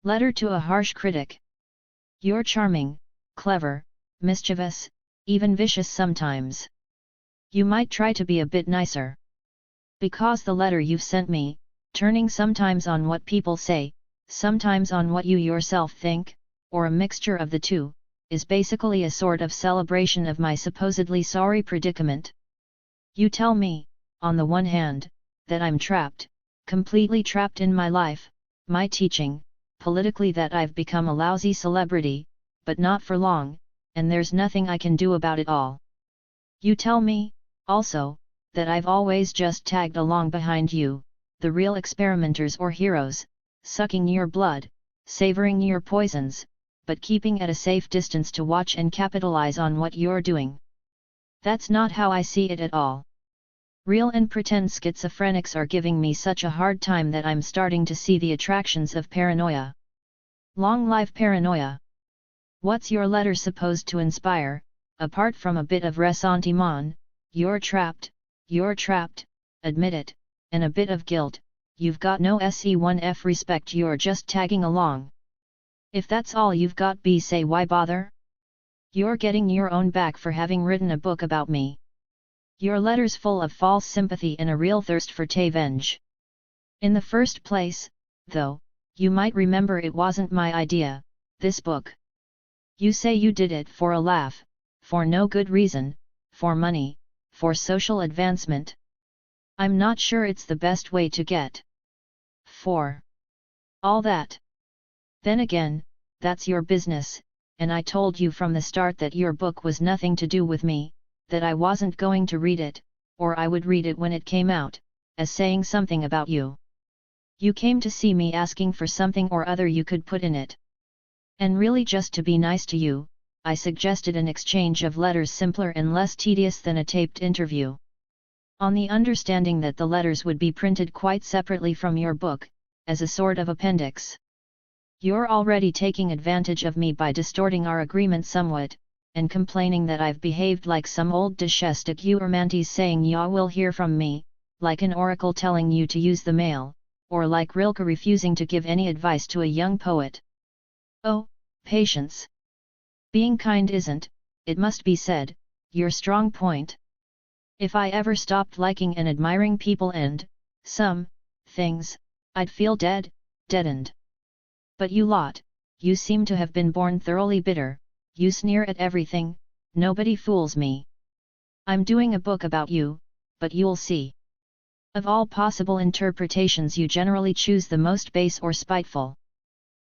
Letter to a harsh critic. You're charming, clever, mischievous, even vicious sometimes. You might try to be a bit nicer. Because the letter you've sent me, turning sometimes on what people say, sometimes on what you yourself think, or a mixture of the two, is basically a sort of celebration of my supposedly sorry predicament. You tell me, on the one hand, that I'm trapped, completely trapped in my life, my teaching, politically that I've become a lousy celebrity, but not for long, and there's nothing I can do about it all. You tell me, also, that I've always just tagged along behind you, the real experimenters or heroes, sucking your blood, savoring your poisons, but keeping at a safe distance to watch and capitalize on what you're doing. That's not how I see it at all. Real and pretend schizophrenics are giving me such a hard time that I'm starting to see the attractions of paranoia. Long live paranoia! What's your letter supposed to inspire, apart from a bit of ressentiment? You're trapped, admit it, and a bit of guilt. You've got no SE1F respect, you're just tagging along. If that's all you've got, say why bother? You're getting your own back for having written a book about me. Your letter's full of false sympathy and a real thirst for revenge. In the first place, though, you might remember it wasn't my idea, this book. You say you did it for a laugh, for no good reason, for money, for social advancement. I'm not sure it's the best way to get. For all that. Then again, that's your business, and I told you from the start that your book was nothing to do with me, that I wasn't going to read it, or I would read it when it came out, as saying something about you. You came to see me asking for something or other you could put in it. And really just to be nice to you, I suggested an exchange of letters simpler and less tedious than a taped interview. On the understanding that the letters would be printed quite separately from your book, as a sort of appendix. You're already taking advantage of me by distorting our agreement somewhat, and complaining that I've behaved like some old duchesse de Guermantes saying ya will hear from me, like an oracle telling you to use the mail, or like Rilke refusing to give any advice to a young poet. Oh, patience! Being kind isn't, it must be said, your strong point. If I ever stopped liking and admiring people and some things, I'd feel deadened. But you lot, you seem to have been born thoroughly bitter, you sneer at everything, nobody fools me. I'm doing a book about you, but you'll see. Of all possible interpretations you generally choose the most base or spiteful.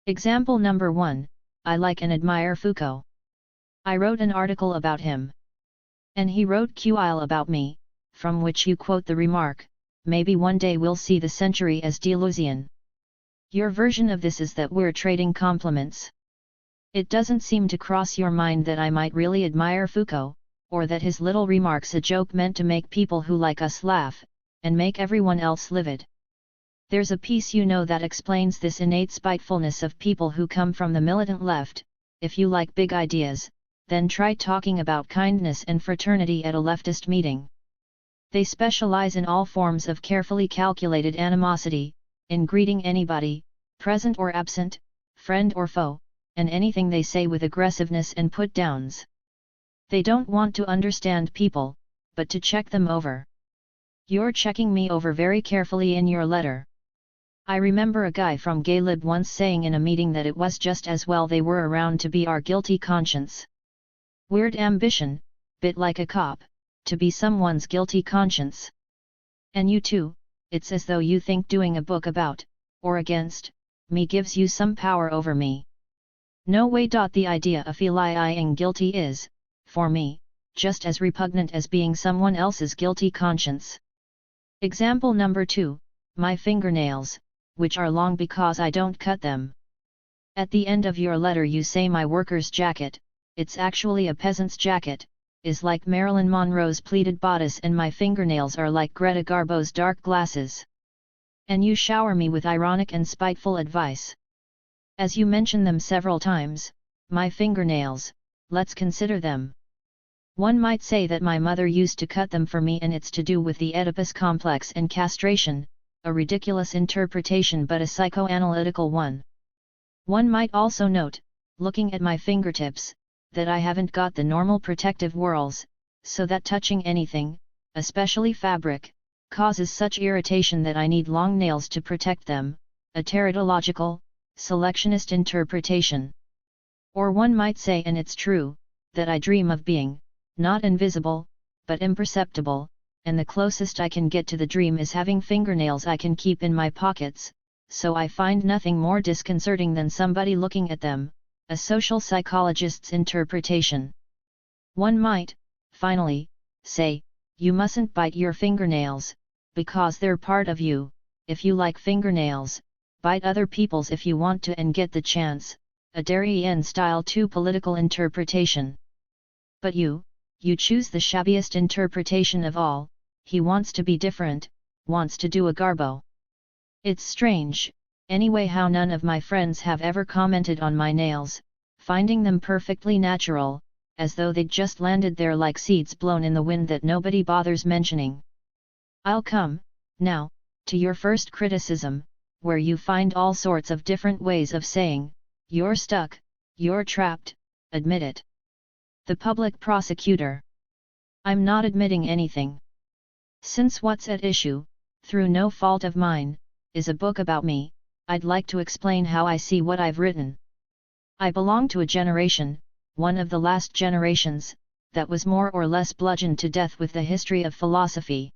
Example number 1, I like and admire Foucault. I wrote an article about him. And he wrote QIL about me, from which you quote the remark, maybe one day we'll see the century as Deleuzian. Your version of this is that we're trading compliments. It doesn't seem to cross your mind that I might really admire Foucault, or that his little remark's a joke meant to make people who like us laugh, and make everyone else livid. There's a piece you know that explains this innate spitefulness of people who come from the militant left. If you like big ideas, then try talking about kindness and fraternity at a leftist meeting. They specialize in all forms of carefully calculated animosity, in greeting anybody, present or absent, friend or foe, and anything they say with aggressiveness and put-downs. They don't want to understand people, but to check them over. You're checking me over very carefully in your letter. I remember a guy from Gaylib once saying in a meeting that it was just as well they were around to be our guilty conscience. Weird ambition, bit like a cop, to be someone's guilty conscience. And you too, it's as though you think doing a book about, or against, me gives you some power over me. No way. The idea of feeling guilty is, for me, just as repugnant as being someone else's guilty conscience. Example number 2, my fingernails, which are long because I don't cut them. At the end of your letter you say my worker's jacket, it's actually a peasant's jacket, is like Marilyn Monroe's pleated bodice and my fingernails are like Greta Garbo's dark glasses. And you shower me with ironic and spiteful advice. As you mention them several times, my fingernails, let's consider them. One might say that my mother used to cut them for me and it's to do with the Oedipus complex and castration, a ridiculous interpretation but a psychoanalytical one. One might also note, looking at my fingertips, that I haven't got the normal protective whorls, so that touching anything, especially fabric, causes such irritation that I need long nails to protect them, a teratological, selectionist interpretation. Or one might say, and it's true, that I dream of being, not invisible, but imperceptible, and the closest I can get to the dream is having fingernails I can keep in my pockets, so I find nothing more disconcerting than somebody looking at them, a social psychologist's interpretation. One might, finally, say, you mustn't bite your fingernails, because they're part of you. If you like fingernails, bite other people's if you want to and get the chance, a Derrien style too political interpretation. But you choose the shabbiest interpretation of all, he wants to be different, wants to do a garbo. It's strange, anyway, how none of my friends have ever commented on my nails, finding them perfectly natural, as though they'd just landed there like seeds blown in the wind that nobody bothers mentioning. I'll come, now, to your first criticism, where you find all sorts of different ways of saying, you're stuck, you're trapped, admit it. The public prosecutor. I'm not admitting anything. Since what's at issue, through no fault of mine, is a book about me, I'd like to explain how I see what I've written. I belong to a generation, one of the last generations, that was more or less bludgeoned to death with the history of philosophy.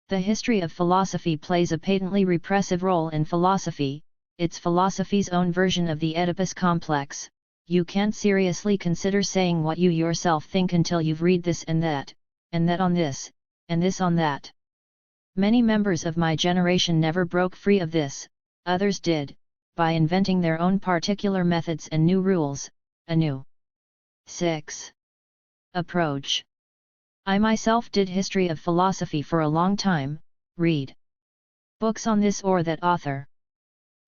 The history of philosophy plays a patently repressive role in philosophy, it's philosophy's own version of the Oedipus complex. You can't seriously consider saying what you yourself think until you've read this and that on this, and this on that. Many members of my generation never broke free of this, others did, by inventing their own particular methods and new rules, a new 6. approach. I myself did history of philosophy for a long time, read books on this or that author.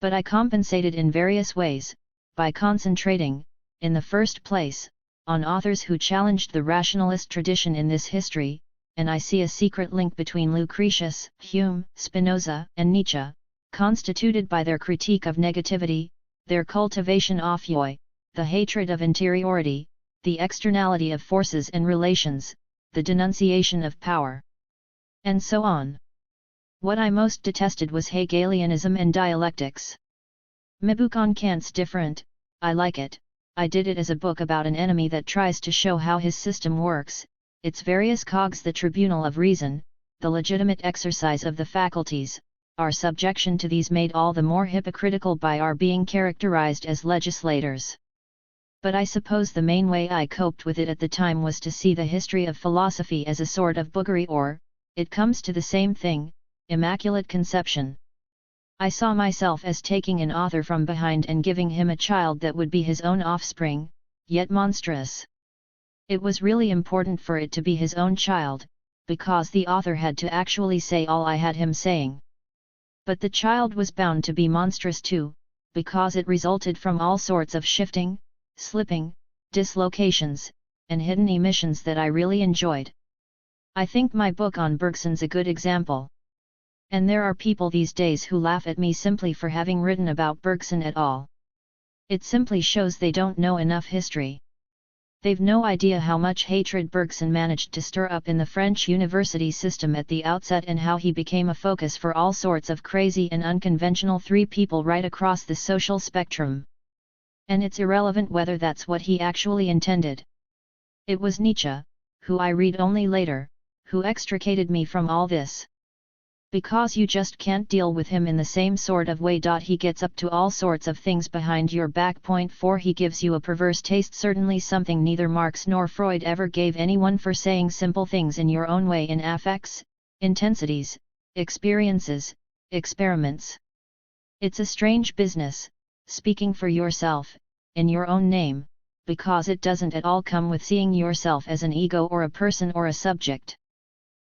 But I compensated in various ways, by concentrating, in the first place, on authors who challenged the rationalist tradition in this history, and I see a secret link between Lucretius, Hume, Spinoza, and Nietzsche, constituted by their critique of negativity, their cultivation of joy, the hatred of interiority, the externality of forces and relations, the denunciation of power, and so on. What I most detested was Hegelianism and dialectics. My book on Kant's different, I like it, I did it as a book about an enemy that tries to show how his system works, its various cogs, the tribunal of reason, the legitimate exercise of the faculties, our subjection to these made all the more hypocritical by our being characterized as legislators. But I suppose the main way I coped with it at the time was to see the history of philosophy as a sort of boogery, or, it comes to the same thing, immaculate conception. I saw myself as taking an author from behind and giving him a child that would be his own offspring, yet monstrous. It was really important for it to be his own child, because the author had to actually say all I had him saying. But the child was bound to be monstrous too, because it resulted from all sorts of shifting, slipping, dislocations, and hidden emissions that I really enjoyed. I think my book on Bergson's a good example. And there are people these days who laugh at me simply for having written about Bergson at all. It simply shows they don't know enough history. They've no idea how much hatred Bergson managed to stir up in the French university system at the outset, and how he became a focus for all sorts of crazy and unconventional people right across the social spectrum. And it's irrelevant whether that's what he actually intended. It was Nietzsche, who I read only later, who extricated me from all this. Because you just can't deal with him in the same sort of way. He gets up to all sorts of things behind your back. Point 4 He gives you a perverse taste, certainly something neither Marx nor Freud ever gave anyone, for saying simple things in your own way in affects, intensities, experiences, experiments. It's a strange business, speaking for yourself, in your own name, because it doesn't at all come with seeing yourself as an ego or a person or a subject.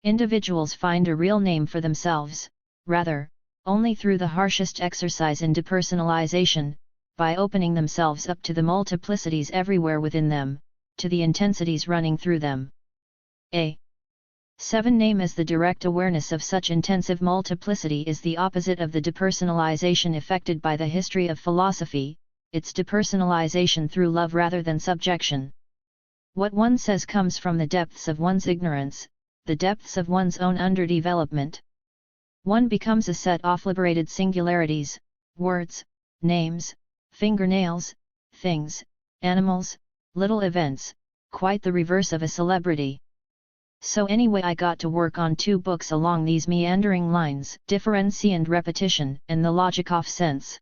Individuals find a real name for themselves, rather, only through the harshest exercise in depersonalization, by opening themselves up to the multiplicities everywhere within them, to the intensities running through them. A 7 name as the direct awareness of such intensive multiplicity is the opposite of the depersonalization effected by the history of philosophy, it's depersonalization through love rather than subjection. What one says comes from the depths of one's ignorance, the depths of one's own underdevelopment. One becomes a set of liberated singularities, words, names, fingernails, things, animals, little events, quite the reverse of a celebrity. So anyway, I got to work on 2 books along these meandering lines, differency and repetition, and the logic of sense.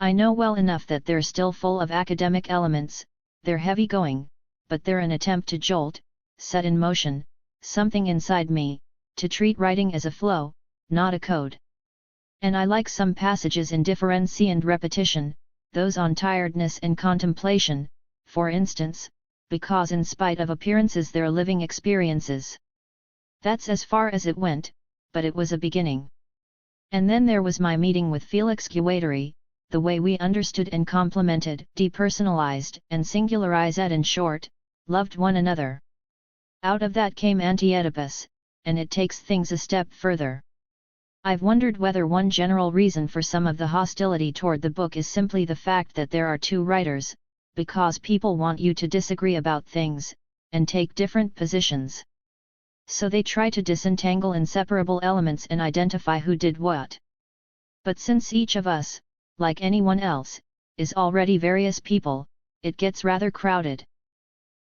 I know well enough that they're still full of academic elements, they're heavy going, but they're an attempt to jolt, set in motion, something inside me, to treat writing as a flow, not a code. And I like some passages in differency and repetition, those on tiredness and contemplation, for instance, because in spite of appearances they're living experiences. That's as far as it went, but it was a beginning. And then there was my meeting with Felix Guattari, the way we understood and complemented, depersonalized and singularized, in short, loved one another. Out of that came Anti-Oedipus, and it takes things a step further. I've wondered whether one general reason for some of the hostility toward the book is simply the fact that there are 2 writers, because people want you to disagree about things, and take different positions. So they try to disentangle inseparable elements and identify who did what. But since each of us, like anyone else, is already various people, it gets rather crowded.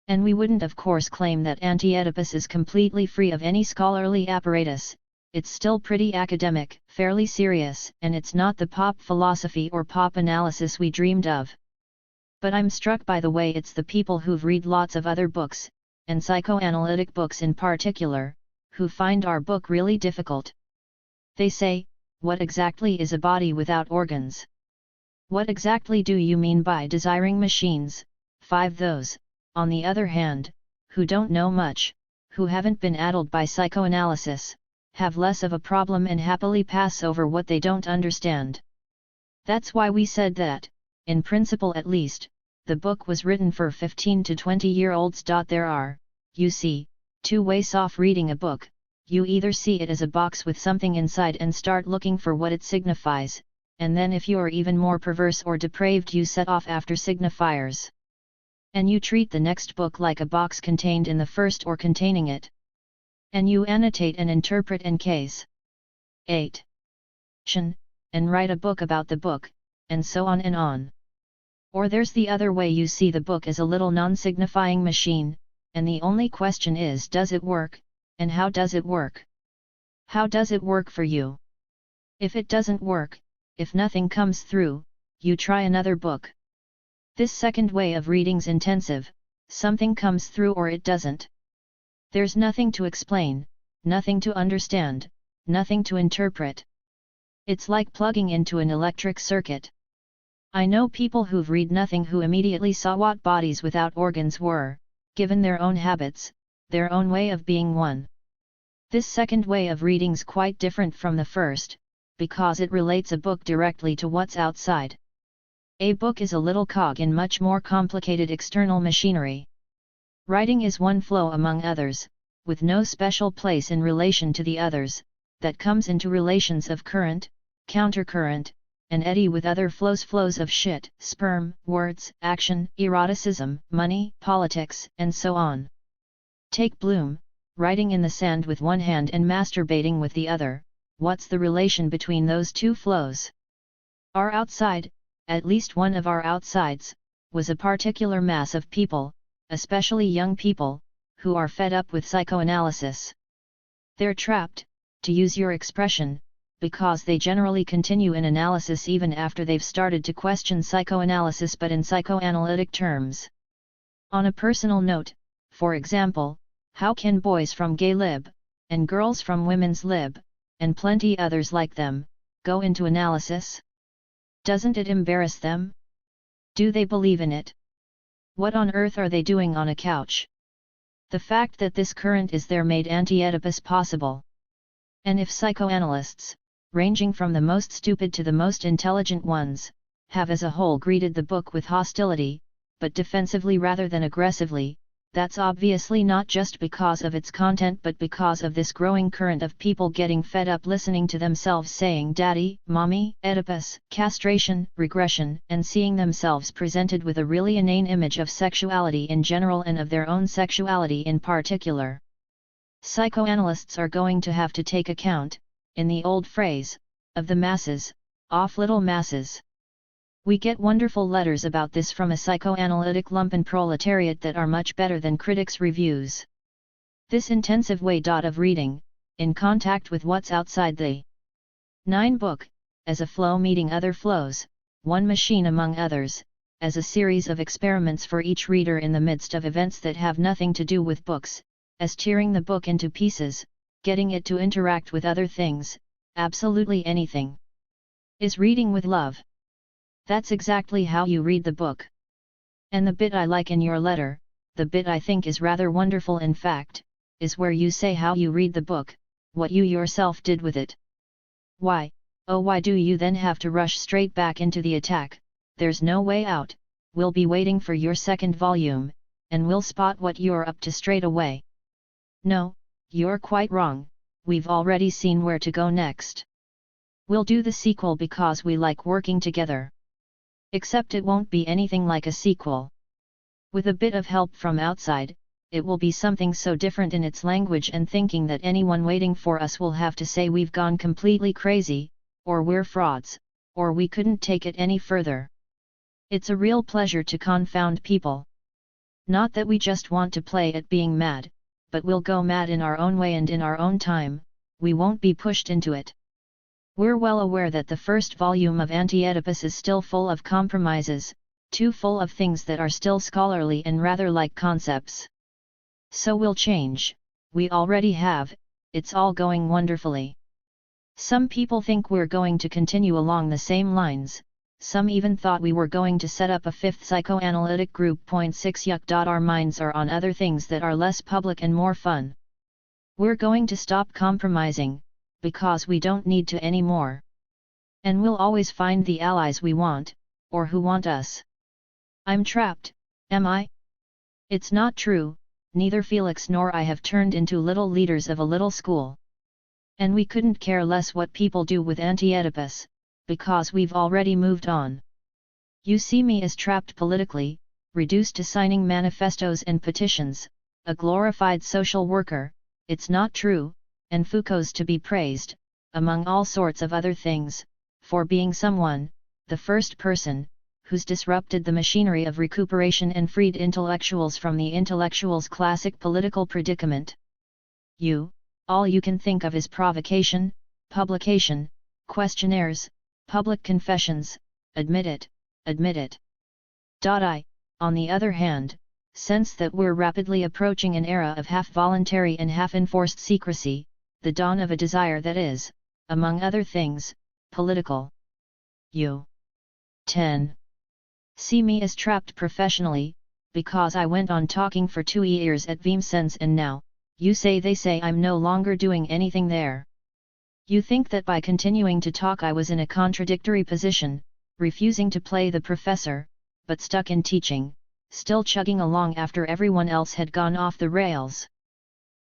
And we wouldn't of course claim that Anti-Oedipus is completely free of any scholarly apparatus. It's still pretty academic, fairly serious, and it's not the pop philosophy or pop analysis we dreamed of. But I'm struck by the way it's the people who've read lots of other books, and psychoanalytic books in particular, who find our book really difficult. They say, what exactly is a body without organs? What exactly do you mean by desiring machines? 5 those, on the other hand, who don't know much, who haven't been addled by psychoanalysis, have less of a problem and happily pass over what they don't understand. That's why we said that, in principle at least, the book was written for 15 to 20-year-olds. There are, you see, 2 ways of reading a book. You either see it as a box with something inside and start looking for what it signifies, and then if you're even more perverse or depraved you set off after signifiers. And you treat the next book like a box contained in the first or containing it. And you annotate and interpret and case 8. And write a book about the book, and so on and on. Or there's the other way, you see the book as a little non-signifying machine, and the only question is, does it work, and how does it work? How does it work for you? If it doesn't work, if nothing comes through, you try another book. This second way of reading's intensive, something comes through or it doesn't. There's nothing to explain, nothing to understand, nothing to interpret. It's like plugging into an electric circuit. I know people who've read nothing who immediately saw what bodies without organs were, given their own habits, their own way of being one. This second way of reading's quite different from the first, because it relates a book directly to what's outside. A book is a little cog in much more complicated external machinery. Writing is one flow among others, with no special place in relation to the others, that comes into relations of current, countercurrent, and eddy with other flows of shit, sperm, words, action, eroticism, money, politics, and so on. Take Bloom, writing in the sand with one hand and masturbating with the other. What's the relation between those 2 flows? Our outside, at least one of our outsides, was a particular mass of people, especially young people, who are fed up with psychoanalysis. They're trapped, to use your expression, because they generally continue in analysis even after they've started to question psychoanalysis, but in psychoanalytic terms. On a personal note, for example, how can boys from gay lib, and girls from women's lib, and plenty others like them, go into analysis? Doesn't it embarrass them? Do they believe in it? What on earth are they doing on a couch? The fact that this current is there made Anti-Oedipus possible. And if psychoanalysts, ranging from the most stupid to the most intelligent ones, have as a whole greeted the book with hostility, but defensively rather than aggressively, That's obviously not just because of its content but because of this growing current of people getting fed up listening to themselves saying daddy, mommy, Oedipus, castration, regression, and seeing themselves presented with a really inane image of sexuality in general and of their own sexuality in particular. Psychoanalysts are going to have to take account, in the old phrase, of the masses, off little masses. We get wonderful letters about this from a psychoanalytic lumpen proletariat that are much better than Critic's reviews. This intensive way of reading, in contact with what's outside the 9 book, as a flow meeting other flows, one machine among others, as a series of experiments for each reader in the midst of events that have nothing to do with books, as tearing the book into pieces, getting it to interact with other things, absolutely anything, is reading with love. That's exactly how you read the book. And the bit I like in your letter, the bit I think is rather wonderful in fact, is where you say how you read the book, what you yourself did with it. Why, oh why do you then have to rush straight back into the attack? There's no way out, we'll be waiting for your second volume, and we'll spot what you're up to straight away. No, you're quite wrong, we've already seen where to go next. We'll do the sequel because we like working together. Except it won't be anything like a sequel. With a bit of help from outside, it will be something so different in its language and thinking that anyone waiting for us will have to say we've gone completely crazy, or we're frauds, or we couldn't take it any further. It's a real pleasure to confound people. Not that we just want to play at being mad, but we'll go mad in our own way and in our own time, we won't be pushed into it. We're well aware that the first volume of Anti-Oedipus is still full of compromises, too full of things that are still scholarly and rather like concepts. So we'll change, we already have, it's all going wonderfully. Some people think we're going to continue along the same lines, some even thought we were going to set up a 5th psychoanalytic group. 6 Yuck. Our minds are on other things that are less public and more fun. We're going to stop compromising, because we don't need to anymore. And we'll always find the allies we want, or who want us. I'm trapped, am I? It's not true, neither Felix nor I have turned into little leaders of a little school. And we couldn't care less what people do with Anti-Oedipus, because we've already moved on. You see me as trapped politically, reduced to signing manifestos and petitions, a glorified social worker. It's not true, and Foucault's to be praised, among all sorts of other things, for being someone, the first person, who's disrupted the machinery of recuperation and freed intellectuals from the intellectuals' classic political predicament. All you can think of is provocation, publication, questionnaires, public confessions, admit it, admit it. I, on the other hand, sense that we're rapidly approaching an era of half-voluntary and half-enforced secrecy, the dawn of a desire that is, among other things, political. 10. See me as trapped professionally, because I went on talking for 2 years at Vincent's and now, they say I'm no longer doing anything there. You think that by continuing to talk I was in a contradictory position, refusing to play the professor, but stuck in teaching, still chugging along after everyone else had gone off the rails.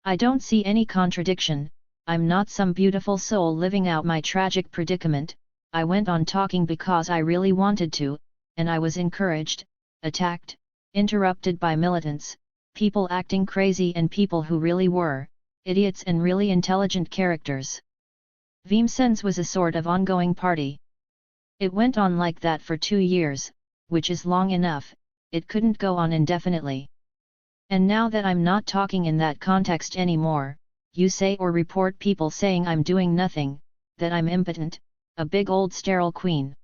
I don't see any contradiction. I'm not some beautiful soul living out my tragic predicament. I went on talking because I really wanted to, and I was encouraged, attacked, interrupted by militants, people acting crazy and people who really were, idiots and really intelligent characters. Vincent's was a sort of ongoing party. It went on like that for 2 years, which is long enough, it couldn't go on indefinitely. And now that I'm not talking in that context anymore, you say or report people saying I'm doing nothing, that I'm impotent, a big old sterile queen.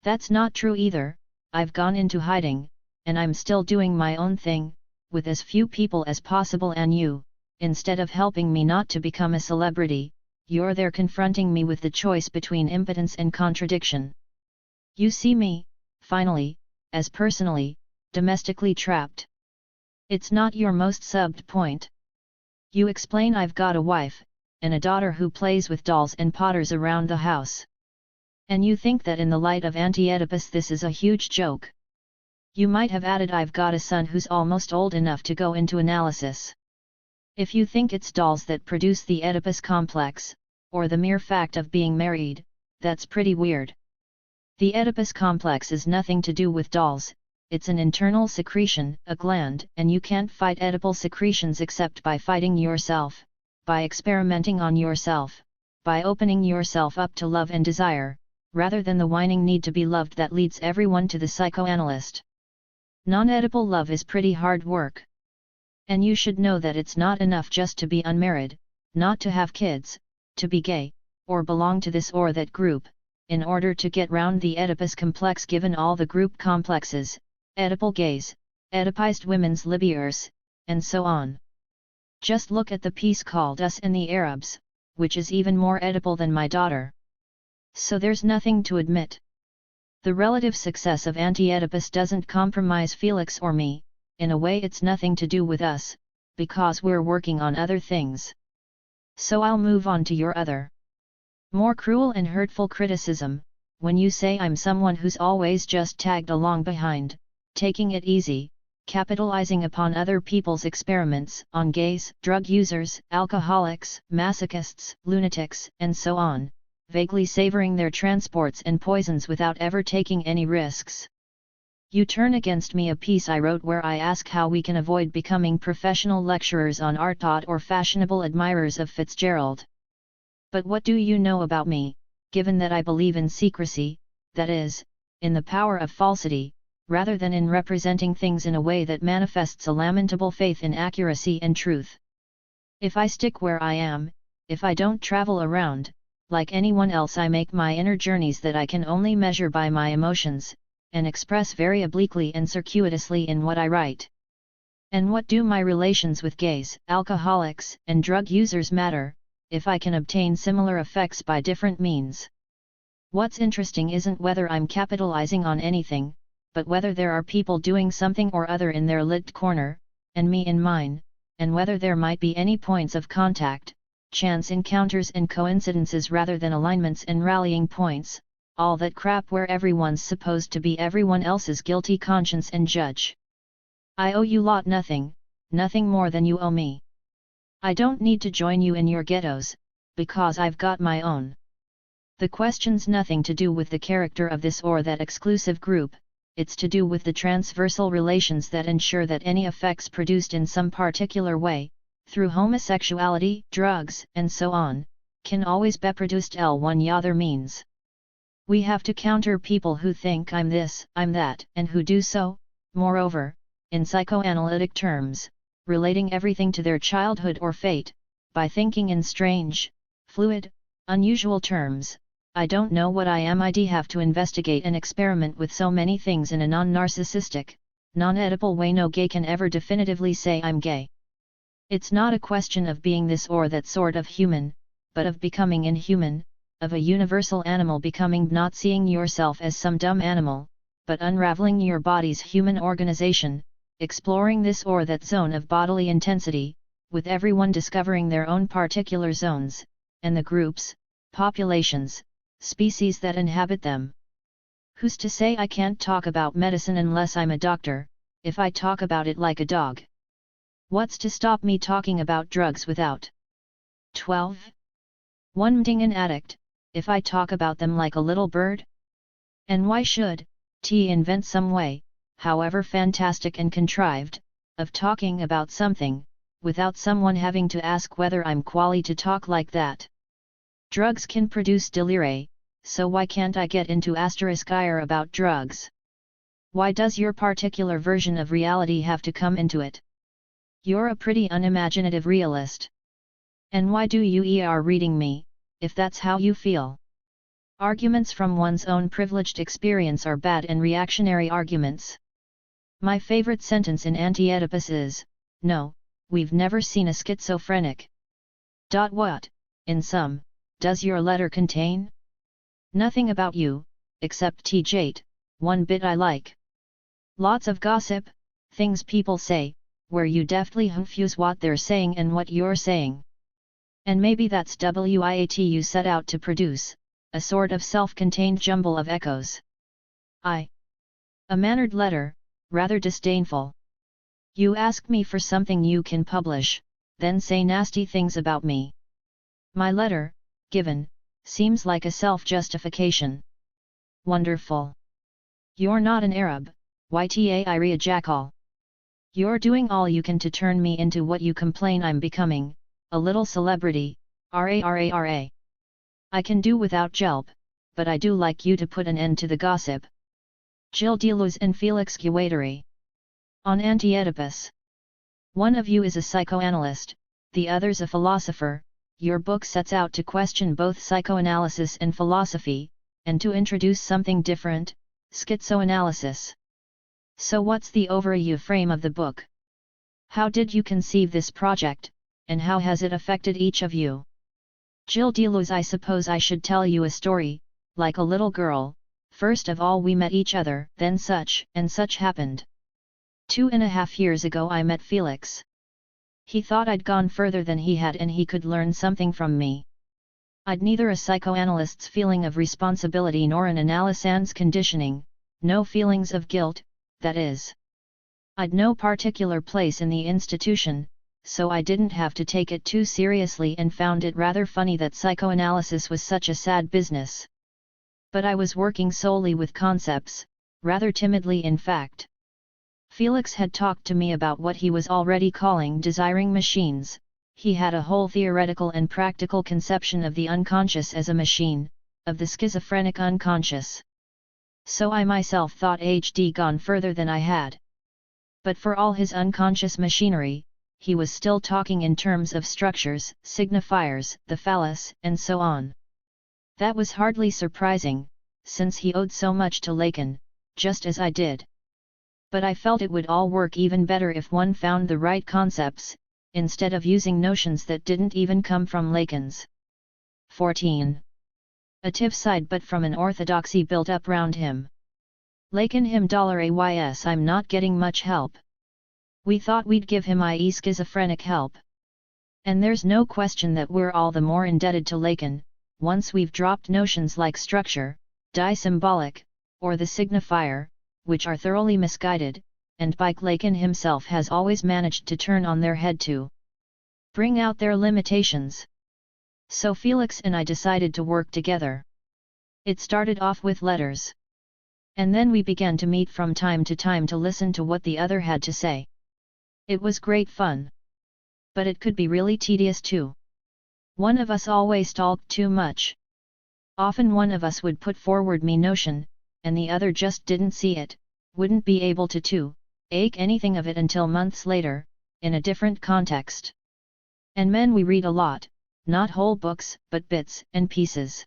That's not true either, I've gone into hiding, and I'm still doing my own thing, with as few people as possible and you, instead of helping me not to become a celebrity, you're there confronting me with the choice between impotence and contradiction. You see me, finally, as personally, domestically trapped. It's not your most subbed point. You explain I've got a wife, and a daughter who plays with dolls and potters around the house. And you think that in the light of Anti-Oedipus this is a huge joke. You might have added, I've got a son who's almost old enough to go into analysis. If you think it's dolls that produce the Oedipus complex, or the mere fact of being married, that's pretty weird. The Oedipus complex is nothing to do with dolls, it's an internal secretion, a gland, and you can't fight Oedipal secretions except by fighting yourself, by experimenting on yourself, by opening yourself up to love and desire, rather than the whining need to be loved that leads everyone to the psychoanalyst. Non-Oedipal love is pretty hard work. And you should know that it's not enough just to be unmarried, not to have kids, to be gay, or belong to this or that group, in order to get round the Oedipus complex given all the group complexes, Oedipal gays, Oedipized women's libiers, and so on. Just look at the piece called Us and the Arabs, which is even more Oedipal than my daughter. So there's nothing to admit. The relative success of Anti-Oedipus doesn't compromise Felix or me, in a way it's nothing to do with us, because we're working on other things. So I'll move on to your other, more cruel and hurtful criticism, when you say I'm someone who's always just tagged along behind, taking it easy, capitalizing upon other people's experiments on gays, drug users, alcoholics, masochists, lunatics, and so on, vaguely savoring their transports and poisons without ever taking any risks. You turn against me a piece I wrote where I ask how we can avoid becoming professional lecturers on art thought or fashionable admirers of Fitzgerald. But what do you know about me, given that I believe in secrecy, that is, in the power of falsity, rather than in representing things in a way that manifests a lamentable faith in accuracy and truth? If I stick where I am, if I don't travel around, like anyone else, I make my inner journeys that I can only measure by my emotions, and express very obliquely and circuitously in what I write. And what do my relations with gays, alcoholics, and drug users matter, if I can obtain similar effects by different means? What's interesting isn't whether I'm capitalizing on anything, but whether there are people doing something or other in their lit corner, and me in mine, and whether there might be any points of contact, chance encounters and coincidences rather than alignments and rallying points, all that crap where everyone's supposed to be everyone else's guilty conscience and judge. I owe you lot nothing, nothing more than you owe me. I don't need to join you in your ghettos, because I've got my own. The question's nothing to do with the character of this or that exclusive group, it's to do with the transversal relations that ensure that any effects produced in some particular way, through homosexuality, drugs, and so on, can always be produced one other means. We have to counter people who think I'm this, I'm that, and who do so, moreover, in psychoanalytic terms, relating everything to their childhood or fate, by thinking in strange, fluid, unusual terms. I don't know what I am. I'd have to investigate and experiment with so many things in a non-narcissistic, non-Oedipal way. No gay can ever definitively say I'm gay. It's not a question of being this or that sort of human, but of becoming inhuman, of a universal animal becoming, not seeing yourself as some dumb animal, but unraveling your body's human organization, exploring this or that zone of bodily intensity, with everyone discovering their own particular zones, and the groups, populations, species that inhabit them. Who's to say I can't talk about medicine unless I'm a doctor, if I talk about it like a dog? What's to stop me talking about drugs without 12. 1 being an addict, if I talk about them like a little bird? And why should T invent some way, however fantastic and contrived, of talking about something, without someone having to ask whether I'm quali to talk like that? Drugs can produce delire, so why can't I get into *ire about drugs? Why does your particular version of reality have to come into it? You're a pretty unimaginative realist. And why do you reading me, if that's how you feel? Arguments from one's own privileged experience are bad and reactionary arguments. My favorite sentence in Anti-Oedipus is, "No, we've never seen a schizophrenic." What, in sum, does your letter contain? Nothing about you, except T-Jate, one bit I like. Lots of gossip, things people say, where you deftly confuse what they're saying and what you're saying. And maybe that's what you set out to produce, a sort of self-contained jumble of echoes. A mannered letter, rather disdainful. You ask me for something you can publish, then say nasty things about me. My letter, given, seems like a self-justification. Wonderful. You're not an Arab, Ytairi a jackal. You're doing all you can to turn me into what you complain I'm becoming, a little celebrity, rara. I can do without jelp, but I do like you to put an end to the gossip. Gilles Deleuze and Felix Guattari. On Anti-Oedipus. One of you is a psychoanalyst, the other's a philosopher. Your book sets out to question both psychoanalysis and philosophy, and to introduce something different, schizoanalysis. So what's the overview frame of the book? How did you conceive this project, and how has it affected each of you? Gilles Deleuze. I suppose I should tell you a story, like a little girl. First of all we met each other, then such and such happened. 2.5 years ago I met Felix. He thought I'd gone further than he had and he could learn something from me. I'd neither a psychoanalyst's feeling of responsibility nor an analysand's conditioning, no feelings of guilt, that is. I'd no particular place in the institution, so I didn't have to take it too seriously and found it rather funny that psychoanalysis was such a sad business. But I was working solely with concepts, rather timidly in fact. Felix had talked to me about what he was already calling desiring machines. He had a whole theoretical and practical conception of the unconscious as a machine, of the schizophrenic unconscious. So I myself thought HD gone further than I had. But for all his unconscious machinery, he was still talking in terms of structures, signifiers, the phallus, and so on. That was hardly surprising, since he owed so much to Lacan, just as I did. But I felt it would all work even better if one found the right concepts, instead of using notions that didn't even come from Lacan's. 14. A tiv side but from an orthodoxy built up round him. Lacan him $ays I'm not getting much help. We thought we'd give him i.e. schizophrenic help. And there's no question that we're all the more indebted to Lacan, once we've dropped notions like structure, symbolic, or the signifier, which are thoroughly misguided, and Lacan himself has always managed to turn on their head to bring out their limitations. So Felix and I decided to work together. It started off with letters. And then we began to meet from time to time to listen to what the other had to say. It was great fun. But it could be really tedious too. One of us always talked too much. Often one of us would put forward me notion, and the other just didn't see it, wouldn't be able to ache anything of it until months later, in a different context. And men we read a lot, not whole books, but bits and pieces.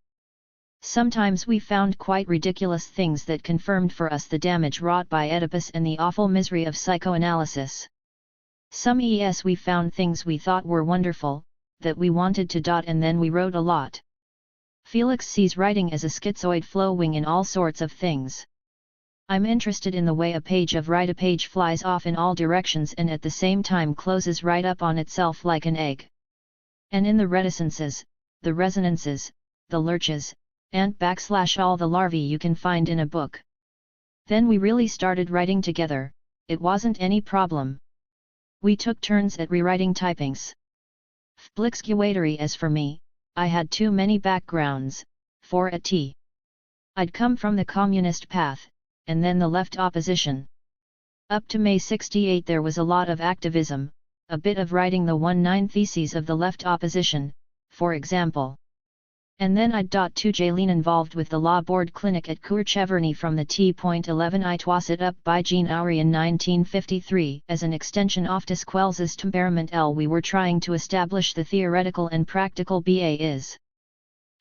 Sometimes we found quite ridiculous things that confirmed for us the damage wrought by Oedipus and the awful misery of psychoanalysis. Some we found things we thought were wonderful, that we wanted to and then we wrote a lot. Felix sees writing as a schizoid flowing in all sorts of things. I'm interested in the way a page flies off in all directions and at the same time closes right up on itself like an egg. And in the reticences, the resonances, the lurches, and all the larvae you can find in a book. Then we really started writing together, it wasn't any problem. We took turns at rewriting typings. Felix Guattari. As for me, I had too many backgrounds, for a T. I'd come from the communist path, and then the left opposition. Up to May 68 there was a lot of activism, a bit of writing the 19 theses of the left opposition, for example. And then I'd J involved with the law board clinic at Cour-Cheverny from the T.11 I was set up by Jean Aury in 1953 as an extension of Desquelles's temperament L. We were trying to establish the theoretical and practical BA.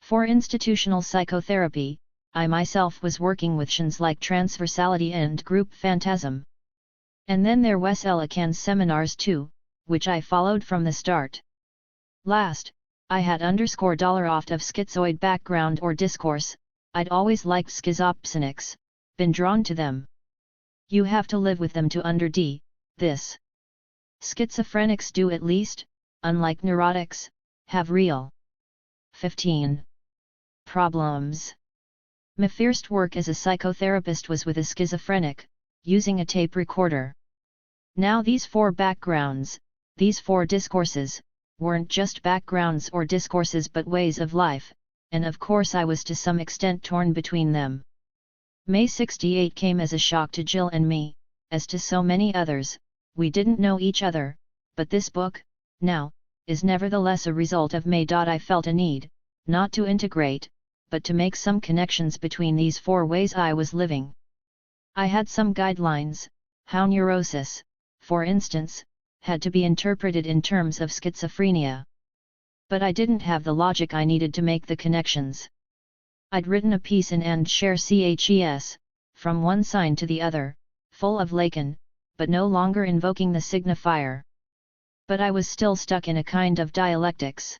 For institutional psychotherapy, I myself was working with notions like transversality and group phantasm. And then there was Lacan's seminars too, which I followed from the start. Last, I had $oft of schizoid background or discourse. I'd always liked schizopsenics, been drawn to them. You have to live with them to this. Schizophrenics do at least, unlike neurotics, have real 15 problems. My first work as a psychotherapist was with a schizophrenic, using a tape recorder. Now these four backgrounds, these four discourses, weren't just backgrounds or discourses but ways of life, and of course I was to some extent torn between them. May 68 came as a shock to Gilles and me, as to so many others. We didn't know each other, but this book, now, is nevertheless a result of May. I felt a need, not to integrate, but to make some connections between these four ways I was living. I had some guidelines, how neurosis, for instance, had to be interpreted in terms of schizophrenia. But I didn't have the logic I needed to make the connections. I'd written a piece in and share CHES, from one sign to the other, full of Lacan, but no longer invoking the signifier. But I was still stuck in a kind of dialectics.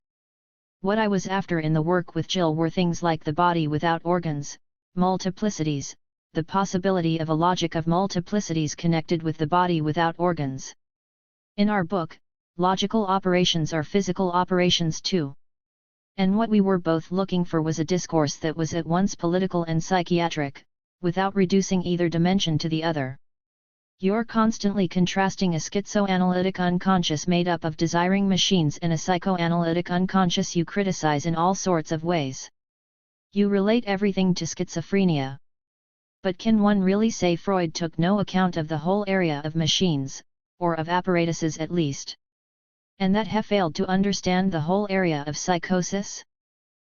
What I was after in the work with Gilles were things like the body without organs, multiplicities, the possibility of a logic of multiplicities connected with the body without organs. In our book, logical operations are physical operations too. And what we were both looking for was a discourse that was at once political and psychiatric, without reducing either dimension to the other. You're constantly contrasting a schizoanalytic unconscious made up of desiring machines and a psychoanalytic unconscious you criticize in all sorts of ways. You relate everything to schizophrenia. But can one really say Freud took no account of the whole area of machines, or of apparatuses at least? And that he failed to understand the whole area of psychosis?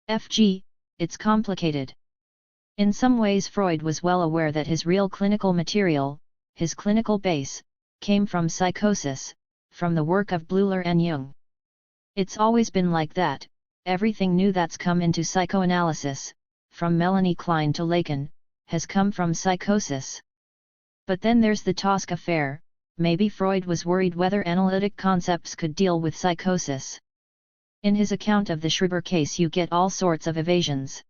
Fg, it's complicated. In some ways Freud was well aware that his real clinical material, his clinical base, came from psychosis, from the work of Bleuler and Jung. It's always been like that. Everything new that's come into psychoanalysis, from Melanie Klein to Lacan, has come from psychosis. But then there's the Tosca affair. Maybe Freud was worried whether analytic concepts could deal with psychosis. In his account of the Schreiber case you get all sorts of evasions.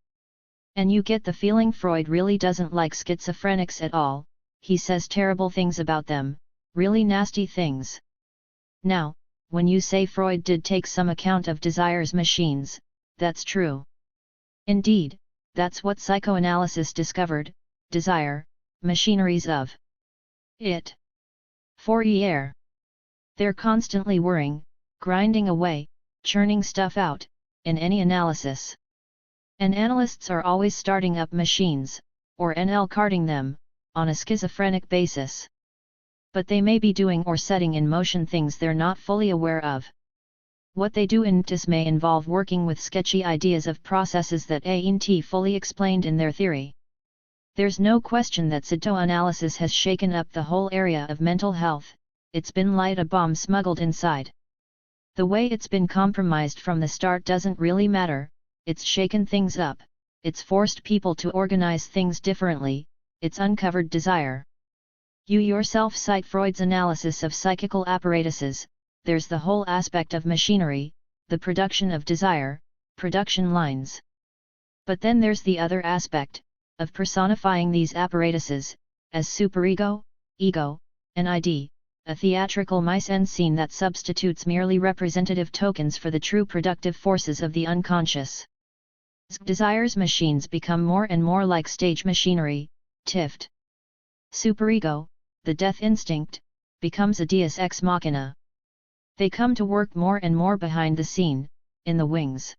And you get the feeling Freud really doesn't like schizophrenics at all. He says terrible things about them, really nasty things. Now, when you say Freud did take some account of desire's machines, that's true. Indeed, that's what psychoanalysis discovered, desire, machineries of it. Fourier. They're constantly whirring, grinding away, churning stuff out, in any analysis. And analysts are always starting up machines, or NL carting them, on a schizophrenic basis. But they may be doing or setting in motion things they're not fully aware of. What they do in TIS may involve working with sketchy ideas of processes that ain't fully explained in their theory. There's no question that psychoanalysis has shaken up the whole area of mental health. It's been like a bomb smuggled inside. The way it's been compromised from the start doesn't really matter. It's shaken things up, it's forced people to organize things differently, it's uncovered desire. You yourself cite Freud's analysis of psychical apparatuses. There's the whole aspect of machinery, the production of desire, production lines. But then there's the other aspect, of personifying these apparatuses, as superego, ego, and ID, a theatrical mise-en-scene that substitutes merely representative tokens for the true productive forces of the unconscious. Desire's machines become more and more like stage machinery, TIFT. Superego, the death instinct, becomes a deus ex machina. They come to work more and more behind the scene, in the wings.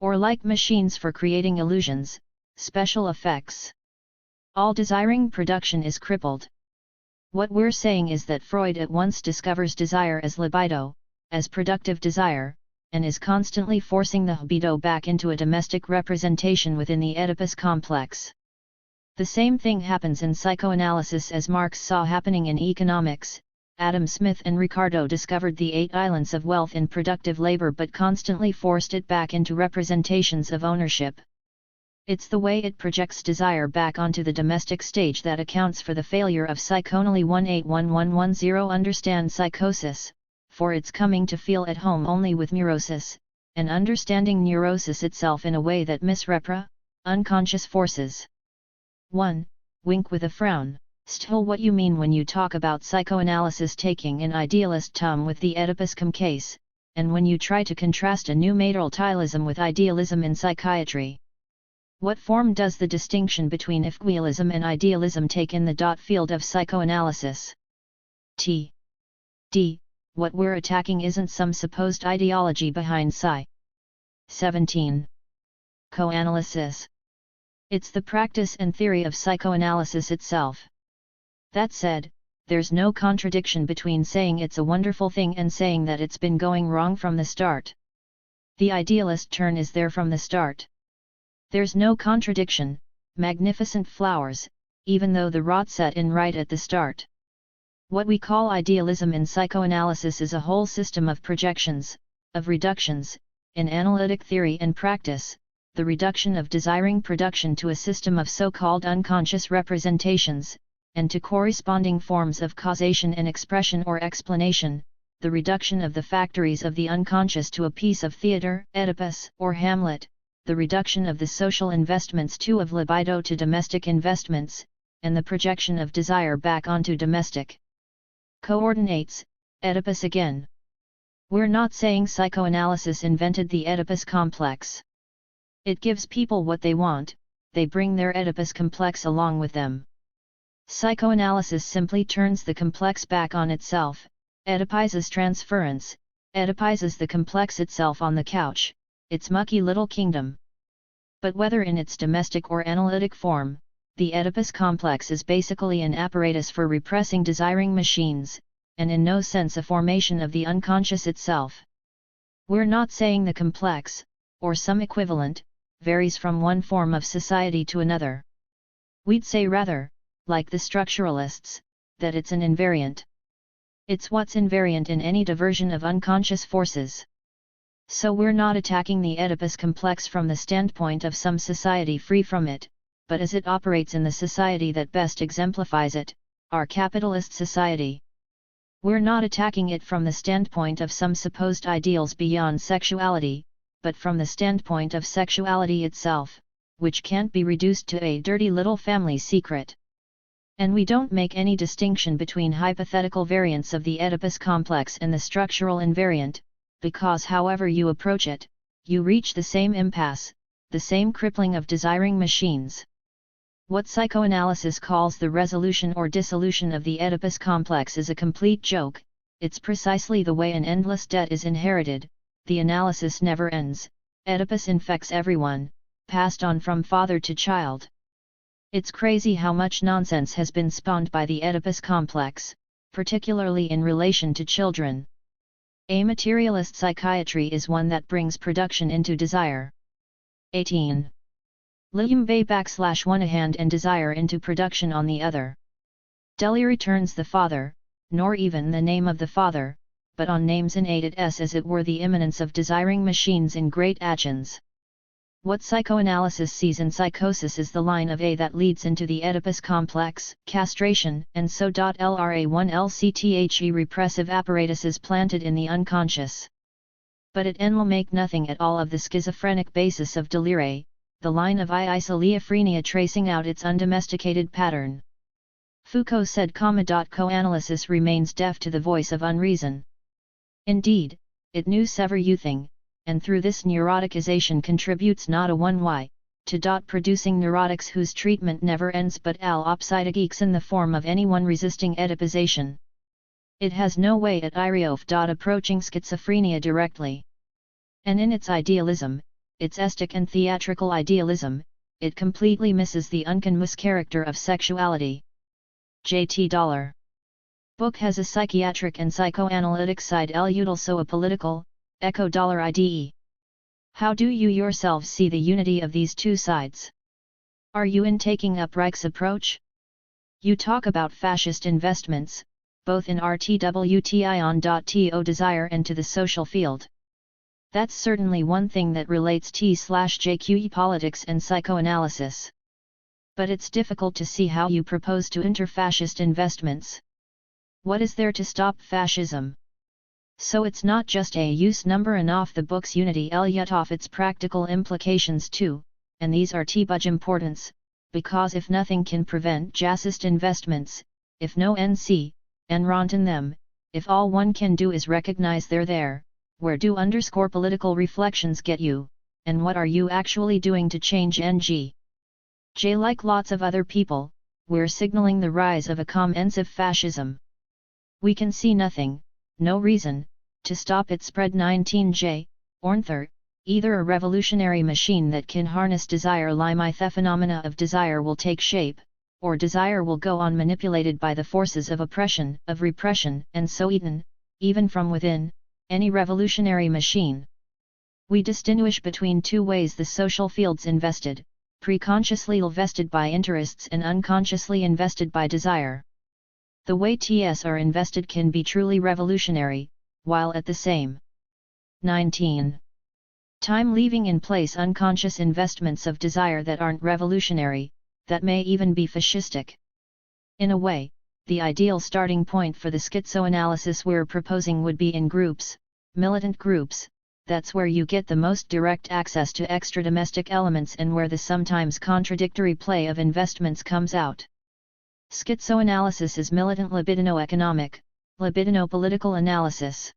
Or like machines for creating illusions, special effects. All desiring production is crippled. What we're saying is that Freud at once discovers desire as libido, as productive desire, and is constantly forcing the libido back into a domestic representation within the Oedipus complex. The same thing happens in psychoanalysis as Marx saw happening in economics. Adam Smith and Ricardo discovered the 8 islands of wealth in productive labor but constantly forced it back into representations of ownership. It's the way it projects desire back onto the domestic stage that accounts for the failure of Psychoanalysis 181110 understand psychosis, for it's coming to feel at home only with neurosis, and understanding neurosis itself in a way that misrepra, unconscious forces. 1. Wink with a frown. Still, what you mean when you talk about psychoanalysis taking an idealist tone with the Oedipus case, and when you try to contrast a new materialism with idealism in psychiatry. What form does the distinction between equalism and idealism take in the field of psychoanalysis? D. What we're attacking isn't some supposed ideology behind Psy. 17. Coanalysis. It's the practice and theory of psychoanalysis itself. That said, there's no contradiction between saying it's a wonderful thing and saying that it's been going wrong from the start. The idealist turn is there from the start. There's no contradiction, magnificent flowers, even though the rot set in right at the start. What we call idealism in psychoanalysis is a whole system of projections, of reductions, in analytic theory and practice, the reduction of desiring production to a system of so-called unconscious representations, and to corresponding forms of causation and expression or explanation, the reduction of the factories of the unconscious to a piece of theatre, Oedipus, or Hamlet, the reduction of the social investments too of libido to domestic investments, and the projection of desire back onto domestic coordinates, Oedipus again. We're not saying psychoanalysis invented the Oedipus complex. It gives people what they want, they bring their Oedipus complex along with them. Psychoanalysis simply turns the complex back on itself, Oedipizes transference, Oedipizes the complex itself on the couch, its mucky little kingdom. But whether in its domestic or analytic form, the Oedipus complex is basically an apparatus for repressing desiring machines, and in no sense a formation of the unconscious itself. We're not saying the complex, or some equivalent, varies from one form of society to another. We'd say rather, like the structuralists, that it's an invariant. It's what's invariant in any diversion of unconscious forces. So we're not attacking the Oedipus complex from the standpoint of some society free from it, but as it operates in the society that best exemplifies it, our capitalist society. We're not attacking it from the standpoint of some supposed ideals beyond sexuality, but from the standpoint of sexuality itself, which can't be reduced to a dirty little family secret. And we don't make any distinction between hypothetical variants of the Oedipus complex and the structural invariant, because however you approach it, you reach the same impasse, the same crippling of desiring machines. What psychoanalysis calls the resolution or dissolution of the Oedipus complex is a complete joke. It's precisely the way an endless debt is inherited, the analysis never ends, Oedipus infects everyone, passed on from father to child. It's crazy how much nonsense has been spawned by the Oedipus complex, particularly in relation to children. A materialist psychiatry is one that brings production into desire. 18. Liumbe / one a hand and desire into production on the other. Deleuze returns the father, nor even the name of the father, but on names innate as it were the immanence of desiring machines in great actions. What psychoanalysis sees in psychosis is the line of A that leads into the Oedipus complex, castration, and so LRA1LCTHE repressive apparatuses planted in the unconscious. But it will make nothing at all of the schizophrenic basis of delire, the line of isoliphrenia tracing out its undomesticated pattern. Foucault said, coanalysis remains deaf to the voice of unreason. Indeed, it knew everything, and through this neuroticization contributes not a one y, to producing neurotics whose treatment never ends but opsidigeeks in the form of anyone resisting Oedipization. It has no way at Iriof approaching schizophrenia directly. And in its idealism, its esthetic and theatrical idealism, it completely misses the unconscious character of sexuality. J.T. Dollar. Book has a psychiatric and psychoanalytic side, also a political, echo $IDE. How do you yourselves see the unity of these two sides? Are you in taking up Reich's approach? You talk about fascist investments, both in RTWTION.TO desire and to the social field. That's certainly one thing that relates T/JQE politics and psychoanalysis. But it's difficult to see how you propose to enter fascist investments. What is there to stop fascism? So it's not just a use number and off the books unity yet off its practical implications too, and these are T-budge importance, because if nothing can prevent jazzist investments, if no NC, enront in them, if all one can do is recognize they're there, where do _political reflections get you, and what are you actually doing to change NG? J. Like lots of other people, we're signaling the rise of a comprehensive fascism. We can see nothing, no reason, to stop its spread. 19J. Ornther, either a revolutionary machine that can harness desire limit the phenomena of desire will take shape, or desire will go on manipulated by the forces of oppression, of repression, and so eaten, even from within, any revolutionary machine. We distinguish between two ways the social fields invested, preconsciously invested by interests and unconsciously invested by desire. The way TS are invested can be truly revolutionary, while at the same 19. time leaving in place unconscious investments of desire that aren't revolutionary, that may even be fascistic. In a way, the ideal starting point for the schizoanalysis we're proposing would be in groups, militant groups. That's where you get the most direct access to extra-domestic elements and where the sometimes contradictory play of investments comes out. Schizoanalysis is militant libidino-economic, libidino-political analysis.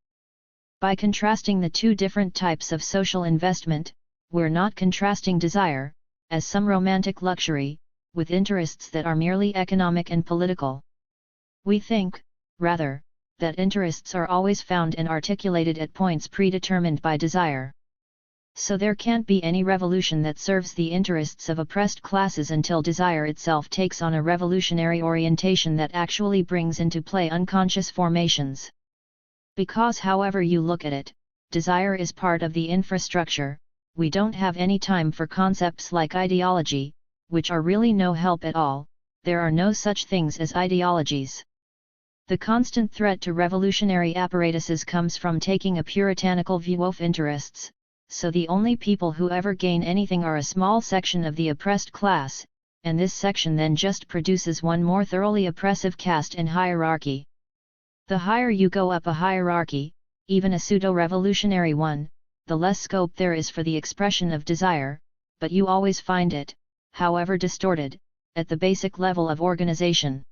By contrasting the two different types of social investment, we're not contrasting desire, as some romantic luxury, with interests that are merely economic and political. We think, rather, that interests are always found and articulated at points predetermined by desire. So there can't be any revolution that serves the interests of oppressed classes until desire itself takes on a revolutionary orientation that actually brings into play unconscious formations. Because however you look at it, desire is part of the infrastructure. We don't have any time for concepts like ideology, which are really no help at all. There are no such things as ideologies. The constant threat to revolutionary apparatuses comes from taking a puritanical view of interests, so the only people who ever gain anything are a small section of the oppressed class, and this section then just produces one more thoroughly oppressive caste and hierarchy. The higher you go up a hierarchy, even a pseudo-revolutionary one, the less scope there is for the expression of desire, but you always find it, however distorted, at the basic level of organization.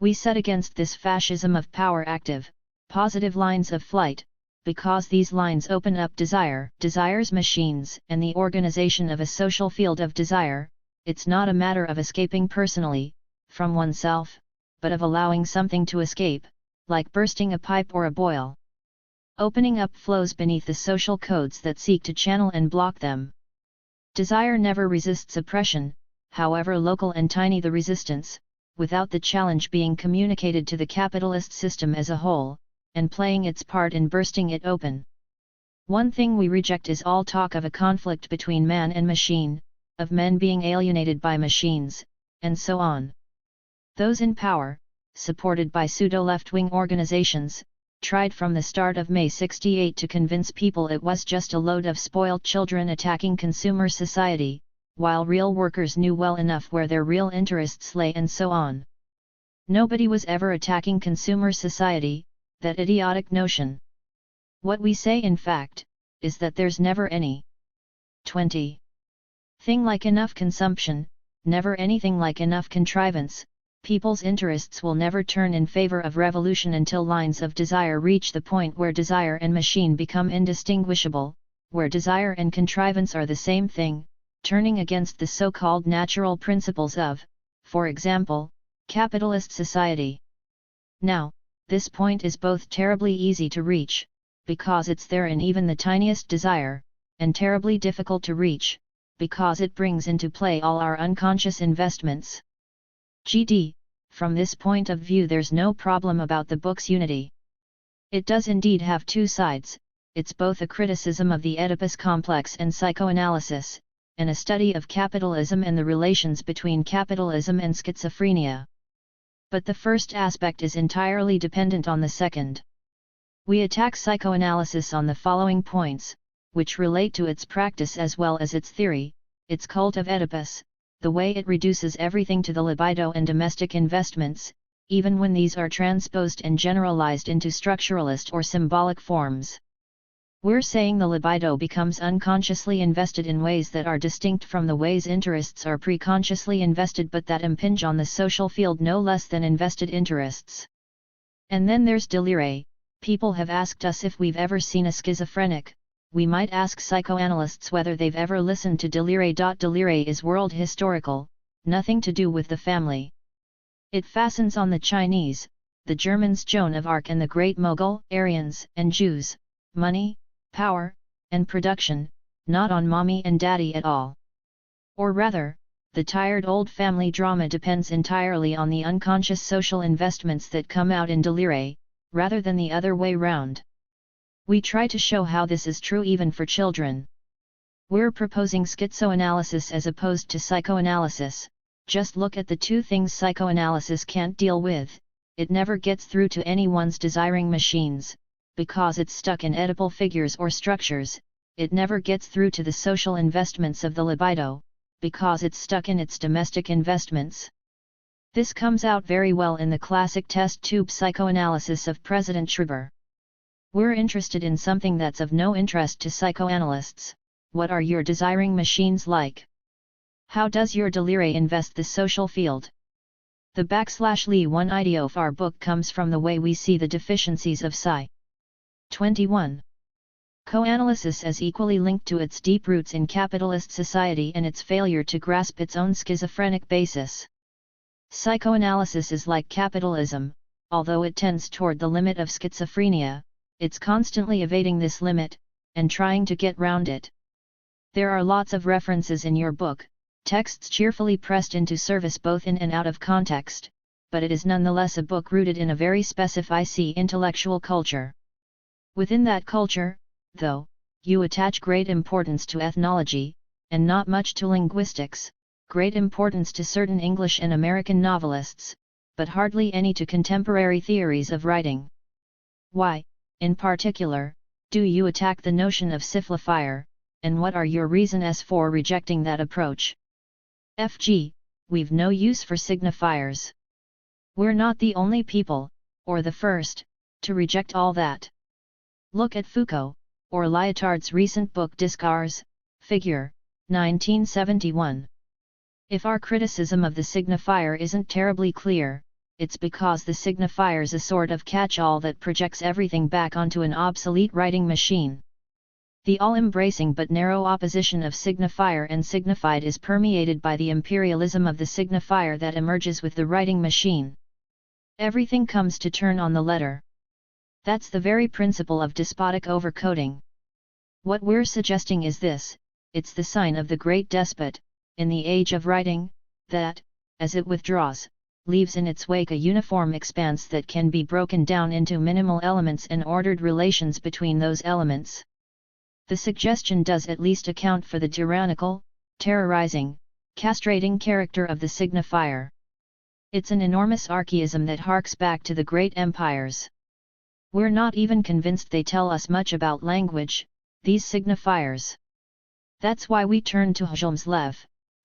We set against this fascism of power active, positive lines of flight, because these lines open up desire, desire's machines, and the organization of a social field of desire. It's not a matter of escaping personally, from oneself, but of allowing something to escape, like bursting a pipe or a boil. Opening up flows beneath the social codes that seek to channel and block them. Desire never resists oppression, however local and tiny the resistance, without the challenge being communicated to the capitalist system as a whole, and playing its part in bursting it open. One thing we reject is all talk of a conflict between man and machine, of men being alienated by machines, and so on. Those in power, supported by pseudo-left-wing organizations, tried from the start of May 68 to convince people it was just a load of spoiled children attacking consumer society, while real workers knew well enough where their real interests lay and so on. Nobody was ever attacking consumer society, that idiotic notion. What we say in fact, is that there's never any 20 thing like enough consumption, never anything like enough contrivance. People's interests will never turn in favor of revolution until lines of desire reach the point where desire and machine become indistinguishable, where desire and contrivance are the same thing, turning against the so-called natural principles of, for example, capitalist society. Now, this point is both terribly easy to reach, because it's there in even the tiniest desire, and terribly difficult to reach, because it brings into play all our unconscious investments. GD, from this point of view there's no problem about the book's unity. It does indeed have two sides, it's both a criticism of the Oedipus complex and psychoanalysis, and a study of capitalism and the relations between capitalism and schizophrenia. But the first aspect is entirely dependent on the second. We attack psychoanalysis on the following points, which relate to its practice as well as its theory, its cult of Oedipus, the way it reduces everything to the libido and domestic investments, even when these are transposed and generalized into structuralist or symbolic forms. We're saying the libido becomes unconsciously invested in ways that are distinct from the ways interests are preconsciously invested but that impinge on the social field no less than invested interests. And then there's delire. People have asked us if we've ever seen a schizophrenic. we might ask psychoanalysts whether they've ever listened to Deleuze. Deleuze is world historical, nothing to do with the family. It fastens on the Chinese, the Germans Joan of Arc and the Great Mogul, Aryans and Jews, money, power, and production, not on mommy and daddy at all. Or rather, the tired old family drama depends entirely on the unconscious social investments that come out in Deleuze, rather than the other way round. We try to show how this is true even for children. We're proposing schizoanalysis as opposed to psychoanalysis. Just look at the two things psychoanalysis can't deal with. It never gets through to anyone's desiring machines, because it's stuck in Oedipal figures or structures. It never gets through to the social investments of the libido, because it's stuck in its domestic investments. This comes out very well in the classic test tube psychoanalysis of President Schreiber. We're interested in something that's of no interest to psychoanalysts. What are your desiring machines like? How does your Deleuze invest the social field? The / Lee 1 idea of our book comes from the way we see the deficiencies of Psy. 21. Coanalysis as equally linked to its deep roots in capitalist society and its failure to grasp its own schizophrenic basis. Psychoanalysis is like capitalism, although it tends toward the limit of schizophrenia, it's constantly evading this limit, and trying to get round it. There are lots of references in your book, texts cheerfully pressed into service both in and out of context, but it is nonetheless a book rooted in a very specific intellectual culture. Within that culture, though, you attach great importance to ethnology, and not much to linguistics, great importance to certain English and American novelists, but hardly any to contemporary theories of writing. Why, in particular, do you attack the notion of syphilifier, and what are your reasons for rejecting that approach? Fg, we've no use for signifiers. We're not the only people, or the first, to reject all that. Look at Foucault, or Lyotard's recent book Discours, Figure, 1971. If our criticism of the signifier isn't terribly clear, it's because the signifier's a sort of catch-all that projects everything back onto an obsolete writing machine. The all-embracing but narrow opposition of signifier and signified is permeated by the imperialism of the signifier that emerges with the writing machine. Everything comes to turn on the letter. That's the very principle of despotic overcoding. What we're suggesting is this: it's the sign of the great despot, in the age of writing, that, as it withdraws, leaves in its wake a uniform expanse that can be broken down into minimal elements and ordered relations between those elements. The suggestion does at least account for the tyrannical, terrorizing, castrating character of the signifier. It's an enormous archaism that harks back to the great empires. We're not even convinced they tell us much about language, these signifiers. That's why we turned to Hjelmslev.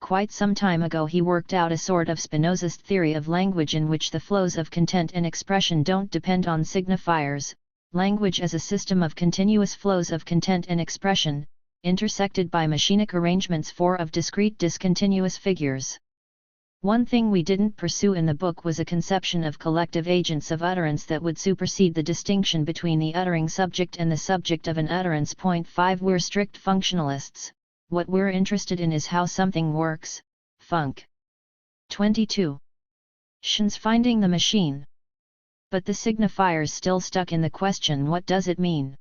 Quite some time ago he worked out a sort of Spinozist theory of language in which the flows of content and expression don't depend on signifiers, language as a system of continuous flows of content and expression, intersected by machinic arrangements of discrete discontinuous figures. One thing we didn't pursue in the book was a conception of collective agents of utterance that would supersede the distinction between the uttering subject and the subject of an utterance. 5 We're strict functionalists. What we're interested in is how something works, func. 22. Schon's finding the machine. But the signifier's still stuck in the question, what does it mean?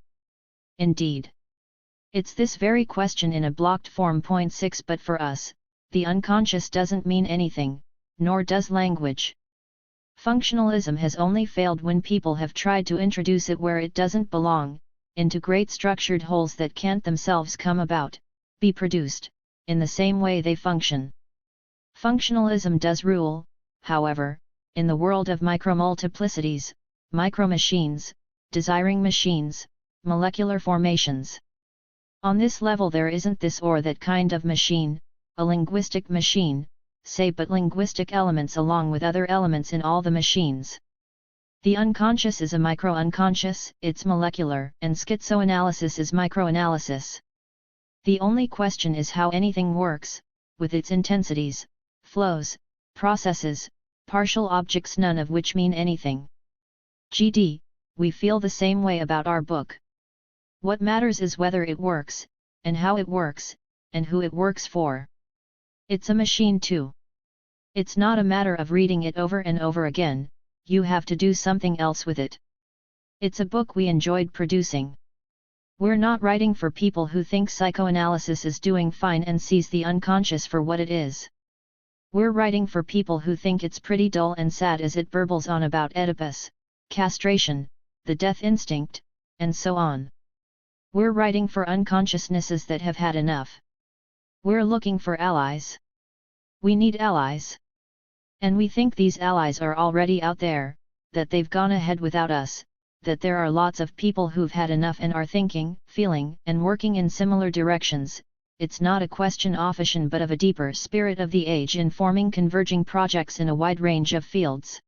Indeed. It's this very question in a blocked form. 6 But for us, the unconscious doesn't mean anything, nor does language. Functionalism has only failed when people have tried to introduce it where it doesn't belong, into great structured wholes that can't themselves come about, be produced, in the same way they function. Functionalism does rule, however, in the world of micromultiplicities, micromachines, desiring machines, molecular formations. On this level there isn't this or that kind of machine, a linguistic machine, say, but linguistic elements along with other elements in all the machines. The unconscious is a micro-unconscious, it's molecular, and schizoanalysis is microanalysis. The only question is how anything works, with its intensities, flows, processes, partial objects, none of which mean anything. GD, we feel the same way about our book. What matters is whether it works, and how it works, and who it works for. It's a machine too. It's not a matter of reading it over and over again, you have to do something else with it. It's a book we enjoyed producing. We're not writing for people who think psychoanalysis is doing fine and sees the unconscious for what it is. We're writing for people who think it's pretty dull and sad as it burbles on about Oedipus, castration, the death instinct, and so on. We're writing for unconsciousnesses that have had enough. We're looking for allies. We need allies. And we think these allies are already out there, that they've gone ahead without us, that there are lots of people who've had enough and are thinking, feeling, and working in similar directions. It's not a question of fashion but of a deeper spirit of the age informing converging projects in a wide range of fields.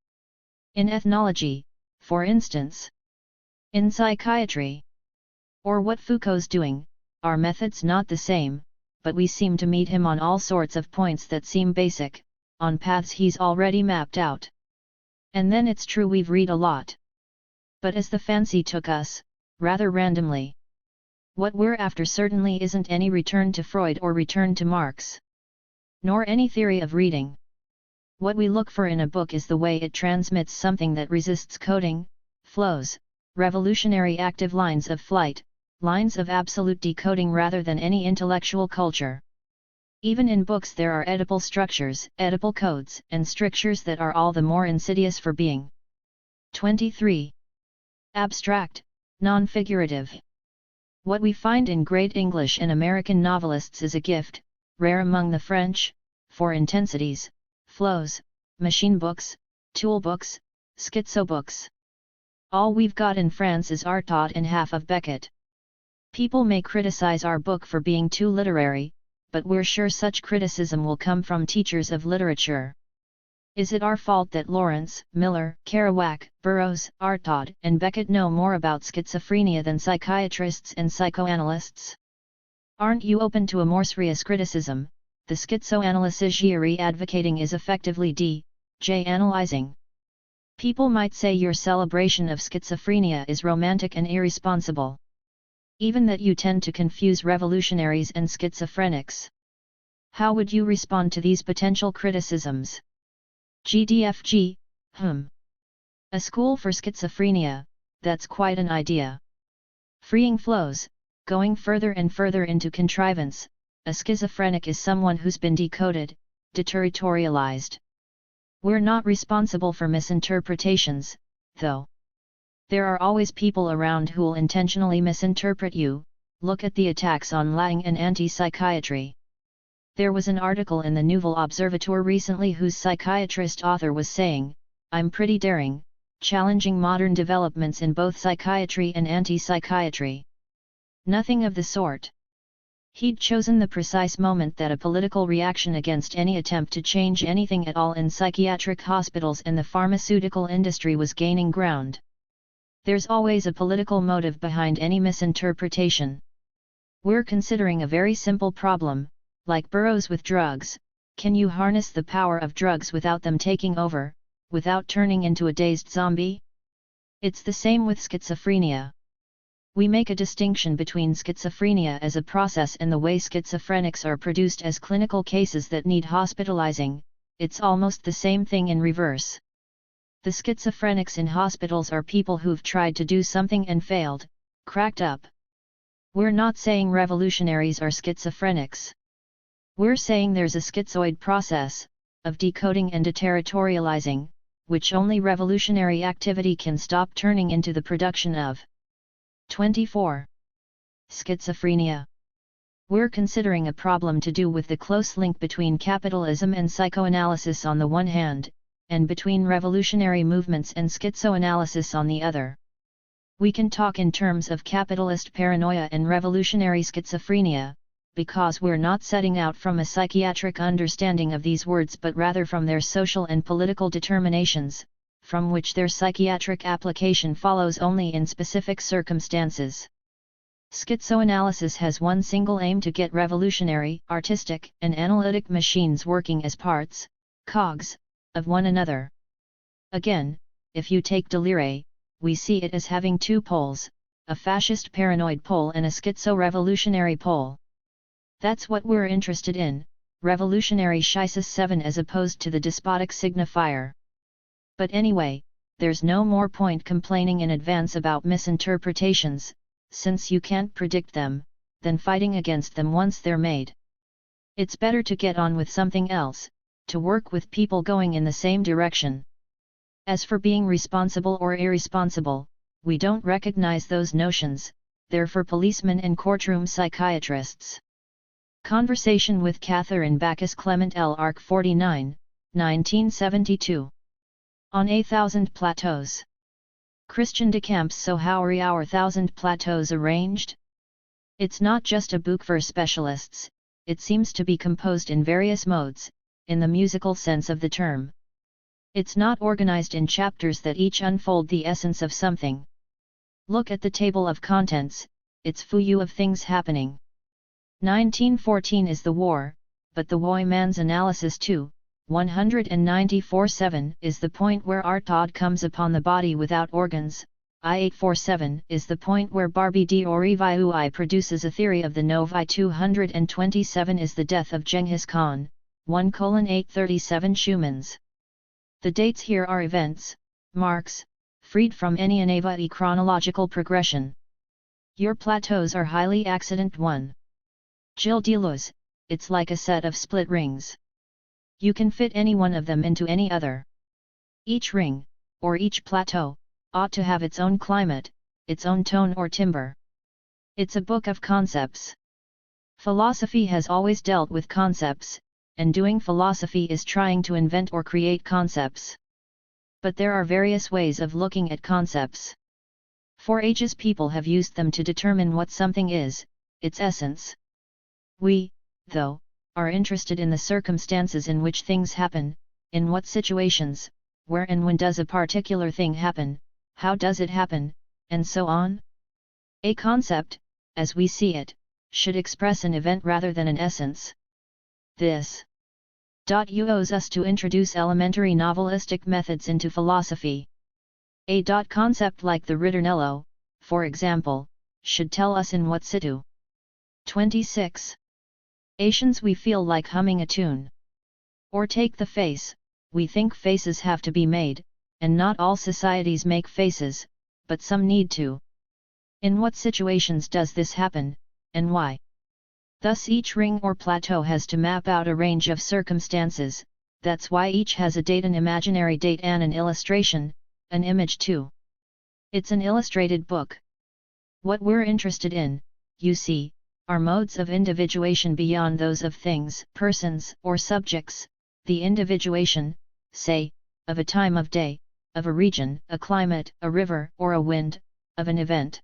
In ethnology, for instance. In psychiatry. Or what Foucault's doing, our method's not the same, but we seem to meet him on all sorts of points that seem basic, on paths he's already mapped out. And then it's true we've read a lot. But as the fancy took us, rather randomly. What we're after certainly isn't any return to Freud or return to Marx. Nor any theory of reading. What we look for in a book is the way it transmits something that resists coding, flows, revolutionary active lines of flight, lines of absolute decoding rather than any intellectual culture. Even in books there are Oedipal structures, Oedipal codes, and strictures that are all the more insidious for being. 23. Abstract, non-figurative. What we find in great English and American novelists is a gift, rare among the French, for intensities, flows, machine books, tool books, schizo books. All we've got in France is Artaud and half of Beckett. People may criticize our book for being too literary, but we're sure such criticism will come from teachers of literature. Is it our fault that Lawrence, Miller, Kerouac, Burroughs, Artaud, and Beckett know more about schizophrenia than psychiatrists and psychoanalysts? Aren't you open to a more serious criticism? The schizoanalysis you're advocating is effectively D.J. analyzing. People might say your celebration of schizophrenia is romantic and irresponsible. Even that you tend to confuse revolutionaries and schizophrenics. How would you respond to these potential criticisms? GDFG, A school for schizophrenia, that's quite an idea. Freeing flows, going further and further into contrivance, a schizophrenic is someone who's been decoded, deterritorialized. We're not responsible for misinterpretations, though. There are always people around who'll intentionally misinterpret you. Look at the attacks on Lang and anti-psychiatry. There was an article in the Nouvel Observateur recently whose psychiatrist author was saying, "I'm pretty daring, challenging modern developments in both psychiatry and anti-psychiatry." Nothing of the sort. He'd chosen the precise moment that a political reaction against any attempt to change anything at all in psychiatric hospitals and the pharmaceutical industry was gaining ground. There's always a political motive behind any misinterpretation. We're considering a very simple problem, like Burroughs with drugs. Can you harness the power of drugs without them taking over, without turning into a dazed zombie? It's the same with schizophrenia. We make a distinction between schizophrenia as a process and the way schizophrenics are produced as clinical cases that need hospitalizing. It's almost the same thing in reverse. The schizophrenics in hospitals are people who've tried to do something and failed, cracked up. We're not saying revolutionaries are schizophrenics. We're saying there's a schizoid process, of decoding and deterritorializing, which only revolutionary activity can stop turning into the production of. 24. Schizophrenia. We're considering a problem to do with the close link between capitalism and psychoanalysis on the one hand, and between revolutionary movements and schizoanalysis on the other. We can talk in terms of capitalist paranoia and revolutionary schizophrenia, because we're not setting out from a psychiatric understanding of these words but rather from their social and political determinations, from which their psychiatric application follows only in specific circumstances. Schizoanalysis has one single aim: to get revolutionary, artistic, and analytic machines working as parts, cogs, of one another. Again, if you take Deleuze, we see it as having two poles, a fascist paranoid Pole and a schizo-revolutionary Pole. That's what we're interested in, revolutionary Schisis 7 as opposed to the despotic signifier. But anyway, there's no more point complaining in advance about misinterpretations, since you can't predict them, than fighting against them once they're made. It's better to get on with something else, to work with people going in the same direction. As for being responsible or irresponsible, we don't recognize those notions, they're for policemen and courtroom psychiatrists. Conversation with Catherine Bacchus Clement L. Arc 49, 1972. On A Thousand Plateaus. Christian de Camps. So how are our Thousand Plateaus arranged? It's not just a book for specialists, it seems to be composed in various modes, in the musical sense of the term. It's not organized in chapters that each unfold the essence of something. Look at the table of contents, it's full of things happening. 1914 is the war, but the Woy man's analysis too. 194.7 is the point where Artaud comes upon the body without organs. I-847 is the point where Barbie d'Oriviui produces a theory of the novi. 227 is the death of Genghis Khan. 1:837 Schumann's. The dates here are events, marks, freed from any inevitable chronological progression. Your plateaus are highly accident 1. Gilles Deleuze, it's like a set of split rings. You can fit any one of them into any other. Each ring, or each plateau, ought to have its own climate, its own tone or timbre. It's a book of concepts. Philosophy has always dealt with concepts, and doing philosophy is trying to invent or create concepts. But there are various ways of looking at concepts. For ages people have used them to determine what something is, its essence. We, though, are interested in the circumstances in which things happen, in what situations, where and when does a particular thing happen, how does it happen, and so on. A concept, as we see it, should express an event rather than an essence. This use us to introduce elementary novelistic methods into philosophy. A concept like the ritornello, for example, should tell us in what situ. 26. Ations we feel like humming a tune. Or take the face, we think faces have to be made, and not all societies make faces, but some need to. In what situations does this happen, and why? Thus each ring or plateau has to map out a range of circumstances, that's why each has a date, an imaginary date and an illustration, an image too. It's an illustrated book. What we're interested in, you see, are modes of individuation beyond those of things, persons, or subjects, the individuation, say, of a time of day, of a region, a climate, a river, or a wind, of an event.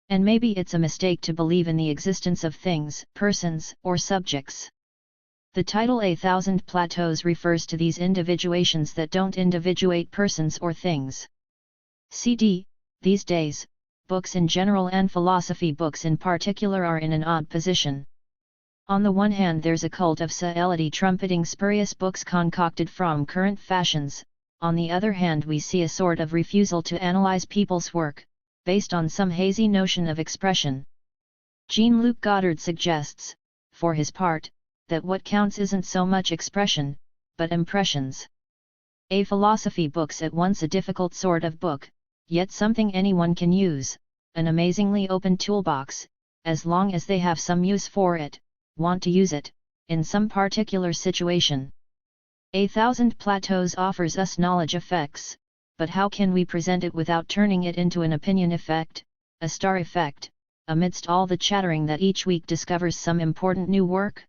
And maybe it's a mistake to believe in the existence of things, persons, or subjects. The title A Thousand Plateaus refers to these individuations that don't individuate persons or things. CD, these days, books in general and philosophy books in particular are in an odd position. On the one hand there's a cult of civility trumpeting spurious books concocted from current fashions, on the other hand we see a sort of refusal to analyze people's work, based on some hazy notion of expression. Jean-Luc Godard suggests, for his part, that what counts isn't so much expression, but impressions. A philosophy book's at once a difficult sort of book, yet something anyone can use, an amazingly open toolbox, as long as they have some use for it, want to use it, in some particular situation. A Thousand Plateaus offers us knowledge effects, but how can we present it without turning it into an opinion effect, a star effect, amidst all the chattering that each week discovers some important new work?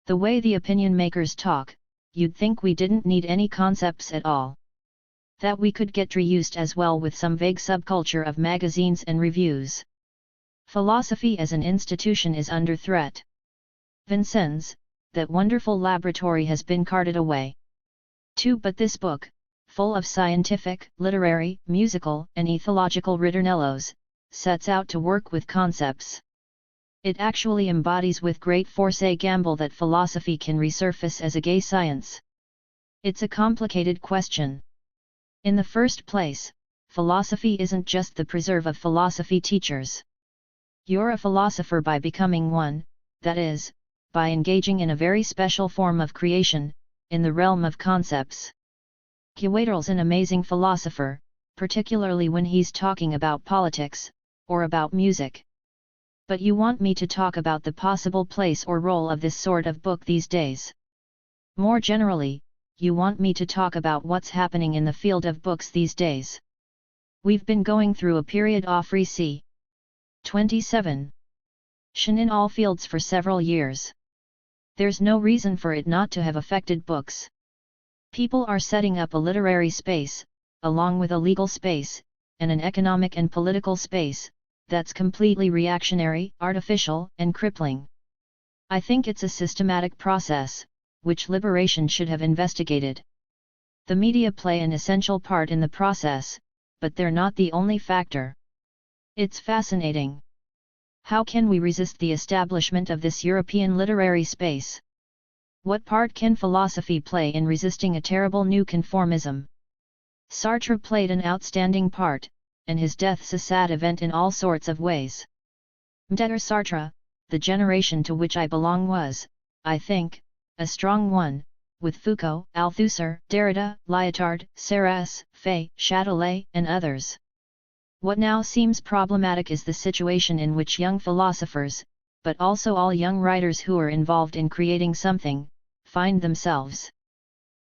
The way the opinion makers talk, you'd think we didn't need any concepts at all. That we could get reused as well with some vague subculture of magazines and reviews. Philosophy as an institution is under threat. Vincennes, that wonderful laboratory has been carted away. Too, but this book, full of scientific, literary, musical, and ethological ritornellos, sets out to work with concepts. It actually embodies with great force a gamble that philosophy can resurface as a gay science. It's a complicated question. In the first place, philosophy isn't just the preserve of philosophy teachers. You're a philosopher by becoming one, that is, by engaging in a very special form of creation, in the realm of concepts. Guattari's an amazing philosopher, particularly when he's talking about politics, or about music. But you want me to talk about the possible place or role of this sort of book these days. More generally, you want me to talk about what's happening in the field of books these days. We've been going through a period of c. 27. in all fields for several years. There's no reason for it not to have affected books. People are setting up a literary space, along with a legal space, and an economic and political space, that's completely reactionary, artificial, and crippling. I think it's a systematic process, which liberation should have investigated. The media play an essential part in the process, but they're not the only factor. It's fascinating. How can we resist the establishment of this European literary space? What part can philosophy play in resisting a terrible new conformism? Sartre played an outstanding part, and his death's a sad event in all sorts of ways. M'ter Sartre, the generation to which I belong was, I think, a strong one, with Foucault, Althusser, Derrida, Lyotard, Serres, Fay, Châtelet, and others. What now seems problematic is the situation in which young philosophers, but also all young writers who are involved in creating something, find themselves.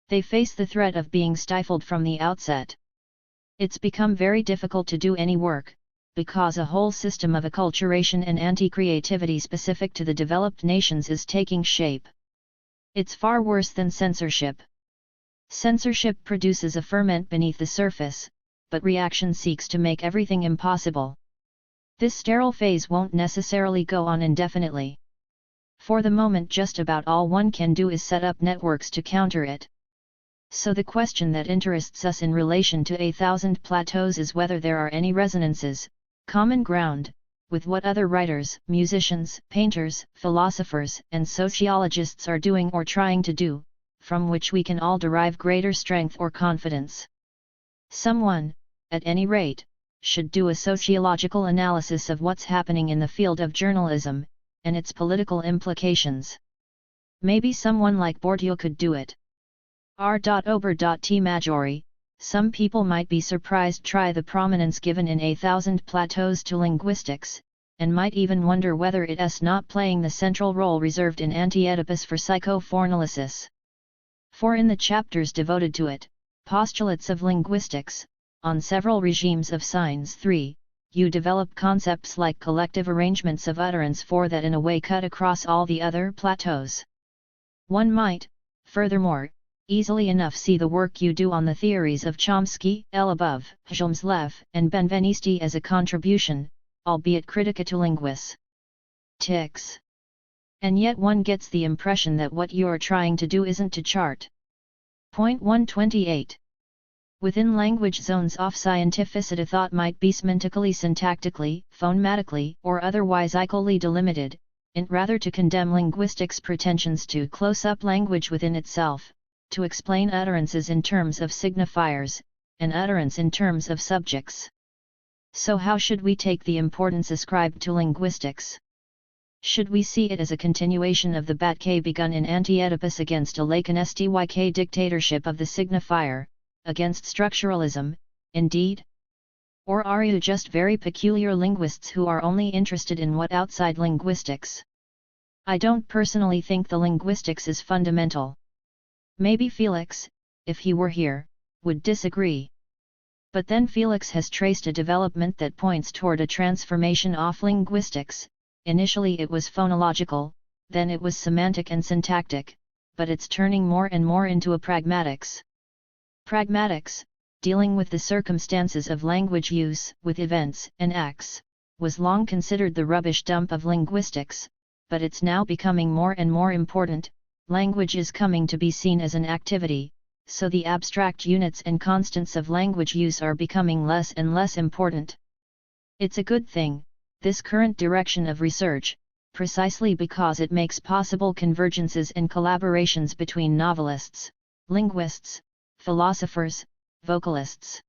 They face the threat of being stifled from the outset. It's become very difficult to do any work, because a whole system of acculturation and anti-creativity specific to the developed nations is taking shape. It's far worse than censorship. Censorship produces a ferment beneath the surface, but reaction seeks to make everything impossible. This sterile phase won't necessarily go on indefinitely. For the moment, just about all one can do is set up networks to counter it. So the question that interests us in relation to A Thousand Plateaus is whether there are any resonances, common ground, with what other writers, musicians, painters, philosophers, and sociologists are doing or trying to do, from which we can all derive greater strength or confidence. Someone, at any rate, should do a sociological analysis of what's happening in the field of journalism, and its political implications. Maybe someone like Bourdieu could do it. R.Ober.T. Maggiore, some people might be surprised try the prominence given in A Thousand Plateaus to linguistics, and might even wonder whether it's not playing the central role reserved in Anti-Oedipus for psychoanalysis. For in the chapters devoted to it, Postulates of Linguistics, on several regimes of signs 3, you develop concepts like collective arrangements of utterance 4 that in a way cut across all the other plateaus. One might, furthermore, easily enough see the work you do on the theories of Chomsky, Elabov, Hjelmslev, and Benvenisti as a contribution, albeit critica to linguistics. And yet one gets the impression that what you're trying to do isn't to chart. Point 128. Within language zones of scientificity thought might be semantically, syntactically, phonetically, or otherwise equally delimited, in rather to condemn linguistics' pretensions to close up language within itself, to explain utterances in terms of signifiers, and utterance in terms of subjects. So how should we take the importance ascribed to linguistics? Should we see it as a continuation of the battle begun in Anti-Oedipus against a Lacan styk dictatorship of the signifier, against structuralism, indeed? Or are you just very peculiar linguists who are only interested in what outside linguistics? I don't personally think the linguistics is fundamental. Maybe Felix, if he were here, would disagree. But then Felix has traced a development that points toward a transformation of linguistics. Initially it was phonological, then it was semantic and syntactic, but it's turning more and more into a pragmatics. Pragmatics, dealing with the circumstances of language use, with events and acts, was long considered the rubbish dump of linguistics, but it's now becoming more and more important. Language is coming to be seen as an activity, so the abstract units and constants of language use are becoming less and less important. It's a good thing, this current direction of research, precisely because it makes possible convergences and collaborations between novelists, linguists, philosophers, vocalists.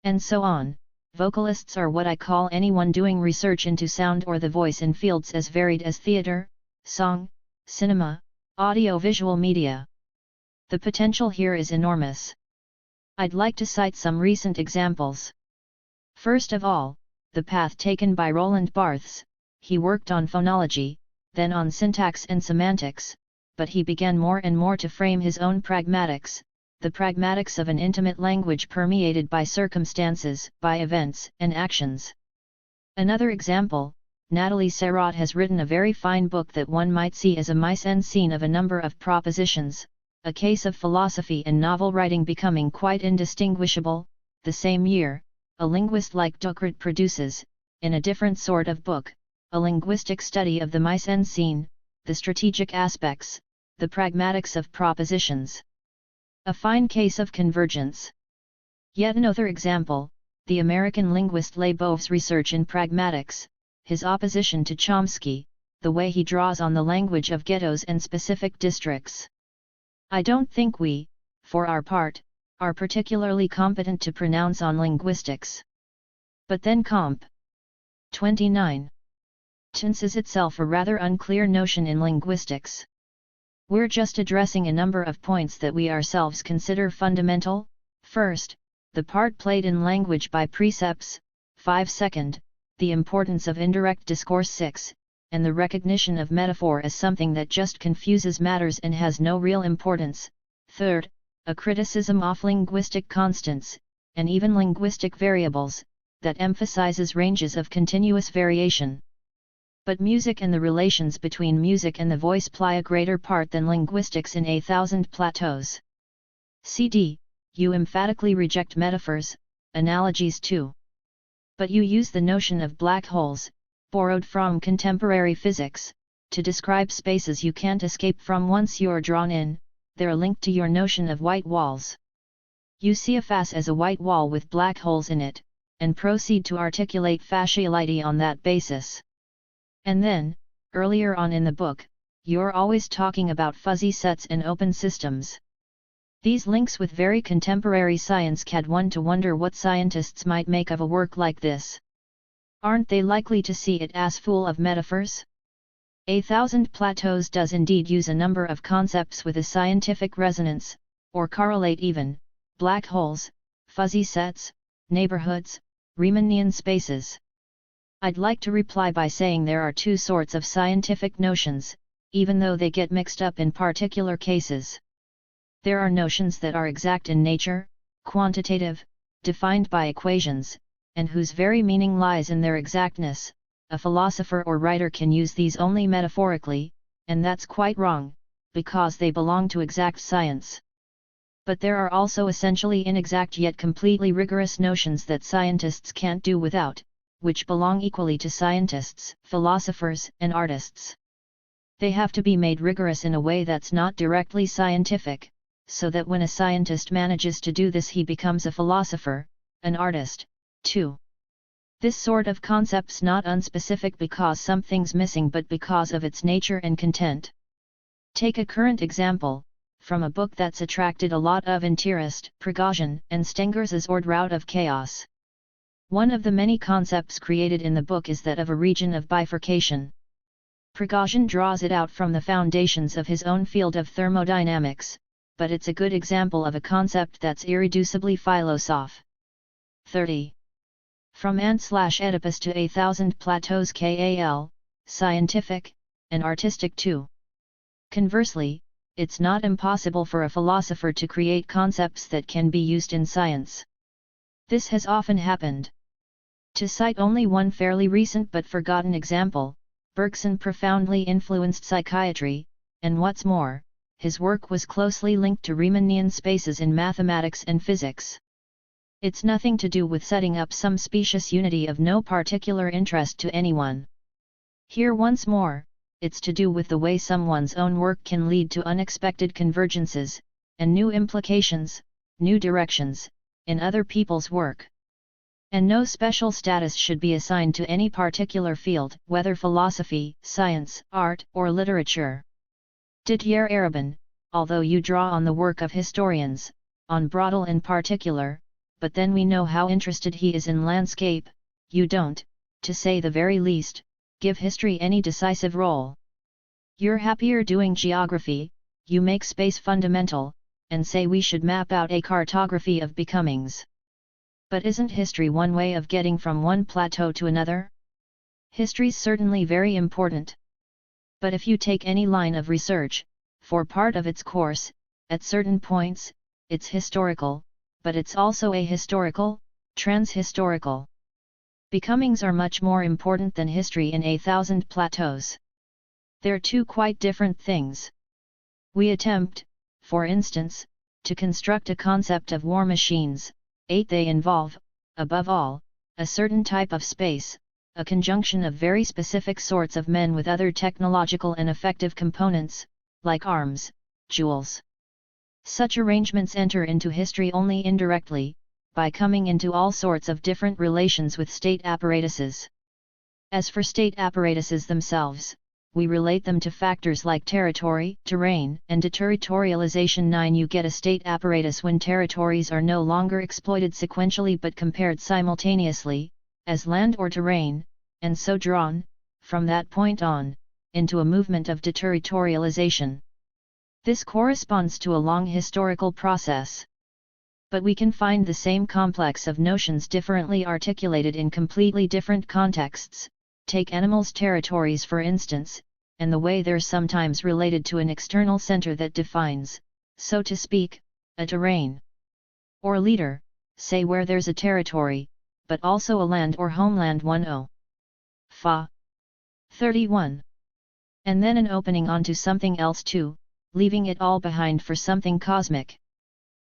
And so on. Vocalists are what I call anyone doing research into sound or the voice in fields as varied as theatre, song, cinema, audio-visual media. The potential here is enormous. I'd like to cite some recent examples. First of all, the path taken by Roland Barthes. He worked on phonology, then on syntax and semantics, but he began more and more to frame his own pragmatics, the pragmatics of an intimate language permeated by circumstances, by events and actions. Another example, Nathalie Sarraute has written a very fine book that one might see as a mise en scene of a number of propositions, a case of philosophy and novel writing becoming quite indistinguishable. The same year, a linguist like Joughin produces, in a different sort of book, a linguistic study of the mise en scene, the strategic aspects, the pragmatics of propositions. A fine case of convergence. Yet another example, the American linguist Leibov's research in pragmatics, his opposition to Chomsky, the way he draws on the language of ghettos and specific districts. I don't think we, for our part, are particularly competent to pronounce on linguistics. But then comp. 29. Tense is itself a rather unclear notion in linguistics. We're just addressing a number of points that we ourselves consider fundamental. First, the part played in language by precepts, 5. Second, the importance of indirect discourse, 6, and the recognition of metaphor as something that just confuses matters and has no real importance. Third, a criticism of linguistic constants, and even linguistic variables, that emphasizes ranges of continuous variation. But music and the relations between music and the voice play a greater part than linguistics in A Thousand Plateaus. CD, you emphatically reject metaphors, analogies too. But you use the notion of black holes, borrowed from contemporary physics, to describe spaces you can't escape from once you're drawn in. They're linked to your notion of white walls. You see a face as a white wall with black holes in it, and proceed to articulate faciality on that basis. And then, earlier on in the book, you're always talking about fuzzy sets and open systems. These links with very contemporary science cad one to wonder what scientists might make of a work like this. Aren't they likely to see it as full of metaphors? A Thousand Plateaus does indeed use a number of concepts with a scientific resonance, or correlate even: black holes, fuzzy sets, neighborhoods, Riemannian spaces. I'd like to reply by saying there are two sorts of scientific notions, even though they get mixed up in particular cases. There are notions that are exact in nature, quantitative, defined by equations, and whose very meaning lies in their exactness. A philosopher or writer can use these only metaphorically, and that's quite wrong, because they belong to exact science. But there are also essentially inexact yet completely rigorous notions that scientists can't do without, which belong equally to scientists, philosophers, and artists. They have to be made rigorous in a way that's not directly scientific, so that when a scientist manages to do this he becomes a philosopher, an artist, too. This sort of concept's not unspecific because something's missing but because of its nature and content. Take a current example, from a book that's attracted a lot of interest, Prigozhin and Stengers's Ord Route of Chaos. One of the many concepts created in the book is that of a region of bifurcation. Prigozhin draws it out from the foundations of his own field of thermodynamics, but it's a good example of a concept that's irreducibly philosoph. 30. From Anti-Oedipus to A Thousand Plateaus KAL, scientific, and artistic too. Conversely, it's not impossible for a philosopher to create concepts that can be used in science. This has often happened. To cite only one fairly recent but forgotten example, Bergson profoundly influenced psychiatry, and what's more, his work was closely linked to Riemannian spaces in mathematics and physics. It's nothing to do with setting up some specious unity of no particular interest to anyone. Here once more, it's to do with the way someone's own work can lead to unexpected convergences, and new implications, new directions, in other people's work. And no special status should be assigned to any particular field, whether philosophy, science, art, or literature. Didier Eribon, although you draw on the work of historians, on Braudel in particular, but then we know how interested he is in landscape. You don't, to say the very least, give history any decisive role. You're happier doing geography, you make space fundamental, and say we should map out a cartography of becomings. But isn't history one way of getting from one plateau to another? History's certainly very important. But if you take any line of research, for part of its course, at certain points, it's historical, but it's also ahistorical, transhistorical. Becomings are much more important than history in A Thousand Plateaus. They're two quite different things. We attempt, for instance, to construct a concept of war machines. 8. They involve, above all, a certain type of space, a conjunction of very specific sorts of men with other technological and effective components, like arms, jewels. Such arrangements enter into history only indirectly, by coming into all sorts of different relations with state apparatuses. As for state apparatuses themselves, we relate them to factors like territory, terrain, and deterritorialization. 9. You get a state apparatus when territories are no longer exploited sequentially but compared simultaneously, as land or terrain, and so drawn, from that point on, into a movement of deterritorialization. This corresponds to a long historical process. But we can find the same complex of notions differently articulated in completely different contexts. Take animals' territories for instance, and the way they're sometimes related to an external center that defines, so to speak, a terrain. Or leader, say where there's a territory, but also a land or homeland. 10. Fa. 31. And then an opening onto something else too, leaving it all behind for something cosmic.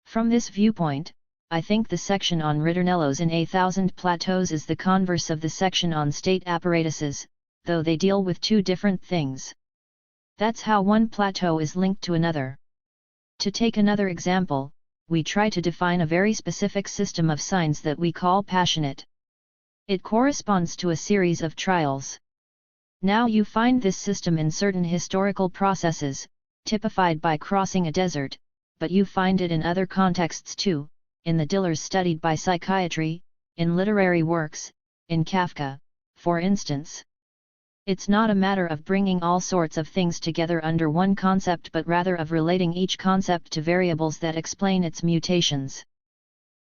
From this viewpoint, I think the section on ritornellos in A Thousand Plateaus is the converse of the section on state apparatuses, though they deal with two different things. That's how one plateau is linked to another. To take another example, we try to define a very specific system of signs that we call passionate. It corresponds to a series of trials. Now you find this system in certain historical processes, typified by crossing a desert, but you find it in other contexts too, in the dealers studied by psychiatry, in literary works, in Kafka, for instance. It's not a matter of bringing all sorts of things together under one concept but rather of relating each concept to variables that explain its mutations.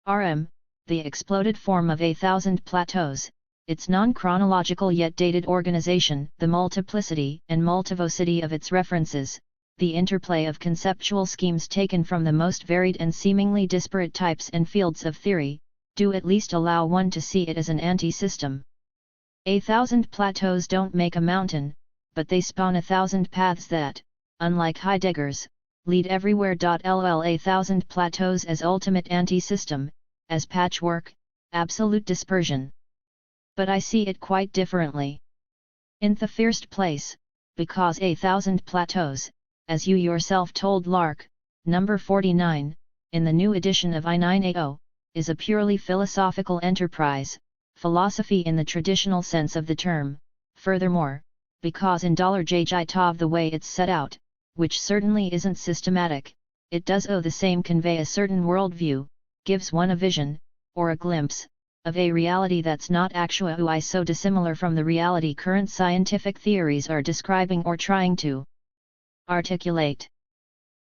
RM, the exploded form of A Thousand Plateaus, its non-chronological yet dated organization, the multiplicity and multivocity of its references, the interplay of conceptual schemes taken from the most varied and seemingly disparate types and fields of theory, do at least allow one to see it as an anti-system. A Thousand Plateaus don't make a mountain, but they spawn 1,000 paths that, unlike Heidegger's, lead everywhere. LL A Thousand Plateaus as ultimate anti-system, as patchwork, absolute dispersion. But I see it quite differently. In the first place, because A Thousand Plateaus, as you yourself told Lark, number 49, in the new edition of I980, is a purely philosophical enterprise, philosophy in the traditional sense of the term. Furthermore, because in $J Tov the way it's set out, which certainly isn't systematic, it does the same convey a certain worldview, gives one a vision, or a glimpse, of a reality that's not actually so dissimilar from the reality current scientific theories are describing or trying to articulate.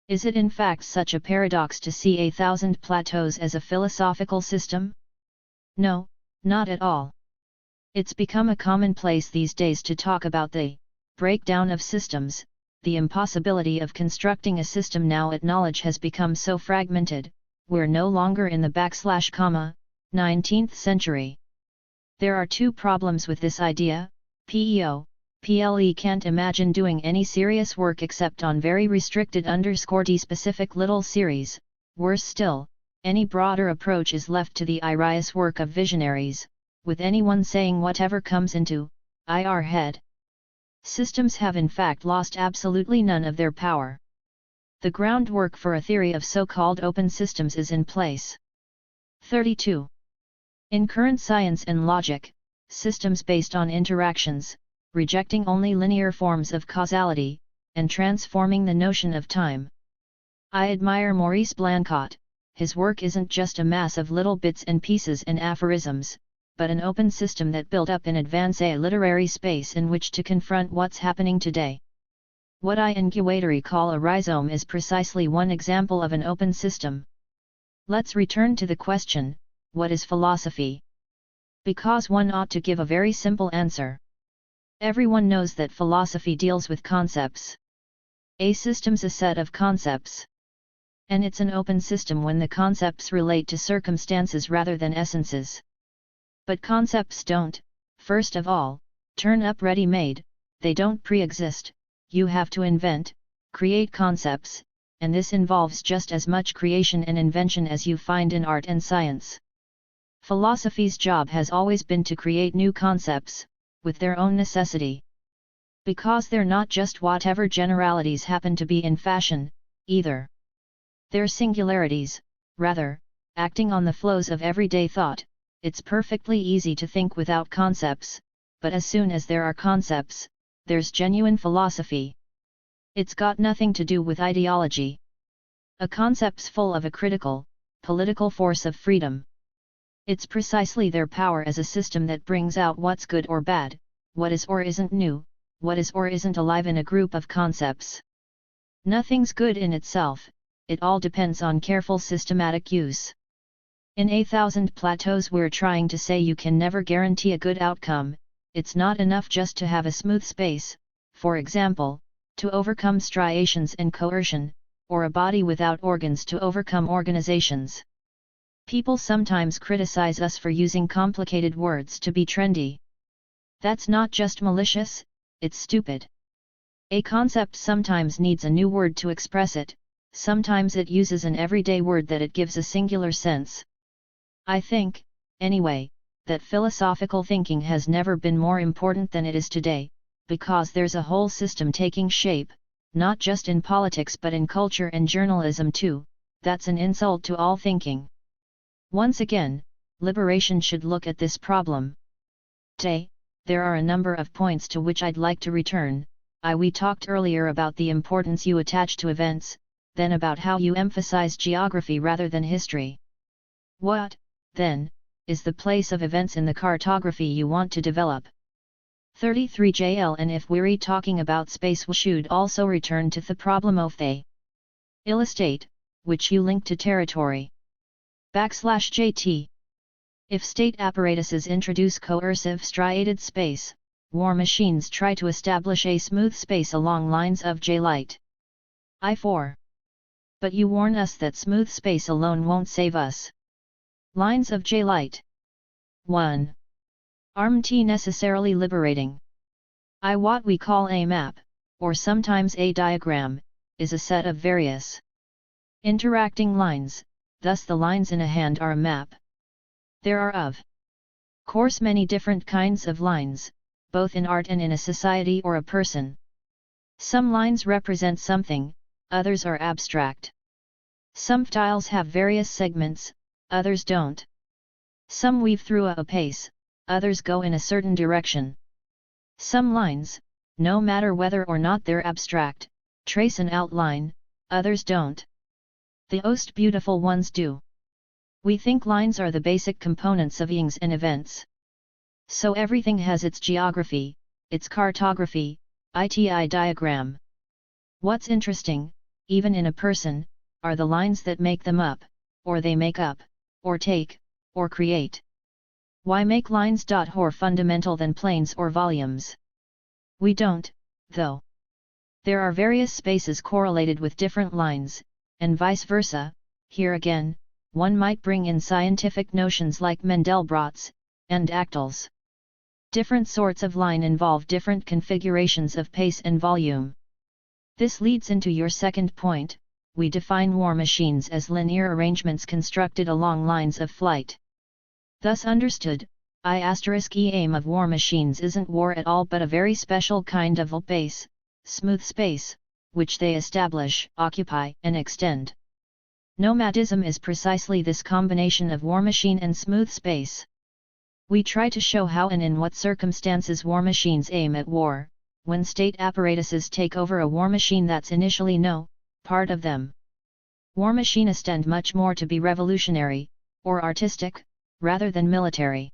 Is it in fact such a paradox to see A Thousand Plateaus as a philosophical system? No, not at all. It's become a commonplace these days to talk about the breakdown of systems, the impossibility of constructing a system now that knowledge has become so fragmented. We're no longer in the / 19th century. There are two problems with this idea. PLE can't imagine doing any serious work except on very restricted _D specific little series. Worse still, any broader approach is left to the Irias work of visionaries, with anyone saying whatever comes into our head. Systems have in fact lost absolutely none of their power. The groundwork for a theory of so-called open systems is in place. 32. In current science and logic, systems based on interactions, rejecting only linear forms of causality, and transforming the notion of time. I admire Maurice Blancot, his work isn't just a mass of little bits and pieces and aphorisms, but an open system that built up in advance a literary space in which to confront what's happening today. What I and Guattari call a rhizome is precisely one example of an open system. Let's return to the question, what is philosophy? Because one ought to give a very simple answer. Everyone knows that philosophy deals with concepts. A system's a set of concepts. And it's an open system when the concepts relate to circumstances rather than essences. But concepts don't, first of all, turn up ready-made, they don't pre-exist, you have to invent, create concepts, and this involves just as much creation and invention as you find in art and science. Philosophy's job has always been to create new concepts, with their own necessity. Because they're not just whatever generalities happen to be in fashion, either. They're singularities, rather, acting on the flows of everyday thought. It's perfectly easy to think without concepts, but as soon as there are concepts, there's genuine philosophy. It's got nothing to do with ideology. A concept's full of a critical, political force of freedom. It's precisely their power as a system that brings out what's good or bad, what is or isn't new, what is or isn't alive in a group of concepts. Nothing's good in itself, it all depends on careful systematic use. In A Thousand Plateaus we're trying to say you can never guarantee a good outcome, it's not enough just to have a smooth space, for example, to overcome striations and coercion, or a body without organs to overcome organizations. People sometimes criticize us for using complicated words to be trendy. That's not just malicious, it's stupid. A concept sometimes needs a new word to express it, sometimes it uses an everyday word that it gives a singular sense. I think, anyway, that philosophical thinking has never been more important than it is today, because there's a whole system taking shape, not just in politics but in culture and journalism too. That's an insult to all thinking. Once again, liberation should look at this problem. Today, there are a number of points to which I'd like to return. We talked earlier about the importance you attach to events, then about how you emphasize geography rather than history. What, then, is the place of events in the cartography you want to develop? 33 JL. And if we're talking about space, we should also return to the problem of the illustate, which you link to territory. /JT. If state apparatuses introduce coercive striated space, war machines try to establish a smooth space along lines of J-light. I4. But you warn us that smooth space alone won't save us. Lines of J-light. 1. Aren't necessarily liberating. What we call a map, or sometimes a diagram, is a set of various interacting lines, thus the lines in a hand are a map. There are of course many different kinds of lines, both in art and in a society or a person. Some lines represent something, others are abstract. Some tiles have various segments, others don't. Some weave through a pace, others go in a certain direction. Some lines, no matter whether or not they're abstract, trace an outline, others don't. The most beautiful ones do. We think lines are the basic components of beings and events. So everything has its geography, its cartography, its diagram. What's interesting, even in a person, are the lines that make them up, or they make up, or take, or create. Why make lines more fundamental than planes or volumes? We don't, though. There are various spaces correlated with different lines, and vice versa. Here again, one might bring in scientific notions like Mandelbrot's, and actals. Different sorts of line involve different configurations of pace and volume. This leads into your second point. We define war machines as linear arrangements constructed along lines of flight. Thus understood, the aim of war machines isn't war at all but a very special kind of pace, smooth space, which they establish, occupy, and extend. Nomadism is precisely this combination of war machine and smooth space. We try to show how and in what circumstances war machines aim at war, when state apparatuses take over a war machine that's initially no part of them. war machinist and much more to be revolutionary, or artistic, rather than military.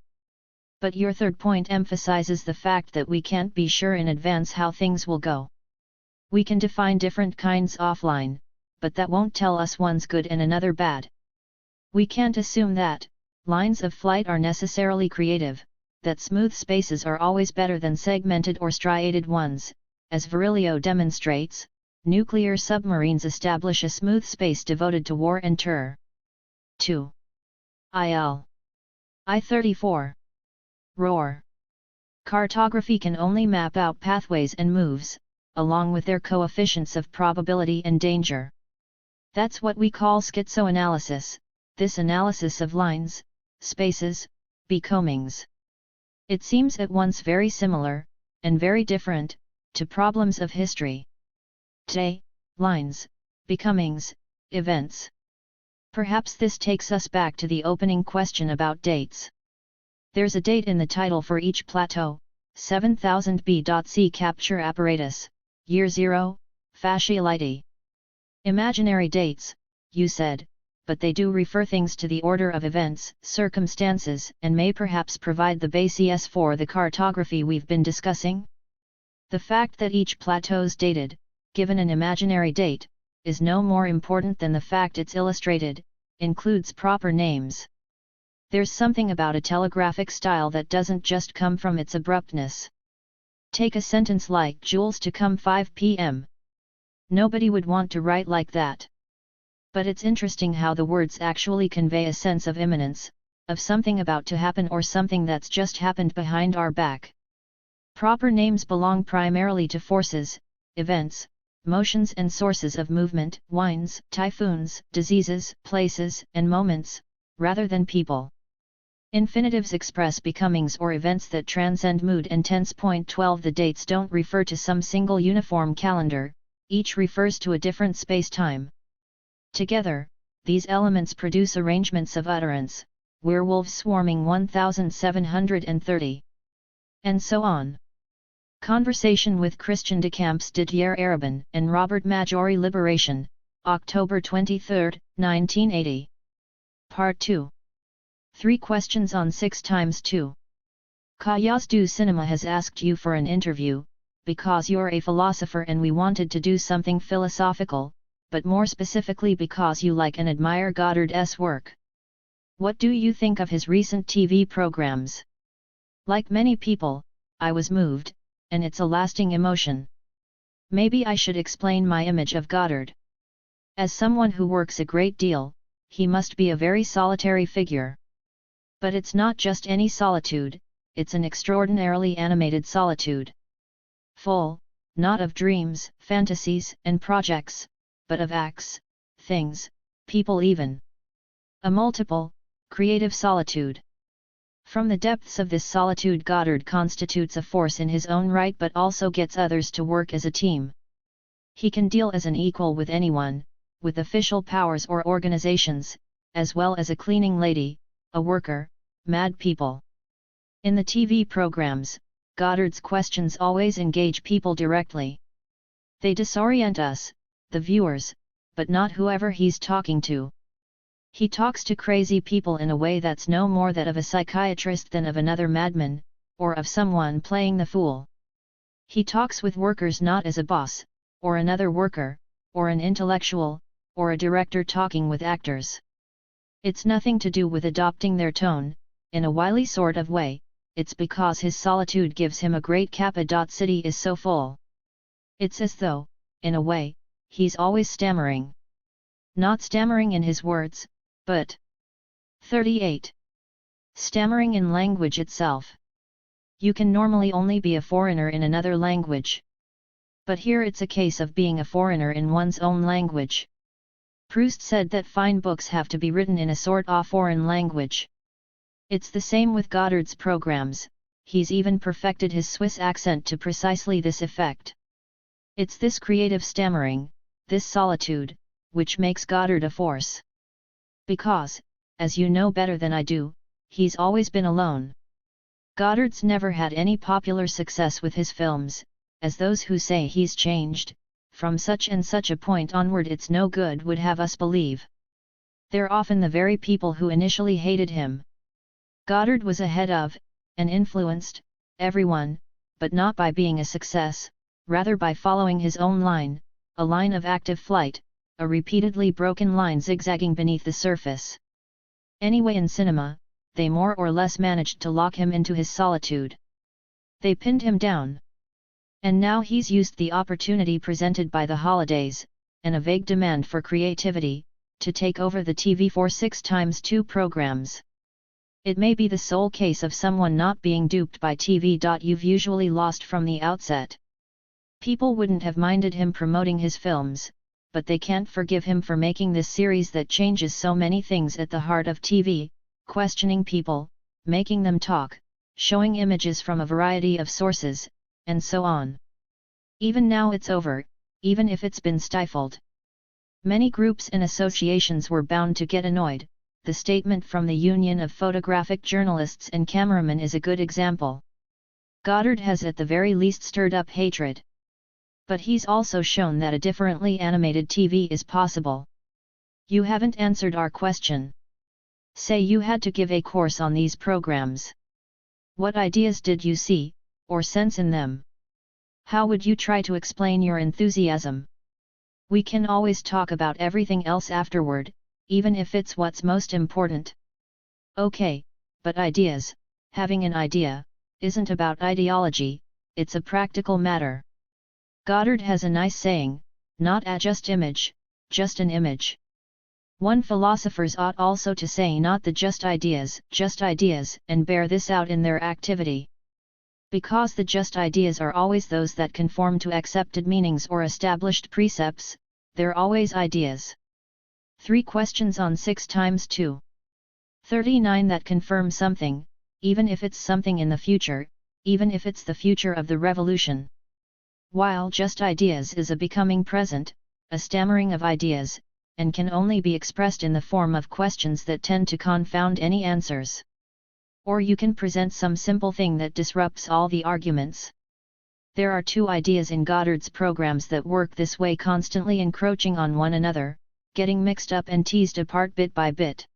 But your third point emphasizes the fact that we can't be sure in advance how things will go. We can define different kinds offline, but that won't tell us one's good and another bad. We can't assume that lines of flight are necessarily creative, that smooth spaces are always better than segmented or striated ones. As Virilio demonstrates, nuclear submarines establish a smooth space devoted to war and terror. 2. I-34. Roar. Cartography can only map out pathways and moves, along with their coefficients of probability and danger. That's what we call schizoanalysis, this analysis of lines, spaces, becomings. It seems at once very similar, and very different, to problems of history. Today, lines, becomings, events. Perhaps this takes us back to the opening question about dates. There's a date in the title for each plateau, 7000 B.C. capture apparatus, year 0, fasciolite. Imaginary dates, you said, but they do refer things to the order of events, circumstances, and may perhaps provide the basis for the cartography we've been discussing. The fact that each plateau's dated, given an imaginary date, is no more important than the fact it's illustrated, includes proper names. There's something about a telegraphic style that doesn't just come from its abruptness. Take a sentence like Jules to come 5 p.m. Nobody would want to write like that. But it's interesting how the words actually convey a sense of imminence, of something about to happen or something that's just happened behind our back. Proper names belong primarily to forces, events, motions and sources of movement, winds, typhoons, diseases, places, and moments, rather than people. Infinitives express becomings or events that transcend mood and tense. 12 The dates don't refer to some single uniform calendar, each refers to a different space-time. Together, these elements produce arrangements of utterance, werewolves swarming 1730. And so on. Conversation with Christian de Camps Didier Arabin and Robert Maggiore. Liberation, October 23, 1980. Part 2. 3 questions on 6x2. Cahiers du Cinema has asked you for an interview, because you're a philosopher and we wanted to do something philosophical, but more specifically because you like and admire Goddard's work. What do you think of his recent TV programs? Like many people, I was moved, and it's a lasting emotion. Maybe I should explain my image of Goddard. As someone who works a great deal, he must be a very solitary figure. But it's not just any solitude, it's an extraordinarily animated solitude. Full, not of dreams, fantasies, and projects, but of acts, things, people even. A multiple, creative solitude. From the depths of this solitude, Goddard constitutes a force in his own right but also gets others to work as a team. He can deal as an equal with anyone, with official powers or organizations, as well as a cleaning lady, a worker, mad people. In the TV programs, Goddard's questions always engage people directly. They disorient us, the viewers, but not whoever he's talking to. He talks to crazy people in a way that's no more that of a psychiatrist than of another madman, or of someone playing the fool. He talks with workers not as a boss, or another worker, or an intellectual, or a director talking with actors. It's nothing to do with adopting their tone, in a wily sort of way, it's because his solitude gives him a great kappa. City is so full. It's as though, in a way, he's always stammering. Not stammering in his words, but 38. Stammering in language itself. You can normally only be a foreigner in another language. But here it's a case of being a foreigner in one's own language. Proust said that fine books have to be written in a sort of foreign language. It's the same with Goddard's programs, he's even perfected his Swiss accent to precisely this effect. It's this creative stammering, this solitude, which makes Goddard a force. Because, as you know better than I do, he's always been alone. Goddard's never had any popular success with his films, as those who say he's changed, from such and such a point onward it's no good would have us believe. They're often the very people who initially hated him. Goddard was ahead of, and influenced, everyone, but not by being a success, rather by following his own line, a line of active flight, a repeatedly broken line zigzagging beneath the surface. Anyway, in cinema, they more or less managed to lock him into his solitude. They pinned him down. And now he's used the opportunity presented by the holidays, and a vague demand for creativity, to take over the TV for 6x2 programs. It may be the sole case of someone not being duped by TV. You've usually lost from the outset. People wouldn't have minded him promoting his films, but they can't forgive him for making this series that changes so many things at the heart of TV, questioning people, making them talk, showing images from a variety of sources, and so on. Even now it's over, even if it's been stifled. Many groups and associations were bound to get annoyed. The statement from the Union of Photographic Journalists and Cameramen is a good example. Goddard has at the very least stirred up hatred. But he's also shown that a differently animated TV is possible. You haven't answered our question. Say you had to give a course on these programs. What ideas did you see, or sense in them? How would you try to explain your enthusiasm? We can always talk about everything else afterward, even if it's what's most important. Okay, but ideas, having an idea, isn't about ideology, it's a practical matter. Goddard has a nice saying, not a just image, just an image. One philosophers ought also to say not the just ideas, and bear this out in their activity. Because the just ideas are always those that conform to accepted meanings or established precepts, they're always ideas. 3 questions on 6x2. 39 that confirm something, even if it's something in the future, even if it's the future of the revolution. While just ideas is a becoming present, a stammering of ideas, and can only be expressed in the form of questions that tend to confound any answers. Or you can present some simple thing that disrupts all the arguments. There are 2 ideas in Goddard's programs that work this way, constantly encroaching on one another, getting mixed up and teased apart bit by bit.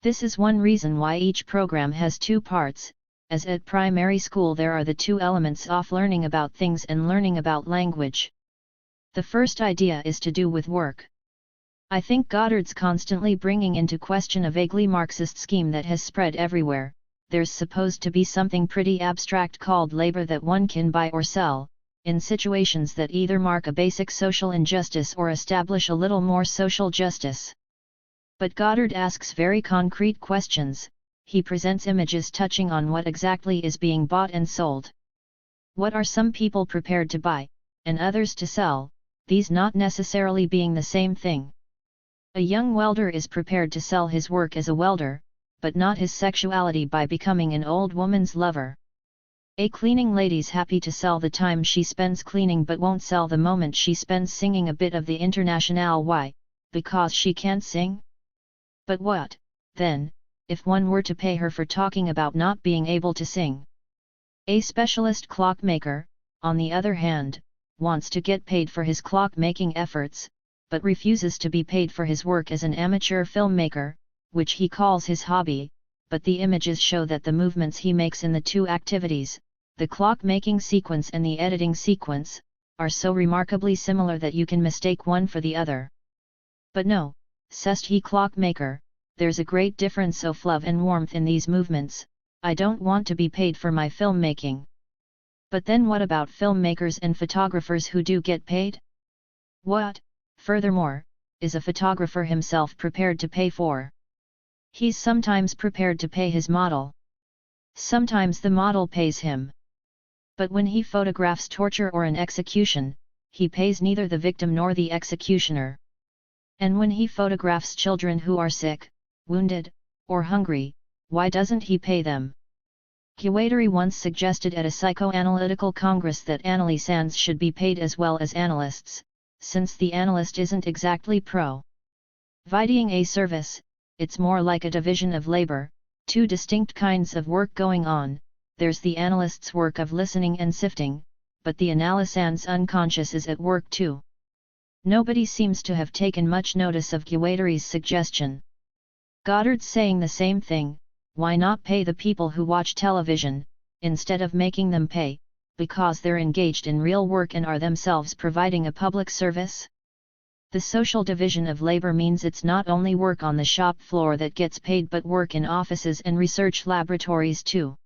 This is one reason why each program has 2 parts, as at primary school there are the 2 elements of learning about things and learning about language. The first idea is to do with work. I think Goddard's constantly bringing into question a vaguely Marxist scheme that has spread everywhere. There's supposed to be something pretty abstract called labor that one can buy or sell, in situations that either mark a basic social injustice or establish a little more social justice. But Goddard asks very concrete questions. He presents images touching on what exactly is being bought and sold. What are some people prepared to buy, and others to sell, these not necessarily being the same thing? A young welder is prepared to sell his work as a welder, but not his sexuality by becoming an old woman's lover. A cleaning lady's happy to sell the time she spends cleaning but won't sell the moment she spends singing a bit of the Internationale. Why? Because she can't sing? But what, then, if one were to pay her for talking about not being able to sing? A specialist clockmaker, on the other hand, wants to get paid for his clock-making efforts, but refuses to be paid for his work as an amateur filmmaker, which he calls his hobby, but the images show that the movements he makes in the 2 activities, the clock-making sequence and the editing sequence, are so remarkably similar that you can mistake one for the other. But no, says he clockmaker, there's a great difference of love and warmth in these movements. I don't want to be paid for my filmmaking. But then what about filmmakers and photographers who do get paid? What, furthermore, is a photographer himself prepared to pay for? He's sometimes prepared to pay his model. Sometimes the model pays him. But when he photographs torture or an execution, he pays neither the victim nor the executioner. And when he photographs children who are sick, wounded, or hungry, why doesn't he pay them? Guattari once suggested at a psychoanalytical congress that analysts should be paid as well as analysts, since the analyst isn't exactly providing a service, it's more like a division of labor, 2 distinct kinds of work going on. There's the analyst's work of listening and sifting, but the analysand's unconscious is at work too. Nobody seems to have taken much notice of Guattari's suggestion. Goddard's saying the same thing: why not pay the people who watch television, instead of making them pay, because they're engaged in real work and are themselves providing a public service? The social division of labor means it's not only work on the shop floor that gets paid but work in offices and research laboratories too.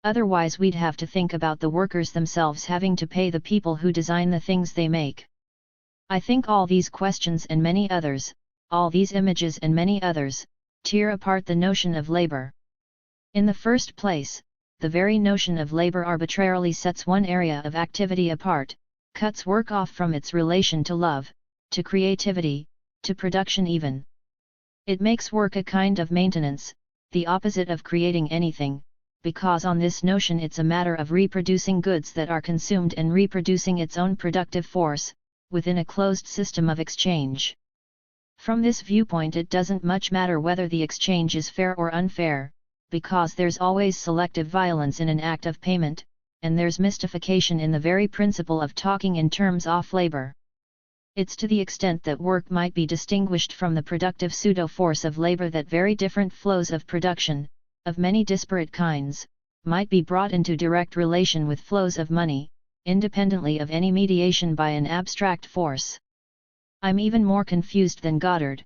Otherwise we'd have to think about the workers themselves having to pay the people who design the things they make. I think all these questions and many others, all these images and many others, tear apart the notion of labor. In the first place, the very notion of labor arbitrarily sets one area of activity apart, cuts work off from its relation to love, to creativity, to production even. It makes work a kind of maintenance, the opposite of creating anything, because on this notion it's a matter of reproducing goods that are consumed and reproducing its own productive force, within a closed system of exchange. From this viewpoint it doesn't much matter whether the exchange is fair or unfair, because there's always selective violence in an act of payment, and there's mystification in the very principle of talking in terms of labor. It's to the extent that work might be distinguished from the productive pseudo-force of labor that very different flows of production, of many disparate kinds, might be brought into direct relation with flows of money, independently of any mediation by an abstract force. I'm even more confused than Goddard.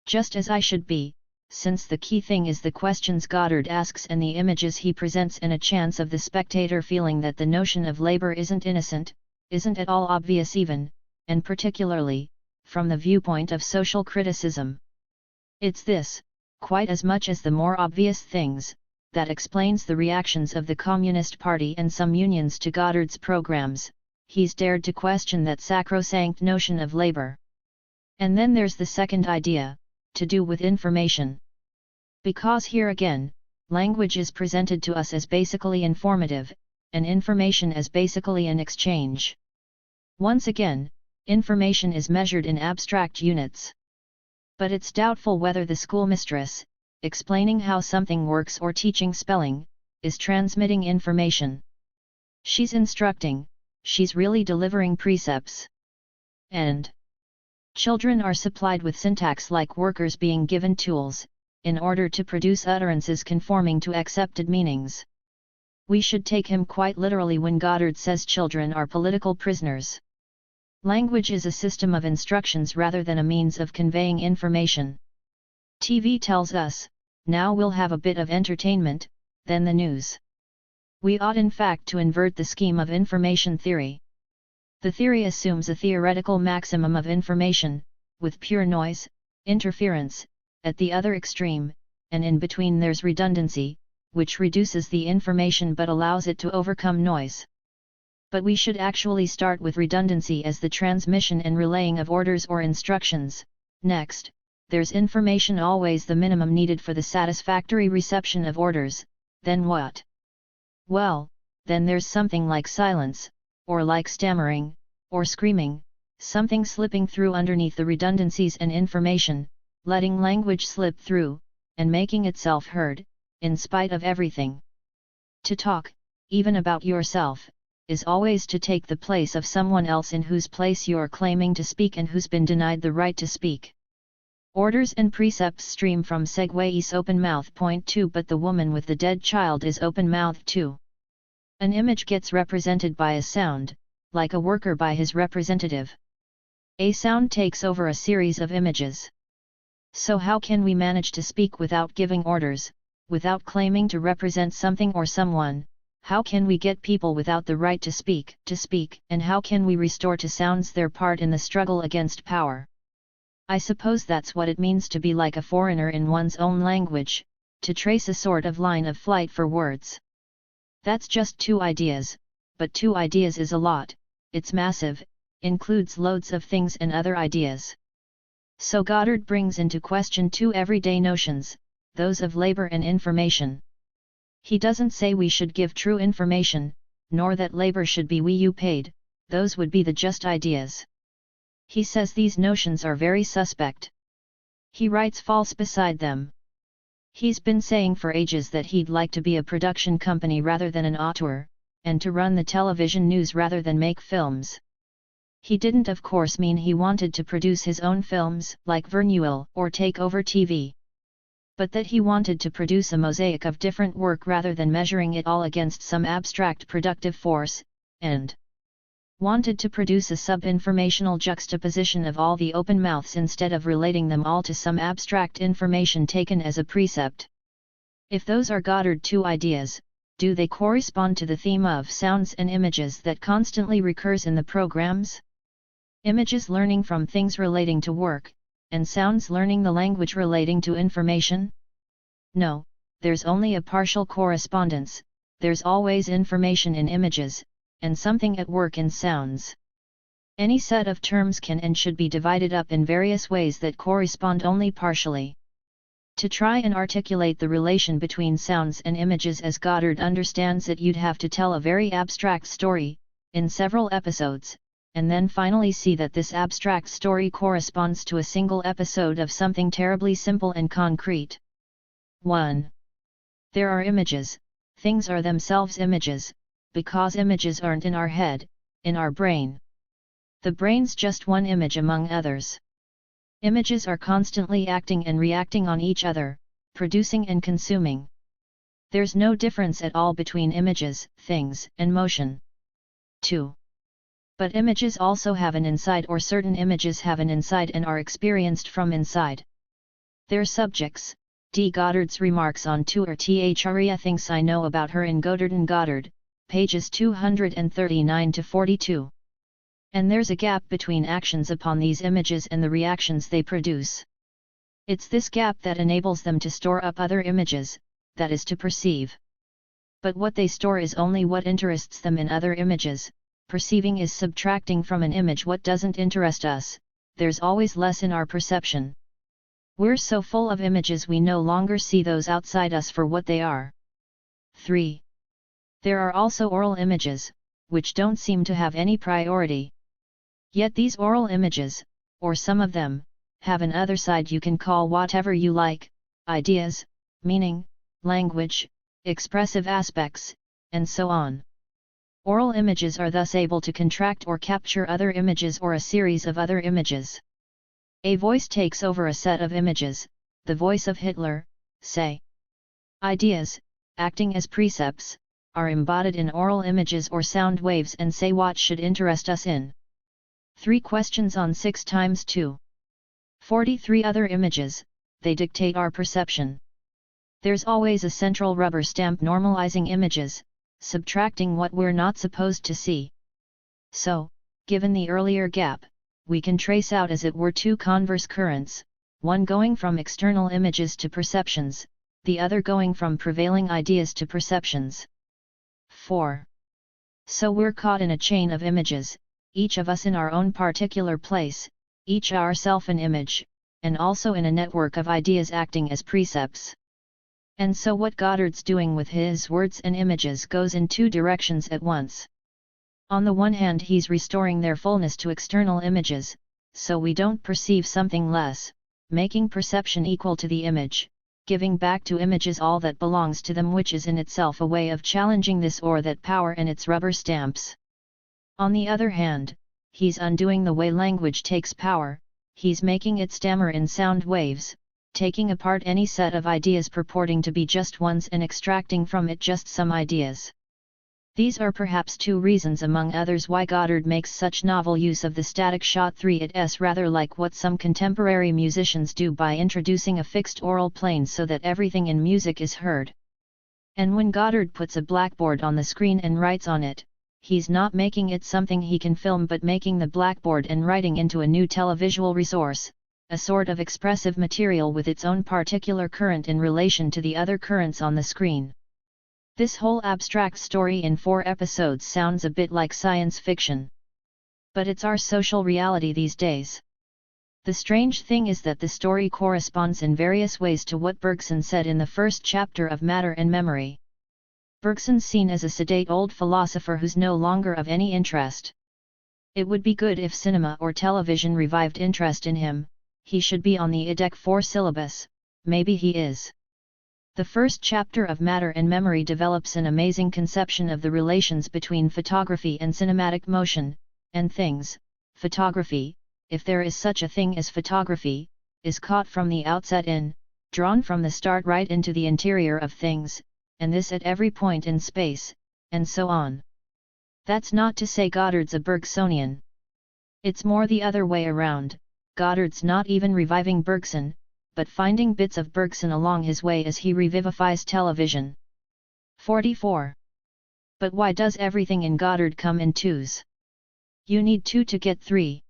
Just as I should be, since the key thing is the questions Goddard asks and the images he presents and a chance of the spectator feeling that the notion of labor isn't innocent, isn't at all obvious even, and particularly, from the viewpoint of social criticism. It's this, quite as much as the more obvious things, that explains the reactions of the Communist Party and some unions to Goddard's programs. He's dared to question that sacrosanct notion of labor. And then there's the second idea, to do with information. Because here again, language is presented to us as basically informative, and information as basically an exchange. Once again, information is measured in abstract units. But it's doubtful whether the schoolmistress, explaining how something works or teaching spelling, is transmitting information. She's instructing, she's really delivering precepts. And children are supplied with syntax like workers being given tools, in order to produce utterances conforming to accepted meanings. We should take him quite literally when Goddard says children are political prisoners. Language is a system of instructions rather than a means of conveying information. TV tells us, now we'll have a bit of entertainment, then the news. We ought in fact to invert the scheme of information theory. The theory assumes a theoretical maximum of information, with pure noise, interference, at the other extreme, and in between there's redundancy, which reduces the information but allows it to overcome noise. But we should actually start with redundancy as the transmission and relaying of orders or instructions. Next, there's information, always the minimum needed for the satisfactory reception of orders. Then what? Well, then there's something like silence, or like stammering, or screaming, something slipping through underneath the redundancies and information, letting language slip through, and making itself heard, in spite of everything. To talk, even about yourself, is always to take the place of someone else in whose place you're claiming to speak and who's been denied the right to speak. Orders and precepts stream from Segway's open mouth. Point 2. But the woman with the dead child is open mouthed too. An image gets represented by a sound, like a worker by his representative. A sound takes over a series of images. So how can we manage to speak without giving orders, without claiming to represent something or someone? How can we get people without the right to speak, and how can we restore to sounds their part in the struggle against power? I suppose that's what it means to be like a foreigner in one's own language, to trace a sort of line of flight for words. That's just 2 ideas, but 2 ideas is a lot, it's massive, includes loads of things and other ideas. So Goddard brings into question 2 everyday notions, those of labor and information. He doesn't say we should give true information, nor that labor should be you paid, those would be the just ideas. He says these notions are very suspect. He writes false beside them. He's been saying for ages that he'd like to be a production company rather than an auteur, and to run the television news rather than make films. He didn't of course mean he wanted to produce his own films, like Verneuil, or take over TV. But that he wanted to produce a mosaic of different work rather than measuring it all against some abstract productive force, and wanted to produce a sub-informational juxtaposition of all the open mouths instead of relating them all to some abstract information taken as a precept. If those are Goddard's two ideas, do they correspond to the theme of sounds and images that constantly recurs in the programs? Images learning from things relating to work, and sounds learning the language relating to information? No, there's only a partial correspondence. There's always information in images, and something at work in sounds. Any set of terms can and should be divided up in various ways that correspond only partially. To try and articulate the relation between sounds and images as Goddard understands it, you'd have to tell a very abstract story, in several episodes, and then finally see that this abstract story corresponds to a single episode of something terribly simple and concrete. 1. There are images, things are themselves images, because images aren't in our head, in our brain. The brain's just one image among others. Images are constantly acting and reacting on each other, producing and consuming. There's no difference at all between images, things, and motion. 2. But images also have an inside, or certain images have an inside and are experienced from inside. They're subjects. D. Goddard's remarks on Tour Threa Things I Know About Her in Godard and Goddard, pages 239-42. And there's a gap between actions upon these images and the reactions they produce. It's this gap that enables them to store up other images, that is to perceive. But what they store is only what interests them in other images. Perceiving is subtracting from an image what doesn't interest us. There's always less in our perception. We're so full of images we no longer see those outside us for what they are. 3. There are also oral images, which don't seem to have any priority. Yet these oral images, or some of them, have an other side you can call whatever you like: ideas, meaning, language, expressive aspects, and so on. Oral images are thus able to contract or capture other images or a series of other images. A voice takes over a set of images, the voice of Hitler, say. Ideas, acting as precepts, are embodied in oral images or sound waves and say what should interest us in. 3 questions on 6 times 2. 43 other images, they dictate our perception. There's always a central rubber stamp normalizing images, subtracting what we're not supposed to see. So, given the earlier gap, we can trace out as it were 2 converse currents, one going from external images to perceptions, the other going from prevailing ideas to perceptions. 4. So we're caught in a chain of images, each of us in our own particular place, each ourself an image, and also in a network of ideas acting as precepts. And so what Goddard's doing with his words and images goes in 2 directions at once. On the one hand, he's restoring their fullness to external images, so we don't perceive something less, making perception equal to the image, giving back to images all that belongs to them, which is in itself a way of challenging this or that power and its rubber stamps. On the other hand, he's undoing the way language takes power, he's making it stammer in sound waves, taking apart any set of ideas purporting to be just ones and extracting from it just some ideas. These are perhaps 2 reasons among others why Goddard makes such novel use of the static shot 3 at S, rather like what some contemporary musicians do by introducing a fixed oral plane so that everything in music is heard. And when Goddard puts a blackboard on the screen and writes on it, he's not making it something he can film but making the blackboard and writing into a new televisual resource, a sort of expressive material with its own particular current in relation to the other currents on the screen. This whole abstract story in 4 episodes sounds a bit like science fiction. But it's our social reality these days. The strange thing is that the story corresponds in various ways to what Bergson said in the first chapter of Matter and Memory. Bergson's seen as a sedate old philosopher who's no longer of any interest. It would be good if cinema or television revived interest in him. He should be on the IDEC 4 syllabus, maybe he is. The first chapter of Matter and Memory develops an amazing conception of the relations between photography and cinematic motion, and things, photography, if there is such a thing as photography, is caught from the outset in, drawn from the start right into the interior of things, and this at every point in space, and so on. That's not to say Goddard's a Bergsonian. It's more the other way around, Goddard's not even reviving Bergson, but finding bits of Bergson along his way as he revivifies television. 44. But why does everything in Goddard come in twos? You need two to get three.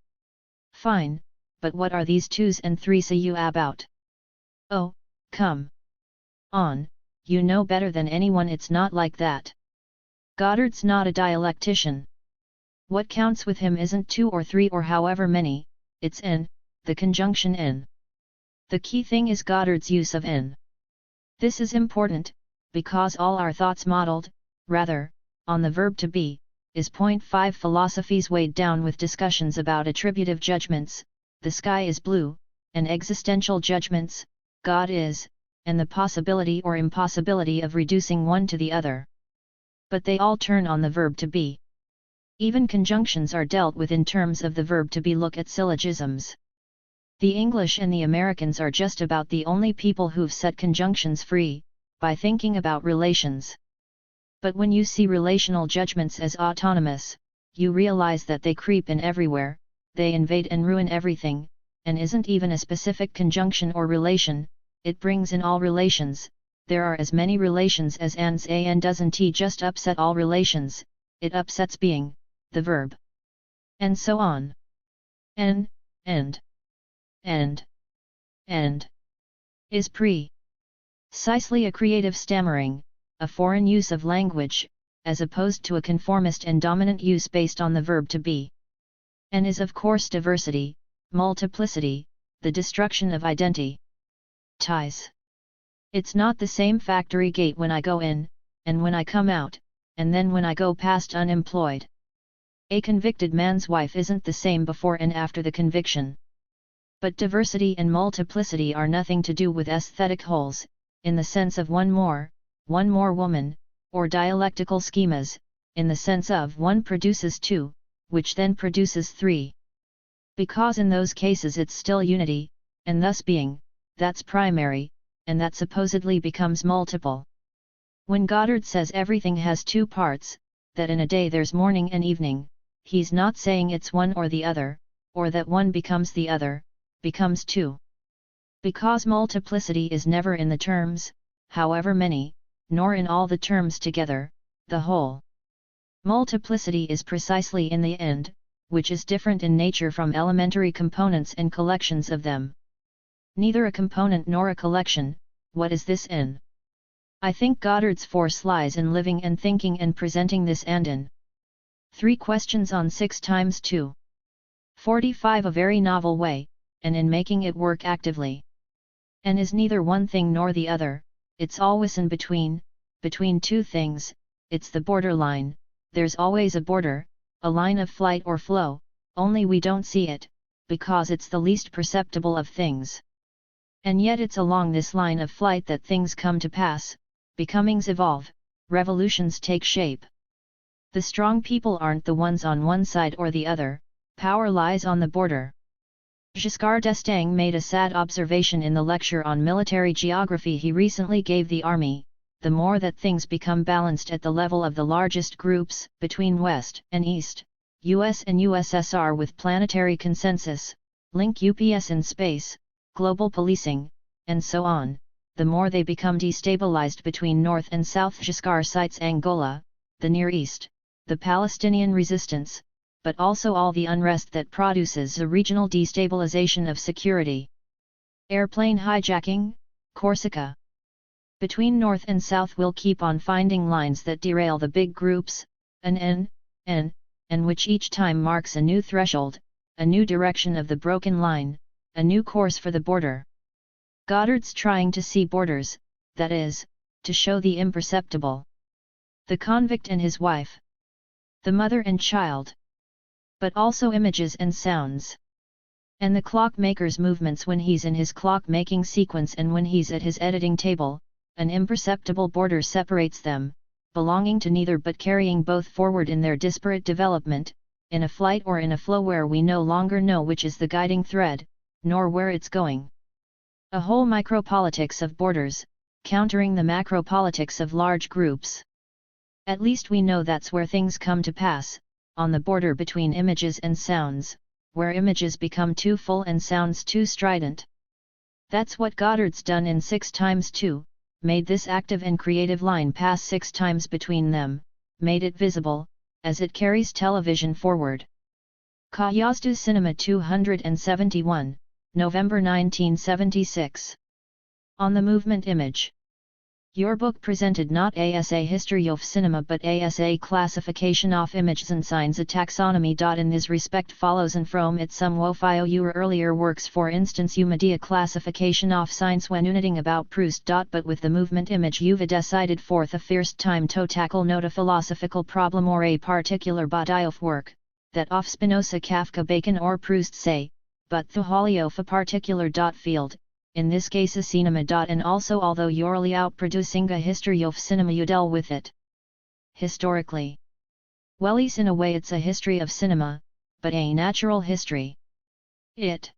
Fine, but what are these twos and threes you about? Oh, come on, you know better than anyone it's not like that. Goddard's not a dialectician. What counts with him isn't two or three or however many, it's n, the conjunction n. The key thing is Goddard's use of n. This is important, because all our thoughts modeled, rather, on the verb to be, is point 5 philosophies weighed down with discussions about attributive judgments, the sky is blue, and existential judgments, God is, and the possibility or impossibility of reducing one to the other. But they all turn on the verb to be. Even conjunctions are dealt with in terms of the verb to be. Look at syllogisms. The English and the Americans are just about the only people who've set conjunctions free, by thinking about relations. But when you see relational judgments as autonomous, you realize that they creep in everywhere, they invade and ruin everything, and isn't even a specific conjunction or relation, it brings in all relations. There are as many relations as ands and doesn't just upset all relations, it upsets being, the verb. And so on. End is precisely a creative stammering, a foreign use of language, as opposed to a conformist and dominant use based on the verb to be. And is of course diversity, multiplicity, the destruction of identity. Ties. It's not the same factory gate when I go in, and when I come out, and then when I go past unemployed. A convicted man's wife isn't the same before and after the conviction. But diversity and multiplicity are nothing to do with aesthetic wholes, in the sense of one more woman, or dialectical schemas, in the sense of one produces two, which then produces three. Because in those cases it's still unity, and thus being, that's primary, and that supposedly becomes multiple. When Goddard says everything has two parts, that in a day there's morning and evening, he's not saying it's one or the other, or that one becomes the other, becomes two. Because multiplicity is never in the terms, however many, nor in all the terms together, the whole. Multiplicity is precisely in the end, which is different in nature from elementary components and collections of them. Neither a component nor a collection, what is this in? I think Goddard's force lies in living and thinking and presenting this and in 3 questions on 6 times 2. 45 a very novel way, and in making it work actively. And is neither one thing nor the other, it's always in between two things, it's the borderline, there's always a border, a line of flight or flow, only we don't see it, because it's the least perceptible of things. And yet it's along this line of flight that things come to pass, becomings evolve, revolutions take shape. The strong people aren't the ones on one side or the other, power lies on the border. Giscard d'Estaing made a sad observation in the lecture on military geography he recently gave the army: the more that things become balanced at the level of the largest groups, between West and East, US and USSR with planetary consensus, link UPS in space, global policing, and so on, the more they become destabilized between North and South. Giscard cites Angola, the Near East, the Palestinian resistance, but also all the unrest that produces a regional destabilization of security. Airplane hijacking, Corsica. Between North and South we'll keep on finding lines that derail the big groups, and which each time marks a new threshold, a new direction of the broken line, a new course for the border. Goddard's trying to see borders, that is, to show the imperceptible. The convict and his wife. The mother and child. But also images and sounds. And the clockmaker's movements when he's in his clock-making sequence and when he's at his editing table, an imperceptible border separates them, belonging to neither but carrying both forward in their disparate development, in a flight or in a flow where we no longer know which is the guiding thread, nor where it's going. A whole micropolitics of borders, countering the macropolitics of large groups. At least we know that's where things come to pass, on the border between images and sounds, where images become too full and sounds too strident. That's what Goddard's done in 6x2, made this active and creative line pass 6 times between them, made it visible, as it carries television forward. Kayazdu Cinema 271, November 1976. On the movement image. Your book presented not as a history of cinema but as a classification of images and signs, a taxonomy. In this respect follows and from it some wofio your earlier works, for instance you made a classification of signs when uniting about Proust. But with the movement image you've decided forth a first time to tackle not a philosophical problem or a particular body of work, that of Spinoza, Kafka, Bacon or Proust say, but the wholly of a particular field. In this case a cinema. And also although you're out producing a history of cinema you deal with it historically. Well, in a way it's a history of cinema, but a natural history. It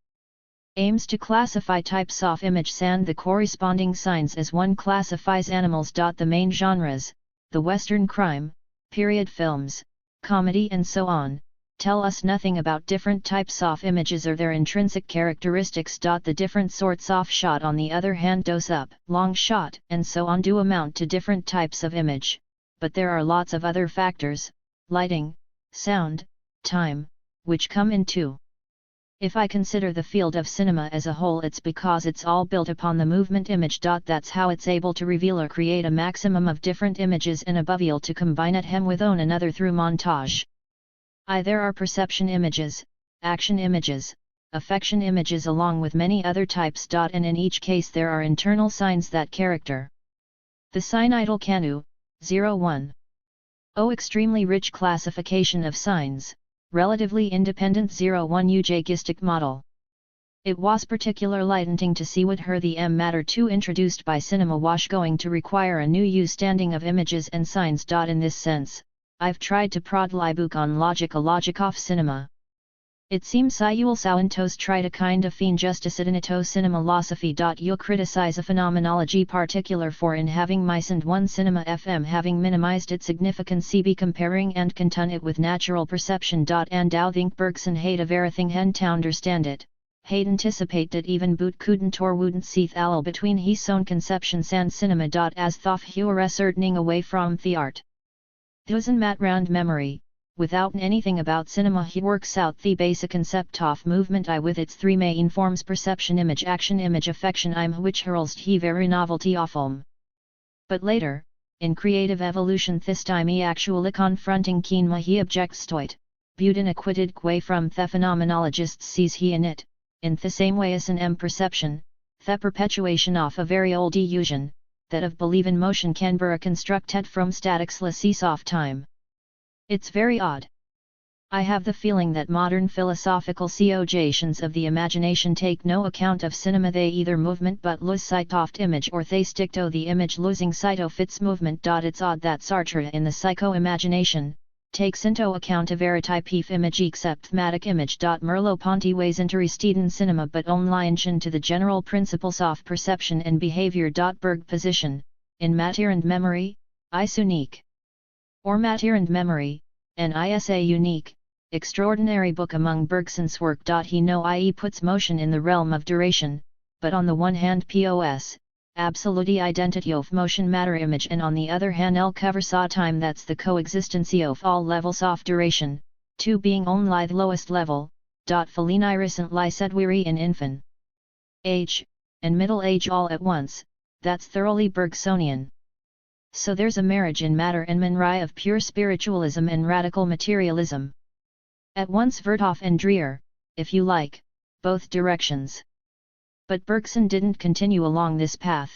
aims to classify types of image and the corresponding signs as one classifies animals. The main genres, the Western crime, period films, comedy and so on, tell us nothing about different types of images or their intrinsic characteristics. The different sorts of shot on the other hand, dose up, long shot and so on do amount to different types of image, but there are lots of other factors, lighting, sound, time, which come in too. If I consider the field of cinema as a whole, it's because it's all built upon the movement image. That's how it's able to reveal or create a maximum of different images and above all to combine at hem with one another through montage. There are perception images, action images, affection images along with many other types. And in each case there are internal signs that character. The Sinidal Kanu, 01. Extremely rich classification of signs, relatively independent 01 eugegistic model. It was particularly enlightening to see what her the matter 2 introduced by cinema was going to require a new standing of images and signs. In this sense, I've tried to prod book on logic of cinema. It seems you'll sountos try to kind of find justice in ito cinemalosophy. You'll criticize a phenomenology particular for in having misand one cinema fm having minimized its significance be comparing and contun it with natural perception. And thou think Bergson hate of everything hen to understand it, hate anticipate that even boot couldn't or wouldn't seeth allel between his own conceptions and cinema. As though he were ascertaining away from the art. Doesn't mat round memory, without anything about cinema he works out the basic concept of movement with its 3 main forms: perception image, action image, affection which heralds he very novelty of But later, in creative evolution this time he actually confronting keen he objects to it, Budin acquitted quay from the phenomenologists sees he in it, in the same way as an perception, the perpetuation of a very old illusion, that of believe in motion can be constructed from statics of time. It's very odd. I have the feeling that modern philosophical cogitations of the imagination take no account of cinema. They either movement but lose sight of image, or they stick to the image losing sight of its movement. It's odd that Sartre in the psycho-imagination takes into account a very type of image except thematic image. Merleau-Ponty weighs interested in cinema but only into the general principles of perception and behavior. Berg position, in matter and memory, is unique. Or matter and memory, and isa unique, extraordinary book among Bergson's work. He no puts motion in the realm of duration, but on the one hand pos, absolute identity of motion matter image, and on the other hand covers time. That's the coexistency of all levels of duration, 2 being only the lowest level. Fellini recently said weary in infant age, and middle age all at once, that's thoroughly Bergsonian. So there's a marriage in matter and memory of pure spiritualism and radical materialism. At once Vertov and Dreer, if you like, both directions. But Bergson didn't continue along this path.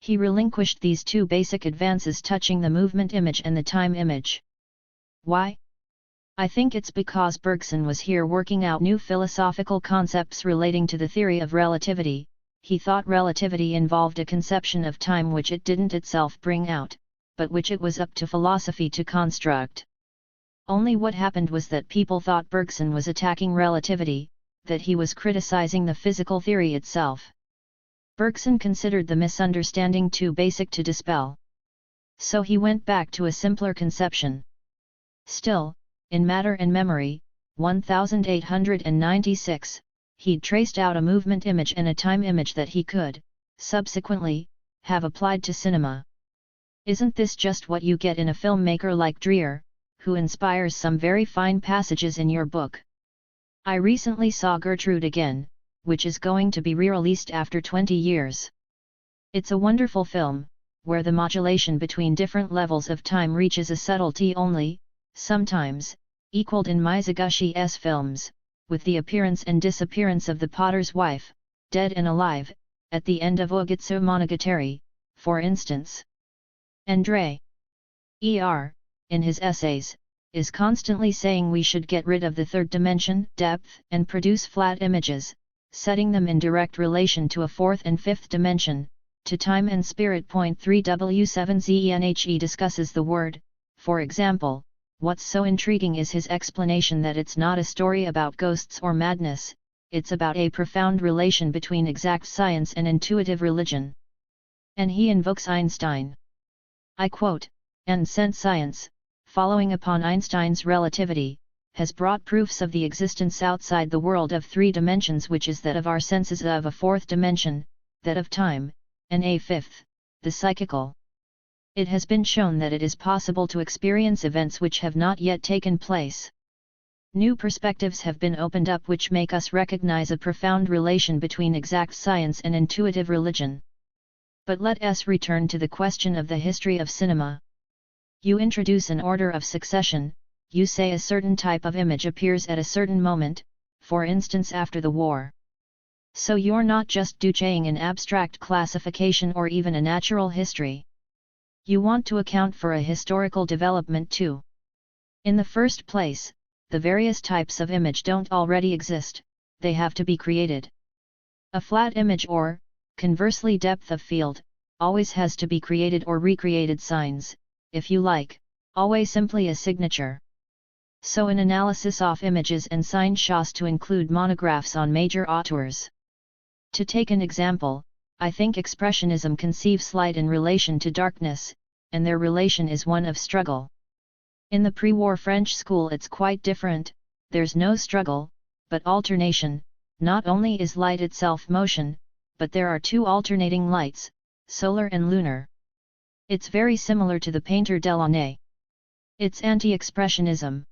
He relinquished these 2 basic advances touching the movement image and the time image. Why? I think it's because Bergson was here working out new philosophical concepts relating to the theory of relativity. He thought relativity involved a conception of time which it didn't itself bring out, but which it was up to philosophy to construct. Only what happened was that people thought Bergson was attacking relativity, that he was criticizing the physical theory itself. Bergson considered the misunderstanding too basic to dispel. So he went back to a simpler conception. Still, in Matter and Memory, 1896, he'd traced out a movement image and a time image that he could, subsequently, have applied to cinema. Isn't this just what you get in a filmmaker like Dreyer, who inspires some very fine passages in your book? I recently saw Gertrude again, which is going to be re-released after 20 years. It's a wonderful film, where the modulation between different levels of time reaches a subtlety only, sometimes, equaled in Mizugushi's films, with the appearance and disappearance of the potter's wife, dead and alive, at the end of Ogitsu Monogatari, for instance. André E.R., in his essays, is constantly saying we should get rid of the third dimension, depth, and produce flat images, setting them in direct relation to a fourth and fifth dimension, to time and spirit. 3 W7ZENHE discusses the word, for example. What's so intriguing is his explanation that it's not a story about ghosts or madness, it's about a profound relation between exact science and intuitive religion. And he invokes Einstein. I quote, "And since science, following upon Einstein's relativity, has brought proofs of the existence outside the world of three dimensions, which is that of our senses, of a fourth dimension, that of time, and a fifth, the psychical. It has been shown that it is possible to experience events which have not yet taken place. New perspectives have been opened up which make us recognize a profound relation between exact science and intuitive religion." But let us return to the question of the history of cinema. You introduce an order of succession, you say a certain type of image appears at a certain moment, for instance after the war. So you're not just doing an abstract classification or even a natural history. You want to account for a historical development too. In the first place, the various types of image don't already exist, they have to be created. A flat image or, conversely, depth of field, always has to be created or recreated, signs, if you like, always simply a signature. So an analysis of images and sign shows to include monographs on major auteurs. To take an example, I think Expressionism conceives light in relation to darkness, and their relation is one of struggle. In the pre-war French school it's quite different, there's no struggle, but alternation. Not only is light itself motion, but there are two alternating lights, solar and lunar. It's very similar to the painter Delaunay. It's anti-expressionism.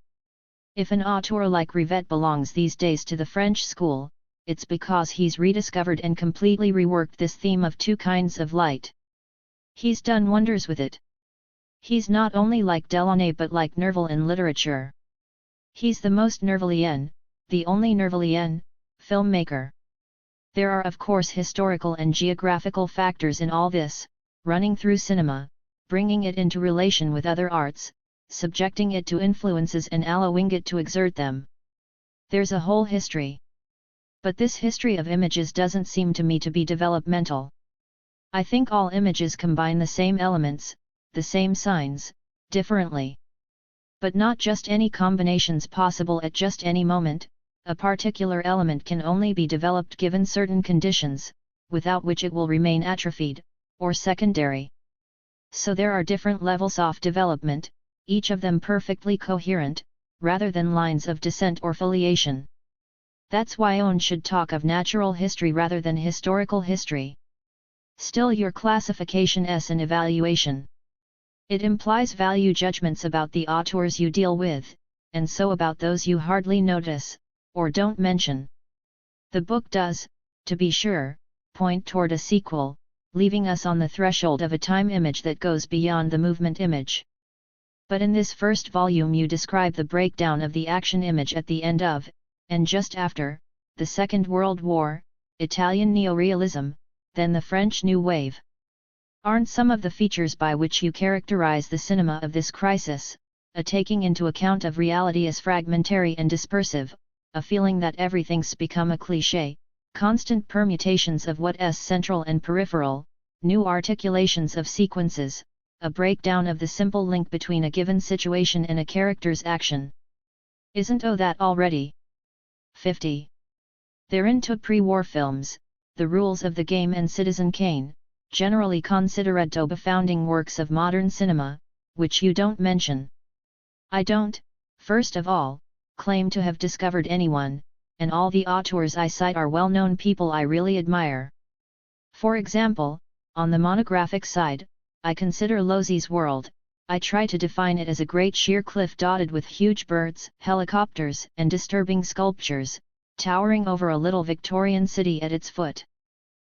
If an auteur like Rivette belongs these days to the French school, it's because he's rediscovered and completely reworked this theme of two kinds of light. He's done wonders with it. He's not only like Delaunay but like Nerval in literature. He's the most Nervalien, the only Nervalien, filmmaker. There are of course historical and geographical factors in all this, running through cinema, bringing it into relation with other arts, subjecting it to influences and allowing it to exert them. There's a whole history. But this history of images doesn't seem to me to be developmental. I think all images combine the same elements, the same signs, differently. But not just any combinations possible at just any moment. A particular element can only be developed given certain conditions, without which it will remain atrophied, or secondary. So there are different levels of development, each of them perfectly coherent, rather than lines of descent or filiation. That's why one should talk of natural history rather than historical history. Still, your classification is an evaluation. It implies value judgments about the auteurs you deal with, and so about those you hardly notice, or don't mention. The book does, to be sure, point toward a sequel, leaving us on the threshold of a time image that goes beyond the movement image. But in this first volume you describe the breakdown of the action image at the end of, and just after, the Second World War, Italian neorealism, then the French New Wave. Aren't some of the features by which you characterize the cinema of this crisis, a taking into account of reality as fragmentary and dispersive, a feeling that everything's become a cliché, constant permutations of what is central and peripheral, new articulations of sequences, a breakdown of the simple link between a given situation and a character's action. Isn't that already? 50. They're into pre-war films, The Rules of the Game and Citizen Kane, generally considered to be founding works of modern cinema, which you don't mention. I don't, first of all, claim to have discovered anyone, and all the auteurs I cite are well-known people I really admire. For example, on the monographic side, I consider Losey's world. I try to define it as a great sheer cliff dotted with huge birds, helicopters, and disturbing sculptures, towering over a little Victorian city at its foot.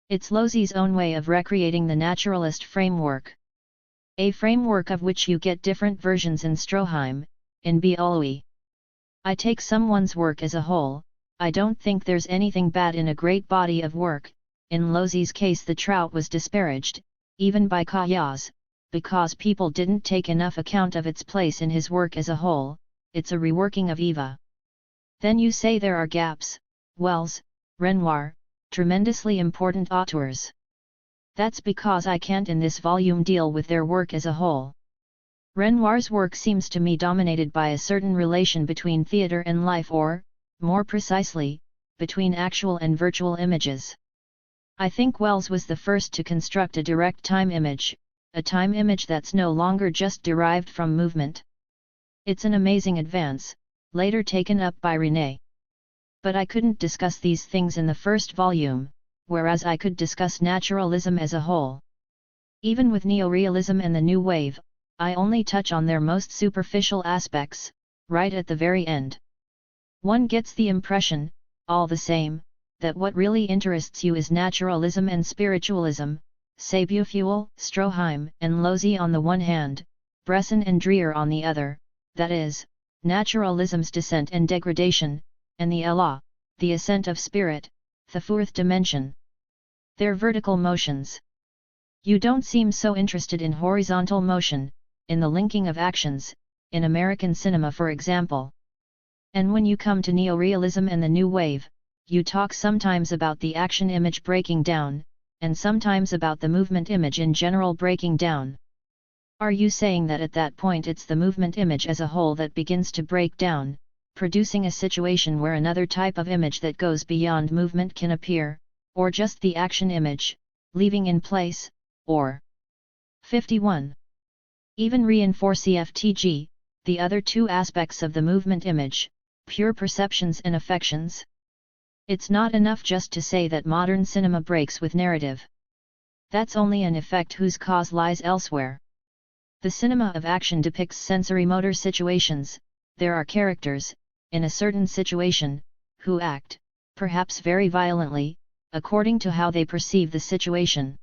It's Losey's own way of recreating the naturalist framework. A framework of which you get different versions in Stroheim, in Beowulf. I take someone's work as a whole. I don't think there's anything bad in a great body of work. In Losey's case the trout was disparaged, even by Kayas, because people didn't take enough account of its place in his work as a whole. It's a reworking of Eva. Then you say there are gaps. Wells, Renoir, tremendously important auteurs. That's because I can't in this volume deal with their work as a whole. Renoir's work seems to me dominated by a certain relation between theatre and life, or, more precisely, between actual and virtual images. I think Wells was the first to construct a direct time image, a time image that's no longer just derived from movement. It's an amazing advance, later taken up by René. But I couldn't discuss these things in the first volume, whereas I could discuss naturalism as a whole. Even with neorealism and the New Wave, I only touch on their most superficial aspects, right at the very end. One gets the impression, all the same, that what really interests you is naturalism and spiritualism, say Beowulf, Stroheim, and Losey on the one hand, Bresson and Dreyer on the other, that is, naturalism's descent and degradation, and the Elah, the ascent of spirit, the fourth dimension. They're vertical motions. You don't seem so interested in horizontal motion, in the linking of actions, in American cinema for example. And when you come to neorealism and the New Wave, you talk sometimes about the action image breaking down, and sometimes about the movement image in general breaking down. Are you saying that at that point it's the movement image as a whole that begins to break down, producing a situation where another type of image that goes beyond movement can appear, or just the action image, leaving in place, or 51. Even reinforce EFTG, the other two aspects of the movement image, pure perceptions and affections? It's not enough just to say that modern cinema breaks with narrative. That's only an effect whose cause lies elsewhere. The cinema of action depicts sensory-motor situations. There are characters, in a certain situation, who act, perhaps very violently, according to how they perceive the situation.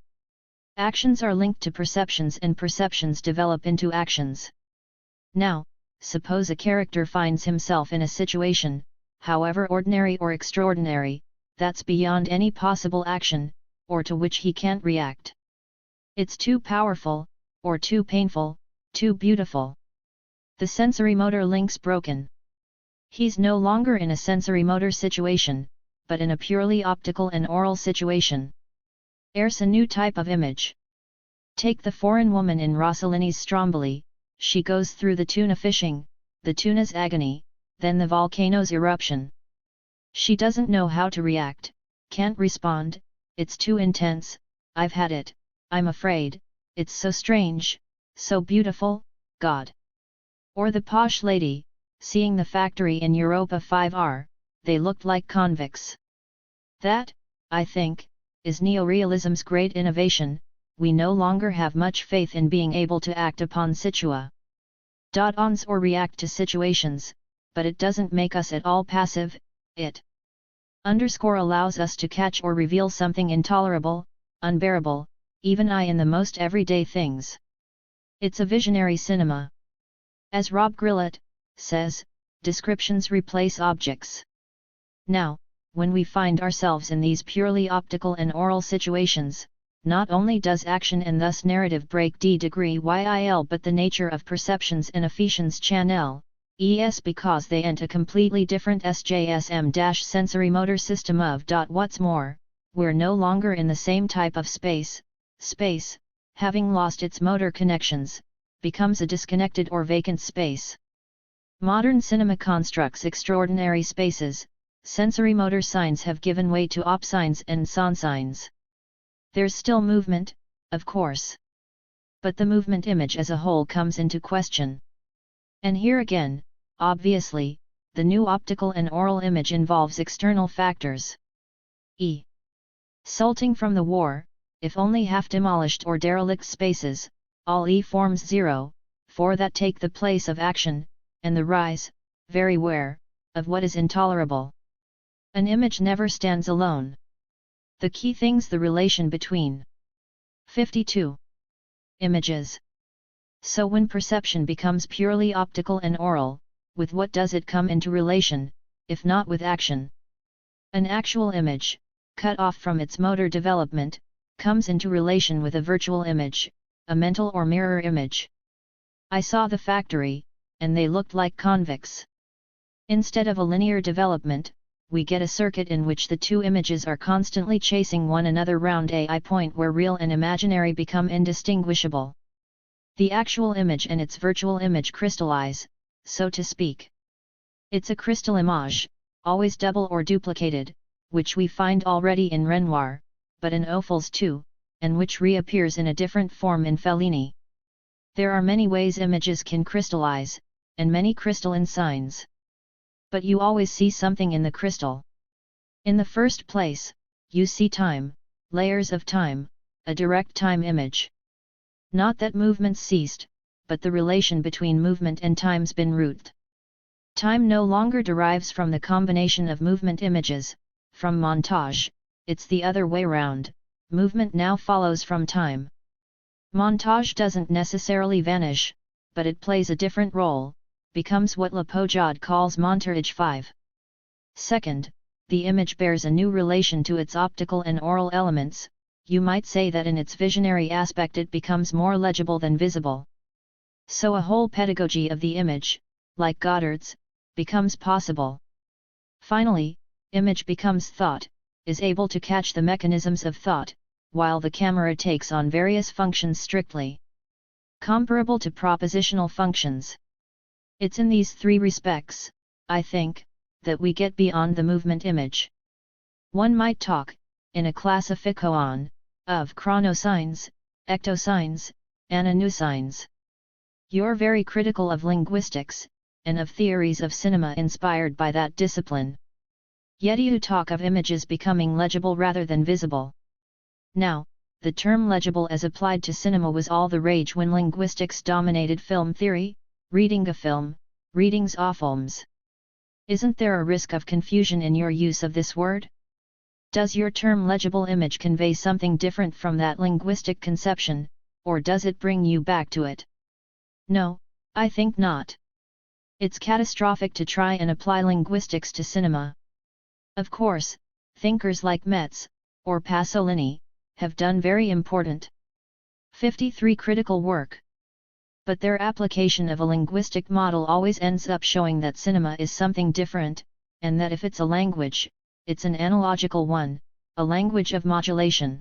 Actions are linked to perceptions and perceptions develop into actions. Now, suppose a character finds himself in a situation, however ordinary or extraordinary, that's beyond any possible action, or to which he can't react. It's too powerful, or too painful, too beautiful. The sensory-motor link's broken. He's no longer in a sensory-motor situation, but in a purely optical and oral situation. There's a new type of image. Take the foreign woman in Rossellini's Stromboli. She goes through the tuna fishing, the tuna's agony, then the volcano's eruption. She doesn't know how to react, can't respond, it's too intense, I've had it, I'm afraid, it's so strange, so beautiful, God. Or the posh lady, seeing the factory in Europa 5R, they looked like convicts. That, I think, is neorealism's great innovation. We no longer have much faith in being able to act upon situa-ons or react to situations, but it doesn't make us at all passive. It allows us to catch or reveal something intolerable, unbearable, even in the most everyday things. It's a visionary cinema. As Rob Grillett says, descriptions replace objects. Now, when we find ourselves in these purely optical and oral situations, not only does action and thus narrative break d-degree YIL, but the nature of perceptions and affections channel, es, because they ent a completely different SJSM-sensory motor system of. What's more, we're no longer in the same type of space, having lost its motor connections, becomes a disconnected or vacant space. Modern cinema constructs extraordinary spaces. Sensory motor signs have given way to op signs and sound signs. There's still movement, of course. But the movement image as a whole comes into question. And here again, obviously, the new optical and oral image involves external factors. Salting from the war, if only half demolished or derelict spaces, all forms 0, for that take the place of action, and the rise, very rare, of what is intolerable. An image never stands alone. The key thing's the relation between 52 images. So when perception becomes purely optical and oral, with what does it come into relation, if not with action? An actual image, cut off from its motor development, comes into relation with a virtual image, a mental or mirror image. I saw the factory, and they looked like convicts. Instead of a linear development, we get a circuit in which the two images are constantly chasing one another round a point where real and imaginary become indistinguishable. The actual image and its virtual image crystallize, so to speak. It's a crystal image, always double or duplicated, which we find already in Renoir, but in Ophuls too, and which reappears in a different form in Fellini. There are many ways images can crystallize, and many crystalline signs. But you always see something in the crystal. In the first place, you see time, layers of time, a direct time image. Not that movement ceased, but the relation between movement and time's been rooted. Time no longer derives from the combination of movement images, from montage, it's the other way round, movement now follows from time. Montage doesn't necessarily vanish, but it plays a different role, becomes what Le Pojade calls montage 5. Second, the image bears a new relation to its optical and oral elements. You might say that in its visionary aspect it becomes more legible than visible. So a whole pedagogy of the image, like Goddard's, becomes possible. Finally, image becomes thought, is able to catch the mechanisms of thought, while the camera takes on various functions strictly comparable to propositional functions. It's in these three respects, I think, that we get beyond the movement image. One might talk, in a classification, of chronosigns, ectosigns, and anusines. You're very critical of linguistics, and of theories of cinema inspired by that discipline. Yet you talk of images becoming legible rather than visible. Now, the term legible as applied to cinema was all the rage when linguistics dominated film theory, reading a film, readings of films. Isn't there a risk of confusion in your use of this word? Does your term legible image convey something different from that linguistic conception, or does it bring you back to it? No, I think not. It's catastrophic to try and apply linguistics to cinema. Of course, thinkers like Metz, or Pasolini, have done very important 53 critical work. But their application of a linguistic model always ends up showing that cinema is something different, and that if it's a language, it's an analogical one, a language of modulation.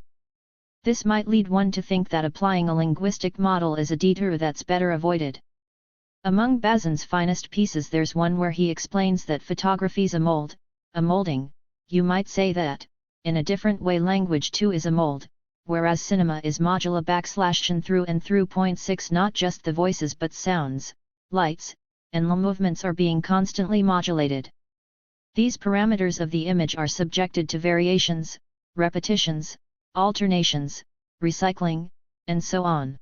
This might lead one to think that applying a linguistic model is a detour that's better avoided. Among Bazin's finest pieces there's one where he explains that photography's a mold, a molding. You might say that, in a different way, language too is a mold, whereas cinema is modula / through and through. 6 Not just the voices but sounds, lights, and the movements are being constantly modulated. These parameters of the image are subjected to variations, repetitions, alternations, recycling, and so on.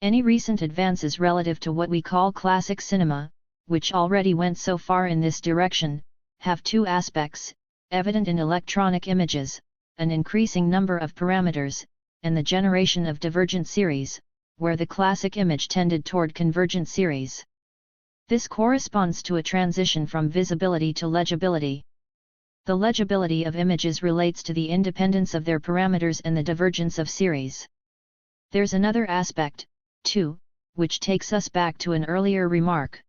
Any recent advances relative to what we call classic cinema, which already went so far in this direction, have two aspects, evident in electronic images, an increasing number of parameters, and the generation of divergent series, where the classic image tended toward convergent series. This corresponds to a transition from visibility to legibility. The legibility of images relates to the independence of their parameters and the divergence of series. There's another aspect, too, which takes us back to an earlier remark.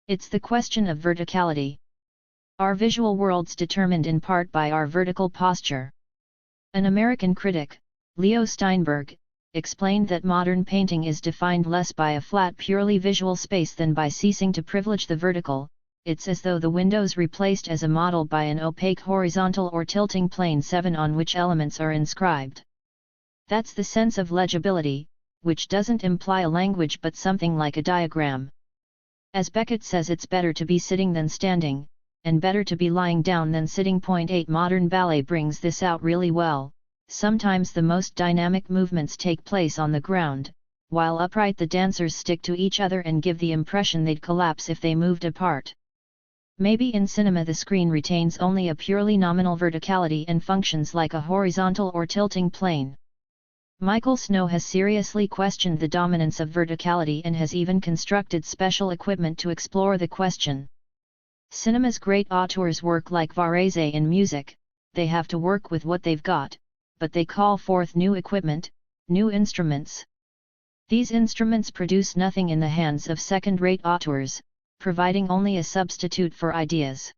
It's the question of verticality. Our visual world's determined in part by our vertical posture. An American critic, Leo Steinberg, explained that modern painting is defined less by a flat purely visual space than by ceasing to privilege the vertical. It's as though the window's replaced as a model by an opaque horizontal or tilting plane 7 on which elements are inscribed. That's the sense of legibility, which doesn't imply a language but something like a diagram. As Beckett says, it's better to be sitting than standing, and better to be lying down than sitting. 8 Modern ballet brings this out really well. Sometimes the most dynamic movements take place on the ground, while upright the dancers stick to each other and give the impression they'd collapse if they moved apart. Maybe in cinema the screen retains only a purely nominal verticality and functions like a horizontal or tilting plane. Michael Snow has seriously questioned the dominance of verticality and has even constructed special equipment to explore the question. Cinema's great auteurs work like Varese in music, they have to work with what they've got, but they call forth new equipment, new instruments. These instruments produce nothing in the hands of second-rate auteurs, providing only a substitute for ideas.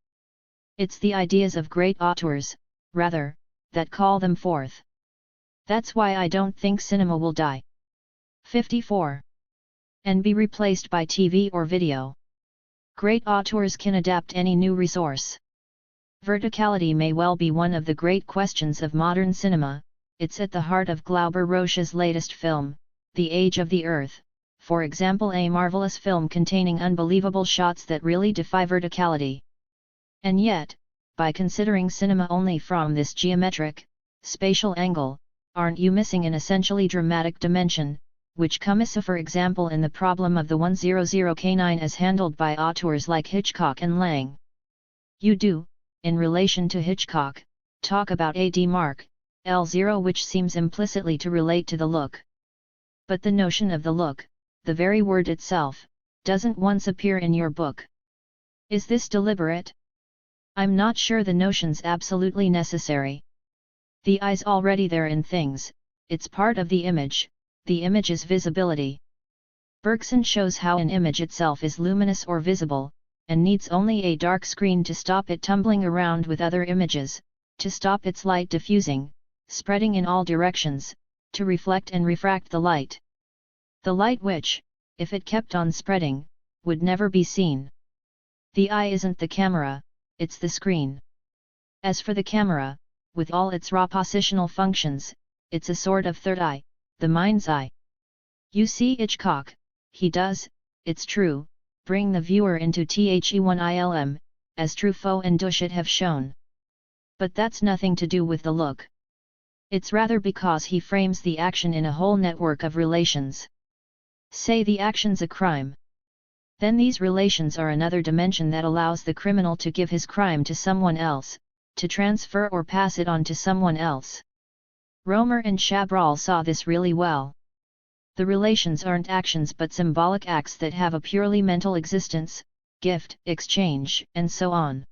It's the ideas of great auteurs, rather, that call them forth. That's why I don't think cinema will die. 54. And be replaced by TV or video. Great auteurs can adapt any new resource. Verticality may well be one of the great questions of modern cinema. It's at the heart of Glauber Rocha's latest film, The Age of the Earth, for example, a marvelous film containing unbelievable shots that really defy verticality. And yet, by considering cinema only from this geometric, spatial angle, aren't you missing an essentially dramatic dimension, which comes for example in the problem of the 100K9 as handled by auteurs like Hitchcock and Lang? You do, in relation to Hitchcock, talk about a D mark, L0, which seems implicitly to relate to the look. But the notion of the look, the very word itself, doesn't once appear in your book. Is this deliberate? I'm not sure the notion's absolutely necessary. The eye's already there in things, it's part of the image's visibility. Bergson shows how an image itself is luminous or visible, and needs only a dark screen to stop it tumbling around with other images, to stop its light diffusing, spreading in all directions, to reflect and refract the light. The light which, if it kept on spreading, would never be seen. The eye isn't the camera, it's the screen. As for the camera, with all its raw positional functions, it's a sort of third eye, the mind's eye. You see Hitchcock, he does, it's true, bring the viewer into The1ILM, as Truffaut and Duchet have shown. But that's nothing to do with the look. It's rather because he frames the action in a whole network of relations. Say the action's a crime. Then these relations are another dimension that allows the criminal to give his crime to someone else, to transfer or pass it on to someone else. Romer and Chabrol saw this really well. The relations aren't actions but symbolic acts that have a purely mental existence, gift, exchange, and so on.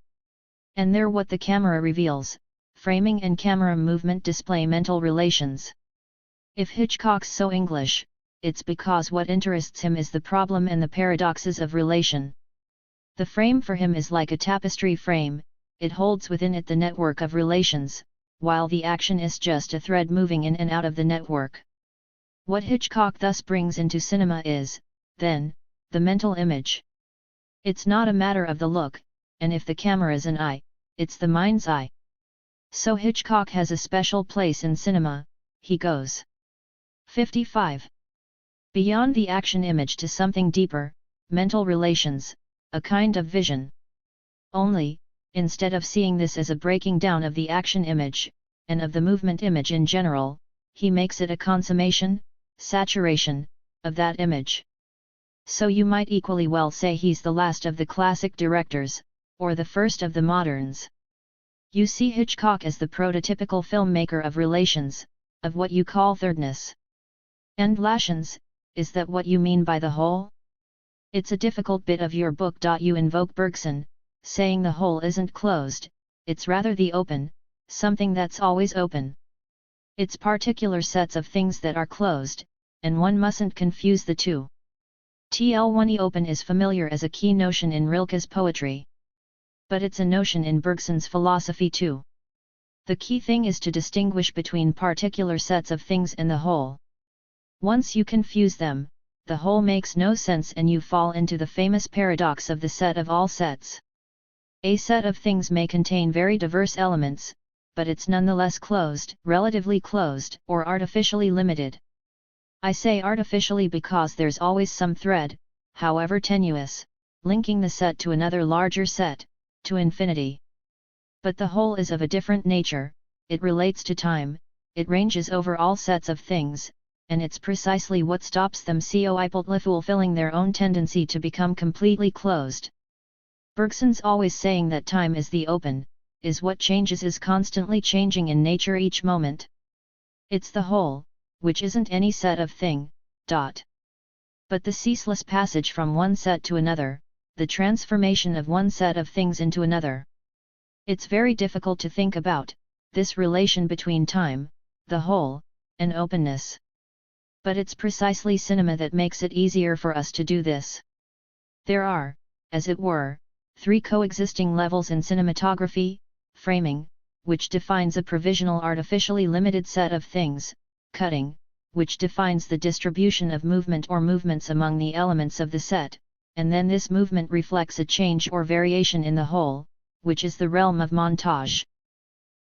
And they're what the camera reveals. Framing and camera movement display mental relations. If Hitchcock's so English, it's because what interests him is the problem and the paradoxes of relation. The frame for him is like a tapestry frame, it holds within it the network of relations, while the action is just a thread moving in and out of the network. What Hitchcock thus brings into cinema is, then, the mental image. It's not a matter of the look, and if the camera's an eye, it's the mind's eye. So Hitchcock has a special place in cinema, he goes. 55. Beyond the action image to something deeper, mental relations, a kind of vision. Only, instead of seeing this as a breaking down of the action image, and of the movement image in general, he makes it a consummation, saturation, of that image. So you might equally well say he's the last of the classic directors, or the first of the moderns. You see Hitchcock as the prototypical filmmaker of relations, of what you call thirdness. And Lations, is that what you mean by the whole? It's a difficult bit of your book. You invoke Bergson, saying the whole isn't closed, it's rather the open, something that's always open. It's particular sets of things that are closed, and one mustn't confuse the two. TL1E open is familiar as a key notion in Rilke's poetry. But it's a notion in Bergson's philosophy too. The key thing is to distinguish between particular sets of things and the whole. Once you confuse them, the whole makes no sense and you fall into the famous paradox of the set of all sets. A set of things may contain very diverse elements, but it's nonetheless closed, relatively closed, or artificially limited. I say artificially because there's always some thread, however tenuous, linking the set to another larger set, to infinity. But the whole is of a different nature, it relates to time, it ranges over all sets of things, and it's precisely what stops them fulfilling their own tendency to become completely closed. Bergson's always saying that time is the open, is what changes is constantly changing in nature each moment. It's the whole, which isn't any set of thing, but the ceaseless passage from one set to another, the transformation of one set of things into another. It's very difficult to think about, this relation between time, the whole, and openness. But it's precisely cinema that makes it easier for us to do this. There are, as it were, three coexisting levels in cinematography: framing, which defines a provisional artificially limited set of things; cutting, which defines the distribution of movement or movements among the elements of the set, and then this movement reflects a change or variation in the whole, which is the realm of montage.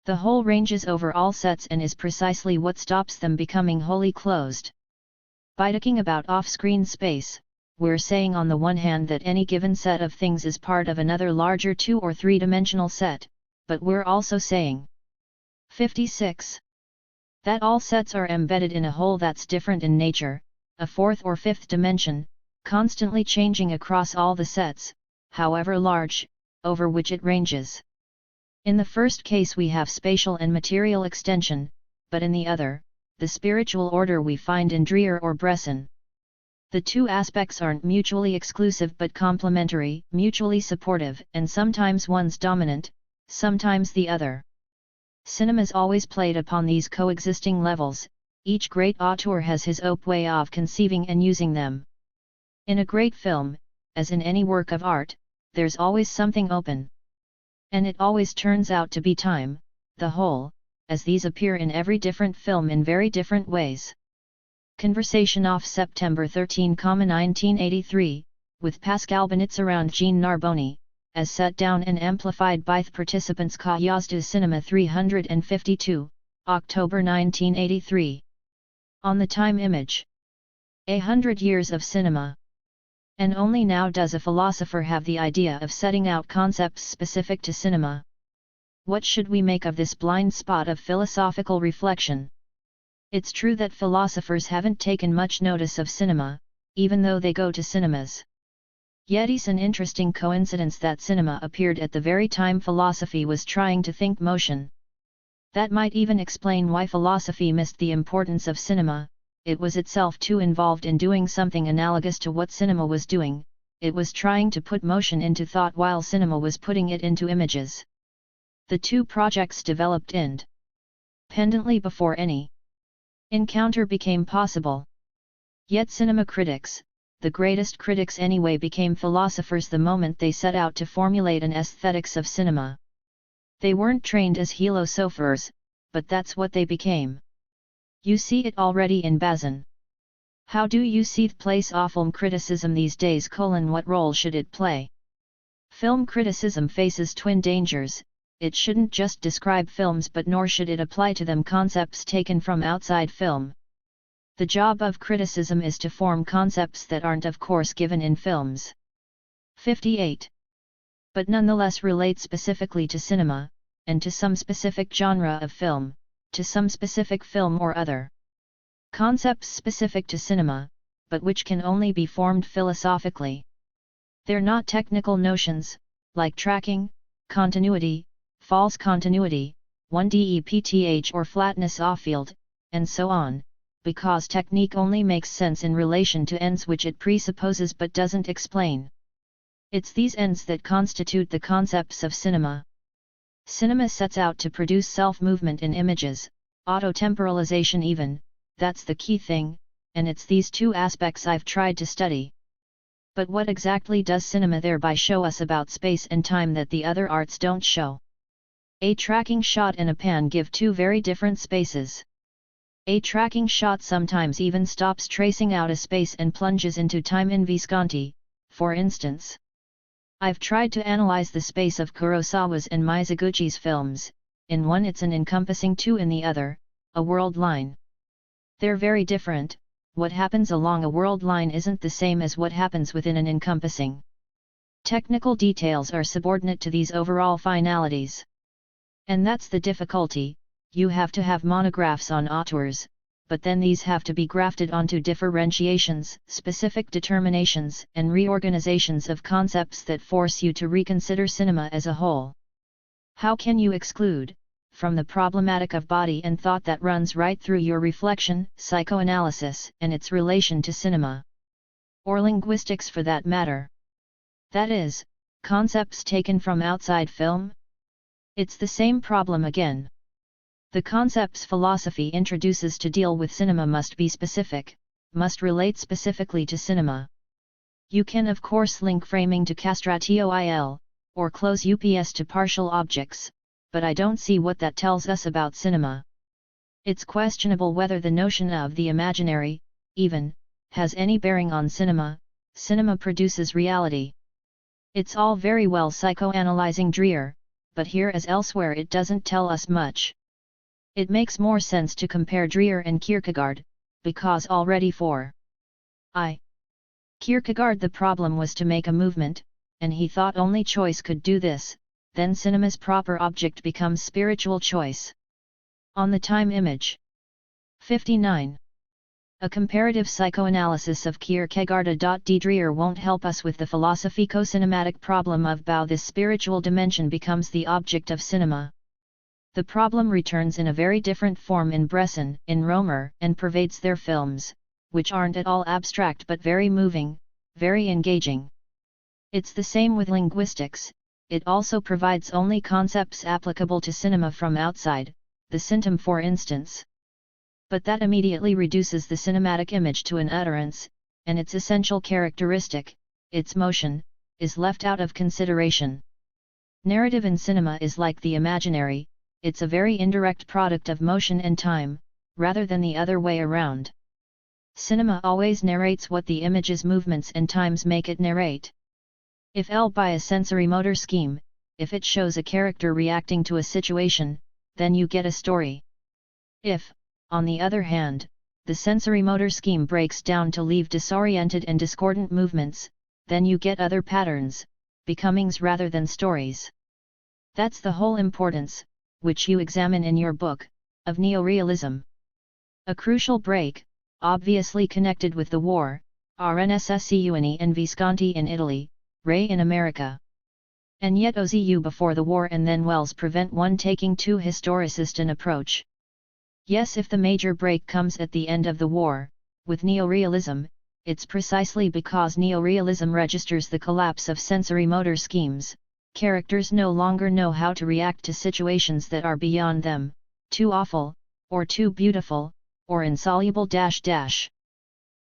The whole ranges over all sets and is precisely what stops them becoming wholly closed. By talking about off-screen space, we're saying on the one hand that any given set of things is part of another larger two- or three-dimensional set, but we're also saying 56. That all sets are embedded in a whole that's different in nature, a fourth or fifth dimension, constantly changing across all the sets, however large, over which it ranges. In the first case we have spatial and material extension, but in the other, the spiritual order we find in Dreyer or Bresson. The two aspects aren't mutually exclusive but complementary, mutually supportive, and sometimes one's dominant, sometimes the other. Cinema's always played upon these coexisting levels, each great auteur has his own way of conceiving and using them. In a great film, as in any work of art, there's always something open. And it always turns out to be time, the whole, as these appear in every different film in very different ways. Conversation off September 13, 1983, with Pascal Benitz around Jean Narboni, as set down and amplified by the participants Cahiers du Cinéma 352, October 1983. On the time image. 100 years of cinema. And only now does a philosopher have the idea of setting out concepts specific to cinema. What should we make of this blind spot of philosophical reflection? It's true that philosophers haven't taken much notice of cinema, even though they go to cinemas. Yet it's an interesting coincidence that cinema appeared at the very time philosophy was trying to think motion. That might even explain why philosophy missed the importance of cinema. It was itself too involved in doing something analogous to what cinema was doing. It was trying to put motion into thought while cinema was putting it into images. The two projects developed independently before any encounter became possible. Yet cinema critics, the greatest critics anyway, became philosophers the moment they set out to formulate an aesthetics of cinema. They weren't trained as philosophers, but that's what they became. You see it already in Bazin. How do you see the place of film criticism these days? What role should it play? Film criticism faces twin dangers. It shouldn't just describe films, but nor should it apply to them concepts taken from outside film. The job of criticism is to form concepts that aren't of course given in films. 58. But nonetheless relate specifically to cinema, and to some specific genre of film, to some specific film or other. Concepts specific to cinema, but which can only be formed philosophically. They're not technical notions, like tracking, continuity, false continuity, 1DEPTH or flatness of field, and so on, because technique only makes sense in relation to ends which it presupposes but doesn't explain. It's these ends that constitute the concepts of cinema. Cinema sets out to produce self-movement in images, auto-temporalization even, that's the key thing, and it's these two aspects I've tried to study. But what exactly does cinema thereby show us about space and time that the other arts don't show? A tracking shot and a pan give two very different spaces. A tracking shot sometimes even stops tracing out a space and plunges into time in Visconti, for instance. I've tried to analyze the space of Kurosawa's and Mizoguchi's films, in one it's an encompassing two in the other, a world line. They're very different. What happens along a world line isn't the same as what happens within an encompassing. Technical details are subordinate to these overall finalities. And that's the difficulty. You have to have monographs on auteurs, but then these have to be grafted onto differentiations, specific determinations, and reorganizations of concepts that force you to reconsider cinema as a whole. How can you exclude, from the problematic of body and thought that runs right through your reflection, psychoanalysis and its relation to cinema? Or linguistics for that matter. That is, concepts taken from outside film? It's the same problem again. The concepts philosophy introduces to deal with cinema must be specific, must relate specifically to cinema. You can of course link framing to castratio il, or close UPS to partial objects, but I don't see what that tells us about cinema. It's questionable whether the notion of the imaginary, even, has any bearing on cinema. Cinema produces reality. It's all very well psychoanalyzing Dreer, but here as elsewhere it doesn't tell us much. It makes more sense to compare Dreer and Kierkegaard, because already for Kierkegaard the problem was to make a movement, and he thought only choice could do this, then cinema's proper object becomes spiritual choice. On the time image. 59. A comparative psychoanalysis of Kierkegaard. D. Dreer won't help us with the philosophico-cinematic problem of how this spiritual dimension becomes the object of cinema. The problem returns in a very different form in Bresson, in Romer, and pervades their films, which aren't at all abstract but very moving, very engaging. It's the same with linguistics. It also provides only concepts applicable to cinema from outside, the symptom for instance. But that immediately reduces the cinematic image to an utterance, and its essential characteristic, its motion, is left out of consideration. Narrative in cinema is like the imaginary. It's a very indirect product of motion and time, rather than the other way around. Cinema always narrates what the image's movements and times make it narrate. If by a sensory-motor scheme, if it shows a character reacting to a situation, then you get a story. If, on the other hand, the sensory-motor scheme breaks down to leave disoriented and discordant movements, then you get other patterns, becomings rather than stories. That's the whole importance, which you examine in your book, of neorealism. A crucial break, obviously connected with the war, Renescuini and Visconti in Italy, Ray in America. And yet Ozu before the war and then Wells prevent one taking too historicist an approach. Yes, if the major break comes at the end of the war, with neorealism, it's precisely because neorealism registers the collapse of sensory-motor schemes. Characters no longer know how to react to situations that are beyond them, too awful, or too beautiful, or insoluble.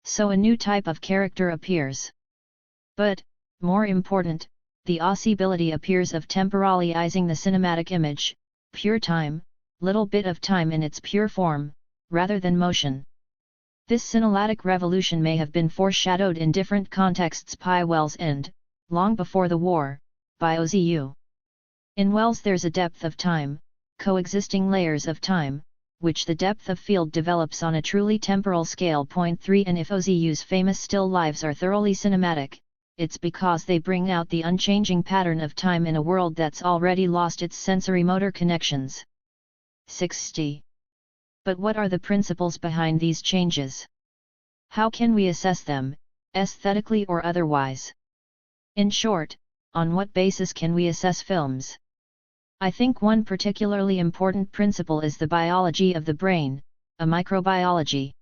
So a new type of character appears. But, more important, the possibility appears of temporalizing the cinematic image, pure time, little bit of time in its pure form, rather than motion. This cinematic revolution may have been foreshadowed in different contexts by Wells and, long before the war, by Ozu. In Wells there's a depth of time, coexisting layers of time, which the depth of field develops on a truly temporal scale. 3 And if Ozu's famous still lives are thoroughly cinematic, it's because they bring out the unchanging pattern of time in a world that's already lost its sensory-motor connections. 60. But what are the principles behind these changes? How can we assess them, aesthetically or otherwise? In short, on what basis can we assess films? I think one particularly important principle is the biology of the brain, a microbiology.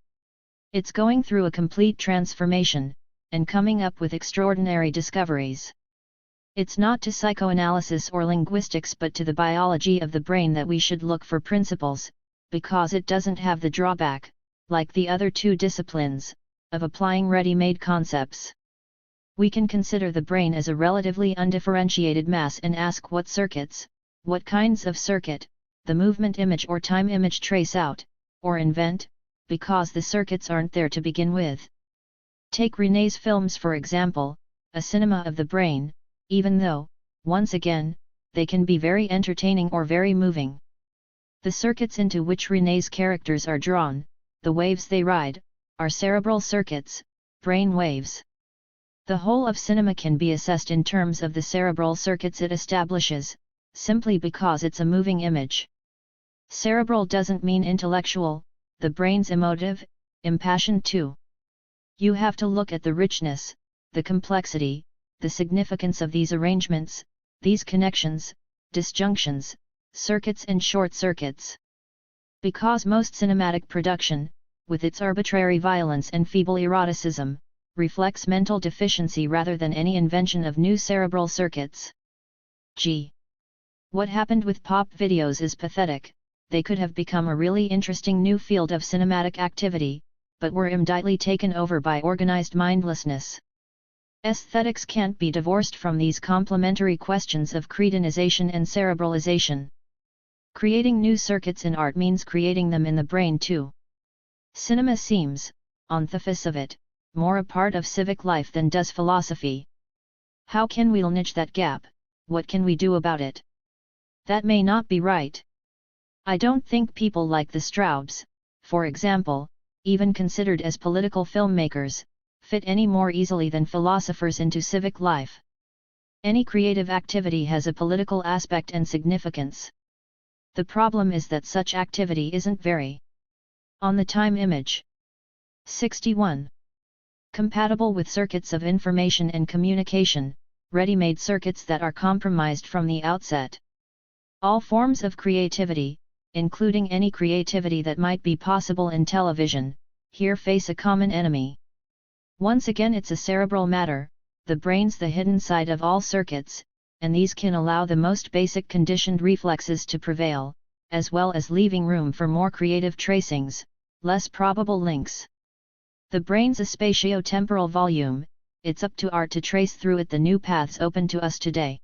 It's going through a complete transformation, and coming up with extraordinary discoveries. It's not to psychoanalysis or linguistics but to the biology of the brain that we should look for principles, because it doesn't have the drawback, like the other two disciplines, of applying ready-made concepts. We can consider the brain as a relatively undifferentiated mass and ask what circuits, what kinds of circuit, the movement image or time image trace out, or invent, because the circuits aren't there to begin with. Take René's films for example, a cinema of the brain, even though, once again, they can be very entertaining or very moving. The circuits into which René's characters are drawn, the waves they ride, are cerebral circuits, brain waves. The whole of cinema can be assessed in terms of the cerebral circuits it establishes, simply because it's a moving image. Cerebral doesn't mean intellectual, the brain's emotive, impassioned too. You have to look at the richness, the complexity, the significance of these arrangements, these connections, disjunctions, circuits and short circuits. Because most cinematic production, with its arbitrary violence and feeble eroticism, reflects mental deficiency rather than any invention of new cerebral circuits. What happened with pop videos is pathetic. They could have become a really interesting new field of cinematic activity, but were immediately taken over by organized mindlessness. Aesthetics can't be divorced from these complementary questions of cretinization and cerebralization. Creating new circuits in art means creating them in the brain too. Cinema seems, on the face of it, more a part of civic life than does philosophy. How can we nudge that gap? What can we do about it? That may not be right. I don't think people like the Straubs, for example, even considered as political filmmakers, fit any more easily than philosophers into civic life. Any creative activity has a political aspect and significance. The problem is that such activity isn't very on the time image. 61. Compatible with circuits of information and communication, ready-made circuits that are compromised from the outset. All forms of creativity, including any creativity that might be possible in television, here face a common enemy. Once again, it's a cerebral matter, the brain's the hidden side of all circuits, and these can allow the most basic conditioned reflexes to prevail, as well as leaving room for more creative tracings, less probable links. The brain's a spatio-temporal volume, it's up to art to trace through it the new paths open to us today.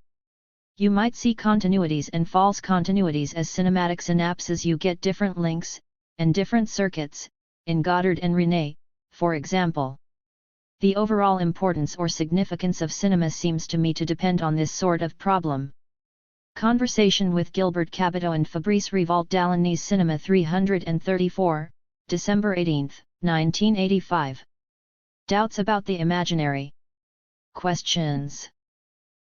You might see continuities and false continuities as cinematic synapses. You get different links, and different circuits, in Goddard and René, for example. The overall importance or significance of cinema seems to me to depend on this sort of problem. Conversation with Gilbert Capito and Fabrice Rivault d'Aligny's Cinema 334, December 18, 1985. Doubts about the imaginary. Questions.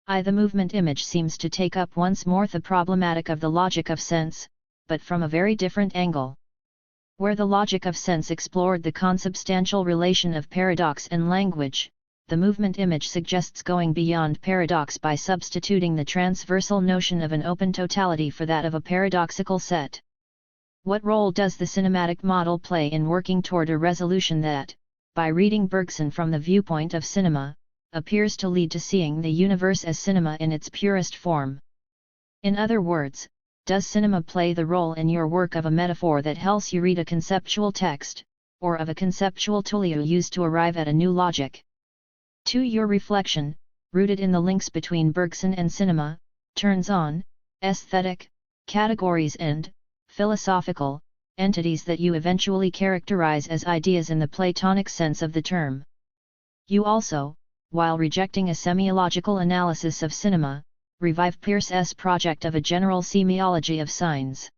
The movement image seems to take up once more the problematic of the logic of sense, but from a very different angle. Where the logic of sense explored the consubstantial relation of paradox and language, the movement image suggests going beyond paradox by substituting the transversal notion of an open totality for that of a paradoxical set. What role does the cinematic model play in working toward a resolution that, by reading Bergson from the viewpoint of cinema, appears to lead to seeing the universe as cinema in its purest form? In other words, does cinema play the role in your work of a metaphor that helps you read a conceptual text, or of a conceptual tool you use to arrive at a new logic? To your reflection, rooted in the links between Bergson and cinema, turns on, aesthetic, categories and, philosophical, entities that you eventually characterize as ideas in the Platonic sense of the term. You also, while rejecting a semiological analysis of cinema, revive Peirce's project of a general semiology of signs.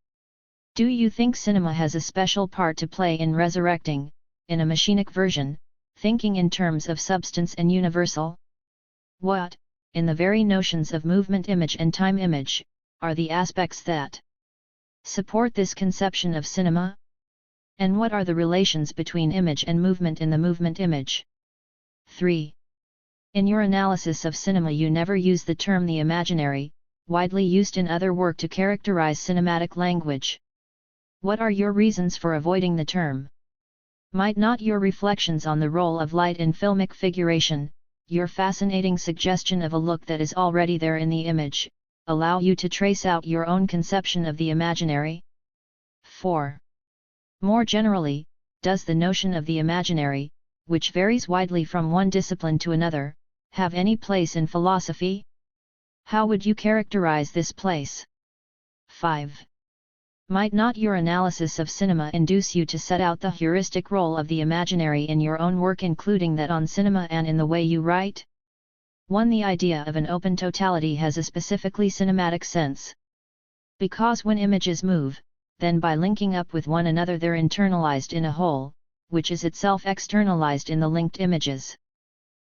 Do you think cinema has a special part to play in resurrecting, in a machinic version, thinking in terms of substance and universal? What, in the very notions of movement image and time image, are the aspects that support this conception of cinema? And what are the relations between image and movement in the movement image? 3. In your analysis of cinema you never use the term the imaginary, widely used in other work to characterize cinematic language. What are your reasons for avoiding the term? Might not your reflections on the role of light in filmic figuration, your fascinating suggestion of a look that is already there in the image, allow you to trace out your own conception of the imaginary? 4. More generally, does the notion of the imaginary, which varies widely from one discipline to another, have any place in philosophy? How would you characterize this place? 5. Might not your analysis of cinema induce you to set out the heuristic role of the imaginary in your own work, including that on cinema and in the way you write? 1. The idea of an open totality has a specifically cinematic sense. Because when images move, then by linking up with one another they're internalized in a whole, which is itself externalized in the linked images.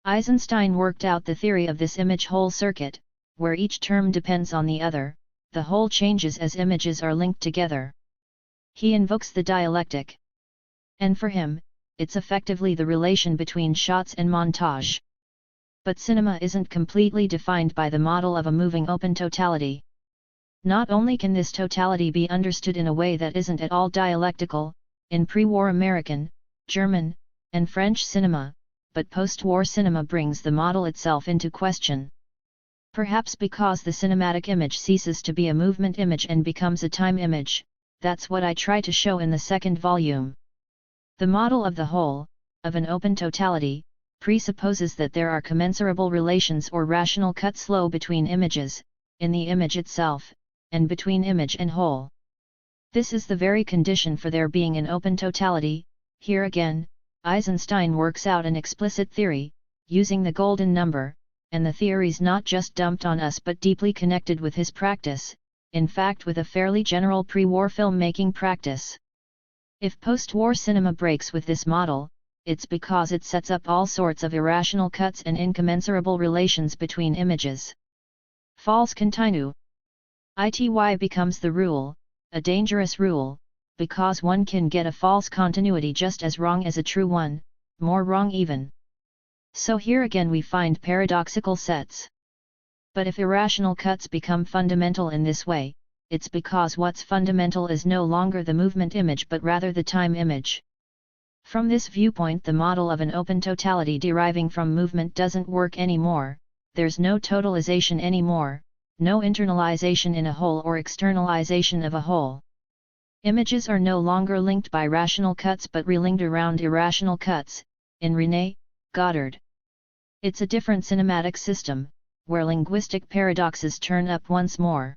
Eisenstein worked out the theory of this image-whole circuit, where each term depends on the other, the whole changes as images are linked together. He invokes the dialectic. And for him, it's effectively the relation between shots and montage. But cinema isn't completely defined by the model of a moving open totality. Not only can this totality be understood in a way that isn't at all dialectical, in pre-war American, German, and French cinema, but post-war cinema brings the model itself into question. Perhaps because the cinematic image ceases to be a movement image and becomes a time image, that's what I try to show in the second volume. The model of the whole, of an open totality, presupposes that there are commensurable relations or rational cut flow between images, in the image itself, and between image and whole. This is the very condition for there being an open totality. Here again, Eisenstein works out an explicit theory, using the golden number, and the theory's not just dumped on us but deeply connected with his practice, in fact with a fairly general pre-war filmmaking practice. If post-war cinema breaks with this model, it's because it sets up all sorts of irrational cuts and incommensurable relations between images. False continue. Ity becomes the rule, a dangerous rule, because one can get a false continuity just as wrong as a true one, more wrong even. So here again we find paradoxical sets. But if irrational cuts become fundamental in this way, it's because what's fundamental is no longer the movement image but rather the time image. From this viewpoint, the model of an open totality deriving from movement doesn't work anymore. There's no totalization anymore, no internalization in a whole or externalization of a whole. Images are no longer linked by rational cuts but relinked around irrational cuts, in René Goddard. It's a different cinematic system, where linguistic paradoxes turn up once more.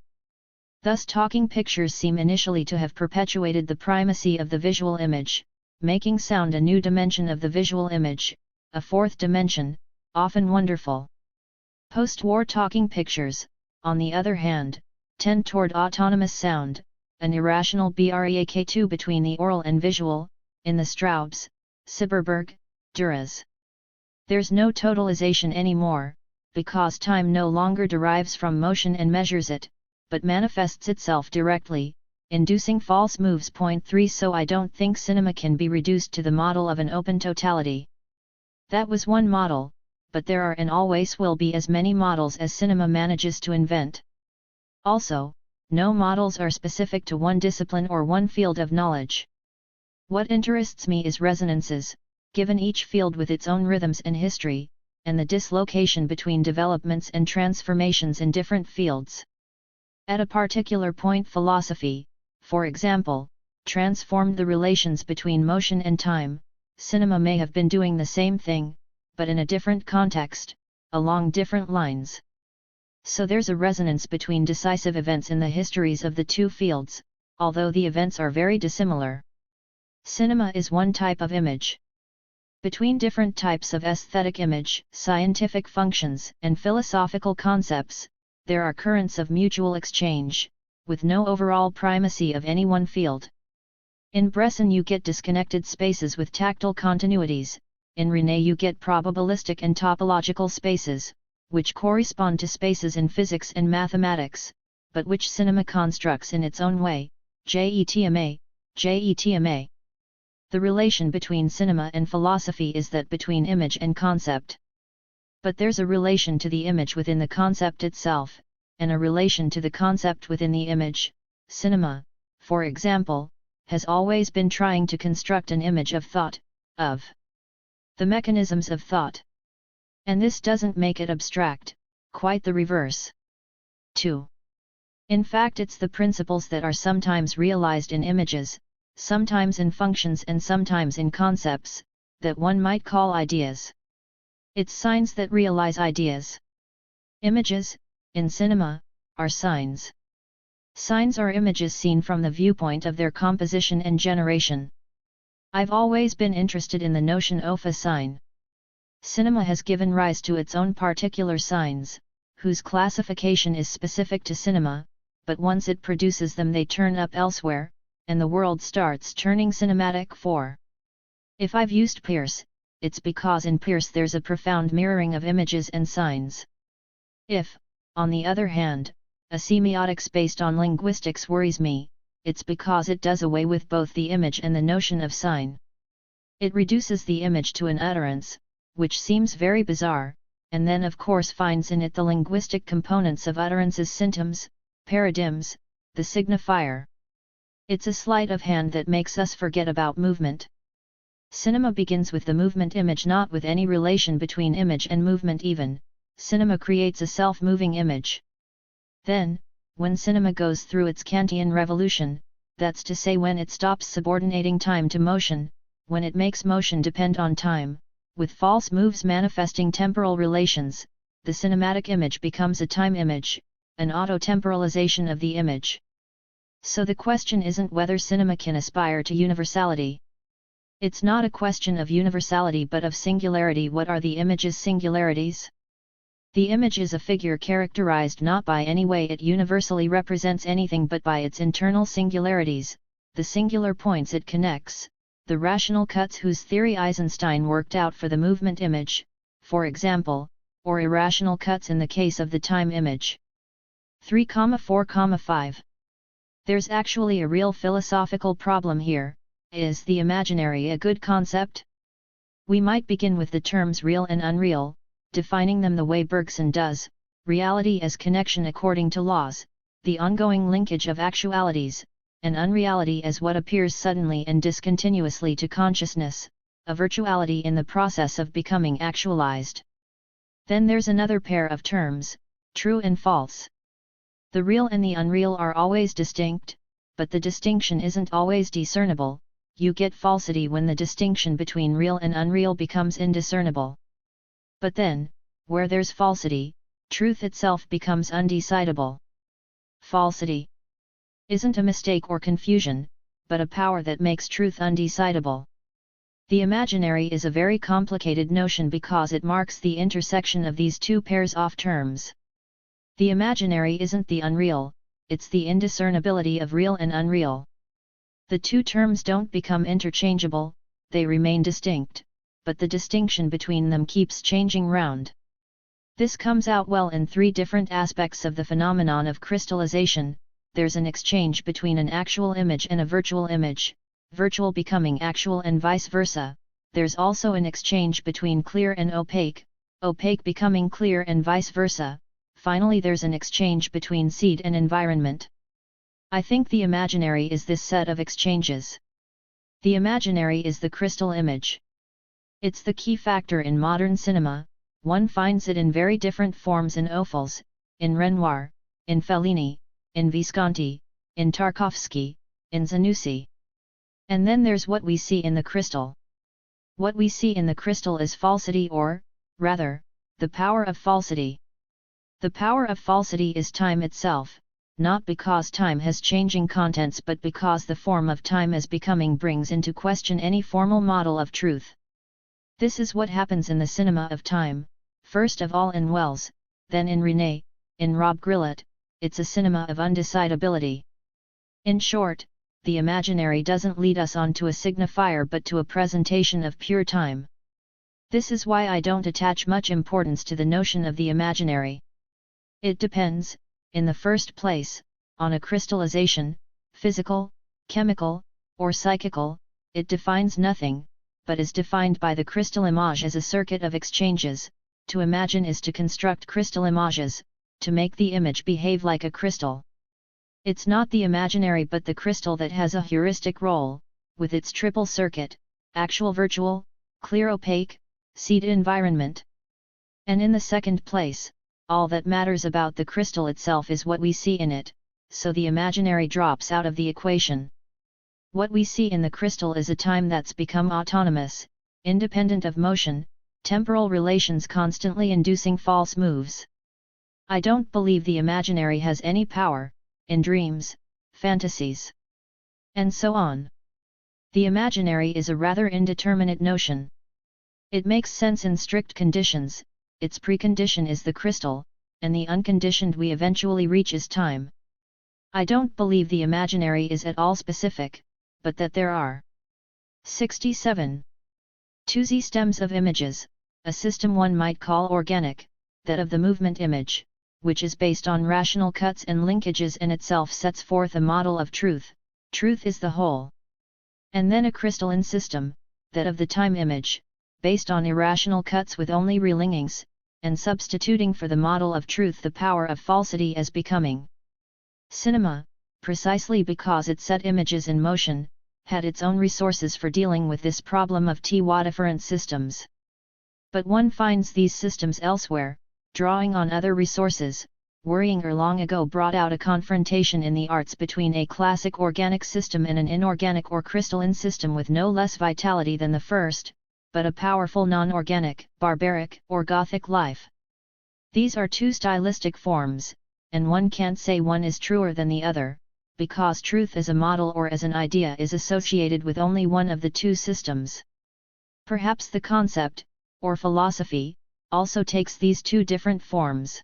Thus talking pictures seem initially to have perpetuated the primacy of the visual image, making sound a new dimension of the visual image, a fourth dimension, often wonderful. Post-war talking pictures, on the other hand, tend toward autonomous sound, an irrational break between the oral and visual, in the Straubs, Silberberg, Duras. There's no totalization anymore, because time no longer derives from motion and measures it, but manifests itself directly, inducing false moves. Point 3. So I don't think cinema can be reduced to the model of an open totality. That was one model, but there are and always will be as many models as cinema manages to invent. Also, no models are specific to one discipline or one field of knowledge. What interests me is resonances, given each field with its own rhythms and history, and the dislocation between developments and transformations in different fields. At a particular point, philosophy, for example, transformed the relations between motion and time. Cinema may have been doing the same thing, but in a different context, along different lines. So there's a resonance between decisive events in the histories of the two fields, although the events are very dissimilar. Cinema is one type of image. Between different types of aesthetic image, scientific functions, and philosophical concepts, there are currents of mutual exchange, with no overall primacy of any one field. In Bresson you get disconnected spaces with tactile continuities, in René you get probabilistic and topological spaces, which correspond to spaces in physics and mathematics, but which cinema constructs in its own way, jetma. The relation between cinema and philosophy is that between image and concept. But there's a relation to the image within the concept itself, and a relation to the concept within the image. Cinema, for example, has always been trying to construct an image of thought, of the mechanisms of thought. And this doesn't make it abstract, quite the reverse. 2. In fact, it's the principles that are sometimes realized in images, sometimes in functions and sometimes in concepts, that one might call ideas. It's signs that realize ideas. Images, in cinema, are signs. Signs are images seen from the viewpoint of their composition and generation. I've always been interested in the notion of a sign. Cinema has given rise to its own particular signs, whose classification is specific to cinema, but once it produces them they turn up elsewhere, and the world starts turning cinematic for. If I've used Peirce, it's because in Peirce there's a profound mirroring of images and signs. If, on the other hand, a semiotics based on linguistics worries me, it's because it does away with both the image and the notion of sign. It reduces the image to an utterance, which seems very bizarre, and then of course finds in it the linguistic components of utterances, symptoms, paradigms, the signifier. It's a sleight of hand that makes us forget about movement. Cinema begins with the movement image, not with any relation between image and movement even. Cinema creates a self-moving image. Then, when cinema goes through its Kantian revolution, that's to say when it stops subordinating time to motion, when it makes motion depend on time, with false moves manifesting temporal relations, the cinematic image becomes a time image, an auto-temporalization of the image. So the question isn't whether cinema can aspire to universality. It's not a question of universality but of singularity. What are the image's singularities? The image is a figure characterized not by any way it universally represents anything but by its internal singularities, the singular points it connects, the rational cuts whose theory Eisenstein worked out for the movement image, for example, or irrational cuts in the case of the time image. 3,4,5. There's actually a real philosophical problem here. Is the imaginary a good concept? We might begin with the terms real and unreal, defining them the way Bergson does, reality as connection according to laws, the ongoing linkage of actualities, and unreality as what appears suddenly and discontinuously to consciousness, a virtuality in the process of becoming actualized. Then there's another pair of terms, true and false. The real and the unreal are always distinct, but the distinction isn't always discernible. You get falsity when the distinction between real and unreal becomes indiscernible. But then, where there's falsity, truth itself becomes undecidable. Falsity isn't a mistake or confusion, but a power that makes truth undecidable. The imaginary is a very complicated notion because it marks the intersection of these two pairs of terms. The imaginary isn't the unreal, it's the indiscernibility of real and unreal. The two terms don't become interchangeable, they remain distinct, but the distinction between them keeps changing round. This comes out well in three different aspects of the phenomenon of crystallization. There's an exchange between an actual image and a virtual image, virtual becoming actual and vice versa. There's also an exchange between clear and opaque, opaque becoming clear and vice versa. Finally there's an exchange between seed and environment. I think the imaginary is this set of exchanges. The imaginary is the crystal image. It's the key factor in modern cinema. One finds it in very different forms in Ophuls, in Renoir, in Fellini, in Visconti, in Tarkovsky, in Zanussi. And then there's what we see in the crystal. What we see in the crystal is falsity, or, rather, the power of falsity. The power of falsity is time itself, not because time has changing contents but because the form of time as becoming brings into question any formal model of truth. This is what happens in the cinema of time, first of all in Wells, then in René, in Rob Grillet. It's a cinema of undecidability. In short, the imaginary doesn't lead us on to a signifier but to a presentation of pure time. This is why I don't attach much importance to the notion of the imaginary. It depends, in the first place, on a crystallization, physical, chemical, or psychical. It defines nothing, but is defined by the crystal image as a circuit of exchanges. To imagine is to construct crystal images, to make the image behave like a crystal. It's not the imaginary but the crystal that has a heuristic role, with its triple circuit, actual virtual, clear opaque, seed environment. And in the second place, all that matters about the crystal itself is what we see in it, so the imaginary drops out of the equation. What we see in the crystal is a time that's become autonomous, independent of motion, temporal relations constantly inducing false moves. I don't believe the imaginary has any power, in dreams, fantasies, and so on. The imaginary is a rather indeterminate notion. It makes sense in strict conditions, its precondition is the crystal, and the unconditioned we eventually reach is time. I don't believe the imaginary is at all specific, but that there are 67 2Z stems of images, a system one might call organic, that of the movement image, which is based on rational cuts and linkages and itself sets forth a model of truth. Truth is the whole. And then a crystalline system, that of the time image, based on irrational cuts with only relinkings, and substituting for the model of truth the power of falsity as becoming. Cinema, precisely because it set images in motion, had its own resources for dealing with this problem of different systems. But one finds these systems elsewhere, drawing on other resources. Worrying long ago brought out a confrontation in the arts between a classic organic system and an inorganic or crystalline system with no less vitality than the first, but a powerful non-organic, barbaric, or Gothic life. These are two stylistic forms, and one can't say one is truer than the other, because truth as a model or as an idea is associated with only one of the two systems. Perhaps the concept, or philosophy, also takes these two different forms.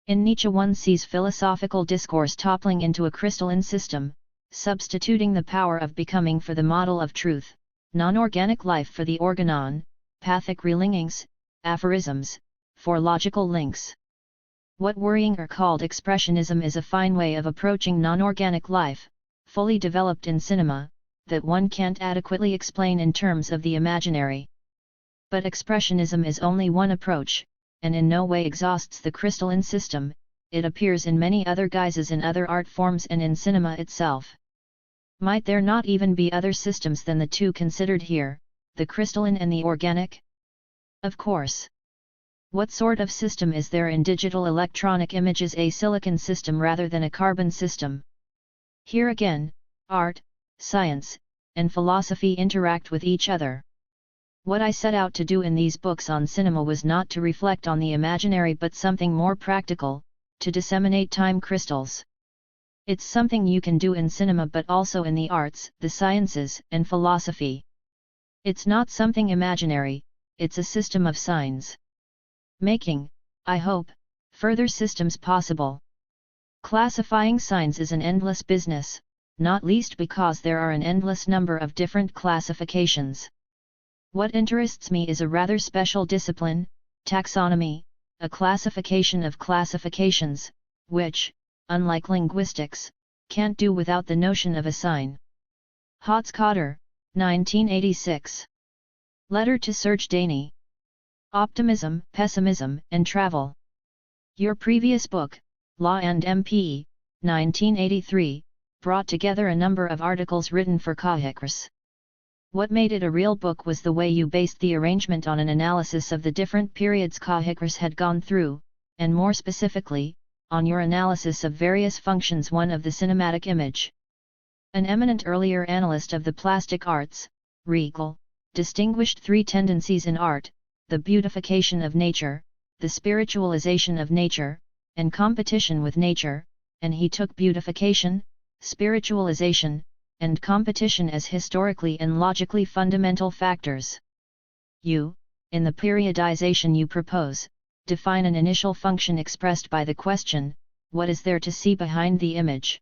In Nietzsche one sees philosophical discourse toppling into a crystalline system, substituting the power of becoming for the model of truth, non-organic life for the organon, pathic relinkings, aphorisms, for logical links. What worrying are called expressionism is a fine way of approaching non-organic life, fully developed in cinema, that one can't adequately explain in terms of the imaginary. But expressionism is only one approach, and in no way exhausts the crystalline system. It appears in many other guises in other art forms and in cinema itself. Might there not even be other systems than the two considered here, the crystalline and the organic? Of course. What sort of system is there in digital electronic images? A silicon system rather than a carbon system. Here again, art, science, and philosophy interact with each other. What I set out to do in these books on cinema was not to reflect on the imaginary but something more practical, to disseminate time crystals. It's something you can do in cinema but also in the arts, the sciences, and philosophy. It's not something imaginary, it's a system of signs. Making, I hope, further systems possible. Classifying signs is an endless business, not least because there are an endless number of different classifications. What interests me is a rather special discipline, taxonomy, a classification of classifications, which, unlike linguistics, can't do without the notion of a sign. Hotzkotter, 1986. Letter to Serge Daney. Optimism, Pessimism, and Travel. Your previous book, Law and MP, 1983, brought together a number of articles written for Kahikers. What made it a real book was the way you based the arrangement on an analysis of the different periods Kahikers had gone through, and more specifically, on your analysis of various functions one of the cinematic image. An eminent earlier analyst of the plastic arts, Riegel, distinguished three tendencies in art: the beautification of nature, the spiritualization of nature, and competition with nature, and he took beautification, spiritualization, and competition as historically and logically fundamental factors. You, in the periodization you propose, define an initial function expressed by the question, what is there to see behind the image?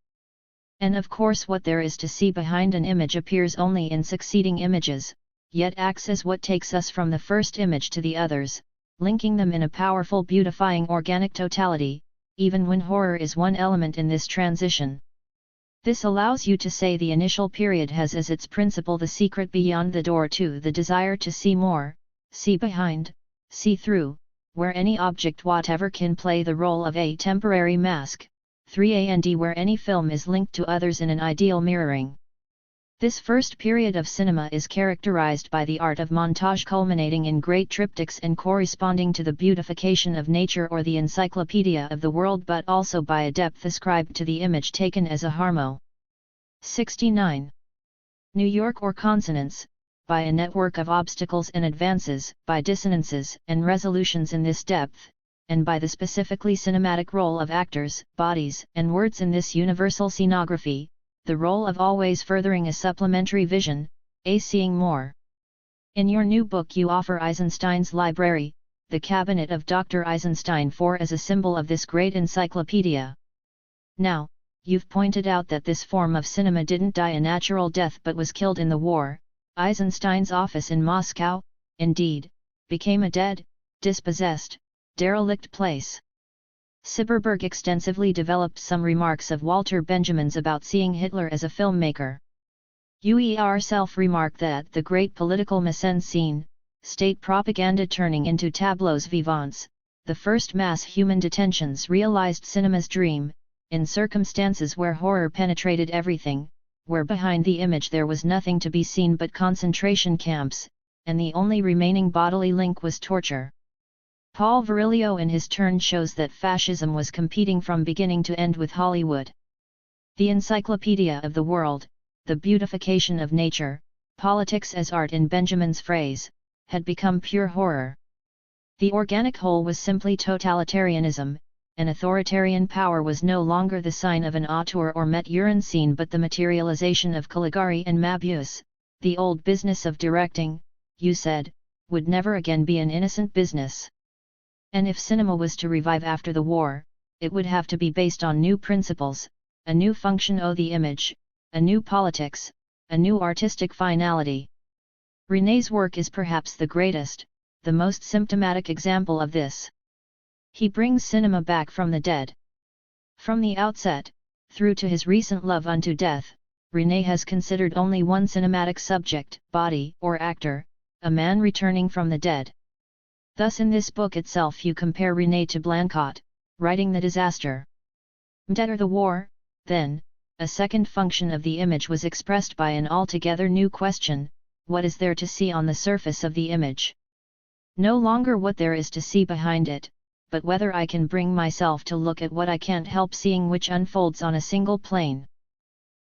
And of course what there is to see behind an image appears only in succeeding images, yet acts as what takes us from the first image to the others, linking them in a powerful beautifying organic totality, even when horror is one element in this transition. This allows you to say the initial period has as its principle the secret beyond the door to the desire to see more, see behind, see through, where any object whatever can play the role of a temporary mask, 3 and where any film is linked to others in an ideal mirroring. This first period of cinema is characterized by the art of montage culminating in great triptychs and corresponding to the beautification of nature or the encyclopedia of the world, but also by a depth ascribed to the image taken as a harmo. 69. New York or consonance, by a network of obstacles and advances, by dissonances and resolutions in this depth, and by the specifically cinematic role of actors, bodies, and words in this universal scenography, the role of always furthering a supplementary vision, a seeing more. In your new book you offer Eisenstein's library, the cabinet of Dr. Eisenstein IV, as a symbol of this great encyclopedia. Now, you've pointed out that this form of cinema didn't die a natural death but was killed in the war. Eisenstein's office in Moscow, indeed, became a dead, dispossessed, derelict place. Sibberberg extensively developed some remarks of Walter Benjamin's about seeing Hitler as a filmmaker. You yourself remark that the great political mise-en-scene, state propaganda turning into tableaux vivants, the first mass human detentions realized cinema's dream, in circumstances where horror penetrated everything, where behind the image there was nothing to be seen but concentration camps, and the only remaining bodily link was torture. Paul Virilio in his turn shows that fascism was competing from beginning to end with Hollywood. The encyclopedia of the world, the beautification of nature, politics as art in Benjamin's phrase, had become pure horror. The organic whole was simply totalitarianism, and authoritarian power was no longer the sign of an auteur or metteur en scene but the materialization of Caligari and Mabius. The old business of directing, you said, would never again be an innocent business. And if cinema was to revive after the war, it would have to be based on new principles, a new function of the image, a new politics, a new artistic finality. René's work is perhaps the greatest, the most symptomatic example of this. He brings cinema back from the dead. From the outset, through to his recent Love Unto Death, René has considered only one cinematic subject, body or actor, a man returning from the dead. Thus in this book itself you compare René to Blanquat, writing the disaster. After the war, then, a second function of the image was expressed by an altogether new question: what is there to see on the surface of the image? No longer what there is to see behind it, but whether I can bring myself to look at what I can't help seeing which unfolds on a single plane.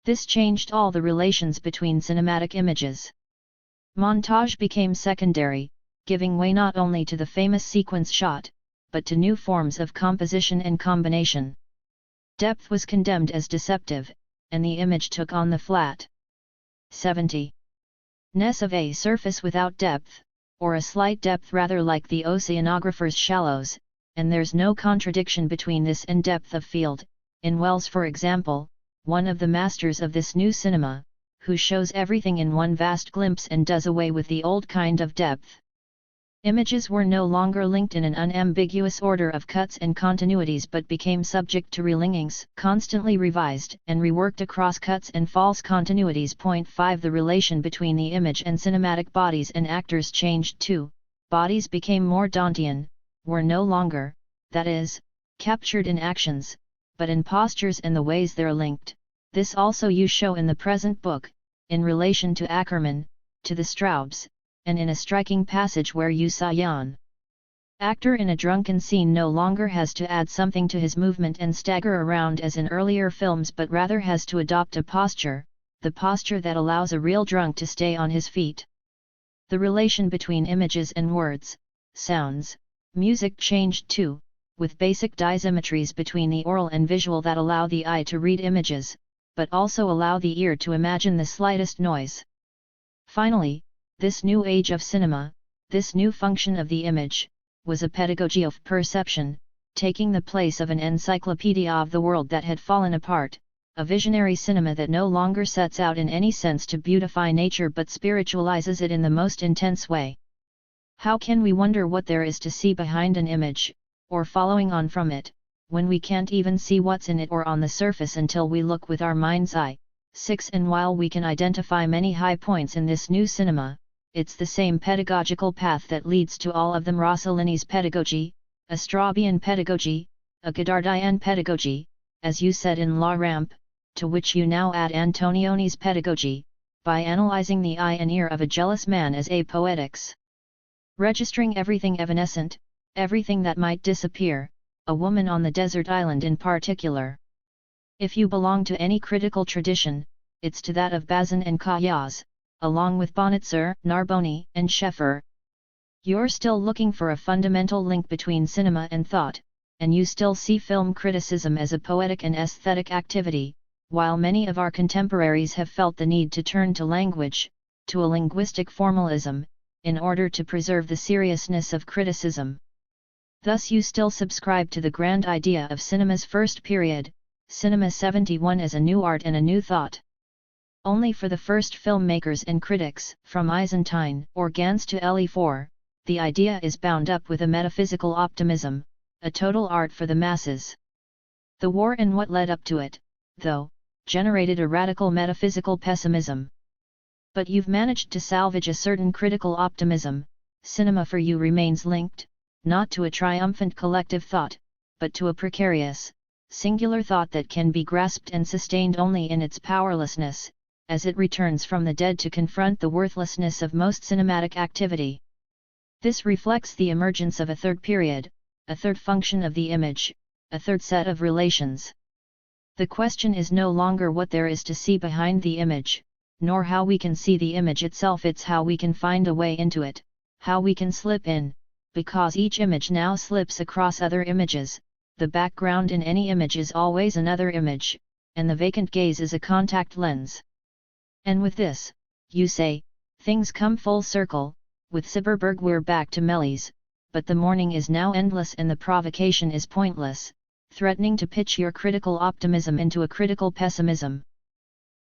This changed all the relations between cinematic images. Montage became secondary, giving way not only to the famous sequence shot, but to new forms of composition and combination. Depth was condemned as deceptive, and the image took on the flat 70-ness of a surface without depth, or a slight depth rather like the oceanographer's shallows, and there's no contradiction between this and depth of field, in Wells for example, one of the masters of this new cinema, who shows everything in one vast glimpse and does away with the old kind of depth. Images were no longer linked in an unambiguous order of cuts and continuities but became subject to relingings, constantly revised and reworked across cuts and false continuities. 5 The relation between the image and cinematic bodies and actors changed too. Bodies became more Dantean, were no longer, that is, captured in actions, but in postures and the ways they're linked. This also you show in the present book, in relation to Ackermann, to the Straubs, and in a striking passage where you saw Jan. Actor in a drunken scene no longer has to add something to his movement and stagger around as in earlier films but rather has to adopt a posture, the posture that allows a real drunk to stay on his feet. The relation between images and words, sounds, music changed too, with basic dissymmetries between the oral and visual that allow the eye to read images, but also allow the ear to imagine the slightest noise. Finally, this new age of cinema, this new function of the image, was a pedagogy of perception, taking the place of an encyclopedia of the world that had fallen apart, a visionary cinema that no longer sets out in any sense to beautify nature but spiritualizes it in the most intense way. How can we wonder what there is to see behind an image, or following on from it, when we can't even see what's in it or on the surface until we look with our mind's eye? 6 And while we can identify many high points in this new cinema, it's the same pedagogical path that leads to all of them: Rossellini's pedagogy, a Straubian pedagogy, a Godardian pedagogy, as you said in La Rampe, to which you now add Antonioni's pedagogy, by analyzing the eye and ear of a jealous man as a poetics. Registering everything evanescent, everything that might disappear, a woman on the desert island in particular. If you belong to any critical tradition, it's to that of Bazin and Caillas, along with Bonnetzer, Narboni, and Scheffer. You're still looking for a fundamental link between cinema and thought, and you still see film criticism as a poetic and aesthetic activity, while many of our contemporaries have felt the need to turn to language, to a linguistic formalism, in order to preserve the seriousness of criticism. Thus you still subscribe to the grand idea of cinema's first period, Cinema 71, as a new art and a new thought. Only for the first filmmakers and critics, from Eisenstein or Gans to Le4, the idea is bound up with a metaphysical optimism, a total art for the masses. The war and what led up to it, though, generated a radical metaphysical pessimism. But you've managed to salvage a certain critical optimism. Cinema for you remains linked, not to a triumphant collective thought, but to a precarious, singular thought that can be grasped and sustained only in its powerlessness, as it returns from the dead to confront the worthlessness of most cinematic activity. This reflects the emergence of a third period, a third function of the image, a third set of relations. The question is no longer what there is to see behind the image, nor how we can see the image itself, it's how we can find a way into it, how we can slip in, because each image now slips across other images. The background in any image is always another image, and the vacant gaze is a contact lens. And with this, you say, things come full circle, with Cyberberg we're back to Melis, but the morning is now endless and the provocation is pointless, threatening to pitch your critical optimism into a critical pessimism.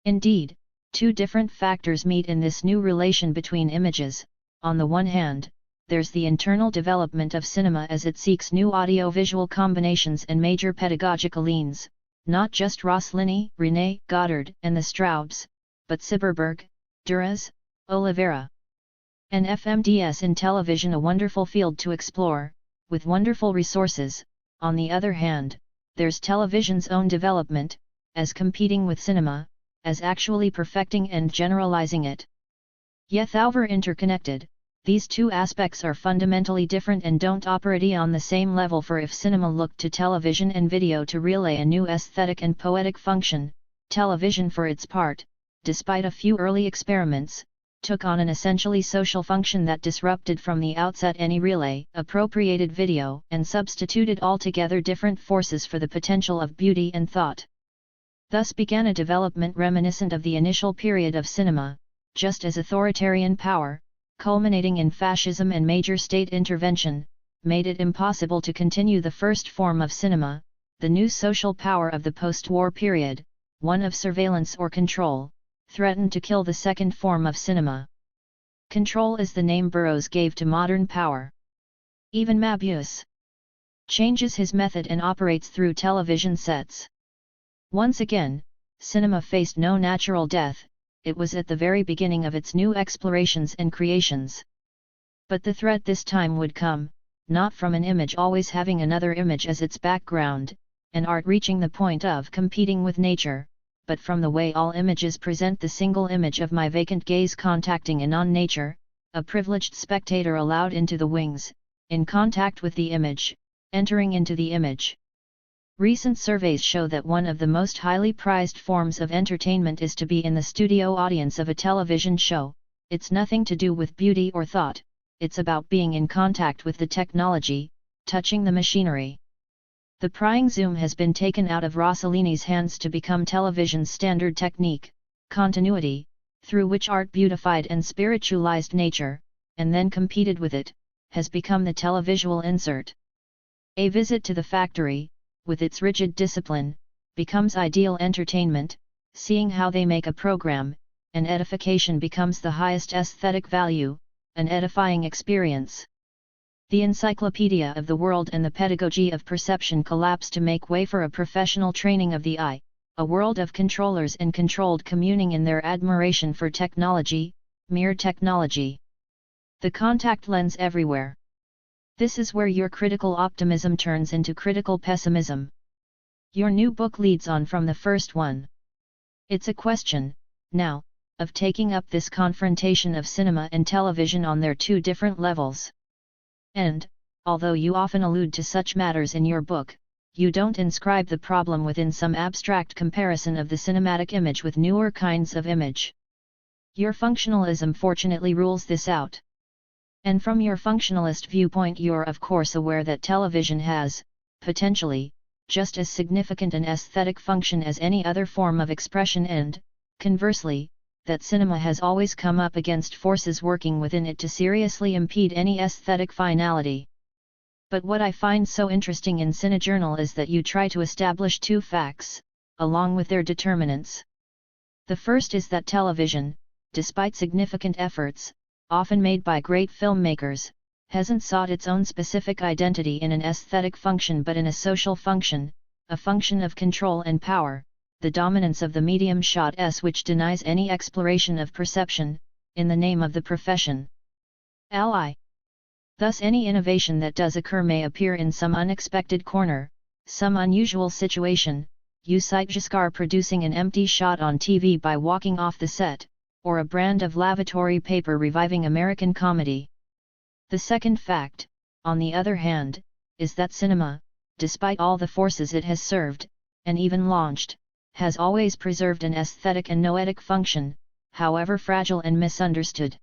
Indeed, two different factors meet in this new relation between images. On the one hand, there's the internal development of cinema as it seeks new audio-visual combinations and major pedagogical leans, not just Rossellini, René, Goddard, and the Straubs, but Cyberberg, Duras, Oliveira. And FMDS in television, a wonderful field to explore, with wonderful resources. On the other hand, there's television's own development, as competing with cinema, as actually perfecting and generalizing it. Yet however interconnected, these two aspects are fundamentally different and don't operate on the same level, for if cinema looked to television and video to relay a new aesthetic and poetic function, television for its part, despite a few early experiments, took on an essentially social function that disrupted from the outset any relay, appropriated video, and substituted altogether different forces for the potential of beauty and thought. Thus began a development reminiscent of the initial period of cinema, just as authoritarian power, culminating in fascism and major state intervention, made it impossible to continue the first form of cinema. The new social power of the post-war period, one of surveillance or control, threatened to kill the second form of cinema. Control is the name Burroughs gave to modern power. Even Möbius changes his method and operates through television sets. Once again, cinema faced no natural death. It was at the very beginning of its new explorations and creations. But the threat this time would come, not from an image always having another image as its background, and art reaching the point of competing with nature, but from the way all images present the single image of my vacant gaze contacting a non-nature, a privileged spectator allowed into the wings, in contact with the image, entering into the image. Recent surveys show that one of the most highly prized forms of entertainment is to be in the studio audience of a television show. It's nothing to do with beauty or thought, it's about being in contact with the technology, touching the machinery. The prying zoom has been taken out of Rossellini's hands to become television's standard technique, continuity, through which art beautified and spiritualized nature, and then competed with it, has become the televisual insert. A visit to the factory, with its rigid discipline, becomes ideal entertainment. Seeing how they make a program, an edification becomes the highest aesthetic value, an edifying experience. The encyclopedia of the world and the pedagogy of perception collapse to make way for a professional training of the eye, a world of controllers and controlled communing in their admiration for technology, mere technology. The contact lens everywhere. This is where your critical optimism turns into critical pessimism. Your new book leads on from the first one. It's a question, now, of taking up this confrontation of cinema and television on their two different levels. And, although you often allude to such matters in your book, you don't inscribe the problem within some abstract comparison of the cinematic image with newer kinds of image. Your functionalism fortunately rules this out. And from your functionalist viewpoint, you're of course aware that television has, potentially, just as significant an aesthetic function as any other form of expression, and, conversely, that cinema has always come up against forces working within it to seriously impede any aesthetic finality. But what I find so interesting in Cinejournal is that you try to establish two facts, along with their determinants. The first is that television, despite significant efforts, often made by great filmmakers, hasn't sought its own specific identity in an aesthetic function but in a social function, a function of control and power, the dominance of the medium shot which denies any exploration of perception, in the name of the profession. Ally. Thus any innovation that does occur may appear in some unexpected corner, some unusual situation. You cite Giscard producing an empty shot on TV by walking off the set, or a brand of lavatory paper reviving American comedy. The second fact, on the other hand, is that cinema, despite all the forces it has served, and even launched, has always preserved an aesthetic and noetic function, however fragile and misunderstood.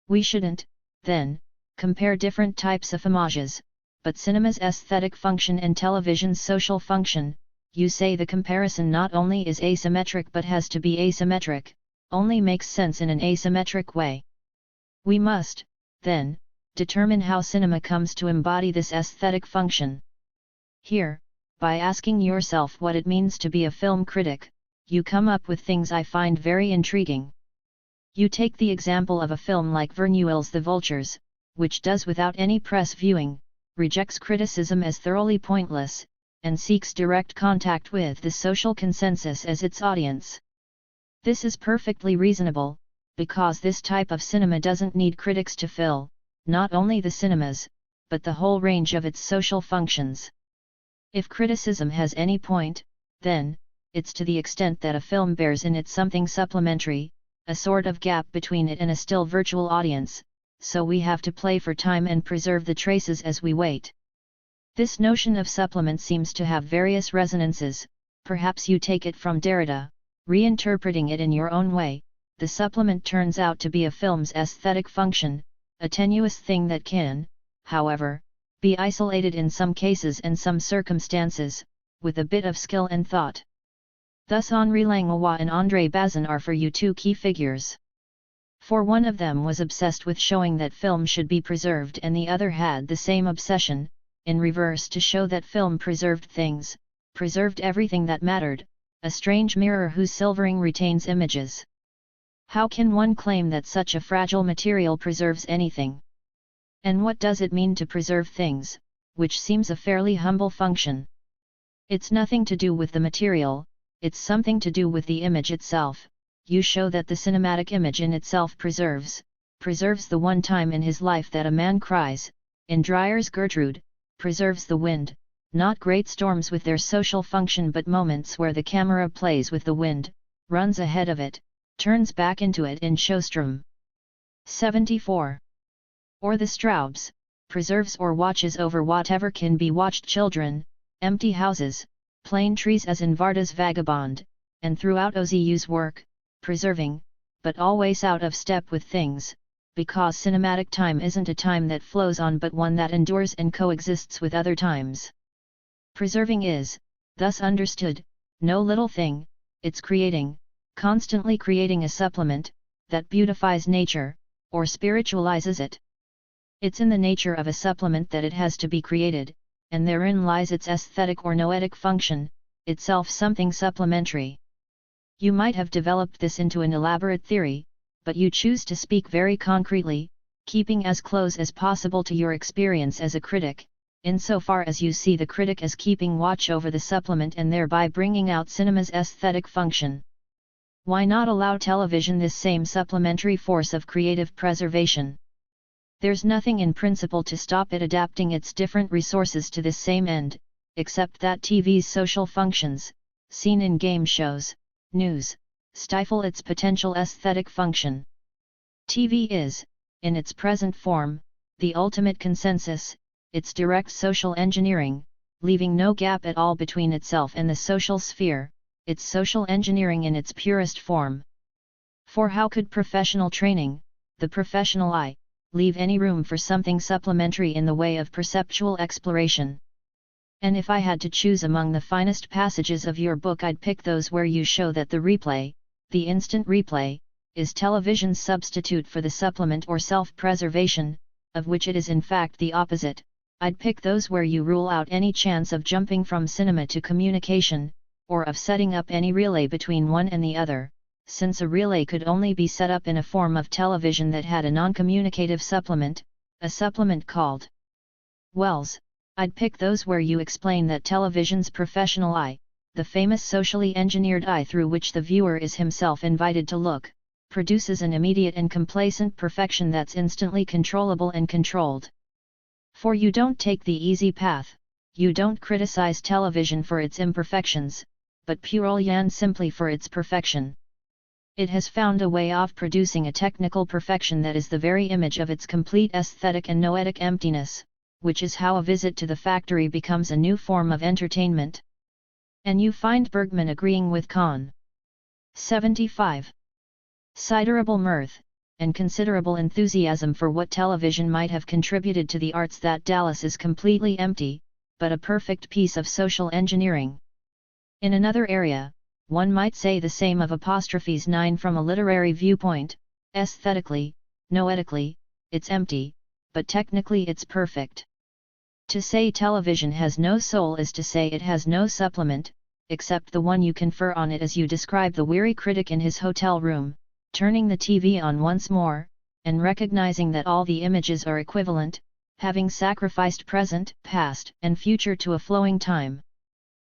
We shouldn't, then, compare different types of homages, but cinema's aesthetic function and television's social function. You say the comparison not only is asymmetric but has to be asymmetric, only makes sense in an asymmetric way. We must, then, determine how cinema comes to embody this aesthetic function. Here, by asking yourself what it means to be a film critic, you come up with things I find very intriguing. You take the example of a film like Verneuil's The Vultures, which does without any press viewing, rejects criticism as thoroughly pointless, and seeks direct contact with the social consensus as its audience. This is perfectly reasonable, because this type of cinema doesn't need critics to fill, not only the cinemas, but the whole range of its social functions. If criticism has any point, then, it's to the extent that a film bears in it something supplementary, a sort of gap between it and a still virtual audience, so we have to play for time and preserve the traces as we wait. This notion of supplement seems to have various resonances. Perhaps you take it from Derrida. Reinterpreting it in your own way, the supplement turns out to be a film's aesthetic function, a tenuous thing that can, however, be isolated in some cases and some circumstances, with a bit of skill and thought. Thus Henri Langlois and André Bazin are for you two key figures. For one of them was obsessed with showing that film should be preserved, and the other had the same obsession, in reverse, to show that film preserved things, preserved everything that mattered, a strange mirror whose silvering retains images. How can one claim that such a fragile material preserves anything? And what does it mean to preserve things, which seems a fairly humble function? It's nothing to do with the material, it's something to do with the image itself. You show that the cinematic image in itself preserves the one time in his life that a man cries, in Dreyer's Gertrude, preserves the wind, not great storms with their social function but moments where the camera plays with the wind, runs ahead of it, turns back into it in Sjöström. 74. Or the Straubs, preserves or watches over whatever can be watched: children, empty houses, plain trees, as in Varda's Vagabond, and throughout Ozu's work, preserving, but always out of step with things, because cinematic time isn't a time that flows on but one that endures and coexists with other times. Preserving is, thus understood, no little thing, it's creating, constantly creating a supplement, that beautifies nature, or spiritualizes it. It's in the nature of a supplement that it has to be created, and therein lies its aesthetic or noetic function, itself something supplementary. You might have developed this into an elaborate theory, but you choose to speak very concretely, keeping as close as possible to your experience as a critic, insofar as you see the critic as keeping watch over the supplement and thereby bringing out cinema's aesthetic function. Why not allow television this same supplementary force of creative preservation? There's nothing in principle to stop it adapting its different resources to this same end, except that TV's social functions, seen in game shows, news, stifle its potential aesthetic function. TV is, in its present form, the ultimate consensus, its direct social engineering, leaving no gap at all between itself and the social sphere, its social engineering in its purest form. For how could professional training, the professional eye, leave any room for something supplementary in the way of perceptual exploration. And if I had to choose among the finest passages of your book, I'd pick those where you show that the replay, the instant replay, is television's substitute for the supplement or self-preservation, of which it is in fact the opposite. I'd pick those where you rule out any chance of jumping from cinema to communication, or of setting up any relay between one and the other, since a relay could only be set up in a form of television that had a non-communicative supplement, a supplement called Wells. I'd pick those where you explain that television's professional eye, the famous socially engineered eye through which the viewer is himself invited to look, produces an immediate and complacent perfection that's instantly controllable and controlled. For you don't take the easy path, you don't criticize television for its imperfections, but purely and simply for its perfection. It has found a way of producing a technical perfection that is the very image of its complete aesthetic and noetic emptiness, which is how a visit to the factory becomes a new form of entertainment. And you find Bergman agreeing with Kahn. 75. Considerable mirth, and considerable enthusiasm for what television might have contributed to the arts. That Dallas is completely empty, but a perfect piece of social engineering. In another area, one might say the same of Apostrophes 9 from a literary viewpoint. Aesthetically, noetically, it's empty, but technically it's perfect. To say television has no soul is to say it has no supplement, except the one you confer on it as you describe the weary critic in his hotel room, turning the TV on once more, and recognizing that all the images are equivalent, having sacrificed present, past, and future to a flowing time.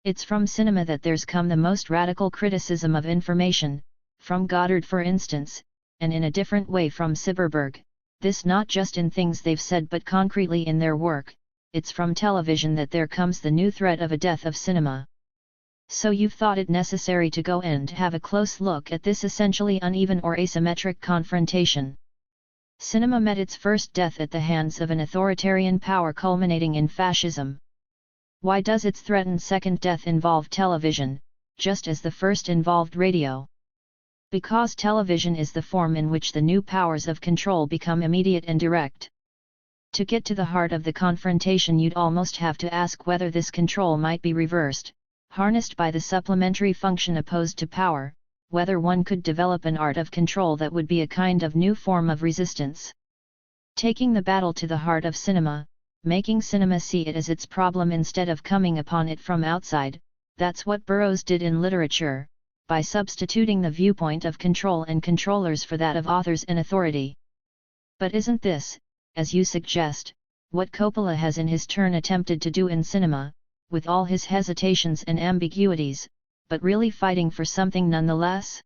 It's from cinema that there's come the most radical criticism of information, from Goddard for instance, and in a different way from Syberberg, this not just in things they've said but concretely in their work. It's from television that there comes the new threat of a death of cinema. So you've thought it necessary to go and have a close look at this essentially uneven or asymmetric confrontation. Cinema met its first death at the hands of an authoritarian power culminating in fascism. Why does its threatened second death involve television, just as the first involved radio? Because television is the form in which the new powers of control become immediate and direct. To get to the heart of the confrontation, you'd almost have to ask whether this control might be reversed, harnessed by the supplementary function opposed to power, whether one could develop an art of control that would be a kind of new form of resistance. Taking the battle to the heart of cinema, making cinema see it as its problem instead of coming upon it from outside, that's what Burroughs did in literature, by substituting the viewpoint of control and controllers for that of authors and authority. But isn't this, as you suggest, what Coppola has in his turn attempted to do in cinema, with all his hesitations and ambiguities, but really fighting for something nonetheless?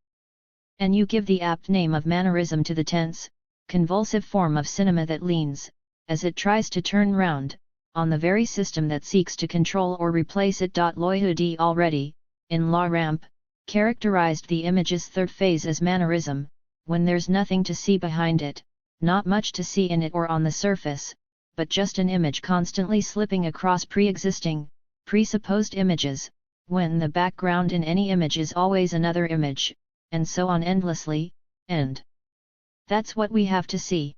And you give the apt name of mannerism to the tense, convulsive form of cinema that leans, as it tries to turn round, on the very system that seeks to control or replace it. Loyhudi already, in La Rampe, characterized the image's third phase as mannerism, when there's nothing to see behind it, not much to see in it or on the surface, but just an image constantly slipping across pre-existing, presupposed images, when the background in any image is always another image, and so on endlessly, and that's what we have to see.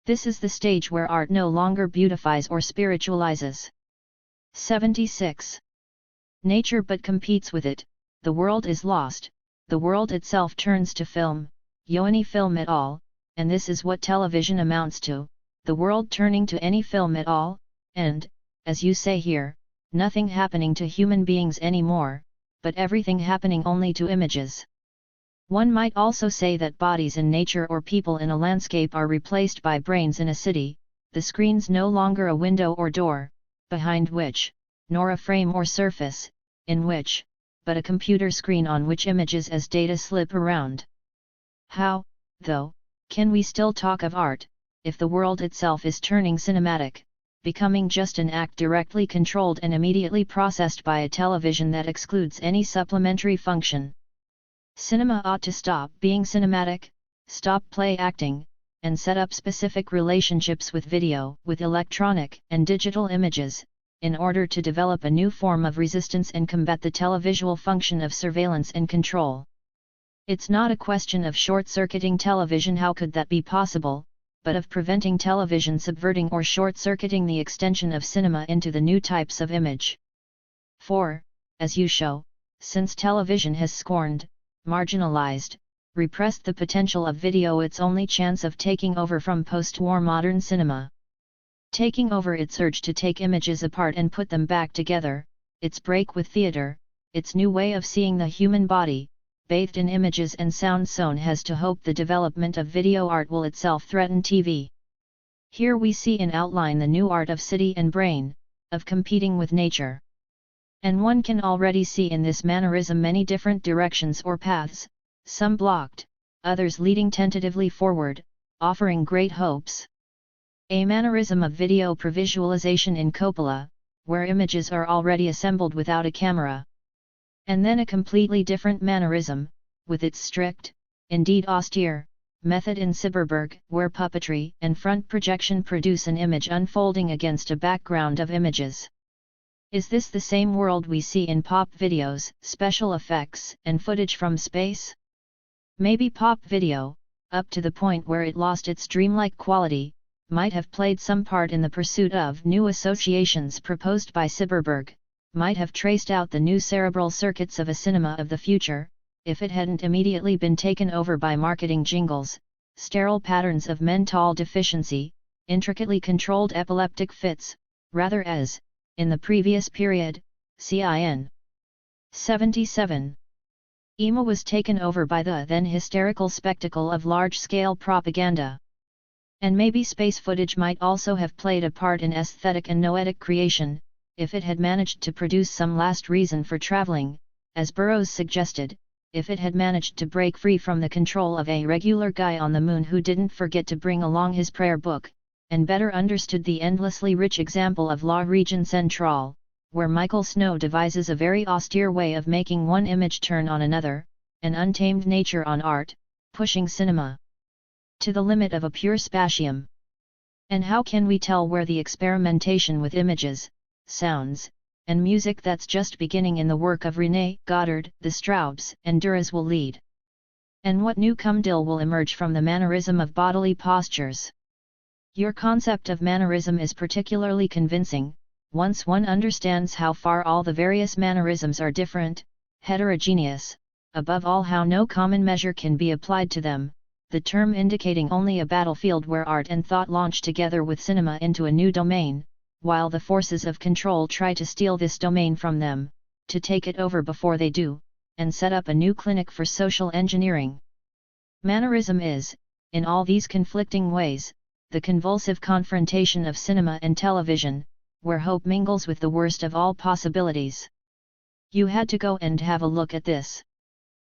This is the stage where art no longer beautifies or spiritualizes. 76. Nature but competes with it, the world is lost, the world itself turns to film, Joughin film et al., and this is what television amounts to, the world turning to any film at all, and, as you say here, nothing happening to human beings anymore, but everything happening only to images. One might also say that bodies in nature or people in a landscape are replaced by brains in a city, the screen's no longer a window or door, behind which, nor a frame or surface, in which, but a computer screen on which images as data slip around. How, though, can we still talk of art, if the world itself is turning cinematic, becoming just an act directly controlled and immediately processed by a television that excludes any supplementary function? Cinema ought to stop being cinematic, stop play acting, and set up specific relationships with video, with electronic and digital images, in order to develop a new form of resistance and combat the televisual function of surveillance and control. It's not a question of short-circuiting television, how could that be possible, but of preventing television subverting or short-circuiting the extension of cinema into the new types of image. For, as you show, since television has scorned, marginalized, repressed the potential of video, its only chance of taking over from post-war modern cinema. Taking over its urge to take images apart and put them back together, its break with theater, its new way of seeing the human body, bathed in images and sound sown, has to hope the development of video art will itself threaten TV. Here we see in outline the new art of city and brain, of competing with nature. And one can already see in this mannerism many different directions or paths, some blocked, others leading tentatively forward, offering great hopes. A mannerism of video previsualization in Coppola, where images are already assembled without a camera. And then a completely different mannerism, with its strict, indeed austere, method in Cyberberg, where puppetry and front projection produce an image unfolding against a background of images. Is this the same world we see in pop videos, special effects, and footage from space? Maybe pop video, up to the point where it lost its dreamlike quality, might have played some part in the pursuit of new associations proposed by Cyberberg, might have traced out the new cerebral circuits of a cinema of the future, if it hadn't immediately been taken over by marketing jingles, sterile patterns of mental deficiency, intricately controlled epileptic fits, rather as, in the previous period, CIN. 77. IMA was taken over by the then hysterical spectacle of large-scale propaganda. And maybe space footage might also have played a part in aesthetic and noetic creation, if it had managed to produce some last reason for traveling, as Burroughs suggested, if it had managed to break free from the control of a regular guy on the moon who didn't forget to bring along his prayer book, and better understood the endlessly rich example of La Region Centrale, where Michael Snow devises a very austere way of making one image turn on another, an untamed nature on art, pushing cinema to the limit of a pure spatium. And how can we tell where the experimentation with images, sounds, and music that's just beginning in the work of René Goddard, the Straubs, and Duras will lead? And what new cum-dill will emerge from the mannerism of bodily postures? Your concept of mannerism is particularly convincing, once one understands how far all the various mannerisms are different, heterogeneous, above all how no common measure can be applied to them, the term indicating only a battlefield where art and thought launch together with cinema into a new domain, while the forces of control try to steal this domain from them, to take it over before they do, and set up a new clinic for social engineering. Mannerism is, in all these conflicting ways, the convulsive confrontation of cinema and television, where hope mingles with the worst of all possibilities. You had to go and have a look at this.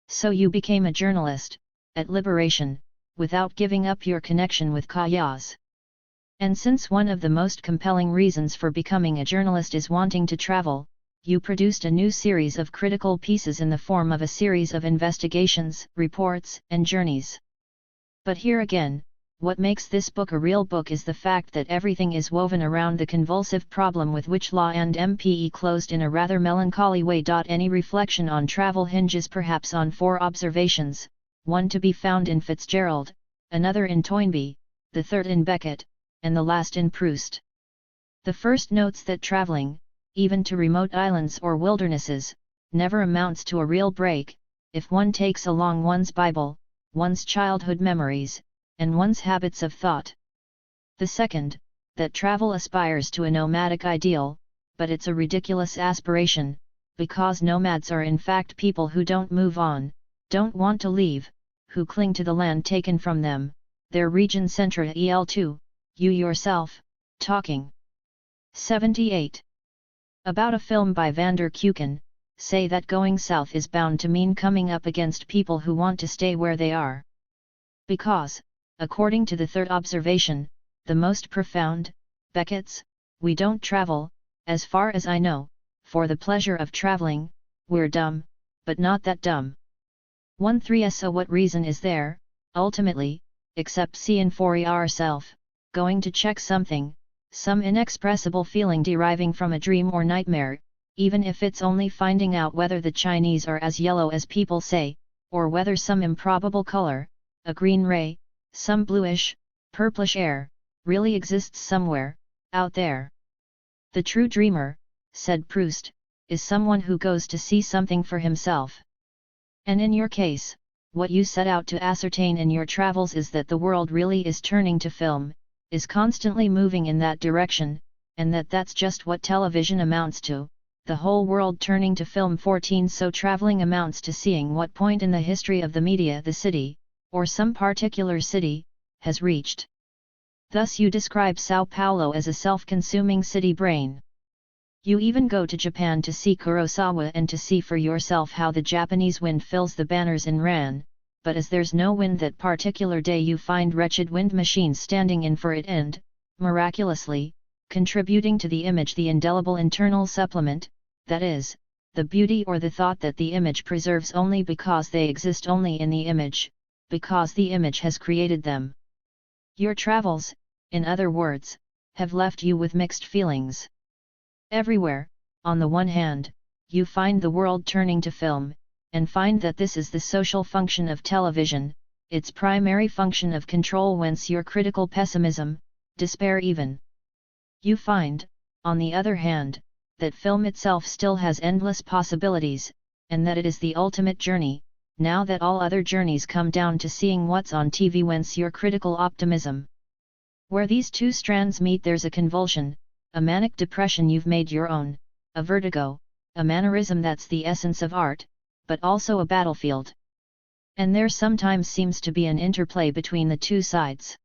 So you became a journalist, at Liberation, without giving up your connection with Kayas. And since one of the most compelling reasons for becoming a journalist is wanting to travel, you produced a new series of critical pieces in the form of a series of investigations, reports, and journeys. But here again, what makes this book a real book is the fact that everything is woven around the convulsive problem with which Law and MPE closed in a rather melancholy way. Any reflection on travel hinges perhaps on four observations, one to be found in Fitzgerald, another in Toynbee, the third in Beckett, and the last in Proust. The first notes that traveling, even to remote islands or wildernesses, never amounts to a real break, if one takes along one's Bible, one's childhood memories, and one's habits of thought. The second, that travel aspires to a nomadic ideal, but it's a ridiculous aspiration, because nomads are in fact people who don't move on, don't want to leave, who cling to the land taken from them, their region centra el2, you yourself, talking. 78. About a film by van der Keuken, say that going south is bound to mean coming up against people who want to stay where they are. Because, according to the third observation, the most profound, Beckett's, we don't travel, as far as I know, for the pleasure of traveling, we're dumb, but not that dumb. 1-3 So what reason is there, ultimately, except seeing for ourself, going to check something, some inexpressible feeling deriving from a dream or nightmare, even if it's only finding out whether the Chinese are as yellow as people say, or whether some improbable color, a green ray, some bluish, purplish air, really exists somewhere, out there. The true dreamer, said Proust, is someone who goes to see something for himself. And in your case, what you set out to ascertain in your travels is that the world really is turning to film, is constantly moving in that direction, and that's just what television amounts to, the whole world turning to film. 14 So traveling amounts to seeing what point in the history of the media the city, or some particular city, has reached. Thus you describe Sao Paulo as a self-consuming city brain. You even go to Japan to see Kurosawa and to see for yourself how the Japanese wind fills the banners in Ran, but as there's no wind that particular day you find wretched wind machines standing in for it and, miraculously, contributing to the image the indelible internal supplement, that is, the beauty or the thought that the image preserves only because they exist only in the image, because the image has created them. Your travels, in other words, have left you with mixed feelings. Everywhere, on the one hand, you find the world turning to film, and find that this is the social function of television, its primary function of control, whence your critical pessimism, despair even. You find, on the other hand, that film itself still has endless possibilities, and that it is the ultimate journey, now that all other journeys come down to seeing what's on TV, whence your critical optimism. Where these two strands meet there's a convulsion, a manic depression you've made your own, a vertigo, a mannerism that's the essence of art, but also a battlefield. And there sometimes seems to be an interplay between the two sides.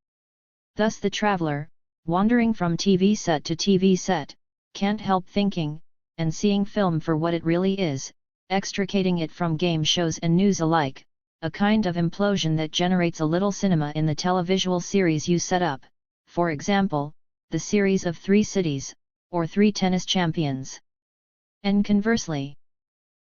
Thus the traveler, wandering from TV set to TV set, can't help thinking, and seeing film for what it really is, extricating it from game shows and news alike, a kind of implosion that generates a little cinema in the televisual series you set up, for example, the series of 3 cities, or 3 tennis champions. And conversely,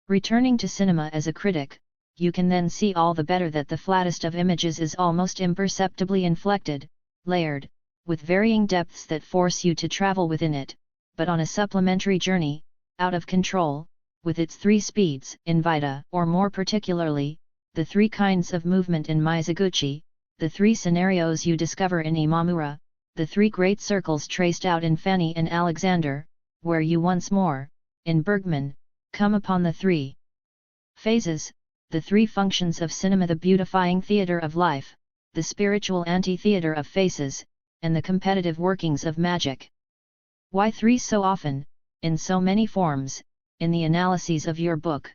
returning to cinema as a critic, you can then see all the better that the flattest of images is almost imperceptibly inflected, layered, with varying depths that force you to travel within it, but on a supplementary journey, out of control, with its 3 speeds in Vita, or more particularly, the 3 kinds of movement in Mizoguchi, the 3 scenarios you discover in Imamura, the 3 great circles traced out in Fanny and Alexander, where you once more, in Bergman, come upon the 3 phases, the 3 functions of cinema: the beautifying theatre of life, the spiritual anti-theatre of faces, and the competitive workings of magic. Why 3 so often, in so many forms, in the analyses of your book?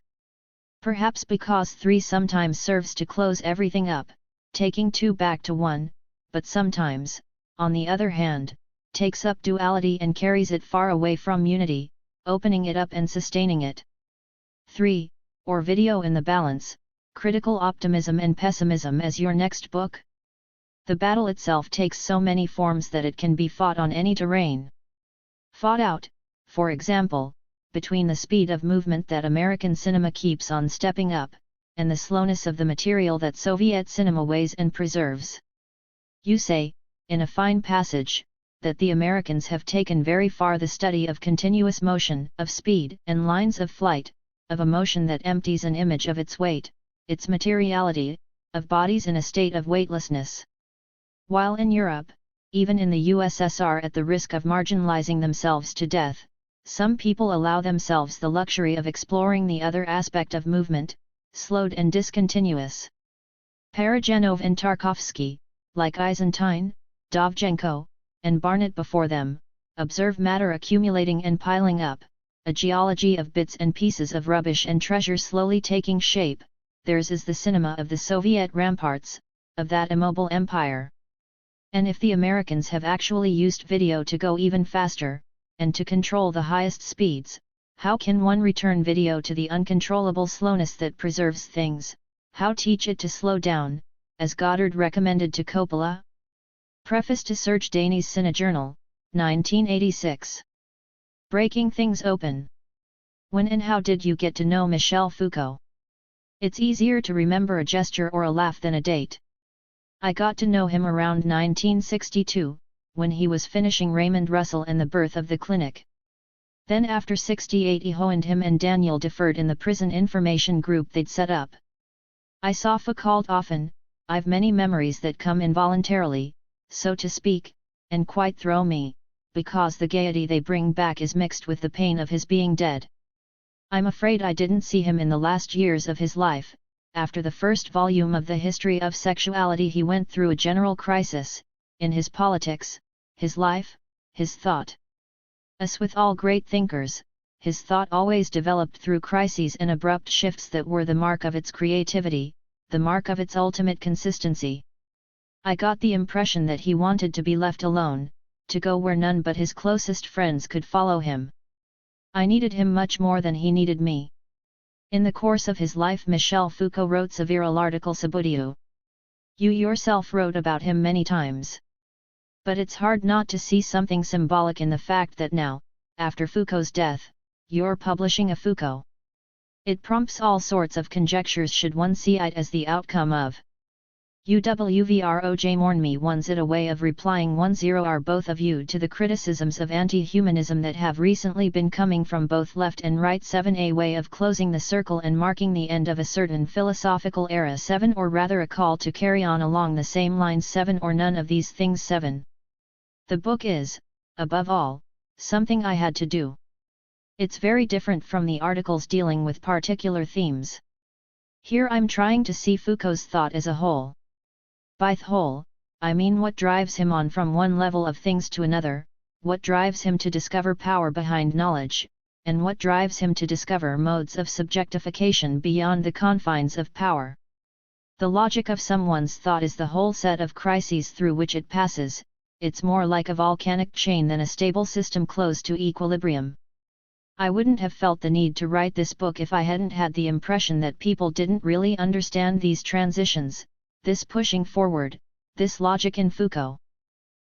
Perhaps because 3 sometimes serves to close everything up, taking 2 back to 1, but sometimes, on the other hand, takes up duality and carries it far away from unity, opening it up and sustaining it. 3. Or video in the balance, critical optimism and pessimism as your next book? The battle itself takes so many forms that it can be fought on any terrain. Fought out, for example, between the speed of movement that American cinema keeps on stepping up, and the slowness of the material that Soviet cinema weighs and preserves. You say, in a fine passage, that the Americans have taken very far the study of continuous motion, of speed and lines of flight, of a motion that empties an image of its weight, its materiality, of bodies in a state of weightlessness. While in Europe, even in the USSR, at the risk of marginalizing themselves to death, some people allow themselves the luxury of exploring the other aspect of movement, slowed and discontinuous. Parajanov and Tarkovsky, like Eisenstein, Dovzhenko, and Barnett before them, observe matter accumulating and piling up, a geology of bits and pieces of rubbish and treasure slowly taking shape. Theirs is the cinema of the Soviet ramparts, of that immobile empire. And if the Americans have actually used video to go even faster, and to control the highest speeds, how can one return video to the uncontrollable slowness that preserves things? How teach it to slow down, as Goddard recommended to Coppola? Preface to Serge Daney's Cinejournal, 1986. Breaking things open. When and how did you get to know Michel Foucault? It's easier to remember a gesture or a laugh than a date. I got to know him around 1962, when he was finishing Raymond Russell and the Birth of the Clinic. Then after 68 he joined him and Daniel Deferred in the prison information group they'd set up. I saw Foucault often. I've many memories that come involuntarily, so to speak, and quite throw me, because the gaiety they bring back is mixed with the pain of his being dead. I'm afraid I didn't see him in the last years of his life. After the first volume of the History of Sexuality he went through a general crisis, in his politics, his life, his thought. As with all great thinkers, his thought always developed through crises and abrupt shifts that were the mark of its creativity, the mark of its ultimate consistency. I got the impression that he wanted to be left alone, to go where none but his closest friends could follow him. I needed him much more than he needed me. In the course of his life Michel Foucault wrote several articles about you. You yourself wrote about him many times. But it's hard not to see something symbolic in the fact that now, after Foucault's death, you're publishing a Foucault. It prompts all sorts of conjectures should one see it as the outcome of UWVROJ mourn me one's it a way of replying 10 are both of you to the criticisms of anti-humanism that have recently been coming from both left and right 7 a way of closing the circle and marking the end of a certain philosophical era 7 or rather a call to carry on along the same lines 7 or none of these things 7. The book is, above all, something I had to do. It's very different from the articles dealing with particular themes. Here I'm trying to see Foucault's thought as a whole. By the whole, I mean what drives him on from one level of things to another, what drives him to discover power behind knowledge, and what drives him to discover modes of subjectification beyond the confines of power. The logic of someone's thought is the whole set of crises through which it passes. It's more like a volcanic chain than a stable system close to equilibrium. I wouldn't have felt the need to write this book if I hadn't had the impression that people didn't really understand these transitions, this pushing forward, this logic in Foucault.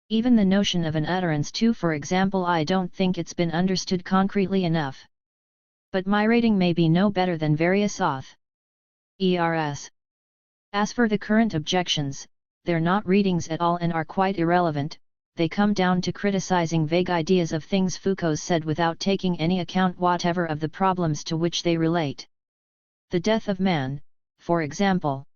Even the notion of an utterance too, for example, I don't think it's been understood concretely enough. But my rating may be no better than various authors. As for the current objections, they're not readings at all and are quite irrelevant. They come down to criticizing vague ideas of things Foucault said without taking any account whatever of the problems to which they relate. The death of man, for example.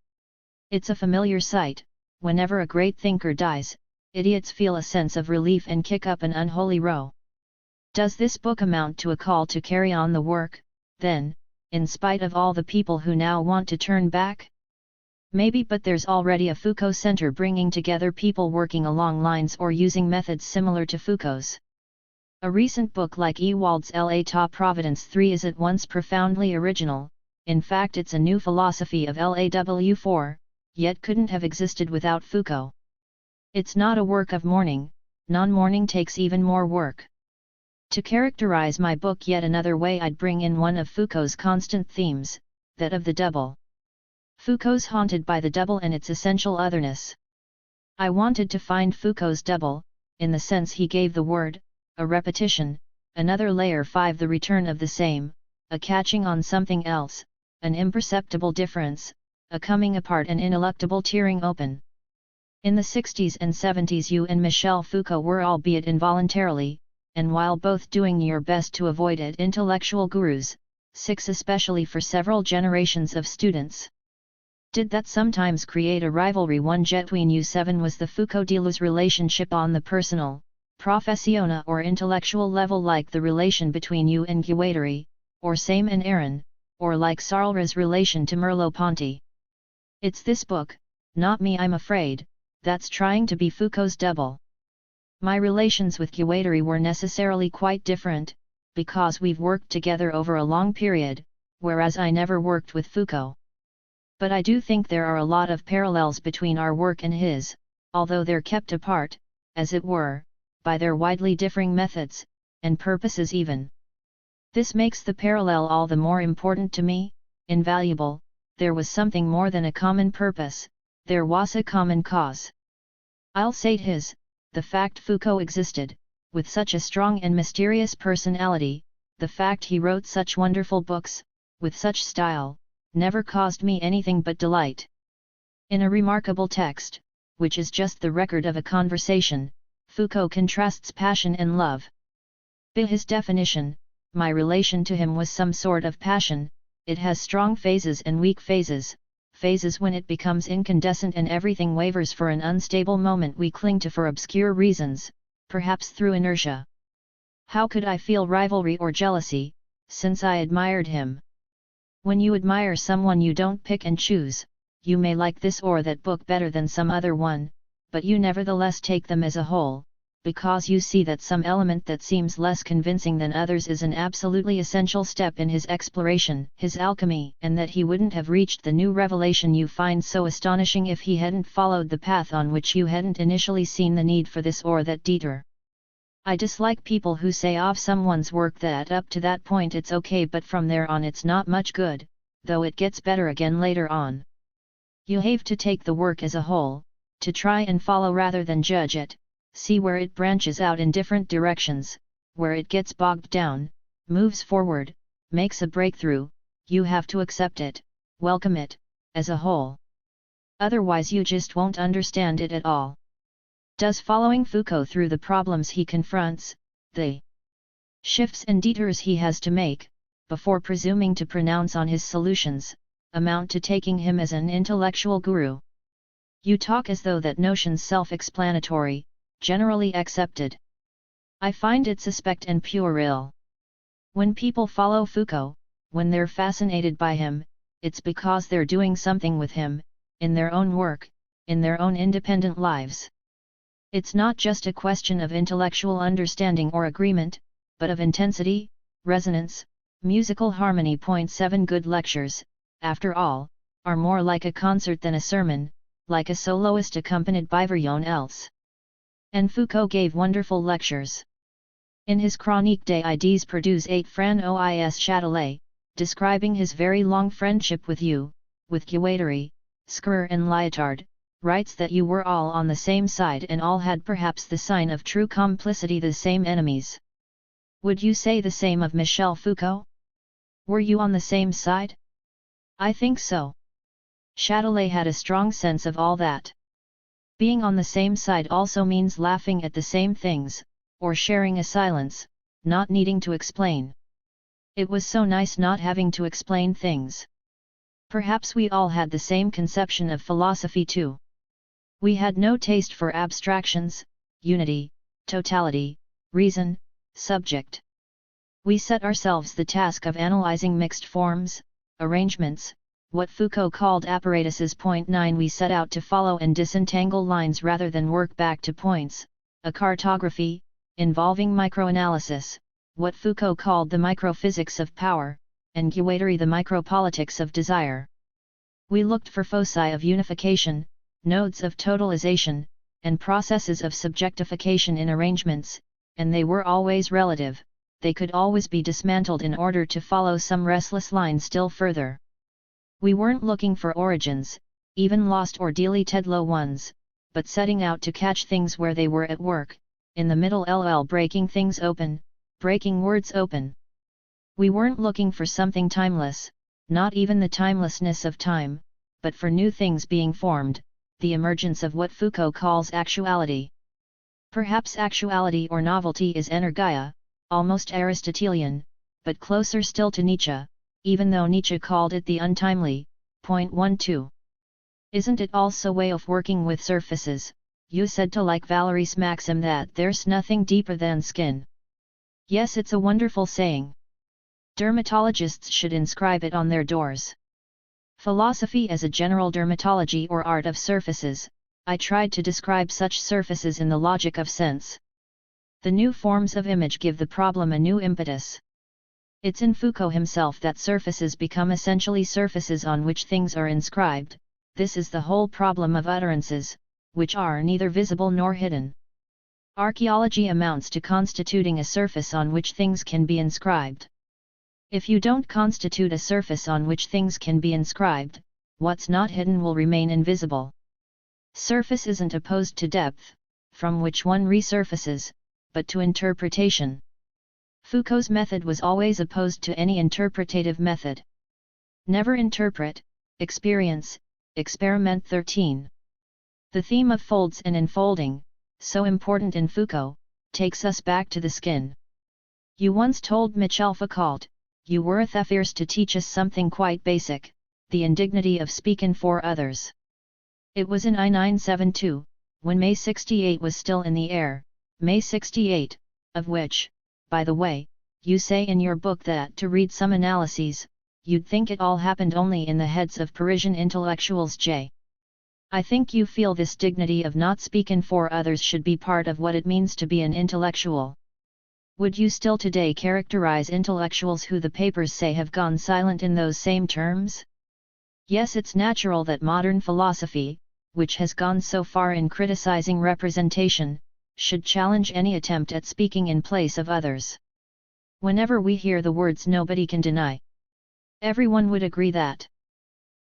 It's a familiar sight. Whenever a great thinker dies, idiots feel a sense of relief and kick up an unholy row. Does this book amount to a call to carry on the work, then, in spite of all the people who now want to turn back? Maybe, but there's already a Foucault Center bringing together people working along lines or using methods similar to Foucault's. A recent book like Ewald's L'État Providence 3 is at once profoundly original. In fact, it's a new philosophy of LAW4, yet couldn't have existed without Foucault. It's not a work of mourning, non-mourning takes even more work. To characterize my book yet another way, I'd bring in one of Foucault's constant themes, that of the double. Foucault's haunted by the double and its essential otherness. I wanted to find Foucault's double, in the sense he gave the word, a repetition, another layer 5 the return of the same, a catching on something else, an imperceptible difference, a coming apart and ineluctable tearing open. In the 60s and 70s you and Michel Foucault were, albeit involuntarily, and while both doing your best to avoid it, intellectual gurus, 6 especially for several generations of students. Did that sometimes create a rivalry one between you? 7 was the Foucault-Deleuze relationship on the personal, professiona or intellectual level, like the relation between you and Guattari, or Same and Aaron, or like Sarlra's relation to Merleau-Ponty. It's this book, not me I'm afraid, that's trying to be Foucault's double. My relations with Guattari were necessarily quite different, because we've worked together over a long period, whereas I never worked with Foucault. But I do think there are a lot of parallels between our work and his, although they're kept apart, as it were, by their widely differing methods, and purposes even. This makes the parallel all the more important to me, invaluable. There was something more than a common purpose, there was a common cause. I'll say his, the fact Foucault existed, with such a strong and mysterious personality, the fact he wrote such wonderful books, with such style, never caused me anything but delight. In a remarkable text, which is just the record of a conversation, Foucault contrasts passion and love. By his definition, my relation to him was some sort of passion. It has strong phases and weak phases, phases when it becomes incandescent and everything wavers for an unstable moment we cling to for obscure reasons, perhaps through inertia. How could I feel rivalry or jealousy, since I admired him? When you admire someone you don't pick and choose, you may like this or that book better than some other one, but you nevertheless take them as a whole, because you see that some element that seems less convincing than others is an absolutely essential step in his exploration, his alchemy, and that he wouldn't have reached the new revelation you find so astonishing if he hadn't followed the path on which you hadn't initially seen the need for this or that detour. I dislike people who say of someone's work that up to that point it's okay but from there on it's not much good, though it gets better again later on. You have to take the work as a whole, to try and follow rather than judge it, see where it branches out in different directions, where it gets bogged down, moves forward, makes a breakthrough. You have to accept it, welcome it, as a whole. Otherwise you just won't understand it at all. Does following Foucault through the problems he confronts, the shifts and detours he has to make, before presuming to pronounce on his solutions, amount to taking him as an intellectual guru? You talk as though that notion's self-explanatory, generally accepted. I find it suspect and puerile. When people follow Foucault, when they're fascinated by him, it's because they're doing something with him, in their own work, in their own independent lives. It's not just a question of intellectual understanding or agreement, but of intensity, resonance, musical harmony. 7 Good lectures, after all, are more like a concert than a sermon, like a soloist accompanied by everyone else. And Foucault gave wonderful lectures. In his Chronique des Idées Perdues 8 Francois Châtelet, describing his very long friendship with you, with Guattari, Screr and Lyotard, writes that you were all on the same side and all had perhaps the sign of true complicity, the same enemies. Would you say the same of Michel Foucault? Were you on the same side? I think so. Châtelet had a strong sense of all that. Being on the same side also means laughing at the same things, or sharing a silence, not needing to explain. It was so nice not having to explain things. Perhaps we all had the same conception of philosophy too. We had no taste for abstractions, unity, totality, reason, subject. We set ourselves the task of analyzing mixed forms, arrangements, what Foucault called apparatuses. 9 We set out to follow and disentangle lines rather than work back to points, a cartography, involving microanalysis, what Foucault called the microphysics of power, and Guattari the micropolitics of desire. We looked for foci of unification, nodes of totalization, and processes of subjectification in arrangements, and they were always relative, they could always be dismantled in order to follow some restless line still further. We weren't looking for origins, even lost or deleted low ones, but setting out to catch things where they were at work, in the middle, breaking things open, breaking words open. We weren't looking for something timeless, not even the timelessness of time, but for new things being formed, the emergence of what Foucault calls actuality. Perhaps actuality or novelty is energia, almost Aristotelian, but closer still to Nietzsche, even though Nietzsche called it the untimely. 12. Isn't it also a way of working with surfaces? You said to like Valerie's maxim that there's nothing deeper than skin. Yes, it's a wonderful saying. Dermatologists should inscribe it on their doors. Philosophy as a general dermatology or art of surfaces. I tried to describe such surfaces in the logic of sense. The new forms of image give the problem a new impetus. It's in Foucault himself that surfaces become essentially surfaces on which things are inscribed. This is the whole problem of utterances, which are neither visible nor hidden. Archaeology amounts to constituting a surface on which things can be inscribed. If you don't constitute a surface on which things can be inscribed, what's not hidden will remain invisible. Surface isn't opposed to depth, from which one resurfaces, but to interpretation. Foucault's method was always opposed to any interpretative method. Never interpret, experience, experiment. 13. The theme of folds and enfolding, so important in Foucault, takes us back to the skin. You once told Michel Foucault, you were fierce to teach us something quite basic, the indignity of speaking for others. It was in I-972, when May 68 was still in the air, May 68, of which, by the way, you say in your book that to read some analyses, you'd think it all happened only in the heads of Parisian intellectuals. I think you feel this dignity of not speaking for others should be part of what it means to be an intellectual. Would you still today characterize intellectuals who the papers say have gone silent in those same terms? Yes, it's natural that modern philosophy, which has gone so far in criticizing representation, should challenge any attempt at speaking in place of others. Whenever we hear the words "nobody can deny," everyone would agree that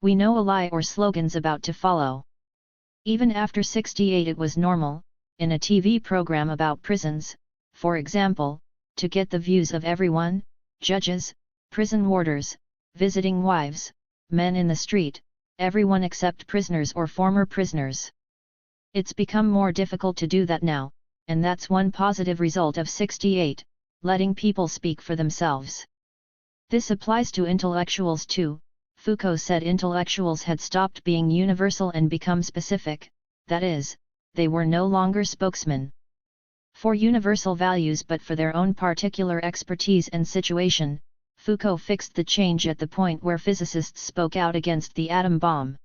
we know a lie or slogan's about to follow. Even after 68 it was normal, in a TV program about prisons, for example, to get the views of everyone, judges, prison warders, visiting wives, men in the street, everyone except prisoners or former prisoners. It's become more difficult to do that now, and that's one positive result of 68, letting people speak for themselves. This applies to intellectuals too. Foucault said intellectuals had stopped being universal and become specific, that is, they were no longer spokesmen for universal values but for their own particular expertise and situation. Foucault fixed the change at the point where physicists spoke out against the atom bomb.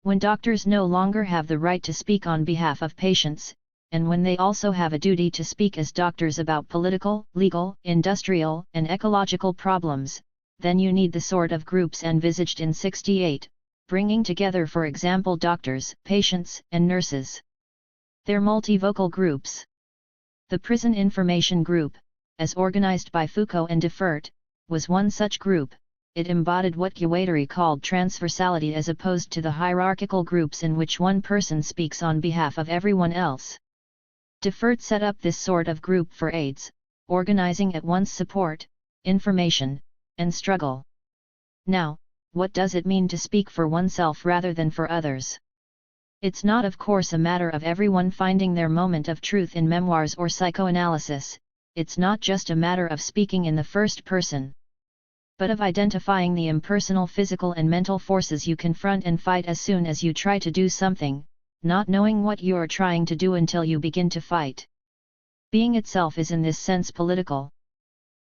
When doctors no longer have the right to speak on behalf of patients, and when they also have a duty to speak as doctors about political, legal, industrial, and ecological problems, then you need the sort of groups envisaged in 68, bringing together for example doctors, patients, and nurses. They're multivocal groups. The Prison Information Group, as organized by Foucault and Defert, was one such group. It embodied what Guattari called transversality as opposed to the hierarchical groups in which one person speaks on behalf of everyone else. Defert set up this sort of group for AIDS, organizing at once support, information, and struggle. Now, what does it mean to speak for oneself rather than for others? It's not of course a matter of everyone finding their moment of truth in memoirs or psychoanalysis, it's not just a matter of speaking in the first person, but of identifying the impersonal physical and mental forces you confront and fight as soon as you try to do something, not knowing what you're trying to do until you begin to fight. Being itself is in this sense political.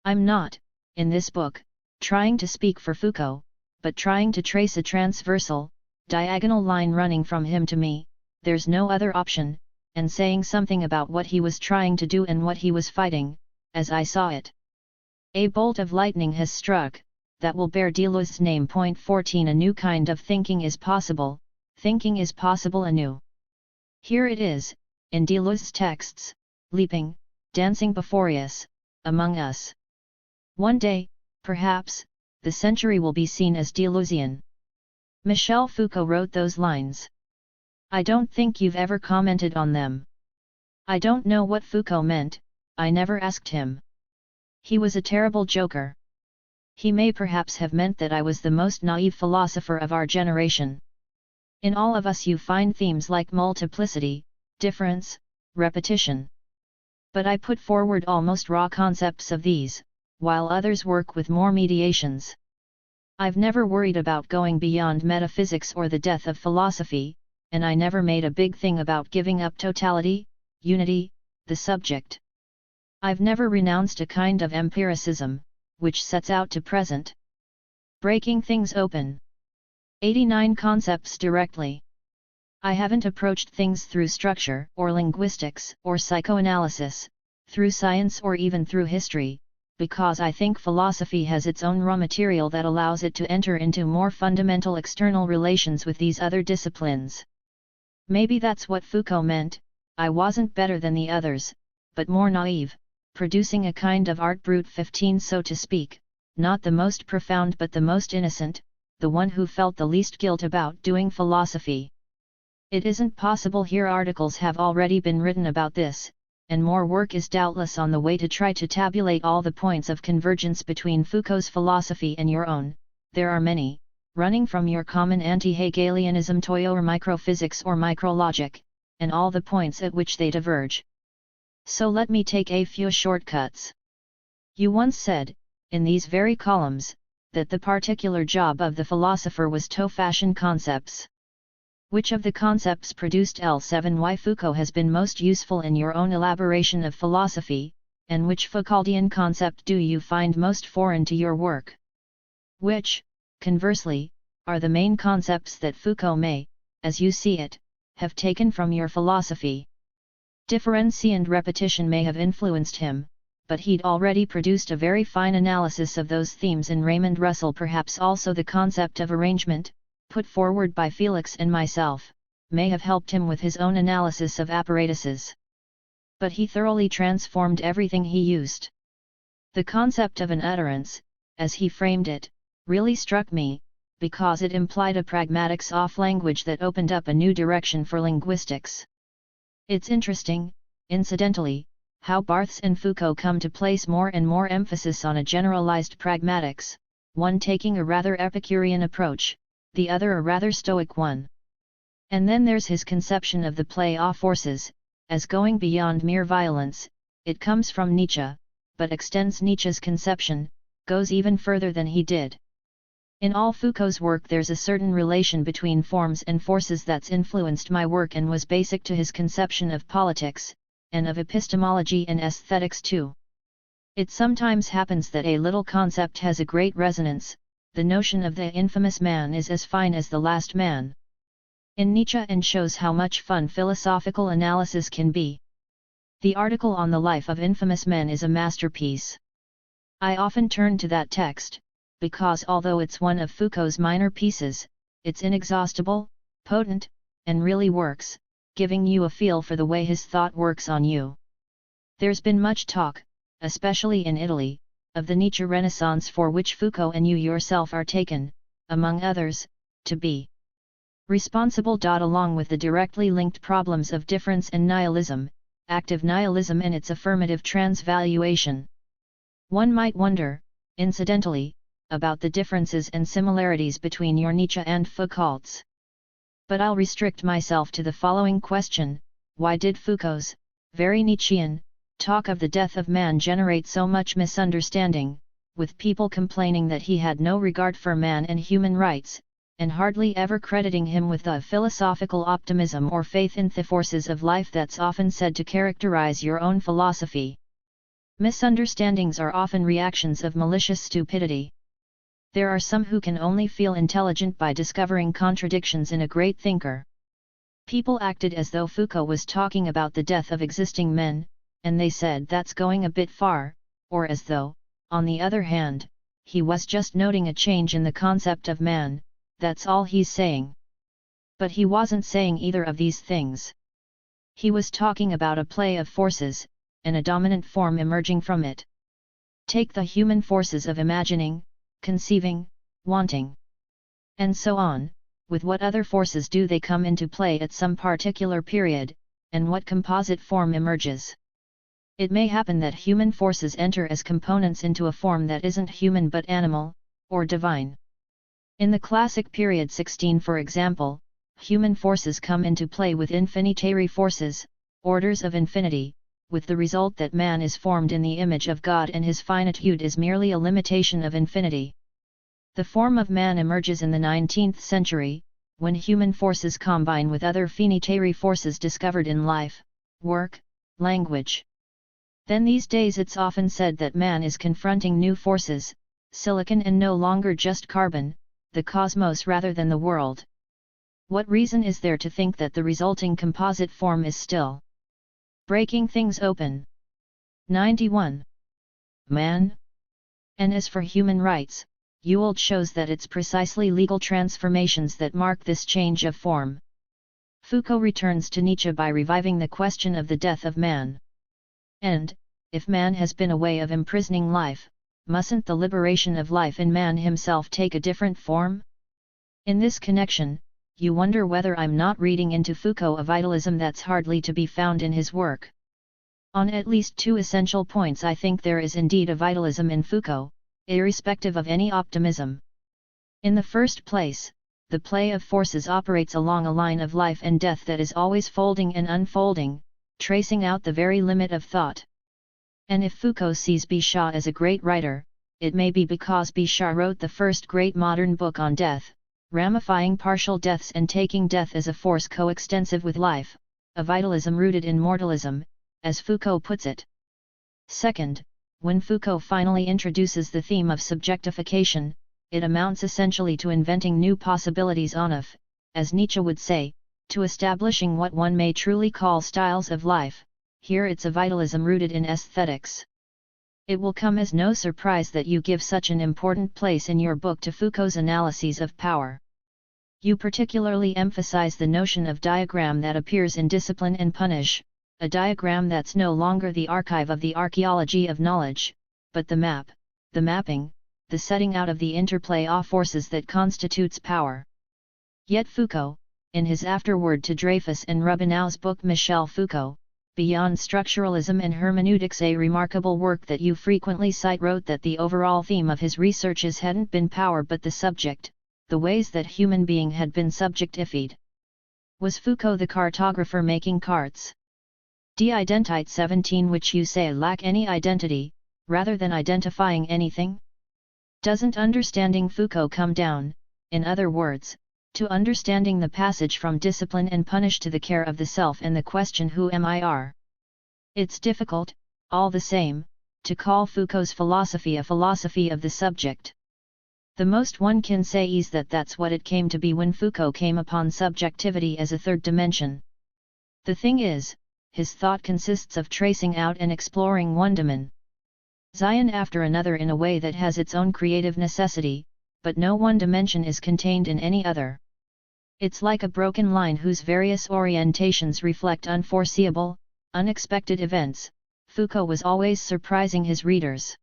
I'm not, in this book, trying to speak for Foucault, but trying to trace a transversal, diagonal line running from him to me, there's no other option, and saying something about what he was trying to do and what he was fighting, as I saw it. A bolt of lightning has struck, that will bear Deleuze's name. 14 A new kind of thinking is possible anew. Here it is, in Deleuze's texts, leaping, dancing before us, among us. One day, perhaps, the century will be seen as Deleuzean. Michel Foucault wrote those lines. I don't think you've ever commented on them. I don't know what Foucault meant, I never asked him. He was a terrible joker. He may perhaps have meant that I was the most naive philosopher of our generation. In all of us you find themes like multiplicity, difference, repetition. But I put forward almost raw concepts of these, while others work with more mediations. I've never worried about going beyond metaphysics or the death of philosophy, and I never made a big thing about giving up totality, unity, the subject. I've never renounced a kind of empiricism, which sets out to present breaking things open. 89 concepts directly. I haven't approached things through structure, or linguistics, or psychoanalysis, through science or even through history, because I think philosophy has its own raw material that allows it to enter into more fundamental external relations with these other disciplines. Maybe that's what Foucault meant, I wasn't better than the others, but more naive, producing a kind of art brut 15 so to speak, not the most profound but the most innocent, the one who felt the least guilt about doing philosophy. It isn't possible here. Articles have already been written about this, and more work is doubtless on the way to try to tabulate all the points of convergence between Foucault's philosophy and your own. There are many, running from your common anti-Hegelianism to your microphysics or micrologic, and all the points at which they diverge. So let me take a few shortcuts. You once said, in these very columns, that the particular job of the philosopher was to fashion concepts. Which of the concepts produced L7Y Foucault has been most useful in your own elaboration of philosophy, and which Foucauldian concept do you find most foreign to your work? Which, conversely, are the main concepts that Foucault may, as you see it, have taken from your philosophy? Differency and repetition may have influenced him, but he'd already produced a very fine analysis of those themes in Raymond Russell. Perhaps also the concept of arrangement, put forward by Felix and myself, may have helped him with his own analysis of apparatuses. But he thoroughly transformed everything he used. The concept of an utterance, as he framed it, really struck me, because it implied a pragmatics off language that opened up a new direction for linguistics. It's interesting, incidentally, how Barthes and Foucault come to place more and more emphasis on a generalized pragmatics, one taking a rather Epicurean approach, the other a rather Stoic one. And then there's his conception of the play of forces, as going beyond mere violence. It comes from Nietzsche, but extends Nietzsche's conception, goes even further than he did. In all Foucault's work there's a certain relation between forms and forces that's influenced my work and was basic to his conception of politics, and of epistemology and aesthetics too. It sometimes happens that a little concept has a great resonance. The notion of the infamous man is as fine as the last man in Nietzsche, and shows how much fun philosophical analysis can be. The article on the life of infamous men is a masterpiece. I often turn to that text, because although it's one of Foucault's minor pieces, it's inexhaustible, potent, and really works, giving you a feel for the way his thought works on you. There's been much talk, especially in Italy, of the Nietzsche Renaissance, for which Foucault and you yourself are taken, among others, to be responsible. Along with the directly linked problems of difference and nihilism, active nihilism and its affirmative transvaluation. One might wonder, incidentally, about the differences and similarities between your Nietzsche and Foucault's. But I'll restrict myself to the following question: why did Foucault's, very Nietzschean, talk of the death of man generate so much misunderstanding, with people complaining that he had no regard for man and human rights, and hardly ever crediting him with the philosophical optimism or faith in the forces of life that's often said to characterize your own philosophy? Misunderstandings are often reactions of malicious stupidity. There are some who can only feel intelligent by discovering contradictions in a great thinker. People acted as though Foucault was talking about the death of existing men, and they said that's going a bit far, or as though, on the other hand, he was just noting a change in the concept of man, that's all he's saying. But he wasn't saying either of these things. He was talking about a play of forces, and a dominant form emerging from it. Take the human forces of imagining, conceiving, wanting, and so on. With what other forces do they come into play at some particular period, and what composite form emerges? It may happen that human forces enter as components into a form that isn't human but animal, or divine. In the classic period 16, for example, human forces come into play with infinitary forces, orders of infinity, with the result that man is formed in the image of God and his finitude is merely a limitation of infinity. The form of man emerges in the 19th century, when human forces combine with other finitary forces discovered in life, work, language. Then these days it's often said that man is confronting new forces, silicon and no longer just carbon, the cosmos rather than the world. What reason is there to think that the resulting composite form is still breaking things open? 91. Man? And as for human rights, Ewald shows that it's precisely legal transformations that mark this change of form. Foucault returns to Nietzsche by reviving the question of the death of man. And, if man has been a way of imprisoning life, mustn't the liberation of life in man himself take a different form? In this connection, you wonder whether I'm not reading into Foucault a vitalism that's hardly to be found in his work. On at least two essential points I think there is indeed a vitalism in Foucault, irrespective of any optimism. In the first place, the play of forces operates along a line of life and death that is always folding and unfolding, tracing out the very limit of thought. And if Foucault sees Bichat as a great writer, it may be because Bichat wrote the first great modern book on death, ramifying partial deaths and taking death as a force coextensive with life, a vitalism rooted in mortalism, as Foucault puts it. Second, when Foucault finally introduces the theme of subjectification, it amounts essentially to inventing new possibilities as Nietzsche would say, to establishing what one may truly call styles of life. Here it's a vitalism rooted in aesthetics. It will come as no surprise that you give such an important place in your book to Foucault's analyses of power. You particularly emphasize the notion of diagram that appears in Discipline and Punish, a diagram that's no longer the archive of the archaeology of knowledge, but the map, the mapping, the setting out of the interplay of forces that constitutes power. Yet Foucault, in his afterword to Dreyfus and Rubinau's book Michel Foucault, Beyond Structuralism and Hermeneutics, a remarkable work that you frequently cite, wrote that the overall theme of his researches hadn't been power but the subject, the ways that human being had been subjectified. Was Foucault the cartographer making carts? De-identite 17, which you say lack any identity, rather than identifying anything? Doesn't understanding Foucault come down, in other words, to understanding the passage from discipline and punish to the care of the self and the question who am I are? It's difficult, all the same, to call Foucault's philosophy a philosophy of the subject. The most one can say is that that's what it came to be when Foucault came upon subjectivity as a third dimension. The thing is, his thought consists of tracing out and exploring one dimension after another in a way that has its own creative necessity, but no one dimension is contained in any other. It's like a broken line whose various orientations reflect unforeseeable, unexpected events. Foucault was always surprising his readers.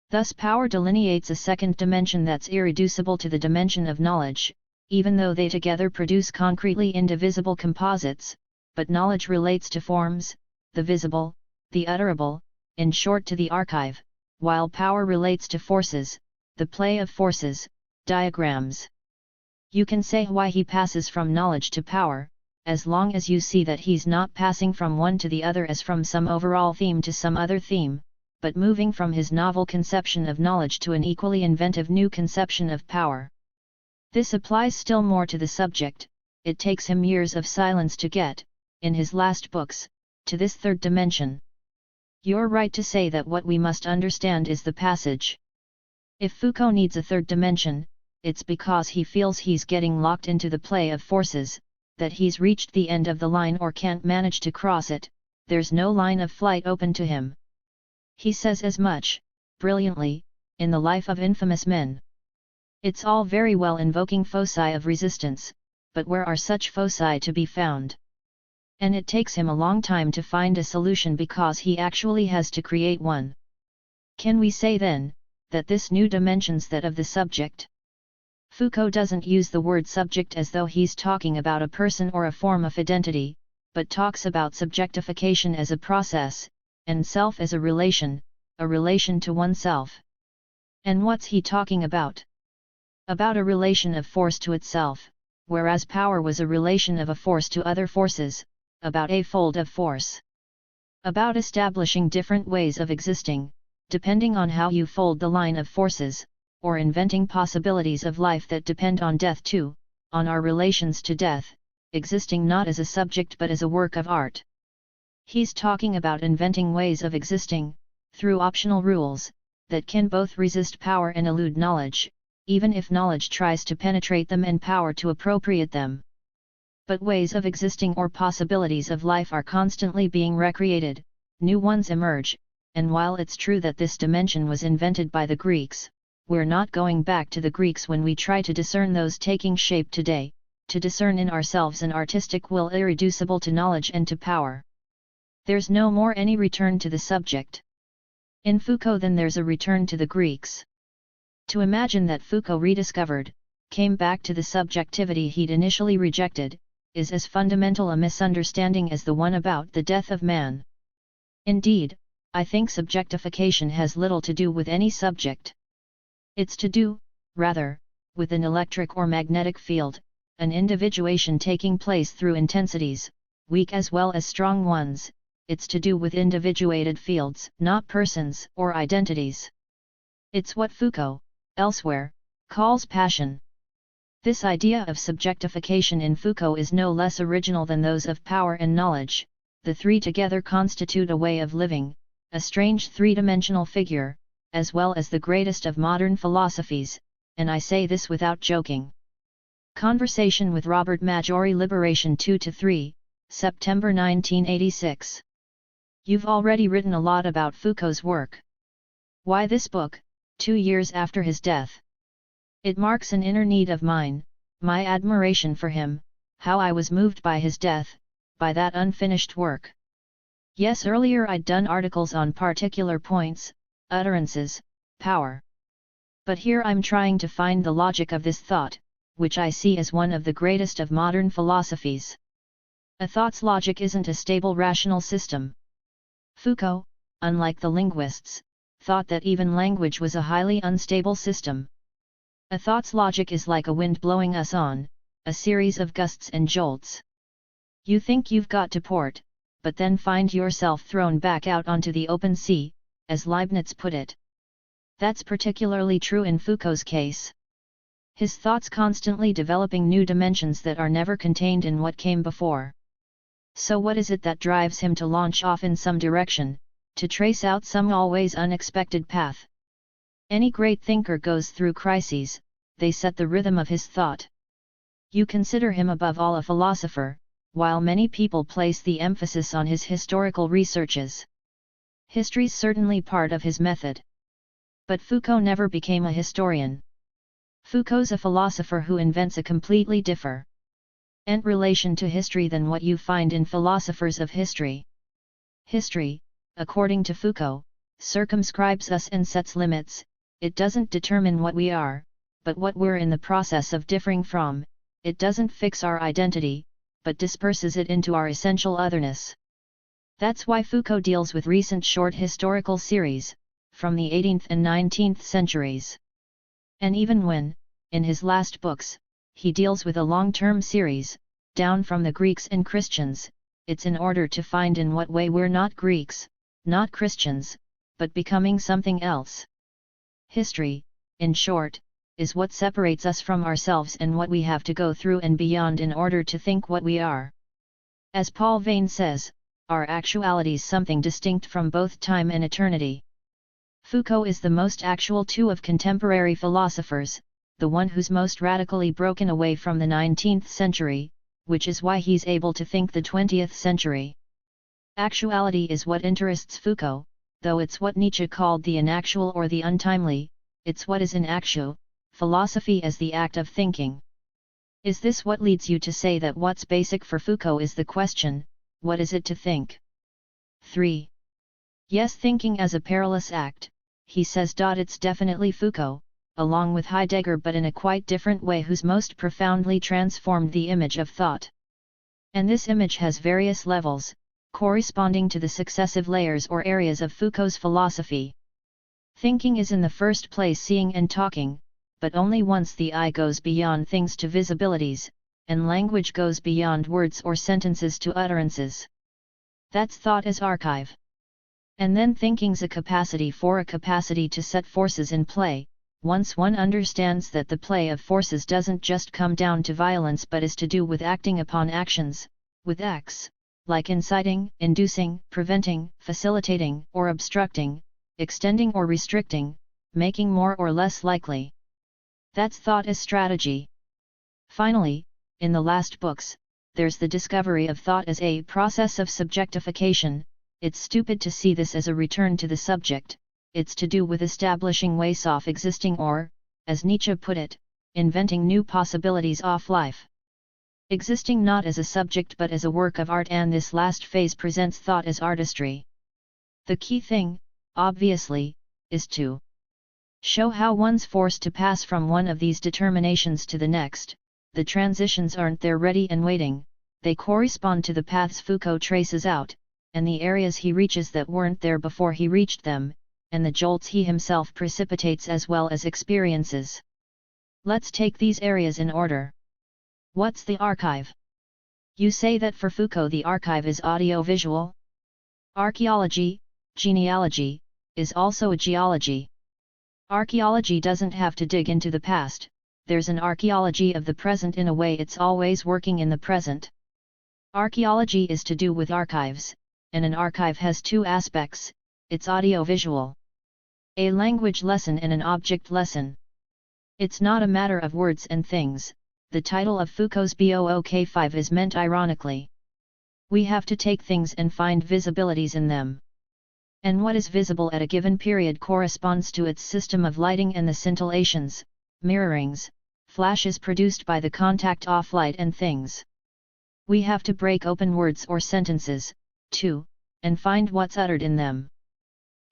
Thus power delineates a second dimension that's irreducible to the dimension of knowledge, even though they together produce concretely indivisible composites, but knowledge relates to forms, the visible, the utterable, in short to the archive, while power relates to forces, the play of forces, diagrams. You can say why he passes from knowledge to power, as long as you see that he's not passing from one to the other as from some overall theme to some other theme, but moving from his novel conception of knowledge to an equally inventive new conception of power. This applies still more to the subject. It takes him years of silence to get, in his last books, to this third dimension. You're right to say that what we must understand is the passage. If Foucault needs a third dimension, it's because he feels he's getting locked into the play of forces, that he's reached the end of the line or can't manage to cross it. There's no line of flight open to him. He says as much, brilliantly, in The Life of Infamous Men. It's all very well invoking foci of resistance, but where are such foci to be found? And it takes him a long time to find a solution because he actually has to create one. Can we say then, that this new dimension's that of the subject? Foucault doesn't use the word subject as though he's talking about a person or a form of identity, but talks about subjectification as a process, and self as a relation to oneself. And what's he talking about? About a relation of force to itself, whereas power was a relation of a force to other forces, about a fold of force. About establishing different ways of existing, depending on how you fold the line of forces, or inventing possibilities of life that depend on death too, on our relations to death, existing not as a subject but as a work of art. He's talking about inventing ways of existing, through optional rules, that can both resist power and elude knowledge, even if knowledge tries to penetrate them and power to appropriate them. But ways of existing or possibilities of life are constantly being recreated, new ones emerge, and while it's true that this dimension was invented by the Greeks, we're not going back to the Greeks when we try to discern those taking shape today, to discern in ourselves an artistic will irreducible to knowledge and to power. There's no more any return to the subject. In Foucault then there's a return to the Greeks. To imagine that Foucault rediscovered, came back to the subjectivity he'd initially rejected, is as fundamental a misunderstanding as the one about the death of man. Indeed, I think subjectification has little to do with any subject. It's to do, rather, with an electric or magnetic field, an individuation taking place through intensities, weak as well as strong ones. It's to do with individuated fields, not persons or identities. It's what Foucault, elsewhere, calls passion. This idea of subjectification in Foucault is no less original than those of power and knowledge. The three together constitute a way of living, a strange three-dimensional figure, as well as the greatest of modern philosophies, and I say this without joking. Conversation with Robert Maggiore, Liberation 2-3, September 1986. You've already written a lot about Foucault's work. Why this book, 2 years after his death? It marks an inner need of mine, my admiration for him, how I was moved by his death, by that unfinished work. Yes, earlier I'd done articles on particular points, utterances, power. But here I'm trying to find the logic of this thought, which I see as one of the greatest of modern philosophies. A thought's logic isn't a stable rational system. Foucault, unlike the linguists, thought that even language was a highly unstable system. A thought's logic is like a wind blowing us on, a series of gusts and jolts. You think you've got to port, but then find yourself thrown back out onto the open sea, as Leibniz put it. That's particularly true in Foucault's case. His thoughts constantly developing new dimensions that are never contained in what came before. So what is it that drives him to launch off in some direction, to trace out some always unexpected path? Any great thinker goes through crises, they set the rhythm of his thought. You consider him above all a philosopher, while many people place the emphasis on his historical researches. History's certainly part of his method. But Foucault never became a historian. Foucault's a philosopher who invents a completely different relation to history than what you find in philosophers of history. History, according to Foucault, circumscribes us and sets limits. It doesn't determine what we are, but what we're in the process of differing from. It doesn't fix our identity, but disperses it into our essential otherness. That's why Foucault deals with recent short historical series, from the 18th and 19th centuries. And even when, in his last books, he deals with a long-term series, down from the Greeks and Christians, it's in order to find in what way we're not Greeks, not Christians, but becoming something else. History, in short, is what separates us from ourselves and what we have to go through and beyond in order to think what we are. As Paul Vane says, our actuality's something distinct from both time and eternity. Foucault is the most actual too of contemporary philosophers, the one who's most radically broken away from the 19th century, which is why he's able to think the 20th century. Actuality is what interests Foucault, though it's what Nietzsche called the inactual or the untimely. It's what is inactual, philosophy as the act of thinking. Is this what leads you to say that what's basic for Foucault is the question, what is it to think? 3. Yes, thinking as a perilous act, he says. It's definitely Foucault, along with Heidegger, but in a quite different way, who's most profoundly transformed the image of thought. And this image has various levels, corresponding to the successive layers or areas of Foucault's philosophy. Thinking is in the first place seeing and talking, but only once the eye goes beyond things to visibilities, and language goes beyond words or sentences to utterances. That's thought as archive. And then thinking's a capacity to set forces in play, once one understands that the play of forces doesn't just come down to violence but is to do with acting upon actions, with acts, like inciting, inducing, preventing, facilitating or obstructing, extending or restricting, making more or less likely. That's thought as strategy. Finally, in the last books, there's the discovery of thought as a process of subjectification. It's stupid to see this as a return to the subject. It's to do with establishing ways off existing or, as Nietzsche put it, inventing new possibilities off life. Existing not as a subject but as a work of art, and this last phase presents thought as artistry. The key thing, obviously, is to show how one's forced to pass from one of these determinations to the next. The transitions aren't there ready and waiting, they correspond to the paths Foucault traces out, and the areas he reaches that weren't there before he reached them, and the jolts he himself precipitates as well as experiences. Let's take these areas in order. What's the archive? You say that for Foucault the archive is audiovisual? Archaeology, genealogy, is also a geology. Archaeology doesn't have to dig into the past, there's an archaeology of the present. In a way it's always working in the present. Archaeology is to do with archives, and an archive has two aspects, it's audio-visual. A language lesson and an object lesson. It's not a matter of words and things. The title of Foucault's Book 5 is meant ironically. We have to take things and find visibilities in them. And what is visible at a given period corresponds to its system of lighting and the scintillations, mirrorings, flashes produced by the contact of light and things. We have to break open words or sentences, too, and find what's uttered in them.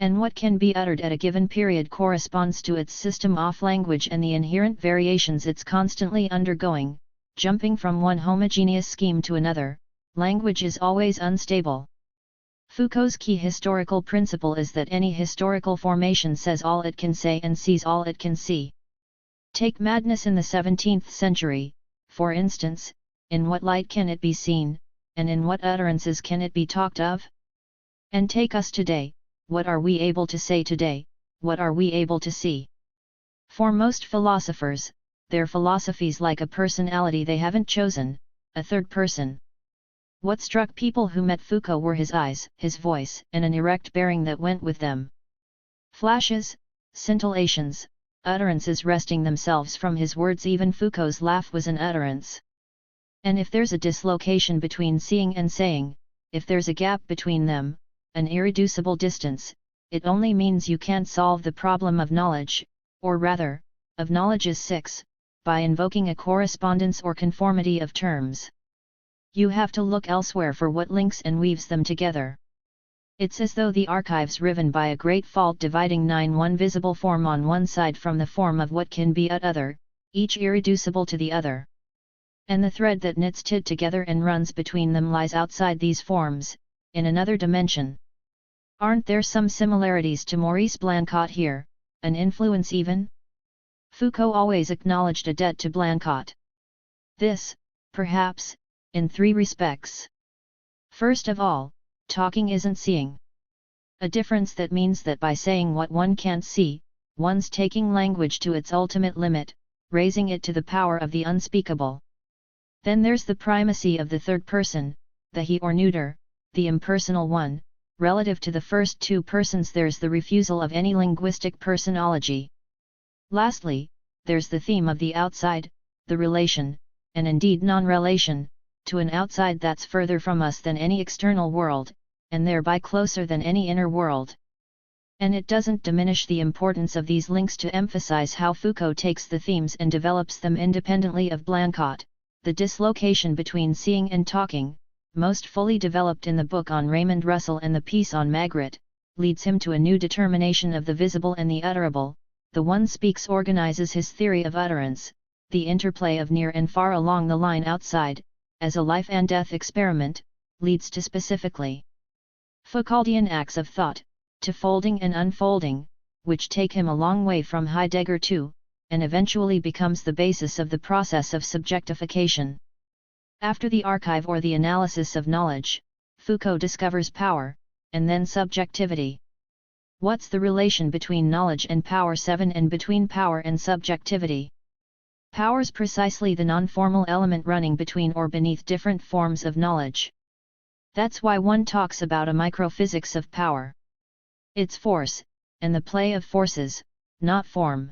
And what can be uttered at a given period corresponds to its system of language and the inherent variations it's constantly undergoing, jumping from one homogeneous scheme to another. Language is always unstable. Foucault's key historical principle is that any historical formation says all it can say and sees all it can see. Take madness in the 17th century, for instance. In what light can it be seen, and in what utterances can it be talked of? And take us today. What are we able to say today, what are we able to see? For most philosophers, their philosophy's like a personality they haven't chosen, a third person. What struck people who met Foucault were his eyes, his voice, and an erect bearing that went with them. Flashes, scintillations, utterances wresting themselves from his words. Even Foucault's laugh was an utterance. And if there's a dislocation between seeing and saying, if there's a gap between them, an irreducible distance, it only means you can't solve the problem of knowledge, or rather, of knowledge's six, by invoking a correspondence or conformity of terms. You have to look elsewhere for what links and weaves them together. It's as though the archives riven by a great fault dividing one visible form on one side from the form of what can be at other, each irreducible to the other. And the thread that knits it together and runs between them lies outside these forms, in another dimension. Aren't there some similarities to Maurice Blanquat here, an influence even? Foucault always acknowledged a debt to Blanquat. This, perhaps, in three respects. First of all, talking isn't seeing. A difference that means that by saying what one can't see, one's taking language to its ultimate limit, raising it to the power of the unspeakable. Then there's the primacy of the third person, the he or neuter, the impersonal one. Relative to the first two persons there's the refusal of any linguistic personology. Lastly, there's the theme of the outside, the relation, and indeed non-relation, to an outside that's further from us than any external world, and thereby closer than any inner world. And it doesn't diminish the importance of these links to emphasize how Foucault takes the themes and develops them independently of Blanquat. The dislocation between seeing and talking, most fully developed in the book on Raymond Russell and the piece on Magritte, leads him to a new determination of the visible and the utterable. The one speaks organizes his theory of utterance, the interplay of near and far along the line outside, as a life and death experiment, leads to specifically Foucauldian acts of thought, to folding and unfolding, which take him a long way from Heidegger too, and eventually becomes the basis of the process of subjectification. After the archive or the analysis of knowledge, Foucault discovers power, and then subjectivity. What's the relation between knowledge and power? 7 and between power and subjectivity. Power's precisely the non-formal element running between or beneath different forms of knowledge. That's why one talks about a microphysics of power. It's force, and the play of forces, not form.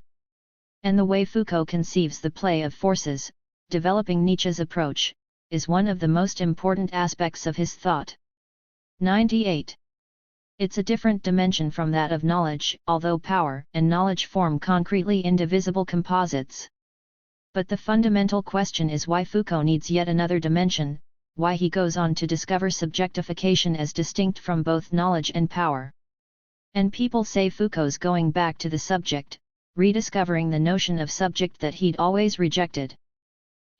And the way Foucault conceives the play of forces, developing Nietzsche's approach, is one of the most important aspects of his thought. 98. It's a different dimension from that of knowledge, although power and knowledge form concretely indivisible composites. But the fundamental question is why Foucault needs yet another dimension, why he goes on to discover subjectification as distinct from both knowledge and power. And people say Foucault's going back to the subject, rediscovering the notion of subject that he'd always rejected.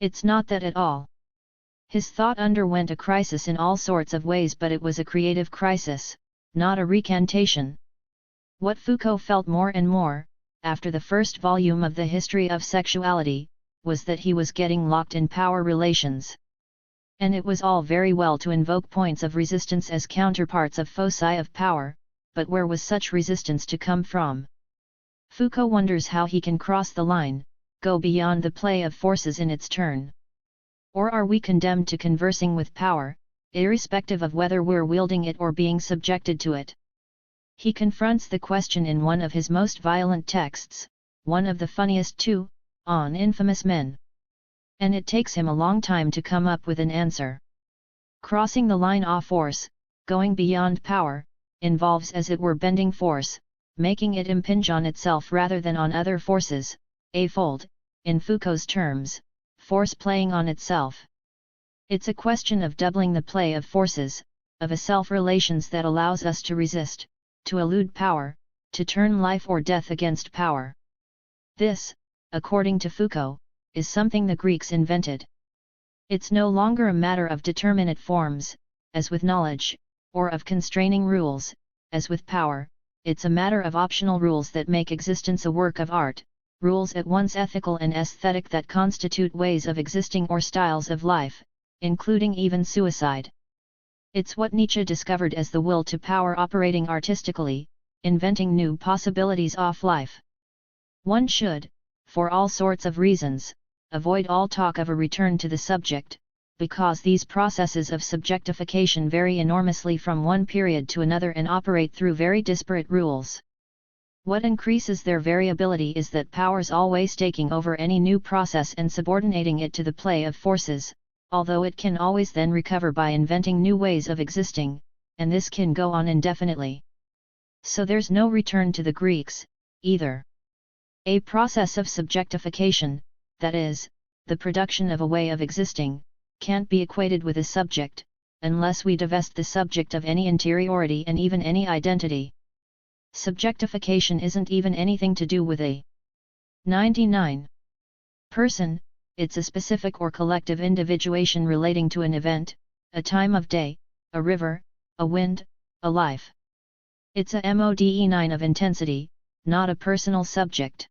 It's not that at all. His thought underwent a crisis in all sorts of ways, but it was a creative crisis, not a recantation. What Foucault felt more and more, after the first volume of The History of Sexuality, was that he was getting locked in power relations. And it was all very well to invoke points of resistance as counterparts of foci of power, but where was such resistance to come from? Foucault wonders how he can cross the line, go beyond the play of forces in its turn. Or are we condemned to conversing with power, irrespective of whether we're wielding it or being subjected to it? He confronts the question in one of his most violent texts, one of the funniest too, on infamous men. And it takes him a long time to come up with an answer. Crossing the line of force, going beyond power, involves as it were bending force, making it impinge on itself rather than on other forces, a-fold, in Foucault's terms, force playing on itself. It's a question of doubling the play of forces, of a self-relations that allows us to resist, to elude power, to turn life or death against power. This, according to Foucault, is something the Greeks invented. It's no longer a matter of determinate forms, as with knowledge, or of constraining rules, as with power. It's a matter of optional rules that make existence a work of art, rules at once ethical and aesthetic that constitute ways of existing or styles of life, including even suicide. It's what Nietzsche discovered as the will to power operating artistically, inventing new possibilities of life. One should, for all sorts of reasons, avoid all talk of a return to the subject, because these processes of subjectification vary enormously from one period to another and operate through very disparate rules. What increases their variability is that power's always taking over any new process and subordinating it to the play of forces, although it can always then recover by inventing new ways of existing, and this can go on indefinitely. So there's no return to the Greeks, either. A process of subjectification, that is, the production of a way of existing, can't be equated with a subject, unless we divest the subject of any interiority and even any identity. Subjectification isn't even anything to do with a 99 person, it's a specific or collective individuation relating to an event, a time of day, a river, a wind, a life. It's a MODE9 of intensity, not a personal subject.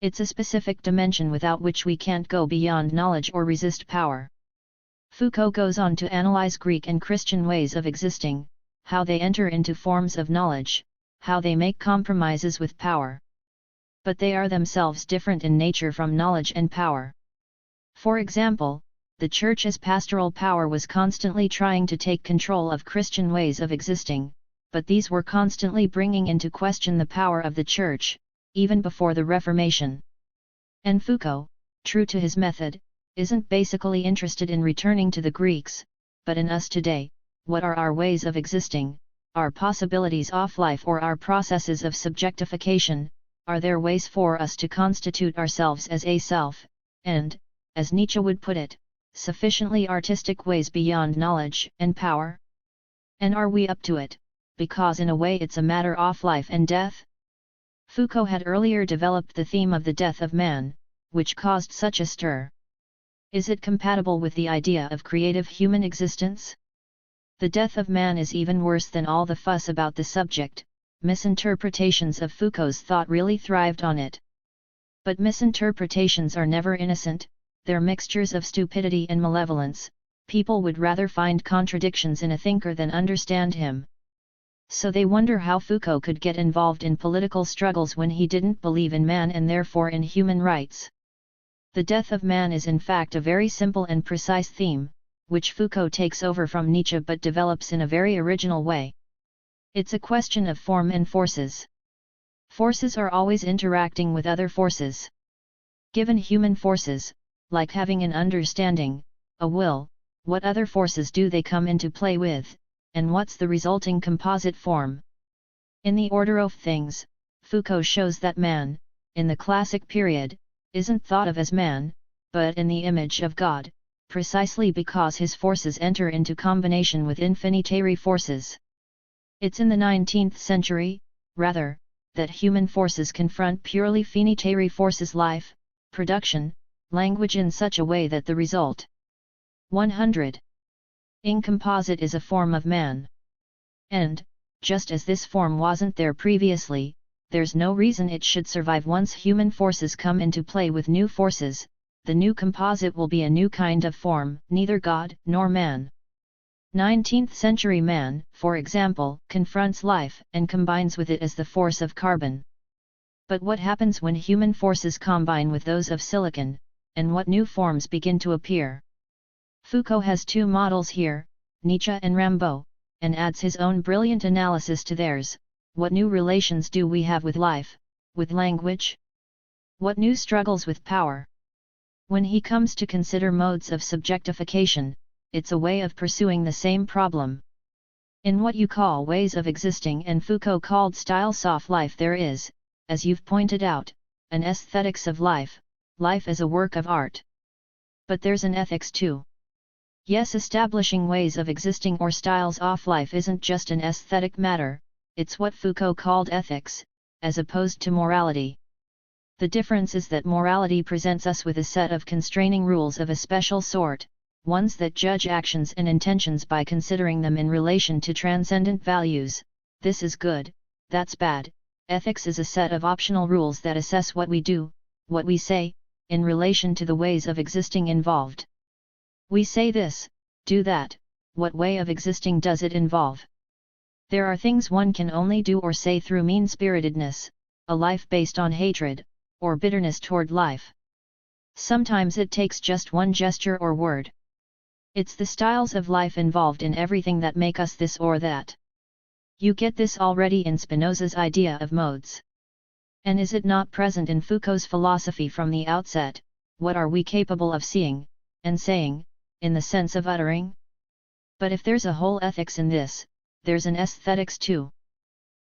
It's a specific dimension without which we can't go beyond knowledge or resist power. Foucault goes on to analyze Greek and Christian ways of existing, how they enter into forms of knowledge, how they make compromises with power. But they are themselves different in nature from knowledge and power. For example, the Church as pastoral power was constantly trying to take control of Christian ways of existing, but these were constantly bringing into question the power of the Church, even before the Reformation. And Foucault, true to his method, isn't basically interested in returning to the Greeks, but in us today. What are our ways of existing, our possibilities of life or our processes of subjectification? Are there ways for us to constitute ourselves as a self, and, as Nietzsche would put it, sufficiently artistic ways beyond knowledge and power? And are we up to it, because in a way it's a matter of life and death? Foucault had earlier developed the theme of the death of man, which caused such a stir. Is it compatible with the idea of creative human existence? The death of man is even worse than all the fuss about the subject. Misinterpretations of Foucault's thought really thrived on it. But misinterpretations are never innocent, they're mixtures of stupidity and malevolence. People would rather find contradictions in a thinker than understand him. So they wonder how Foucault could get involved in political struggles when he didn't believe in man and therefore in human rights. The death of man is in fact a very simple and precise theme, which Foucault takes over from Nietzsche but develops in a very original way. It's a question of form and forces. Forces are always interacting with other forces. Given human forces, like having an understanding, a will, what other forces do they come into play with, and what's the resulting composite form? In the order of things, Foucault shows that man, in the classic period, isn't thought of as man, but in the image of God, precisely because his forces enter into combination with infinitary forces. It's in the 19th century, rather, that human forces confront purely finitary forces, life, production, language in such a way that the result 100. Incomposite is a form of man. And, just as this form wasn't there previously, there's no reason it should survive once human forces come into play with new forces. The new composite will be a new kind of form, neither God nor man. 19th century man, for example, confronts life and combines with it as the force of carbon. But what happens when human forces combine with those of silicon, and what new forms begin to appear? Foucault has two models here, Nietzsche and Rimbaud, and adds his own brilliant analysis to theirs. What new relations do we have with life, with language? What new struggles with power? When he comes to consider modes of subjectification, it's a way of pursuing the same problem. In what you call ways of existing and Foucault called styles of life, there is, as you've pointed out, an aesthetics of life, life as a work of art. But there's an ethics too. Yes, establishing ways of existing or styles of life isn't just an aesthetic matter, it's what Foucault called ethics, as opposed to morality. The difference is that morality presents us with a set of constraining rules of a special sort, ones that judge actions and intentions by considering them in relation to transcendent values. This is good, that's bad. Ethics is a set of optional rules that assess what we do, what we say, in relation to the ways of existing involved. We say this, do that, what way of existing does it involve? There are things one can only do or say through mean-spiritedness, a life based on hatred, or bitterness toward life. Sometimes it takes just one gesture or word. It's the styles of life involved in everything that make us this or that. You get this already in Spinoza's idea of modes. And is it not present in Foucault's philosophy from the outset? What are we capable of seeing, and saying, in the sense of uttering? But if there's a whole ethics in this, there's an aesthetics too.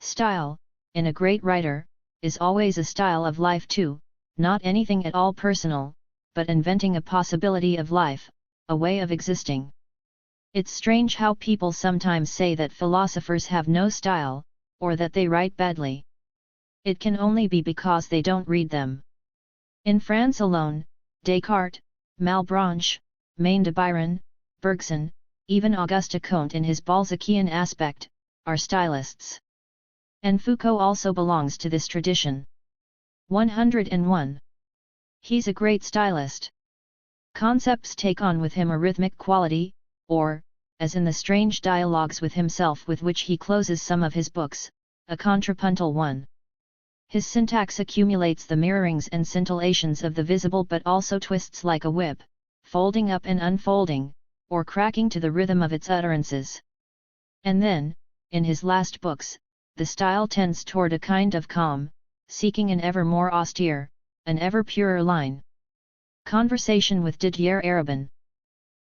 Style, in a great writer, is always a style of life too, not anything at all personal, but inventing a possibility of life, a way of existing. It's strange how people sometimes say that philosophers have no style, or that they write badly. It can only be because they don't read them. In France alone, Descartes, Malebranche, Maine de Byron, Bergson, even Auguste Comte in his Balzacian aspect, are stylists. And Foucault also belongs to this tradition. 101. He's a great stylist. Concepts take on with him a rhythmic quality, or, as in the strange dialogues with himself with which he closes some of his books, a contrapuntal one. His syntax accumulates the mirrorings and scintillations of the visible but also twists like a whip, folding up and unfolding, or cracking to the rhythm of its utterances. And then, in his last books, the style tends toward a kind of calm, seeking an ever more austere, an ever purer line. Conversation with Didier Eribon.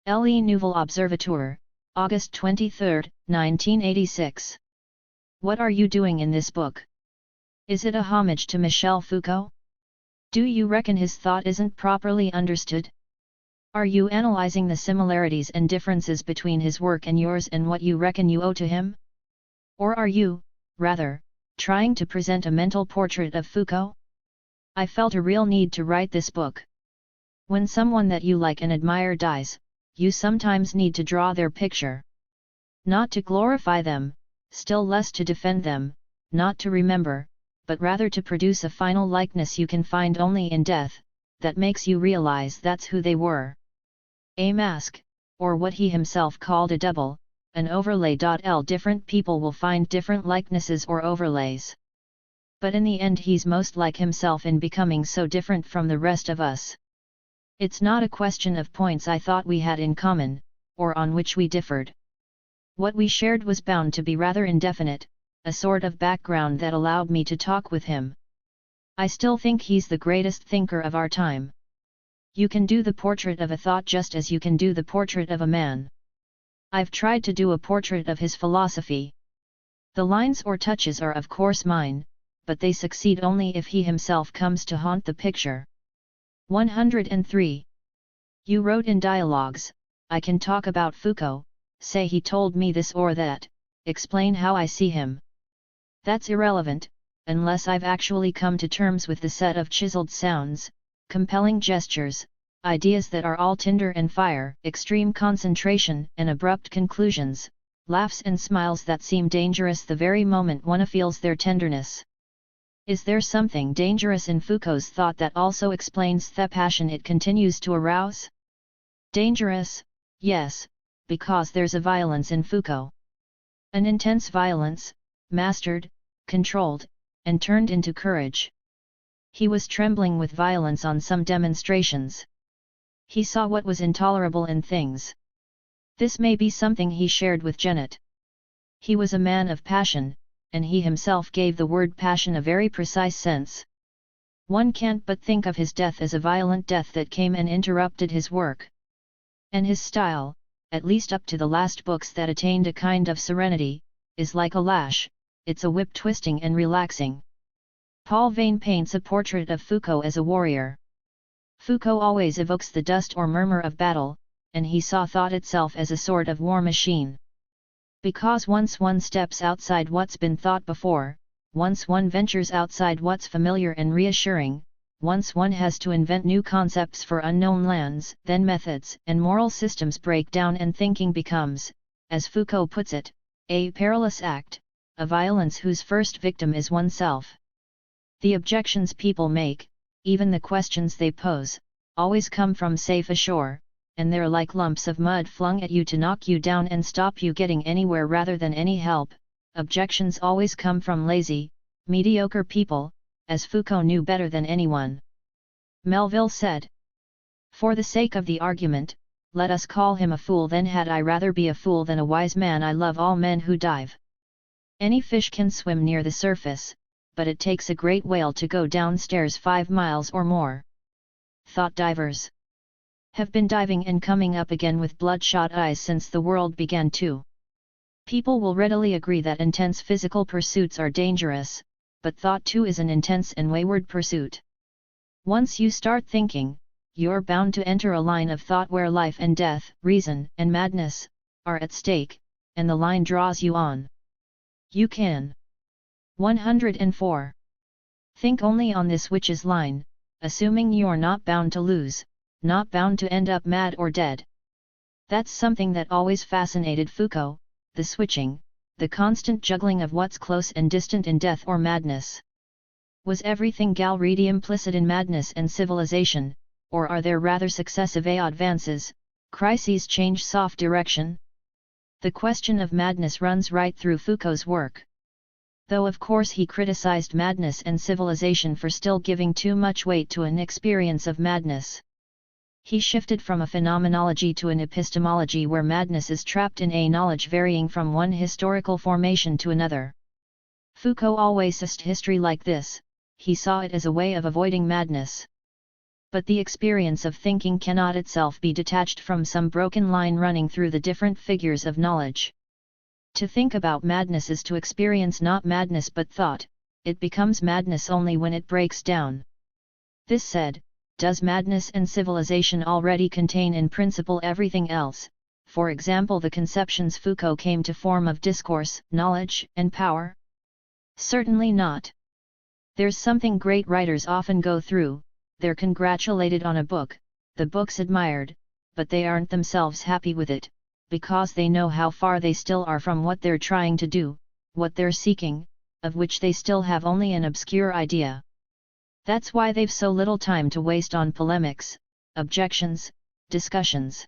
Le Nouvel Observateur, August 23, 1986. What are you doing in this book? Is it a homage to Michel Foucault? Do you reckon his thought isn't properly understood? Are you analyzing the similarities and differences between his work and yours and what you reckon you owe to him? Or are you, rather, trying to present a mental portrait of Foucault? I felt a real need to write this book. When someone that you like and admire dies, you sometimes need to draw their picture. Not to glorify them, still less to defend them, not to remember, but rather to produce a final likeness you can find only in death, that makes you realize that's who they were. A mask, or what he himself called a double, an overlay. Different people will find different likenesses or overlays. But in the end he's most like himself in becoming so different from the rest of us. It's not a question of points I thought we had in common, or on which we differed. What we shared was bound to be rather indefinite, a sort of background that allowed me to talk with him. I still think he's the greatest thinker of our time. You can do the portrait of a thought just as you can do the portrait of a man. I've tried to do a portrait of his philosophy. The lines or touches are of course mine, but they succeed only if he himself comes to haunt the picture. 103. You wrote in dialogues, I can talk about Foucault, say he told me this or that, explain how I see him. That's irrelevant, unless I've actually come to terms with the set of chiseled sounds, compelling gestures, ideas that are all tinder and fire, extreme concentration and abrupt conclusions, laughs and smiles that seem dangerous the very moment one feels their tenderness. Is there something dangerous in Foucault's thought that also explains the passion it continues to arouse? Dangerous, yes, because there's a violence in Foucault. An intense violence, mastered, controlled, and turned into courage. He was trembling with violence on some demonstrations. He saw what was intolerable in things. This may be something he shared with Janet. He was a man of passion, and he himself gave the word passion a very precise sense. One can't but think of his death as a violent death that came and interrupted his work. And his style, at least up to the last books that attained a kind of serenity, is like a lash, it's a whip twisting and relaxing. Paul Vane paints a portrait of Foucault as a warrior. Foucault always evokes the dust or murmur of battle, and he saw thought itself as a sort of war machine. Because once one steps outside what's been thought before, once one ventures outside what's familiar and reassuring, once one has to invent new concepts for unknown lands, then methods and moral systems break down and thinking becomes, as Foucault puts it, a perilous act, a violence whose first victim is oneself. The objections people make, even the questions they pose, always come from safe ashore, and they're like lumps of mud flung at you to knock you down and stop you getting anywhere rather than any help. Objections always come from lazy, mediocre people, as Foucault knew better than anyone. Melville said, "For the sake of the argument, let us call him a fool, then had I rather be a fool than a wise man. I love all men who dive. Any fish can swim near the surface, but it takes a great whale to go downstairs 5 miles or more." Thought divers have been diving and coming up again with bloodshot eyes since the world began to. People will readily agree that intense physical pursuits are dangerous, but thought too is an intense and wayward pursuit. Once you start thinking, you're bound to enter a line of thought where life and death, reason and madness, are at stake, and the line draws you on. You can. 104. Think only on this which is line, assuming you're not bound to lose, not bound to end up mad or dead. That's something that always fascinated Foucault, the switching, the constant juggling of what's close and distant in death or madness. Was everything already implicit in madness and civilization, or are there rather successive advances, crises change soft direction? The question of madness runs right through Foucault's work. Though of course he criticized madness and civilization for still giving too much weight to an experience of madness. He shifted from a phenomenology to an epistemology where madness is trapped in a knowledge varying from one historical formation to another. Foucault always saw history like this, he saw it as a way of avoiding madness. But the experience of thinking cannot itself be detached from some broken line running through the different figures of knowledge. To think about madness is to experience not madness but thought, it becomes madness only when it breaks down. This said, does madness and civilization already contain in principle everything else, for example the conceptions Foucault came to form of discourse, knowledge, and power? Certainly not. There's something great writers often go through, they're congratulated on a book, the book's admired, but they aren't themselves happy with it, because they know how far they still are from what they're trying to do, what they're seeking, of which they still have only an obscure idea. That's why they've so little time to waste on polemics, objections, discussions.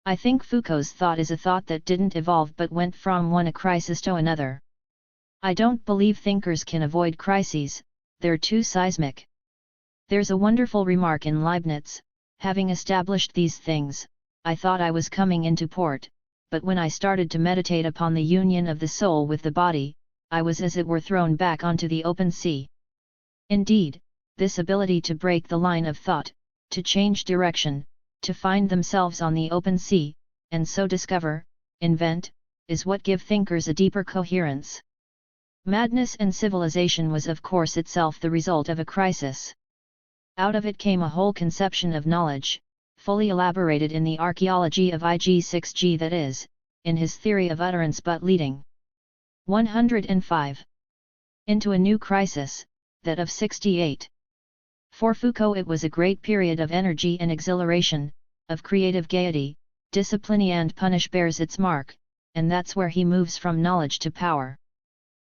I think Foucault's thought is a thought that didn't evolve but went from one crisis to another. I don't believe thinkers can avoid crises, they're too seismic. There's a wonderful remark in Leibniz, having established these things, I thought I was coming into port, but when I started to meditate upon the union of the soul with the body, I was as it were thrown back onto the open sea. Indeed, this ability to break the line of thought, to change direction, to find themselves on the open sea, and so discover, invent, is what give thinkers a deeper coherence. Madness and civilization was of course itself the result of a crisis. Out of it came a whole conception of knowledge, fully elaborated in the archaeology of Ig6G, that is, in his theory of utterance but leading. 105. Into a new crisis, that of 68. For Foucault it was a great period of energy and exhilaration, of creative gaiety, discipline and punish bears its mark, and that's where he moves from knowledge to power.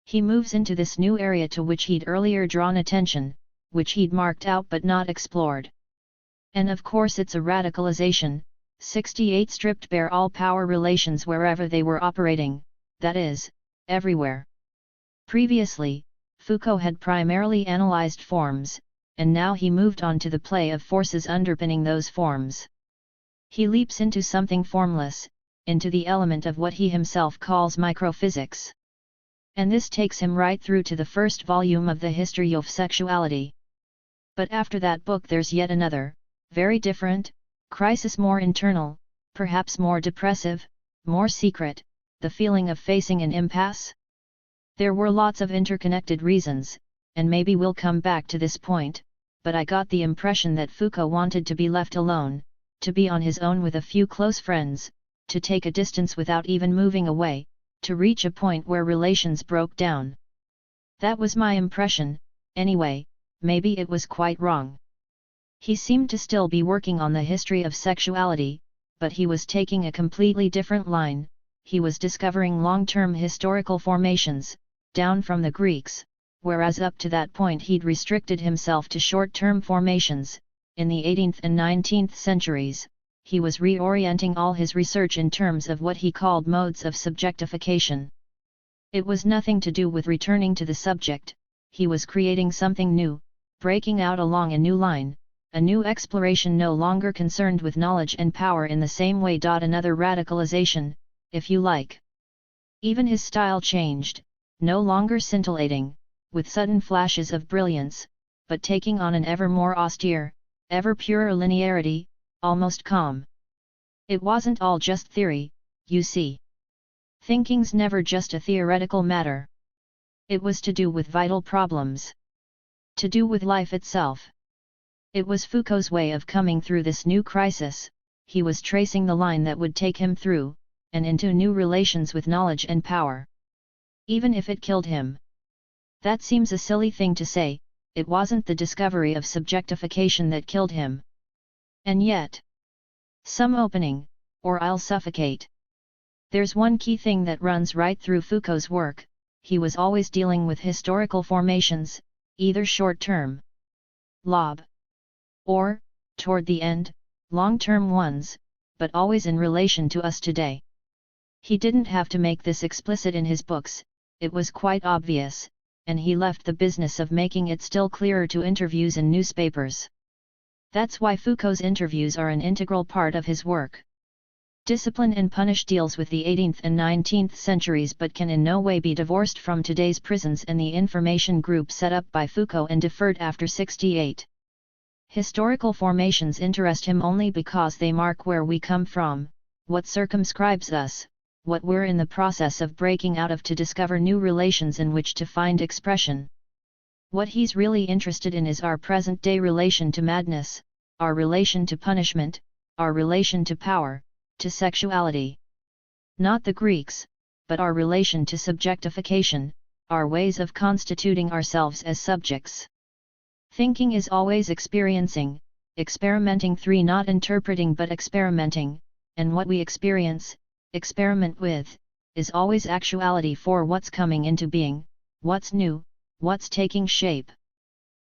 He moves into this new area to which he'd earlier drawn attention, which he'd marked out but not explored. And of course it's a radicalization. 68 stripped bare all power relations wherever they were operating, that is, everywhere. Previously, Foucault had primarily analyzed forms, and now he moved on to the play of forces underpinning those forms. He leaps into something formless, into the element of what he himself calls microphysics. And this takes him right through to the first volume of the History of Sexuality. But after that book there's yet another, very different, crisis, more internal, perhaps more depressive, more secret, the feeling of facing an impasse. There were lots of interconnected reasons, and maybe we'll come back to this point, but I got the impression that Foucault wanted to be left alone, to be on his own with a few close friends, to take a distance without even moving away, to reach a point where relations broke down. That was my impression, anyway. Maybe it was quite wrong. He seemed to still be working on the history of sexuality, but he was taking a completely different line. He was discovering long-term historical formations, down from the Greeks, whereas up to that point he'd restricted himself to short-term formations. In the 18th and 19th centuries, he was reorienting all his research in terms of what he called modes of subjectification. It was nothing to do with returning to the subject, he was creating something new, breaking out along a new line, a new exploration no longer concerned with knowledge and power in the same way. Another radicalization, if you like. Even his style changed, no longer scintillating, with sudden flashes of brilliance, but taking on an ever more austere, ever purer linearity, almost calm. It wasn't all just theory, you see. Thinking's never just a theoretical matter. It was to do with vital problems. To do with life itself. It was Foucault's way of coming through this new crisis. He was tracing the line that would take him through, and into new relations with knowledge and power. Even if it killed him. That seems a silly thing to say, it wasn't the discovery of subjectification that killed him. And yet, some opening, or I'll suffocate. There's one key thing that runs right through Foucault's work. He was always dealing with historical formations, either short-term, lob, or, toward the end, long-term ones, but always in relation to us today. He didn't have to make this explicit in his books, it was quite obvious, and he left the business of making it still clearer to interviews in newspapers. That's why Foucault's interviews are an integral part of his work. Discipline and Punish deals with the 18th and 19th centuries but can in no way be divorced from today's prisons and the information group set up by Foucault and deferred after 68. Historical formations interest him only because they mark where we come from, what circumscribes us, what we're in the process of breaking out of to discover new relations in which to find expression. What he's really interested in is our present-day relation to madness, our relation to punishment, our relation to power, to sexuality. Not the Greeks, but our relation to subjectification, our ways of constituting ourselves as subjects. Thinking is always experiencing, experimenting, not interpreting but experimenting, and what we experience, experiment with, is always actuality for what's coming into being, what's new, what's taking shape.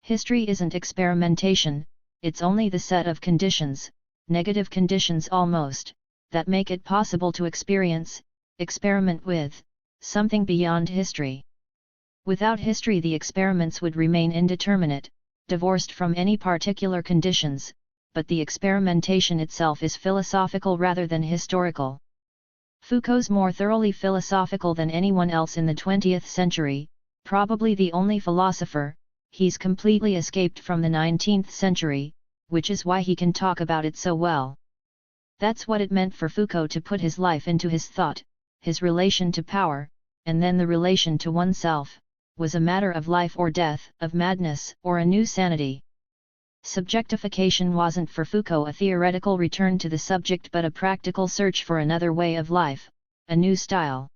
History isn't experimentation, it's only the set of conditions, negative conditions almost, that make it possible to experience, experiment with, something beyond history. Without history the experiments would remain indeterminate, divorced from any particular conditions, but the experimentation itself is philosophical rather than historical. Foucault's more thoroughly philosophical than anyone else in the 20th century, probably the only philosopher. He's completely escaped from the 19th century, which is why he can talk about it so well. That's what it meant for Foucault to put his life into his thought, his relation to power, and then the relation to oneself, was a matter of life or death, of madness or a new sanity. Subjectification wasn't for Foucault a theoretical return to the subject but a practical search for another way of life, a new style.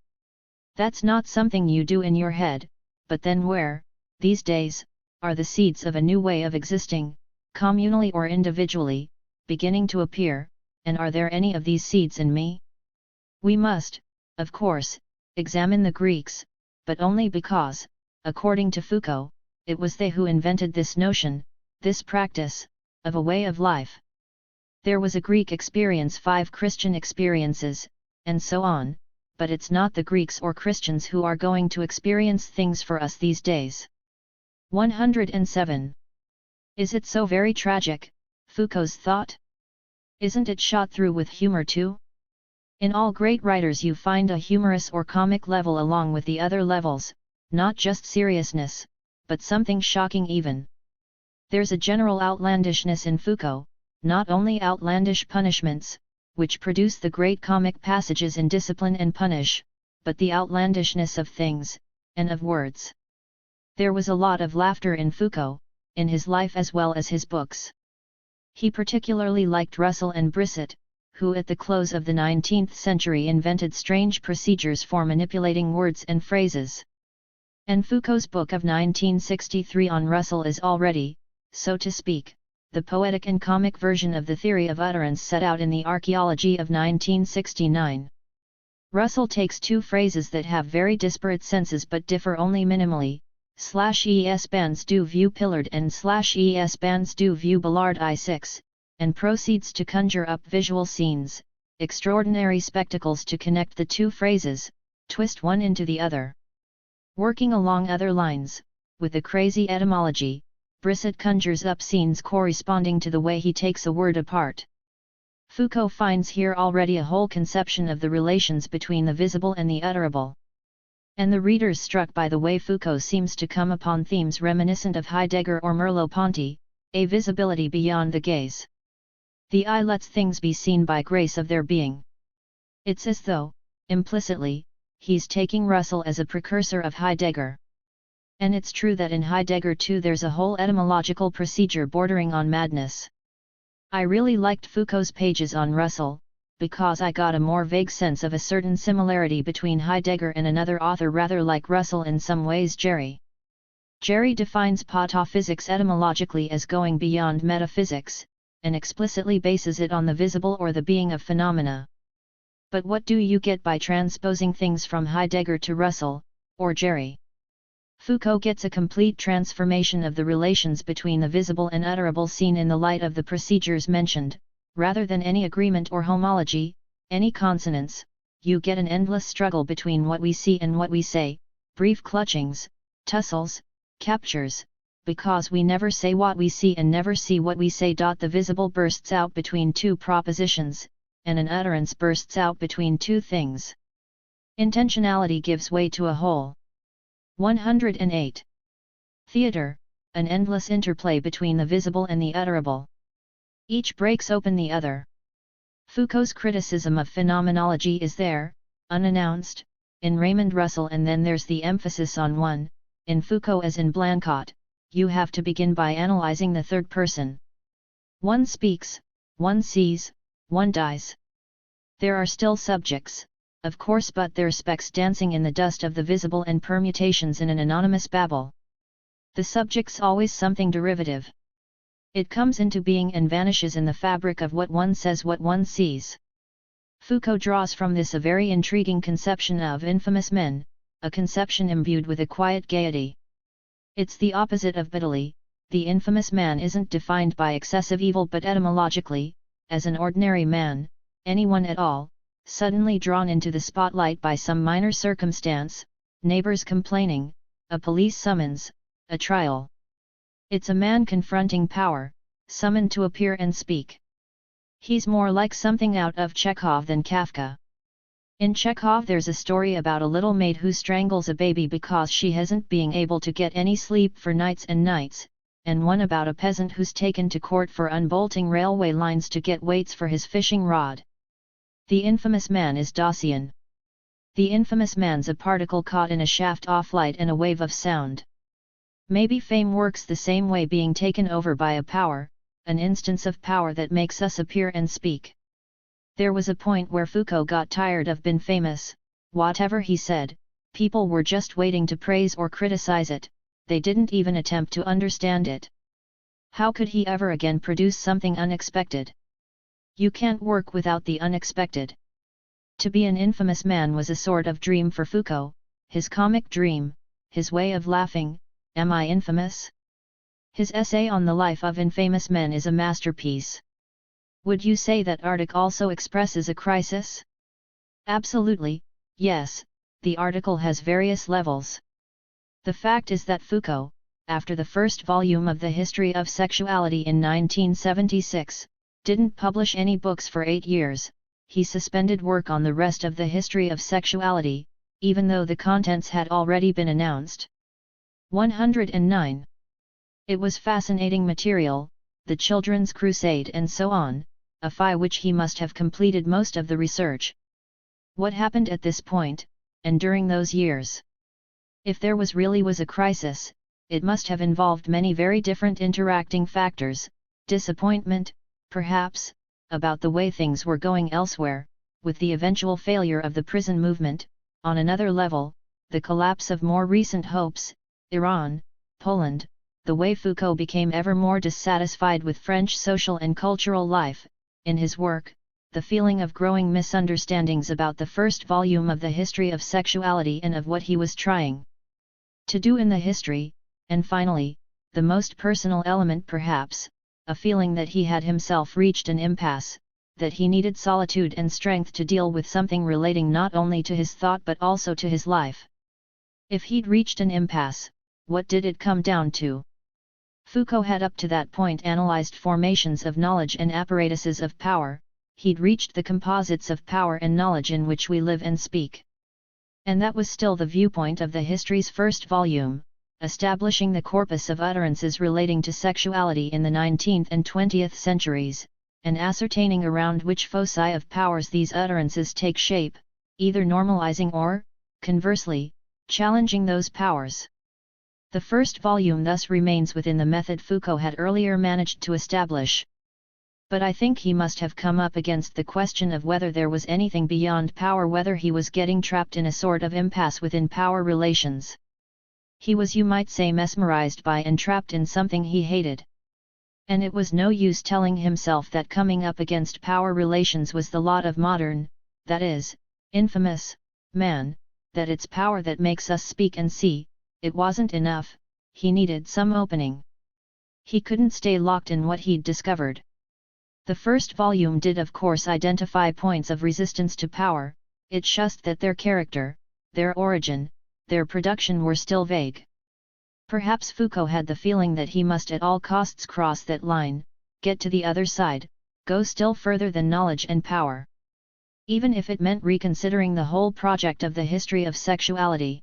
That's not something you do in your head, but then where, these days, are the seeds of a new way of existing, communally or individually, beginning to appear, and are there any of these seeds in me? We must, of course, examine the Greeks, but only because, according to Foucault, it was they who invented this notion, this practice, of a way of life. There was a Greek experience, 5 Christian experiences, and so on, but it's not the Greeks or Christians who are going to experience things for us these days. 107. Is it so very tragic, Foucault's thought? Isn't it shot through with humor too? In all great writers you find a humorous or comic level along with the other levels, not just seriousness, but something shocking even. There's a general outlandishness in Foucault, not only outlandish punishments, which produce the great comic passages in Discipline and Punish, but the outlandishness of things, and of words. There was a lot of laughter in Foucault, in his life as well as his books. He particularly liked Russell and Brisset, who at the close of the 19th century invented strange procedures for manipulating words and phrases. And Foucault's book of 1963 on Russell is already, so to speak, the poetic and comic version of the theory of utterance set out in the Archaeology of 1969. Russell takes two phrases that have very disparate senses but differ only minimally, /es bands du vieux Pillard and /es bands du vieux Ballard I6, and proceeds to conjure up visual scenes, extraordinary spectacles to connect the two phrases, twist one into the other. Working along other lines, with a crazy etymology, Brisset conjures up scenes corresponding to the way he takes a word apart. Foucault finds here already a whole conception of the relations between the visible and the utterable. And the reader's struck by the way Foucault seems to come upon themes reminiscent of Heidegger or Merleau-Ponty, a visibility beyond the gaze. The eye lets things be seen by grace of their being. It's as though, implicitly, he's taking Russell as a precursor of Heidegger. And it's true that in Heidegger too there's a whole etymological procedure bordering on madness. I really liked Foucault's pages on Russell, because I got a more vague sense of a certain similarity between Heidegger and another author rather like Russell in some ways, Jerry. Jerry defines pataphysics etymologically as going beyond metaphysics, and explicitly bases it on the visible or the being of phenomena. But what do you get by transposing things from Heidegger to Russell, or Jerry? Foucault gets a complete transformation of the relations between the visible and utterable seen in the light of the procedures mentioned, rather than any agreement or homology, any consonance. You get an endless struggle between what we see and what we say, brief clutchings, tussles, captures, because we never say what we see and never see what we say. The visible bursts out between two propositions, and an utterance bursts out between two things. Intentionality gives way to a whole. 108. Theatre, an endless interplay between the visible and the utterable. Each breaks open the other. Foucault's criticism of phenomenology is there, unannounced, in Raymond Russell, and then there's the emphasis on one. In Foucault as in Blancot, you have to begin by analyzing the third person. One speaks, one sees, one dies. There are still subjects, of course, but they're specks dancing in the dust of the visible and permutations in an anonymous babble. The subject's always something derivative. It comes into being and vanishes in the fabric of what one says, what one sees. Foucault draws from this a very intriguing conception of infamous men, a conception imbued with a quiet gaiety. It's the opposite of bitterly. The infamous man isn't defined by excessive evil but etymologically, as an ordinary man, anyone at all, suddenly drawn into the spotlight by some minor circumstance, neighbors complaining, a police summons, a trial. It's a man confronting power, summoned to appear and speak. He's more like something out of Chekhov than Kafka. In Chekhov there's a story about a little maid who strangles a baby because she hasn't been able to get any sleep for nights and nights, and one about a peasant who's taken to court for unbolting railway lines to get weights for his fishing rod. The infamous man is Dacian. The infamous man's a particle caught in a shaft of light and a wave of sound. Maybe fame works the same way, being taken over by a power, an instance of power that makes us appear and speak. There was a point where Foucault got tired of being famous. Whatever he said, people were just waiting to praise or criticize it, they didn't even attempt to understand it. How could he ever again produce something unexpected? You can't work without the unexpected. To be an infamous man was a sort of dream for Foucault, his comic dream, his way of laughing. Am I infamous? His essay on the life of infamous men is a masterpiece. Would you say that article also expresses a crisis? Absolutely, yes, the article has various levels. The fact is that Foucault, after the first volume of the History of Sexuality in 1976, didn't publish any books for 8 years. He suspended work on the rest of the History of Sexuality, even though the contents had already been announced. 109. It was fascinating material, the Children's Crusade and so on, by which he must have completed most of the research. What happened at this point, and during those years? If there really was a crisis, it must have involved many very different interacting factors, disappointment, perhaps, about the way things were going elsewhere, with the eventual failure of the prison movement, on another level, the collapse of more recent hopes, Iran, Poland, the way Foucault became ever more dissatisfied with French social and cultural life, in his work, the feeling of growing misunderstandings about the first volume of the History of Sexuality and of what he was trying to do in the history, and finally, the most personal element perhaps, a feeling that he had himself reached an impasse, that he needed solitude and strength to deal with something relating not only to his thought but also to his life. If he'd reached an impasse, what did it come down to? Foucault had up to that point analyzed formations of knowledge and apparatuses of power, he'd reached the composites of power and knowledge in which we live and speak. And that was still the viewpoint of the history's first volume, establishing the corpus of utterances relating to sexuality in the 19th and 20th centuries, and ascertaining around which foci of powers these utterances take shape, either normalizing or, conversely, challenging those powers. The first volume thus remains within the method Foucault had earlier managed to establish. But I think he must have come up against the question of whether there was anything beyond power, whether he was getting trapped in a sort of impasse within power relations. He was, you might say, mesmerized by and trapped in something he hated. And it was no use telling himself that coming up against power relations was the lot of modern, that is, infamous, man, that it's power that makes us speak and see. It wasn't enough, he needed some opening. He couldn't stay locked in what he'd discovered. The first volume did of course identify points of resistance to power, it's just that their character, their origin, their production were still vague. Perhaps Foucault had the feeling that he must at all costs cross that line, get to the other side, go still further than knowledge and power. Even if it meant reconsidering the whole project of the history of sexuality.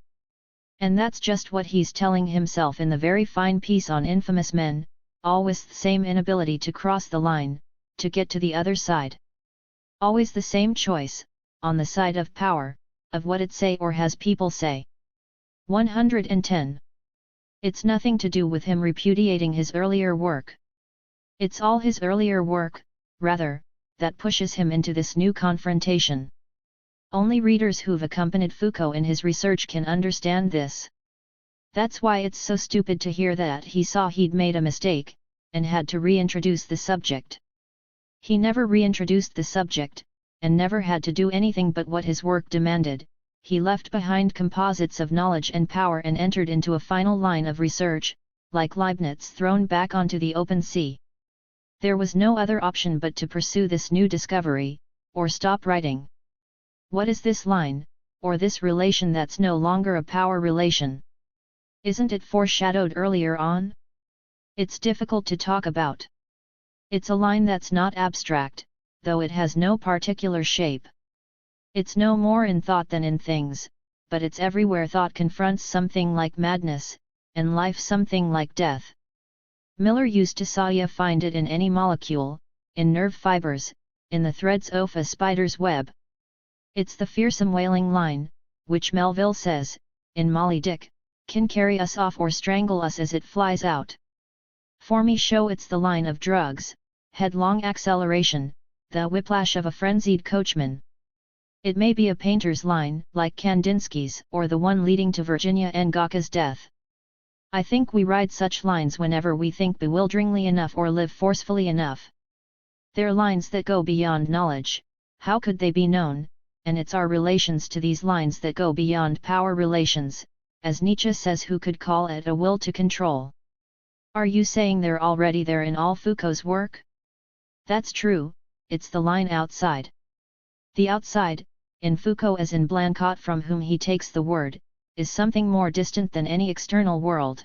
And that's just what he's telling himself in the very fine piece on infamous men, always the same inability to cross the line, to get to the other side. Always the same choice, on the side of power, of what it say or has people say. 110. It's nothing to do with him repudiating his earlier work. It's all his earlier work, rather, that pushes him into this new confrontation. Only readers who've accompanied Foucault in his research can understand this. That's why it's so stupid to hear that he saw he'd made a mistake, and had to reintroduce the subject. He never reintroduced the subject, and never had to do anything but what his work demanded. He left behind composites of knowledge and power and entered into a final line of research, like Leibniz thrown back onto the open sea. There was no other option but to pursue this new discovery, or stop writing. What is this line, or this relation that's no longer a power relation? Isn't it foreshadowed earlier on? It's difficult to talk about. It's a line that's not abstract, though it has no particular shape. It's no more in thought than in things, but it's everywhere. Thought confronts something like madness, and life something like death. Miller used to say you find it in any molecule, in nerve fibers, in the threads of a spider's web. It's the fearsome wailing line, which Melville says, in Molly Dick, can carry us off or strangle us as it flies out. For me it's the line of drugs, headlong acceleration, the whiplash of a frenzied coachman. It may be a painter's line, like Kandinsky's, or the one leading to Virginia Ngaka's death. I think we ride such lines whenever we think bewilderingly enough or live forcefully enough. They're lines that go beyond knowledge. How could they be known? And it's our relations to these lines that go beyond power relations, as Nietzsche says, who could call it a will to control. Are you saying they're already there in all Foucault's work? That's true, it's the line outside. The outside, in Foucault as in Blanquat from whom he takes the word, is something more distant than any external world.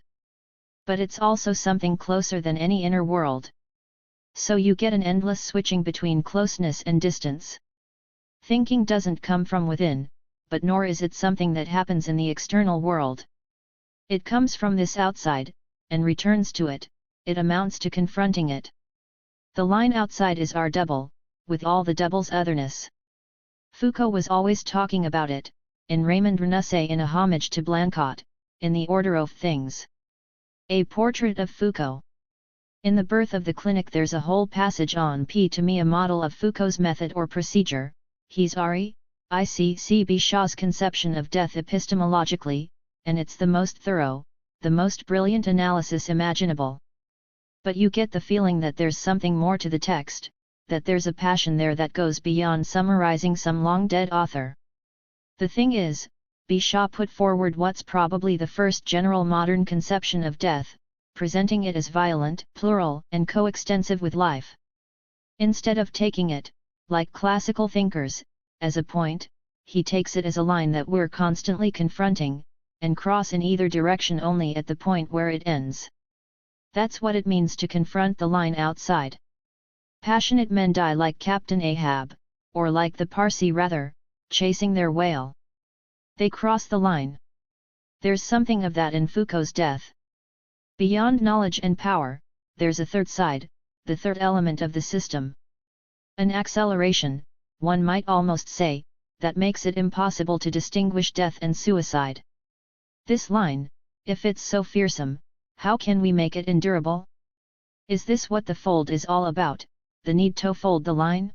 but it's also something closer than any inner world. So you get an endless switching between closeness and distance. Thinking doesn't come from within, but nor is it something that happens in the external world. It comes from this outside, and returns to it. It amounts to confronting it. The line outside is our double, with all the double's otherness. Foucault was always talking about it, in Raymond Renusset in A Homage to Blanquot, in The Order of Things. A Portrait of Foucault. In The Birth of the Clinic there's a whole passage on P, to me a model of Foucault's method or procedure. He's R.E.I.C.C. Bichat's conception of death epistemologically, and it's the most thorough, the most brilliant analysis imaginable. But you get the feeling that there's something more to the text, that there's a passion there that goes beyond summarizing some long-dead author. The thing is, Bichat put forward what's probably the first general modern conception of death, presenting it as violent, plural, and coextensive with life. Instead of taking it, like classical thinkers, as a point, he takes it as a line that we're constantly confronting, and cross in either direction only at the point where it ends. That's what it means to confront the line outside. Passionate men die like Captain Ahab, or like the Parsi rather, chasing their whale. They cross the line. There's something of that in Foucault's death. Beyond knowledge and power, there's a third side, the third element of the system. An acceleration, one might almost say, that makes it impossible to distinguish death and suicide. This line, if it's so fearsome, how can we make it endurable? Is this what the fold is all about, the need to fold the line?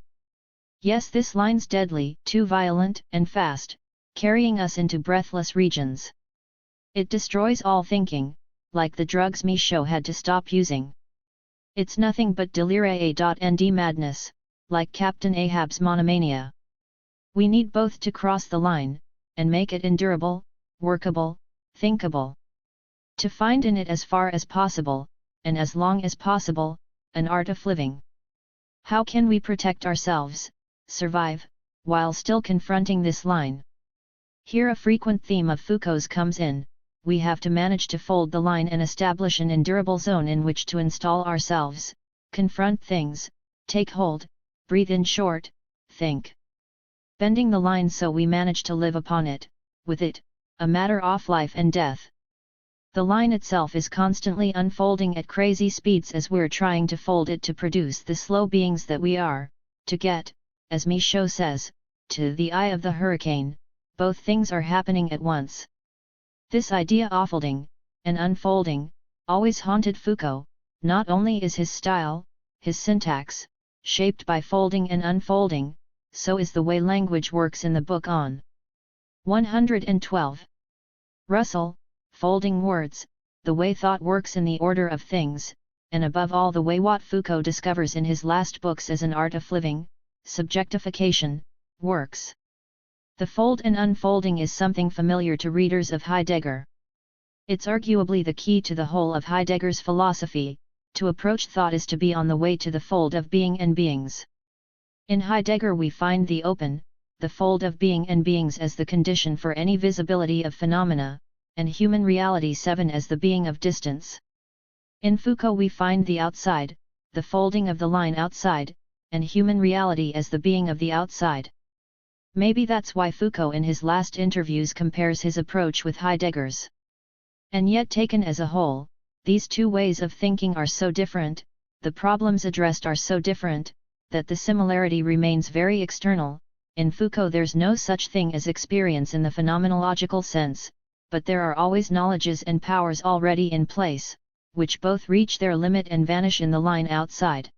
Yes, this line's deadly, too violent and fast, carrying us into breathless regions. It destroys all thinking, like the drugs Michaud had to stop using. It's nothing but delirium madness, like Captain Ahab's monomania. We need both to cross the line, and make it endurable, workable, thinkable. To find in it as far as possible, and as long as possible, an art of living. How can we protect ourselves, survive, while still confronting this line? Here a frequent theme of Foucault's comes in. We have to manage to fold the line and establish an endurable zone in which to install ourselves, confront things, take hold, breathe in short, think. Bending the line so we manage to live upon it, with it, a matter of life and death. The line itself is constantly unfolding at crazy speeds as we're trying to fold it to produce the slow beings that we are, to get, as Michaud says, to the eye of the hurricane. Both things are happening at once. This idea of folding, and unfolding, always haunted Foucault. Not only is his style, his syntax, shaped by folding and unfolding, so is the way language works in the book on 112. Russell, folding words, the way thought works in the order of things, and above all the way what Foucault discovers in his last books as an art of living, subjectification, works. The fold and unfolding is something familiar to readers of Heidegger. It's arguably the key to the whole of Heidegger's philosophy. To approach thought is to be on the way to the fold of being and beings. In Heidegger we find the open, the fold of being and beings as the condition for any visibility of phenomena, and human reality 7 as the being of distance. In Foucault we find the outside, the folding of the line outside, and human reality as the being of the outside. Maybe that's why Foucault in his last interviews compares his approach with Heidegger's. And yet taken as a whole, these two ways of thinking are so different, the problems addressed are so different, that the similarity remains very external. In Foucault there's no such thing as experience in the phenomenological sense, but there are always knowledges and powers already in place, which both reach their limit and vanish in the line outside.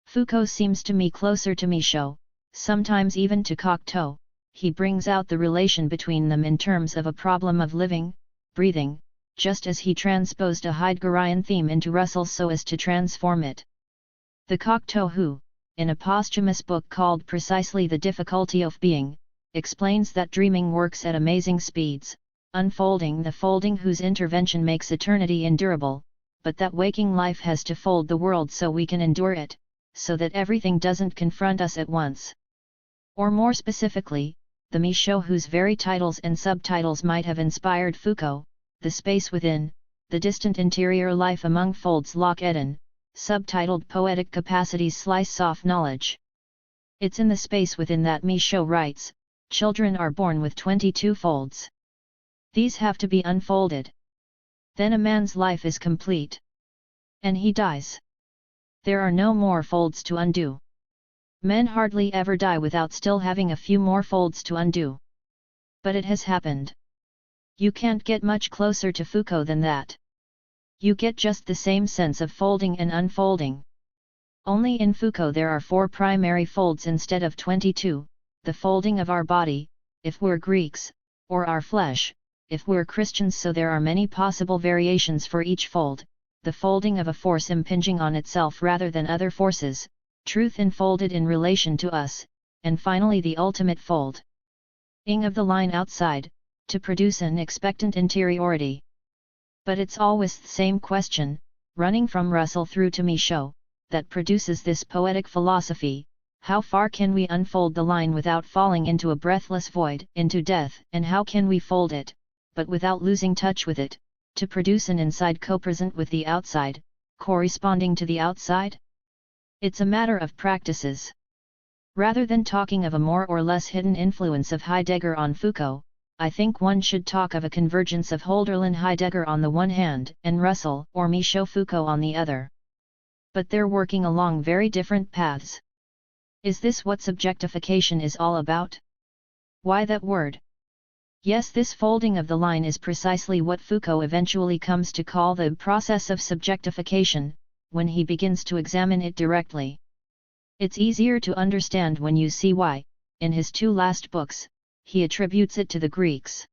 Foucault seems to me closer to Michaud, sometimes even to Cocteau. He brings out the relation between them in terms of a problem of living, breathing, just as he transposed a Heideggerian theme into Russell's so as to transform it. The Cocteau who, in a posthumous book called Precisely the Difficulty of Being, explains that dreaming works at amazing speeds, unfolding the folding whose intervention makes eternity endurable, but that waking life has to fold the world so we can endure it, so that everything doesn't confront us at once. Or more specifically, the Michaud whose very titles and subtitles might have inspired Foucault, The Space Within, The Distant Interior Life Among Folds Loch Eden, subtitled Poetic Capacities Slice Off Knowledge. It's in the space within that Michaud writes, children are born with 22 folds. These have to be unfolded. Then a man's life is complete. And he dies. There are no more folds to undo. Men hardly ever die without still having a few more folds to undo. But it has happened. You can't get much closer to Foucault than that. You get just the same sense of folding and unfolding. Only in Foucault there are 4 primary folds instead of 22, the folding of our body, if we're Greeks, or our flesh, if we're Christians, so there are many possible variations for each fold, the folding of a force impinging on itself rather than other forces, truth enfolded in relation to us, and finally the ultimate fold. Ing of the line outside, to produce an expectant interiority. But it's always the same question, running from Russell through to Michaud, that produces this poetic philosophy: how far can we unfold the line without falling into a breathless void, into death, and how can we fold it, but without losing touch with it, to produce an inside co-present with the outside, corresponding to the outside? It's a matter of practices. Rather than talking of a more or less hidden influence of Heidegger on Foucault, I think one should talk of a convergence of Hölderlin-Heidegger on the one hand, and Russell or Michaud-Foucault on the other. But they're working along very different paths. Is this what subjectification is all about? Why that word? Yes, this folding of the line is precisely what Foucault eventually comes to call the process of subjectification, when he begins to examine it directly. It's easier to understand when you see why, in his 2 last books, he attributes it to the Greeks.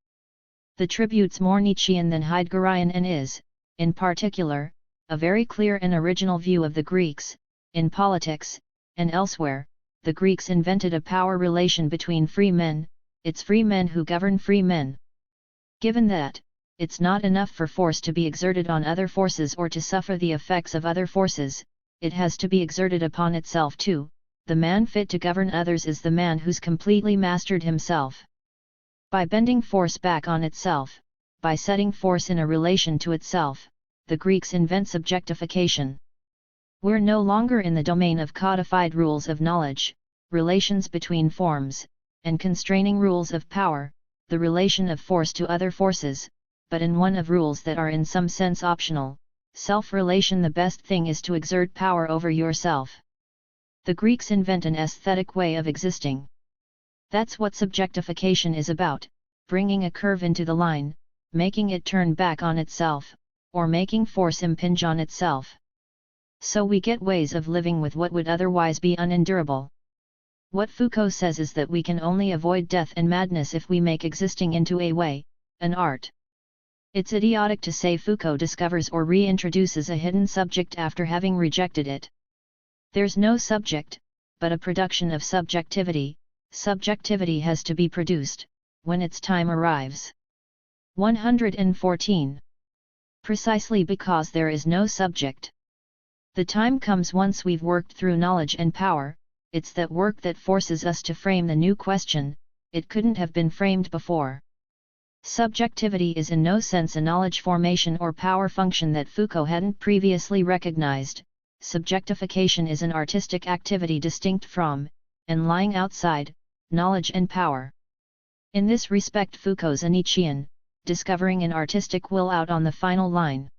The tribute's more Nietzschean than Heideggerian and is, in particular, a very clear and original view of the Greeks. In politics, and elsewhere, the Greeks invented a power relation between free men, it's free men who govern free men. Given that, it's not enough for force to be exerted on other forces or to suffer the effects of other forces, it has to be exerted upon itself too. The man fit to govern others is the man who's completely mastered himself. By bending force back on itself, by setting force in a relation to itself, the Greeks invent subjectification. We're no longer in the domain of codified rules of knowledge, relations between forms, and constraining rules of power, the relation of force to other forces, but in one of rules that are in some sense optional, self-relation. The best thing is to exert power over yourself. The Greeks invent an aesthetic way of existing. That's what subjectification is about, bringing a curve into the line, making it turn back on itself, or making force impinge on itself. So we get ways of living with what would otherwise be unendurable. What Foucault says is that we can only avoid death and madness if we make existing into a way, an art. It's idiotic to say Foucault discovers or reintroduces a hidden subject after having rejected it. There's no subject, but a production of subjectivity. Subjectivity has to be produced, when its time arrives. 114. Precisely because there is no subject. The time comes once we've worked through knowledge and power. It's that work that forces us to frame the new question, it couldn't have been framed before. Subjectivity is in no sense a knowledge formation or power function that Foucault hadn't previously recognized. Subjectification is an artistic activity distinct from, and lying outside, knowledge and power. In this respect Foucault's a Nietzschean, discovering an artistic will out on the final line.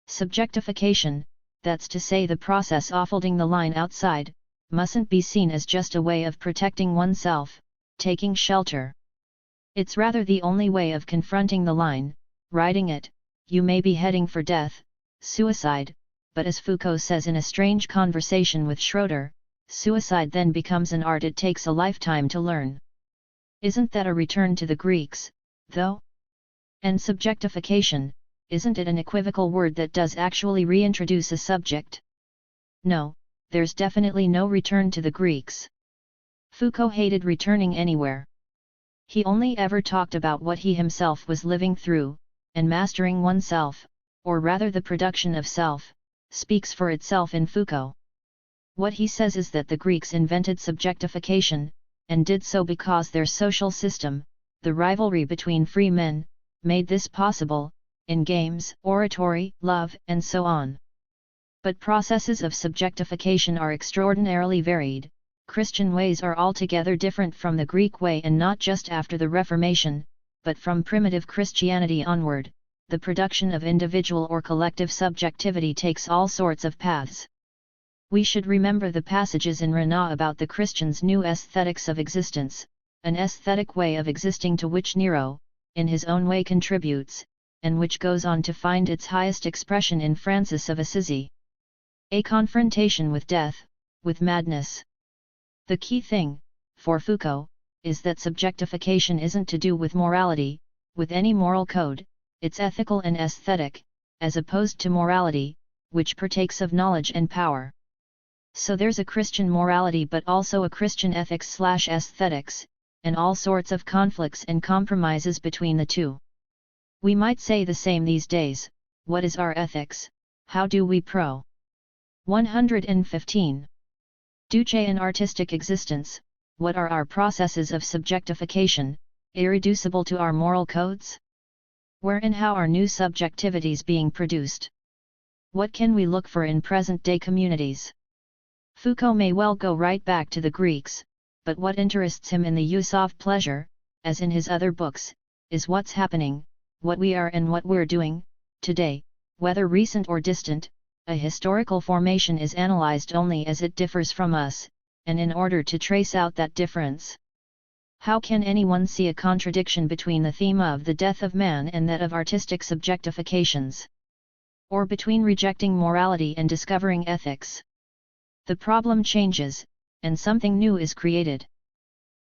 Subjectification, that's to say the process offloading the line outside, mustn't be seen as just a way of protecting oneself, taking shelter. It's rather the only way of confronting the line, riding it. You may be heading for death, suicide, but as Foucault says in a strange conversation with Schroeder, suicide then becomes an art it takes a lifetime to learn. Isn't that a return to the Greeks, though? And subjectification, isn't it an equivocal word that does actually reintroduce a subject? No, there's definitely no return to the Greeks. Foucault hated returning anywhere. He only ever talked about what he himself was living through, and mastering oneself, or rather the production of self, speaks for itself in Foucault. What he says is that the Greeks invented subjectification, and did so because their social system, the rivalry between free men, made this possible. in games, oratory, love, and so on. But processes of subjectification are extraordinarily varied. Christian ways are altogether different from the Greek way, and not just after the Reformation, but from primitive Christianity onward. The production of individual or collective subjectivity takes all sorts of paths. We should remember the passages in Renan about the Christian's new aesthetics of existence, an aesthetic way of existing to which Nero, in his own way, contributes, and which goes on to find its highest expression in Francis of Assisi. A confrontation with death, with madness. The key thing, for Foucault, is that subjectification isn't to do with morality, with any moral code, it's ethical and aesthetic, as opposed to morality, which partakes of knowledge and power. So there's a Christian morality but also a Christian ethics/aesthetics, and all sorts of conflicts and compromises between the two. We might say the same these days. What is our ethics? How do we 115. Duce an artistic existence, what are our processes of subjectification, irreducible to our moral codes? Where and how are new subjectivities being produced? What can we look for in present-day communities? Foucault may well go right back to the Greeks, but what interests him in the use of pleasure, as in his other books, is what's happening, what we are and what we're doing, today, whether recent or distant. A historical formation is analyzed only as it differs from us, and in order to trace out that difference. How can anyone see a contradiction between the theme of the death of man and that of artistic subjectifications? Or between rejecting morality and discovering ethics? The problem changes, and something new is created.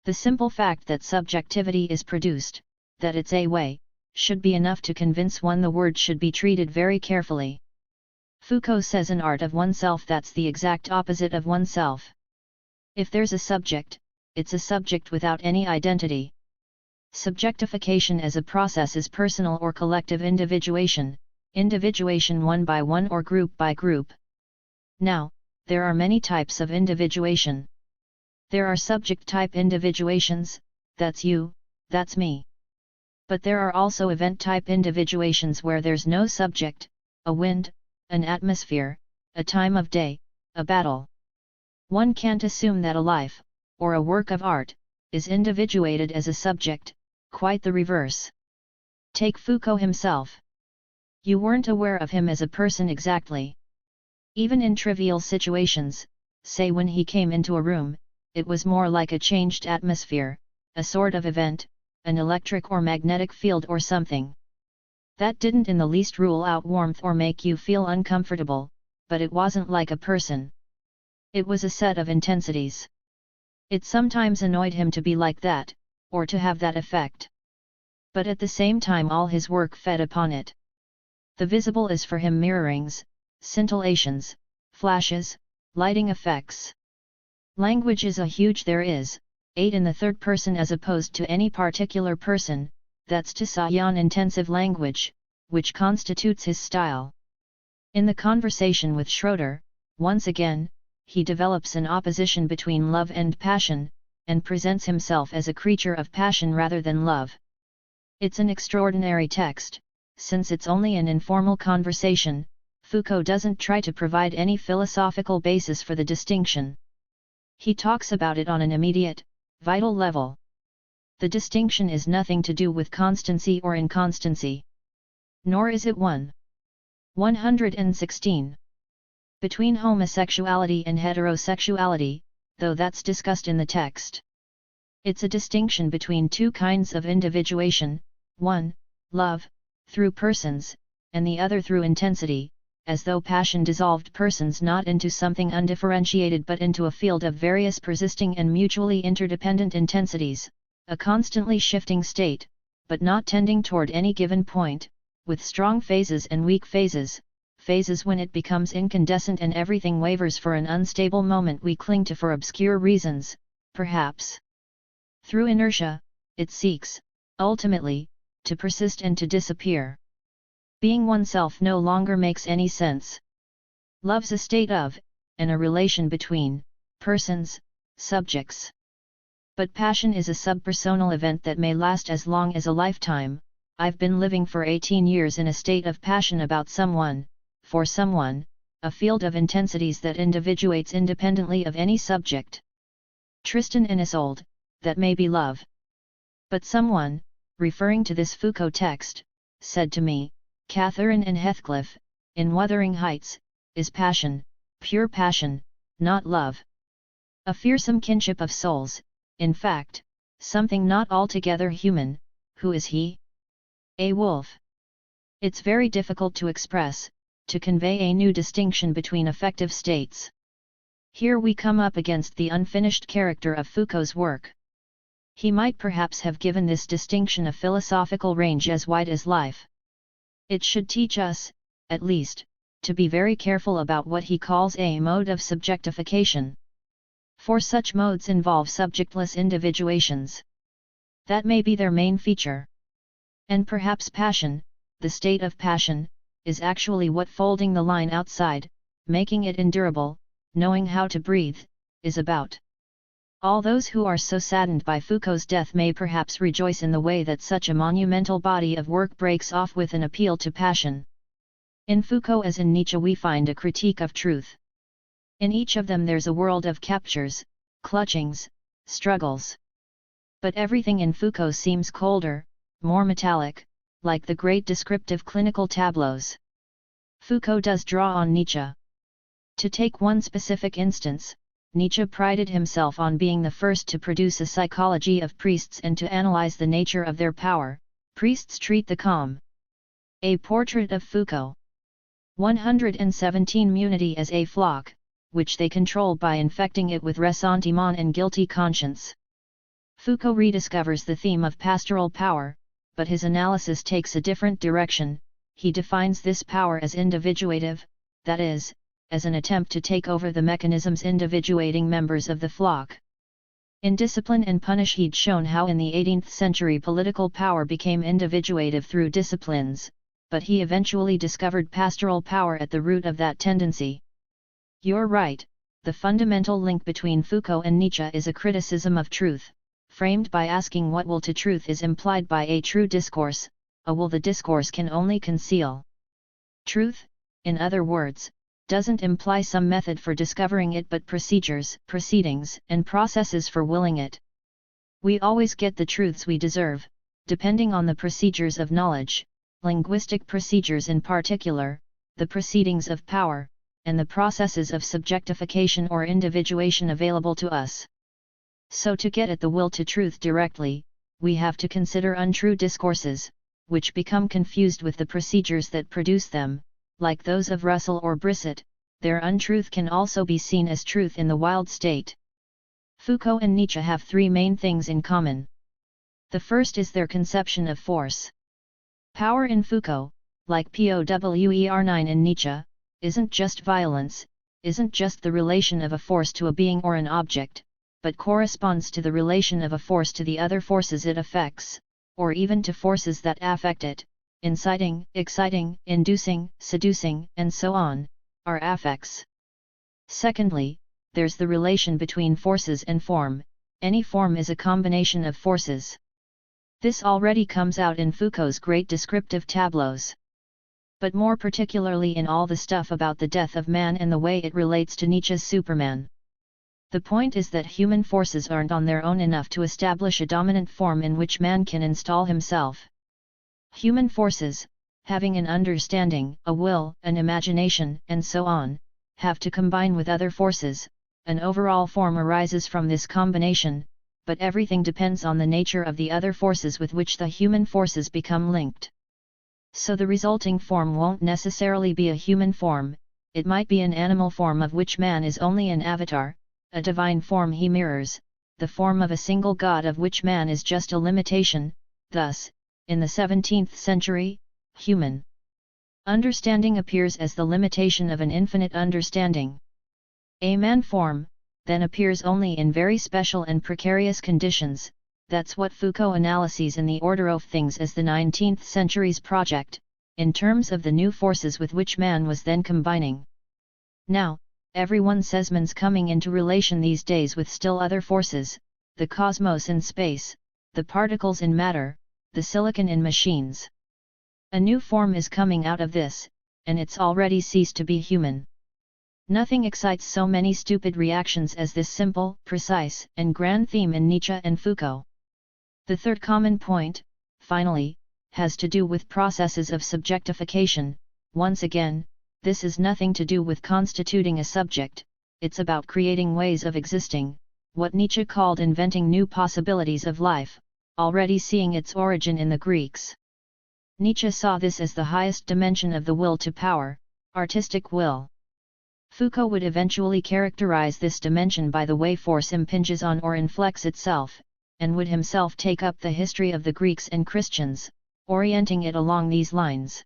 The simple fact that subjectivity is produced, that it's a way, should be enough to convince one the word should be treated very carefully. Foucault says an art of oneself that's the exact opposite of oneself. If there's a subject, it's a subject without any identity. Subjectification as a process is personal or collective individuation, individuation one by one or group by group. Now, there are many types of individuation. There are subject-type individuations, that's you, that's me. But there are also event-type individuations where there's no subject, a wind, an atmosphere, a time of day, a battle. One can't assume that a life, or a work of art, is individuated as a subject, quite the reverse. Take Foucault himself. You weren't aware of him as a person exactly. Even in trivial situations, say when he came into a room, it was more like a changed atmosphere, a sort of event, an electric or magnetic field or something. That didn't in the least rule out warmth or make you feel uncomfortable, but it wasn't like a person. It was a set of intensities. It sometimes annoyed him to be like that, or to have that effect. But at the same time all his work fed upon it. The visible is for him mirrorings, scintillations, flashes, lighting effects. Language is a huge there is, 8 in the third person as opposed to any particular person, that's to say intensive language, which constitutes his style. In the conversation with Schroeder, once again, he develops an opposition between love and passion, and presents himself as a creature of passion rather than love. It's an extraordinary text, since it's only an informal conversation. Foucault doesn't try to provide any philosophical basis for the distinction. He talks about it on an immediate, vital level. The distinction is nothing to do with constancy or inconstancy. Nor is it 116. Between homosexuality and heterosexuality, though that's discussed in the text. It's a distinction between two kinds of individuation, one, love, through persons, and the other through intensity, as though passion dissolved persons not into something undifferentiated but into a field of various persisting and mutually interdependent intensities, a constantly shifting state, but not tending toward any given point, with strong phases and weak phases, phases when it becomes incandescent and everything wavers for an unstable moment we cling to for obscure reasons, perhaps. Through inertia, it seeks, ultimately, to persist and to disappear. Being oneself no longer makes any sense. Love's a state of, and a relation between, persons, subjects. But passion is a subpersonal event that may last as long as a lifetime, I've been living for 18 years in a state of passion about someone, for someone, a field of intensities that individuates independently of any subject. Tristan and Isolde, that may be love. But someone, referring to this Foucault text, said to me, Catherine and Heathcliff, in Wuthering Heights, is passion, pure passion, not love. A fearsome kinship of souls, in fact, something not altogether human. Who is he? A wolf. It's very difficult to express, to convey a new distinction between affective states. Here we come up against the unfinished character of Foucault's work. He might perhaps have given this distinction a philosophical range as wide as life. It should teach us, at least, to be very careful about what he calls a mode of subjectification. For such modes involve subjectless individuations. That may be their main feature. And perhaps passion, the state of passion, is actually what folding the line outside, making it endurable, knowing how to breathe, is about. All those who are so saddened by Foucault's death may perhaps rejoice in the way that such a monumental body of work breaks off with an appeal to passion. In Foucault as in Nietzsche we find a critique of truth. In each of them there's a world of captures, clutchings, struggles. But everything in Foucault seems colder, more metallic, like the great descriptive clinical tableaus. Foucault does draw on Nietzsche. To take one specific instance, Nietzsche prided himself on being the first to produce a psychology of priests and to analyze the nature of their power. Priests treat the calm. A portrait of Foucault. 117 Munity as a flock, which they control by infecting it with ressentiment and guilty conscience. Foucault rediscovers the theme of pastoral power, but his analysis takes a different direction. He defines this power as individuative, that is, as an attempt to take over the mechanisms individuating members of the flock. In Discipline and Punish he'd shown how in the 18th century political power became individuative through disciplines, but he eventually discovered pastoral power at the root of that tendency. You're right, the fundamental link between Foucault and Nietzsche is a criticism of truth, framed by asking what will to truth is implied by a true discourse, a will the discourse can only conceal. Truth, in other words, doesn't imply some method for discovering it but procedures, proceedings, and processes for willing it. We always get the truths we deserve, depending on the procedures of knowledge, linguistic procedures in particular, the proceedings of power, and the processes of subjectification or individuation available to us. So to get at the will to truth directly, we have to consider untrue discourses, which become confused with the procedures that produce them. Like those of Russell or Brissett, their untruth can also be seen as truth in the wild state. Foucault and Nietzsche have three main things in common. The first is their conception of force. Power in Foucault, like POWER9 in Nietzsche, isn't just violence, isn't just the relation of a force to a being or an object, but corresponds to the relation of a force to the other forces it affects, or even to forces that affect it. Inciting, exciting, inducing, seducing, and so on, are affects. Secondly, there's the relation between forces and form. Any form is a combination of forces. This already comes out in Foucault's great descriptive tableaus. But more particularly in all the stuff about the death of man and the way it relates to Nietzsche's Superman. The point is that human forces aren't on their own enough to establish a dominant form in which man can install himself. Human forces, having an understanding, a will, an imagination, and so on, have to combine with other forces. An overall form arises from this combination, but everything depends on the nature of the other forces with which the human forces become linked. So the resulting form won't necessarily be a human form, it might be an animal form of which man is only an avatar, a divine form he mirrors, the form of a single god of which man is just a limitation. Thus, in the 17th century, human understanding appears as the limitation of an infinite understanding. A man form, then appears only in very special and precarious conditions. That's what Foucault analyses in The Order of Things as the 19th century's project, in terms of the new forces with which man was then combining. Now, everyone says man's coming into relation these days with still other forces, the cosmos in space, the particles in matter, the silicon in machines. A new form is coming out of this, and it's already ceased to be human. Nothing excites so many stupid reactions as this simple, precise, and grand theme in Nietzsche and Foucault. The third common point, finally, has to do with processes of subjectification. Once again, this is nothing to do with constituting a subject, it's about creating ways of existing, what Nietzsche called inventing new possibilities of life, already seeing its origin in the Greeks. Nietzsche saw this as the highest dimension of the will to power, artistic will. Foucault would eventually characterize this dimension by the way force impinges on or inflects itself, and would himself take up the history of the Greeks and Christians, orienting it along these lines.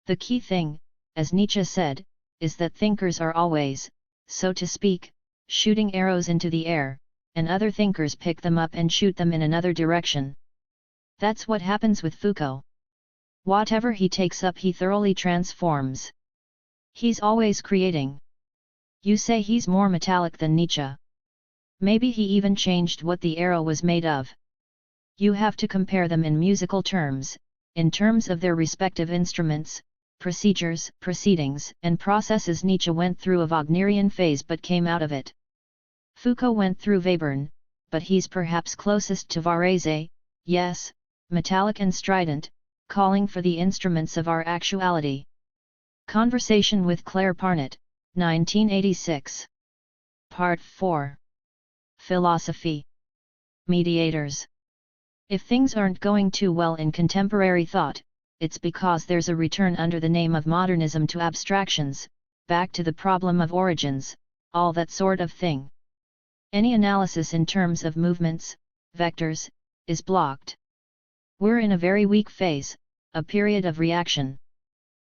The key thing, as Nietzsche said, is that thinkers are always, so to speak, shooting arrows into the air, and other thinkers pick them up and shoot them in another direction. That's what happens with Foucault. Whatever he takes up he thoroughly transforms. He's always creating. You say he's more metallic than Nietzsche. Maybe he even changed what the arrow was made of. You have to compare them in musical terms, in terms of their respective instruments, procedures, proceedings, and processes. Nietzsche went through a Wagnerian phase but came out of it. Foucault went through Webern, but he's perhaps closest to Varese, yes, metallic and strident, calling for the instruments of our actuality. Conversation with Claire Parnett, 1986. Part 4. Philosophy. Mediators. If things aren't going too well in contemporary thought, it's because there's a return under the name of modernism to abstractions, back to the problem of origins, all that sort of thing. Any analysis in terms of movements, vectors, is blocked. We're in a very weak phase, a period of reaction.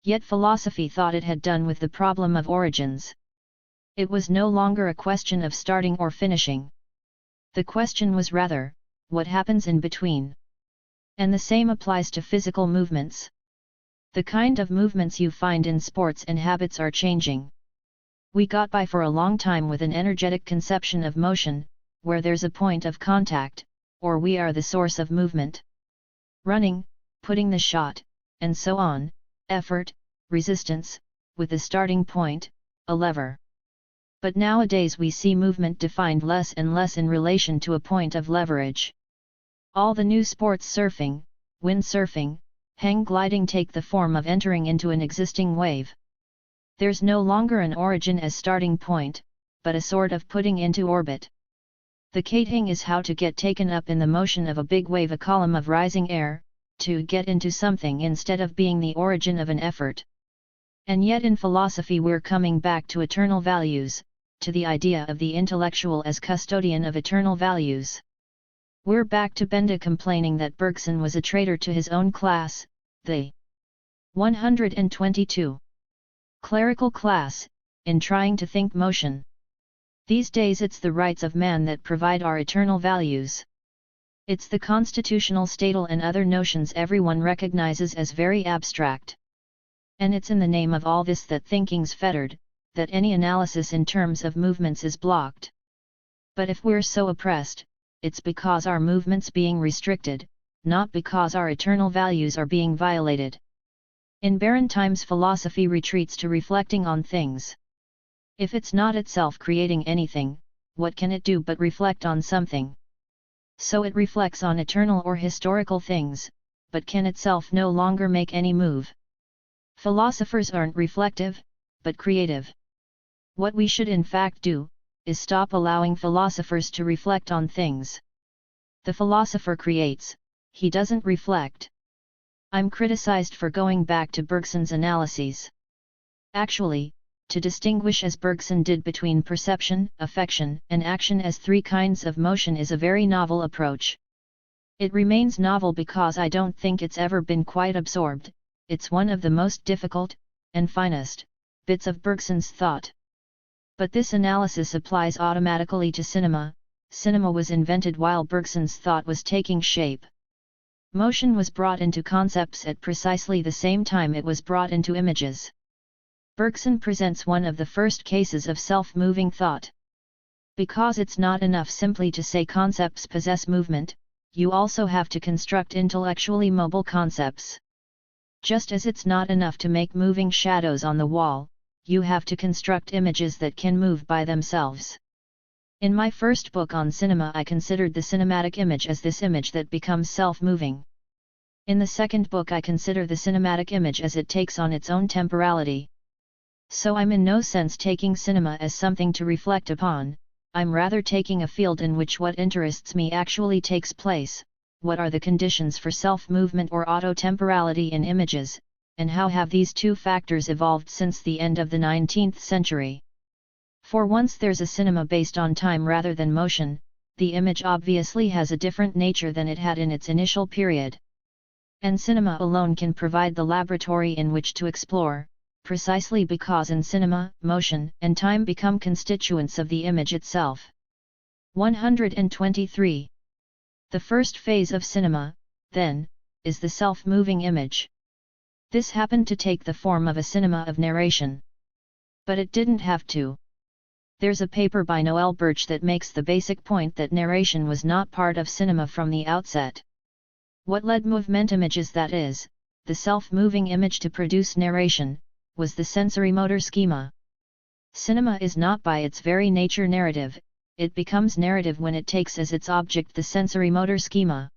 Yet philosophy thought it had done with the problem of origins. It was no longer a question of starting or finishing. The question was rather, what happens in between? And the same applies to physical movements. The kind of movements you find in sports and habits are changing. We got by for a long time with an energetic conception of motion, where there's a point of contact, or we are the source of movement. Running, putting the shot, and so on, effort, resistance, with the starting point, a lever. But nowadays we see movement defined less and less in relation to a point of leverage. All the new sports, surfing, windsurfing, hang gliding, take the form of entering into an existing wave. There's no longer an origin as starting point, but a sort of putting into orbit. The skating is how to get taken up in the motion of a big wave, a column of rising air, to get into something instead of being the origin of an effort. And yet in philosophy we're coming back to eternal values, to the idea of the intellectual as custodian of eternal values. We're back to Benda complaining that Bergson was a traitor to his own class, the 122. Clerical class, in trying to think motion. These days it's the rights of man that provide our eternal values. It's the constitutional statal and other notions everyone recognizes as very abstract. And it's in the name of all this that thinking's fettered, that any analysis in terms of movements is blocked. But if we're so oppressed, it's because our movements being restricted, not because our eternal values are being violated. In barren times philosophy retreats to reflecting on things. If it's not itself creating anything, what can it do but reflect on something? So it reflects on eternal or historical things, but can itself no longer make any move. Philosophers aren't reflective, but creative. What we should in fact do, is stop allowing philosophers to reflect on things. The philosopher creates, he doesn't reflect. I'm criticized for going back to Bergson's analyses. Actually, to distinguish as Bergson did between perception, affection, and action as three kinds of motion is a very novel approach. It remains novel because I don't think it's ever been quite absorbed. It's one of the most difficult, and finest, bits of Bergson's thought. But this analysis applies automatically to cinema. Cinema was invented while Bergson's thought was taking shape. Motion was brought into concepts at precisely the same time it was brought into images. Bergson presents one of the first cases of self-moving thought. Because it's not enough simply to say concepts possess movement, you also have to construct intellectually mobile concepts. Just as it's not enough to make moving shadows on the wall, you have to construct images that can move by themselves. In my first book on cinema, I considered the cinematic image as this image that becomes self-moving. In the second book, I consider the cinematic image as it takes on its own temporality. So I'm in no sense taking cinema as something to reflect upon, I'm rather taking a field in which what interests me actually takes place, what are the conditions for self-movement or auto-temporality in images, and how have these two factors evolved since the end of the 19th century. For once there's a cinema based on time rather than motion, the image obviously has a different nature than it had in its initial period. And cinema alone can provide the laboratory in which to explore, precisely because in cinema, motion and time become constituents of the image itself. 123. The first phase of cinema, then, is the self-moving image. This happened to take the form of a cinema of narration. But it didn't have to. There's a paper by Noel Birch that makes the basic point that narration was not part of cinema from the outset. What led movement images, that is, the self-moving image, to produce narration, was the sensory-motor schema. Cinema is not by its very nature narrative, it becomes narrative when it takes as its object the sensory-motor schema.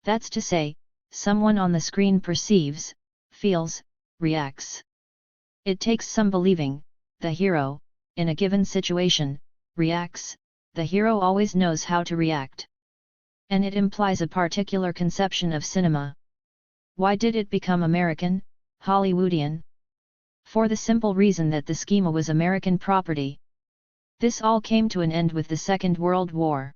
That's to say, someone on the screen perceives, feels, reacts. It takes some believing, the hero, in a given situation, reacts, the hero always knows how to react. And it implies a particular conception of cinema. Why did it become American, Hollywoodian? For the simple reason that the schema was American property. This all came to an end with the Second World War.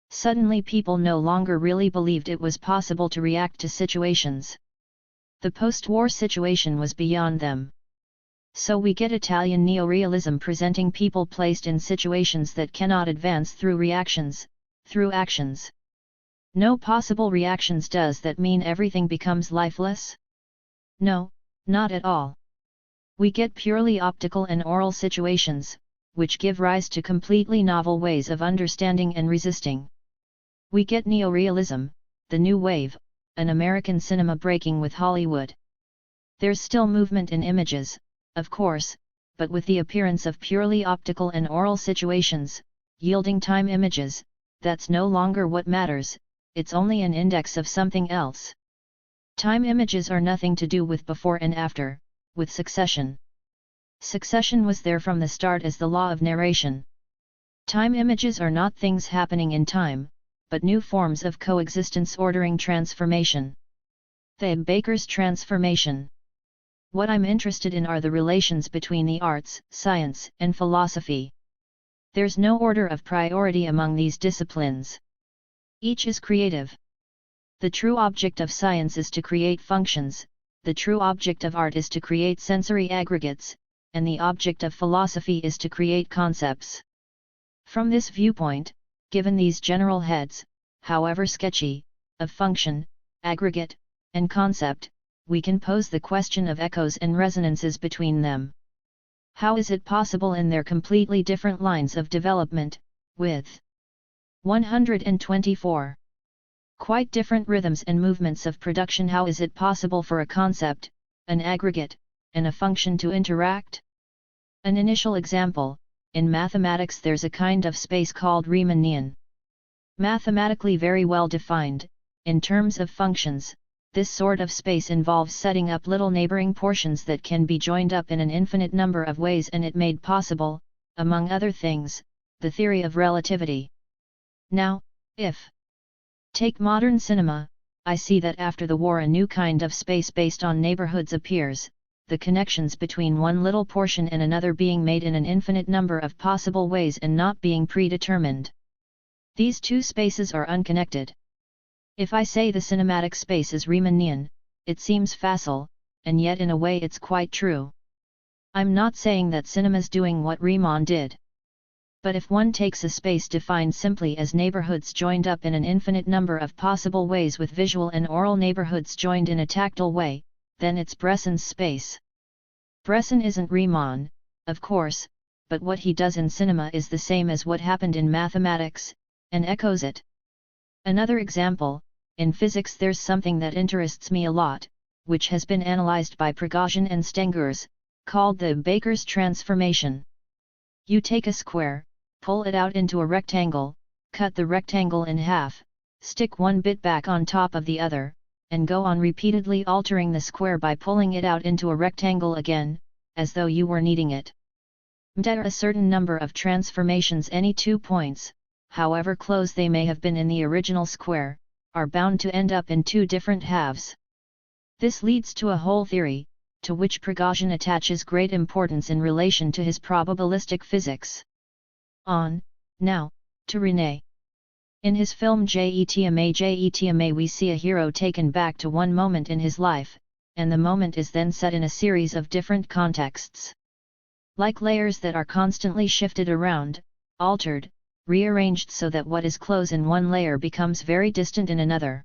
Suddenly people no longer really believed it was possible to react to situations. The post-war situation was beyond them. So we get Italian neorealism presenting people placed in situations that cannot advance through reactions, through actions. No possible reactions. Does that mean everything becomes lifeless? No, not at all. We get purely optical and oral situations, which give rise to completely novel ways of understanding and resisting. We get neorealism, the new wave, an American cinema breaking with Hollywood. There's still movement in images, of course, but with the appearance of purely optical and oral situations, yielding time images, that's no longer what matters, it's only an index of something else. Time images are nothing to do with before and after, with succession. Succession was there from the start as the law of narration. Time images are not things happening in time, but new forms of coexistence ordering transformation. The Baker's transformation. What I'm interested in are the relations between the arts, science, and philosophy. There's no order of priority among these disciplines. Each is creative. The true object of science is to create functions, the true object of art is to create sensory aggregates, and the object of philosophy is to create concepts. From this viewpoint, given these general heads, however sketchy, of function, aggregate, and concept, we can pose the question of echoes and resonances between them. How is it possible in their completely different lines of development, with 124 quite different rhythms and movements of production, how is it possible for a concept, an aggregate, and a function to interact? An initial example, in mathematics there's a kind of space called Riemannian. Mathematically very well defined, in terms of functions, this sort of space involves setting up little neighboring portions that can be joined up in an infinite number of ways, and it made possible, among other things, the theory of relativity. Now, if take modern cinema, I see that after the war a new kind of space based on neighborhoods appears, the connections between one little portion and another being made in an infinite number of possible ways and not being predetermined. These two spaces are unconnected. If I say the cinematic space is Riemannian, it seems facile, and yet in a way it's quite true. I'm not saying that cinema's doing what Riemann did. But if one takes a space defined simply as neighborhoods joined up in an infinite number of possible ways with visual and oral neighborhoods joined in a tactile way, then it's Bresson's space. Bresson isn't Riemann, of course, but what he does in cinema is the same as what happened in mathematics, and echoes it. Another example, in physics there's something that interests me a lot, which has been analyzed by Prigogine and Stengers, called the Baker's transformation. You take a square, pull it out into a rectangle, cut the rectangle in half, stick one bit back on top of the other, and go on repeatedly altering the square by pulling it out into a rectangle again, as though you were kneading it. There are a certain number of transformations. Any 2 points, however close they may have been in the original square, are bound to end up in 2 different halves. This leads to a whole theory, to which Prigogine attaches great importance in relation to his probabilistic physics. On, now, to René. In his film Jetma we see a hero taken back to one moment in his life, and the moment is then set in a series of different contexts. Like layers that are constantly shifted around, altered, rearranged so that what is close in one layer becomes very distant in another.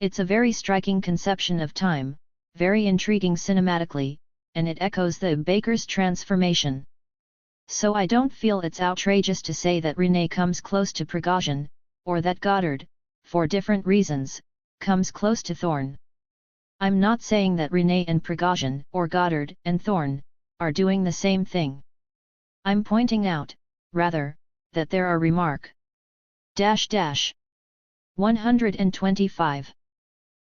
It's a very striking conception of time, very intriguing cinematically, and it echoes the Baker's transformation. So I don't feel it's outrageous to say that René comes close to Prigogine, or that Goddard, for different reasons, comes close to Thorne. I'm not saying that René and Prigogine, or Goddard and Thorne, are doing the same thing. I'm pointing out, rather, that there are 125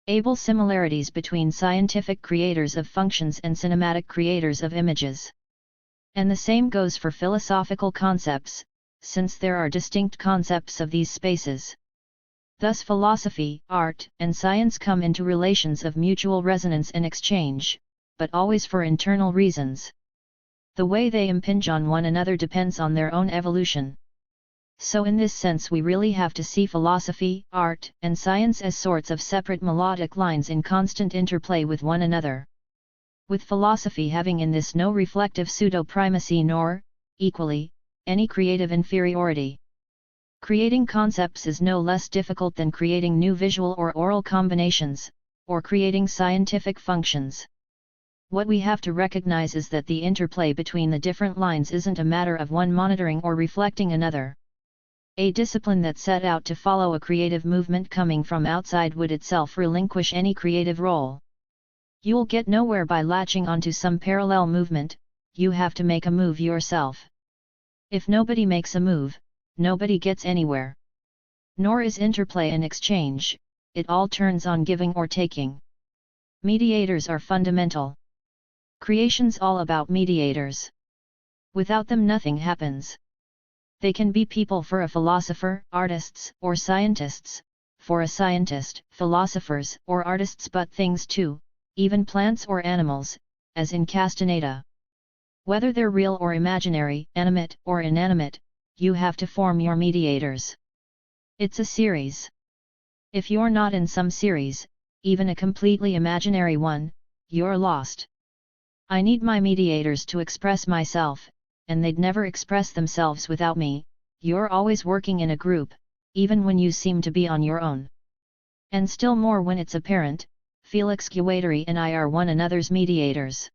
able similarities between scientific creators of functions and cinematic creators of images. And the same goes for philosophical concepts, since there are distinct concepts of these spaces. Thus philosophy, art, and science come into relations of mutual resonance and exchange, but always for internal reasons. The way they impinge on one another depends on their own evolution. So in this sense we really have to see philosophy, art, and science as sorts of separate melodic lines in constant interplay with one another. With philosophy having in this no reflective pseudo-primacy nor, equally, any creative inferiority. Creating concepts is no less difficult than creating new visual or oral combinations, or creating scientific functions. What we have to recognize is that the interplay between the different lines isn't a matter of one monitoring or reflecting another. A discipline that set out to follow a creative movement coming from outside would itself relinquish any creative role. You'll get nowhere by latching onto some parallel movement, you have to make a move yourself. If nobody makes a move, nobody gets anywhere. Nor is interplay an exchange, it all turns on giving or taking. Mediators are fundamental. Creation's all about mediators. Without them nothing happens. They can be people for a philosopher, artists, or scientists, for a scientist, philosophers, or artists, but things too, even plants or animals, as in Castaneda. Whether they're real or imaginary, animate or inanimate, you have to form your mediators. It's a series. If you're not in some series, even a completely imaginary one, you're lost. I need my mediators to express myself, and they'd never express themselves without me. You're always working in a group, even when you seem to be on your own. And still more when it's apparent, Felix Guattari and I are one another's mediators.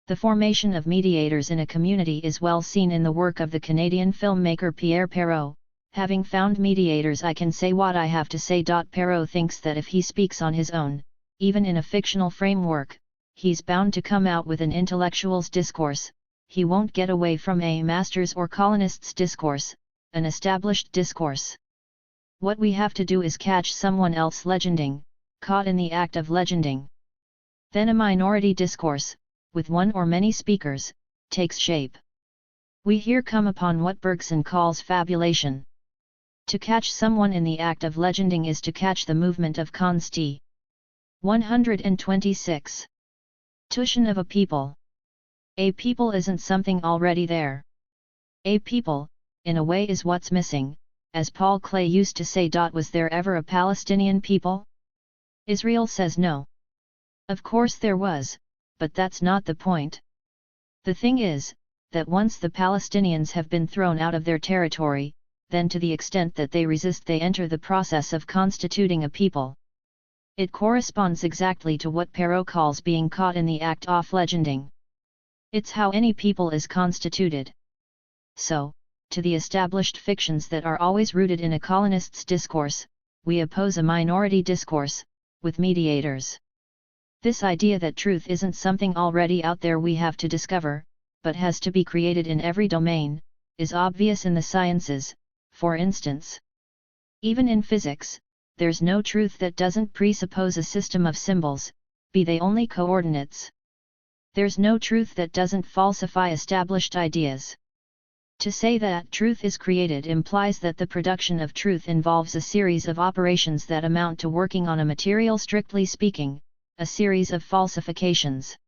The formation of mediators in a community is well seen in the work of the Canadian filmmaker Pierre Perrault. Having found mediators, I can say what I have to say. Perrault thinks that if he speaks on his own, even in a fictional framework, he's bound to come out with an intellectual's discourse. He won't get away from a master's or colonist's discourse, an established discourse. What we have to do is catch someone else legending, caught in the act of legending. Then a minority discourse, with one or many speakers, takes shape. We here come upon what Bergson calls fabulation. To catch someone in the act of legending is to catch the movement of Consti. 126. Tuition of a people. A people isn't something already there. A people, in a way, is what's missing, as Paul Klee used to say. Was there ever a Palestinian people? Israel says no. Of course there was, but that's not the point. The thing is, that once the Palestinians have been thrown out of their territory, then to the extent that they resist, they enter the process of constituting a people. It corresponds exactly to what Perrault calls being caught in the act of legending. It's how any people is constituted. So, to the established fictions that are always rooted in a colonist's discourse, we oppose a minority discourse, with mediators. This idea that truth isn't something already out there we have to discover, but has to be created in every domain, is obvious in the sciences, for instance. Even in physics, there's no truth that doesn't presuppose a system of symbols, be they only coordinates. There's no truth that doesn't falsify established ideas. To say that truth is created implies that the production of truth involves a series of operations that amount to working on a material, strictly speaking, a series of falsifications.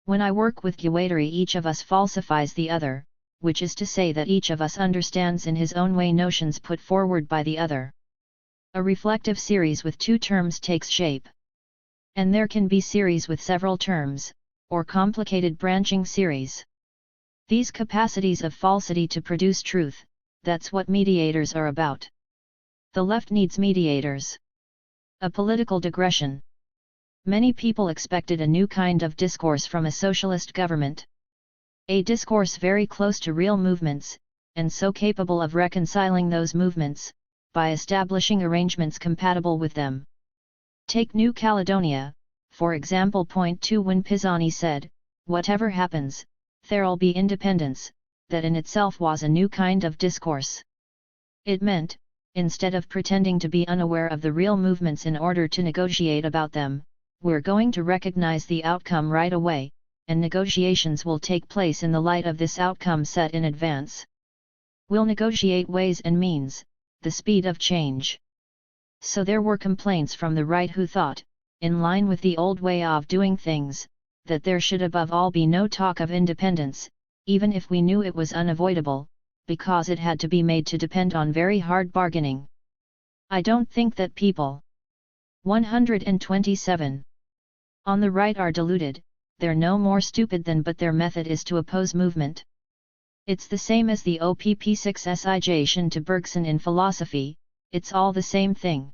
When I work with Guattari, each of us falsifies the other, which is to say that each of us understands in his own way notions put forward by the other. A reflective series with two terms takes shape. And there can be series with several terms, or complicated branching series. These capacities of falsity to produce truth, that's what mediators are about. The left needs mediators. A political digression. Many people expected a new kind of discourse from a socialist government. A discourse very close to real movements, and so capable of reconciling those movements, by establishing arrangements compatible with them. Take New Caledonia, for example. Point 2. When Pisani said, "Whatever happens, there'll be independence," that in itself was a new kind of discourse. It meant, instead of pretending to be unaware of the real movements in order to negotiate about them, we're going to recognize the outcome right away, and negotiations will take place in the light of this outcome set in advance. We'll negotiate ways and means, the speed of change. So there were complaints from the right who thought, in line with the old way of doing things, that there should above all be no talk of independence, even if we knew it was unavoidable, because it had to be made to depend on very hard bargaining. I don't think that people 127 on the right are deluded. They're no more stupid than, but their method is to oppose movement. It's the same as the OPP6 to Bergson in philosophy, it's all the same thing.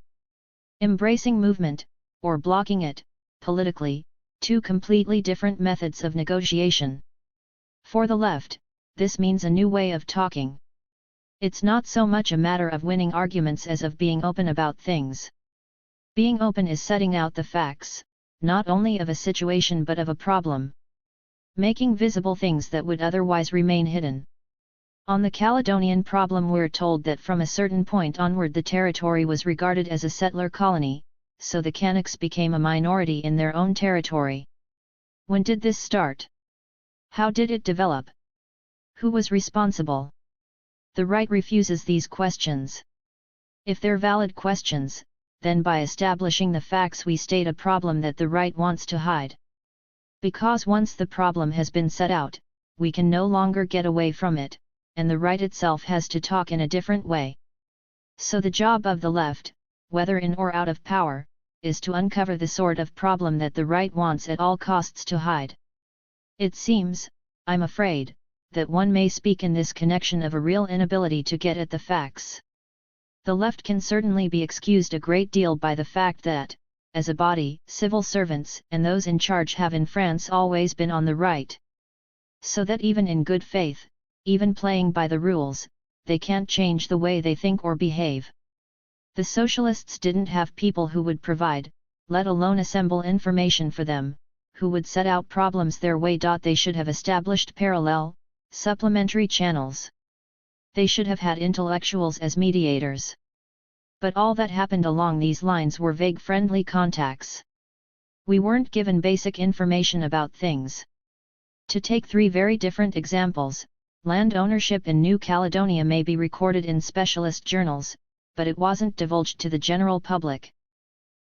Embracing movement, or blocking it, politically, two completely different methods of negotiation. For the left, this means a new way of talking. It's not so much a matter of winning arguments as of being open about things. Being open is setting out the facts, not only of a situation but of a problem. Making visible things that would otherwise remain hidden. On the Caledonian problem, we're told that from a certain point onward the territory was regarded as a settler colony, so the Kanaks became a minority in their own territory. When did this start? How did it develop? Who was responsible? The right refuses these questions. If they're valid questions, then by establishing the facts we state a problem that the right wants to hide. Because once the problem has been set out, we can no longer get away from it, and the right itself has to talk in a different way. So the job of the left, whether in or out of power, is to uncover the sort of problem that the right wants at all costs to hide. It seems, I'm afraid, that one may speak in this connection of a real inability to get at the facts. The left can certainly be excused a great deal by the fact that, as a body, civil servants and those in charge have in France always been on the right. So that even in good faith, even playing by the rules, they can't change the way they think or behave. The socialists didn't have people who would provide, let alone assemble information for them, who would set out problems their way. They should have established parallel, supplementary channels. They should have had intellectuals as mediators. But all that happened along these lines were vague friendly contacts. We weren't given basic information about things. To take three very different examples, land ownership in New Caledonia may be recorded in specialist journals, but it wasn't divulged to the general public.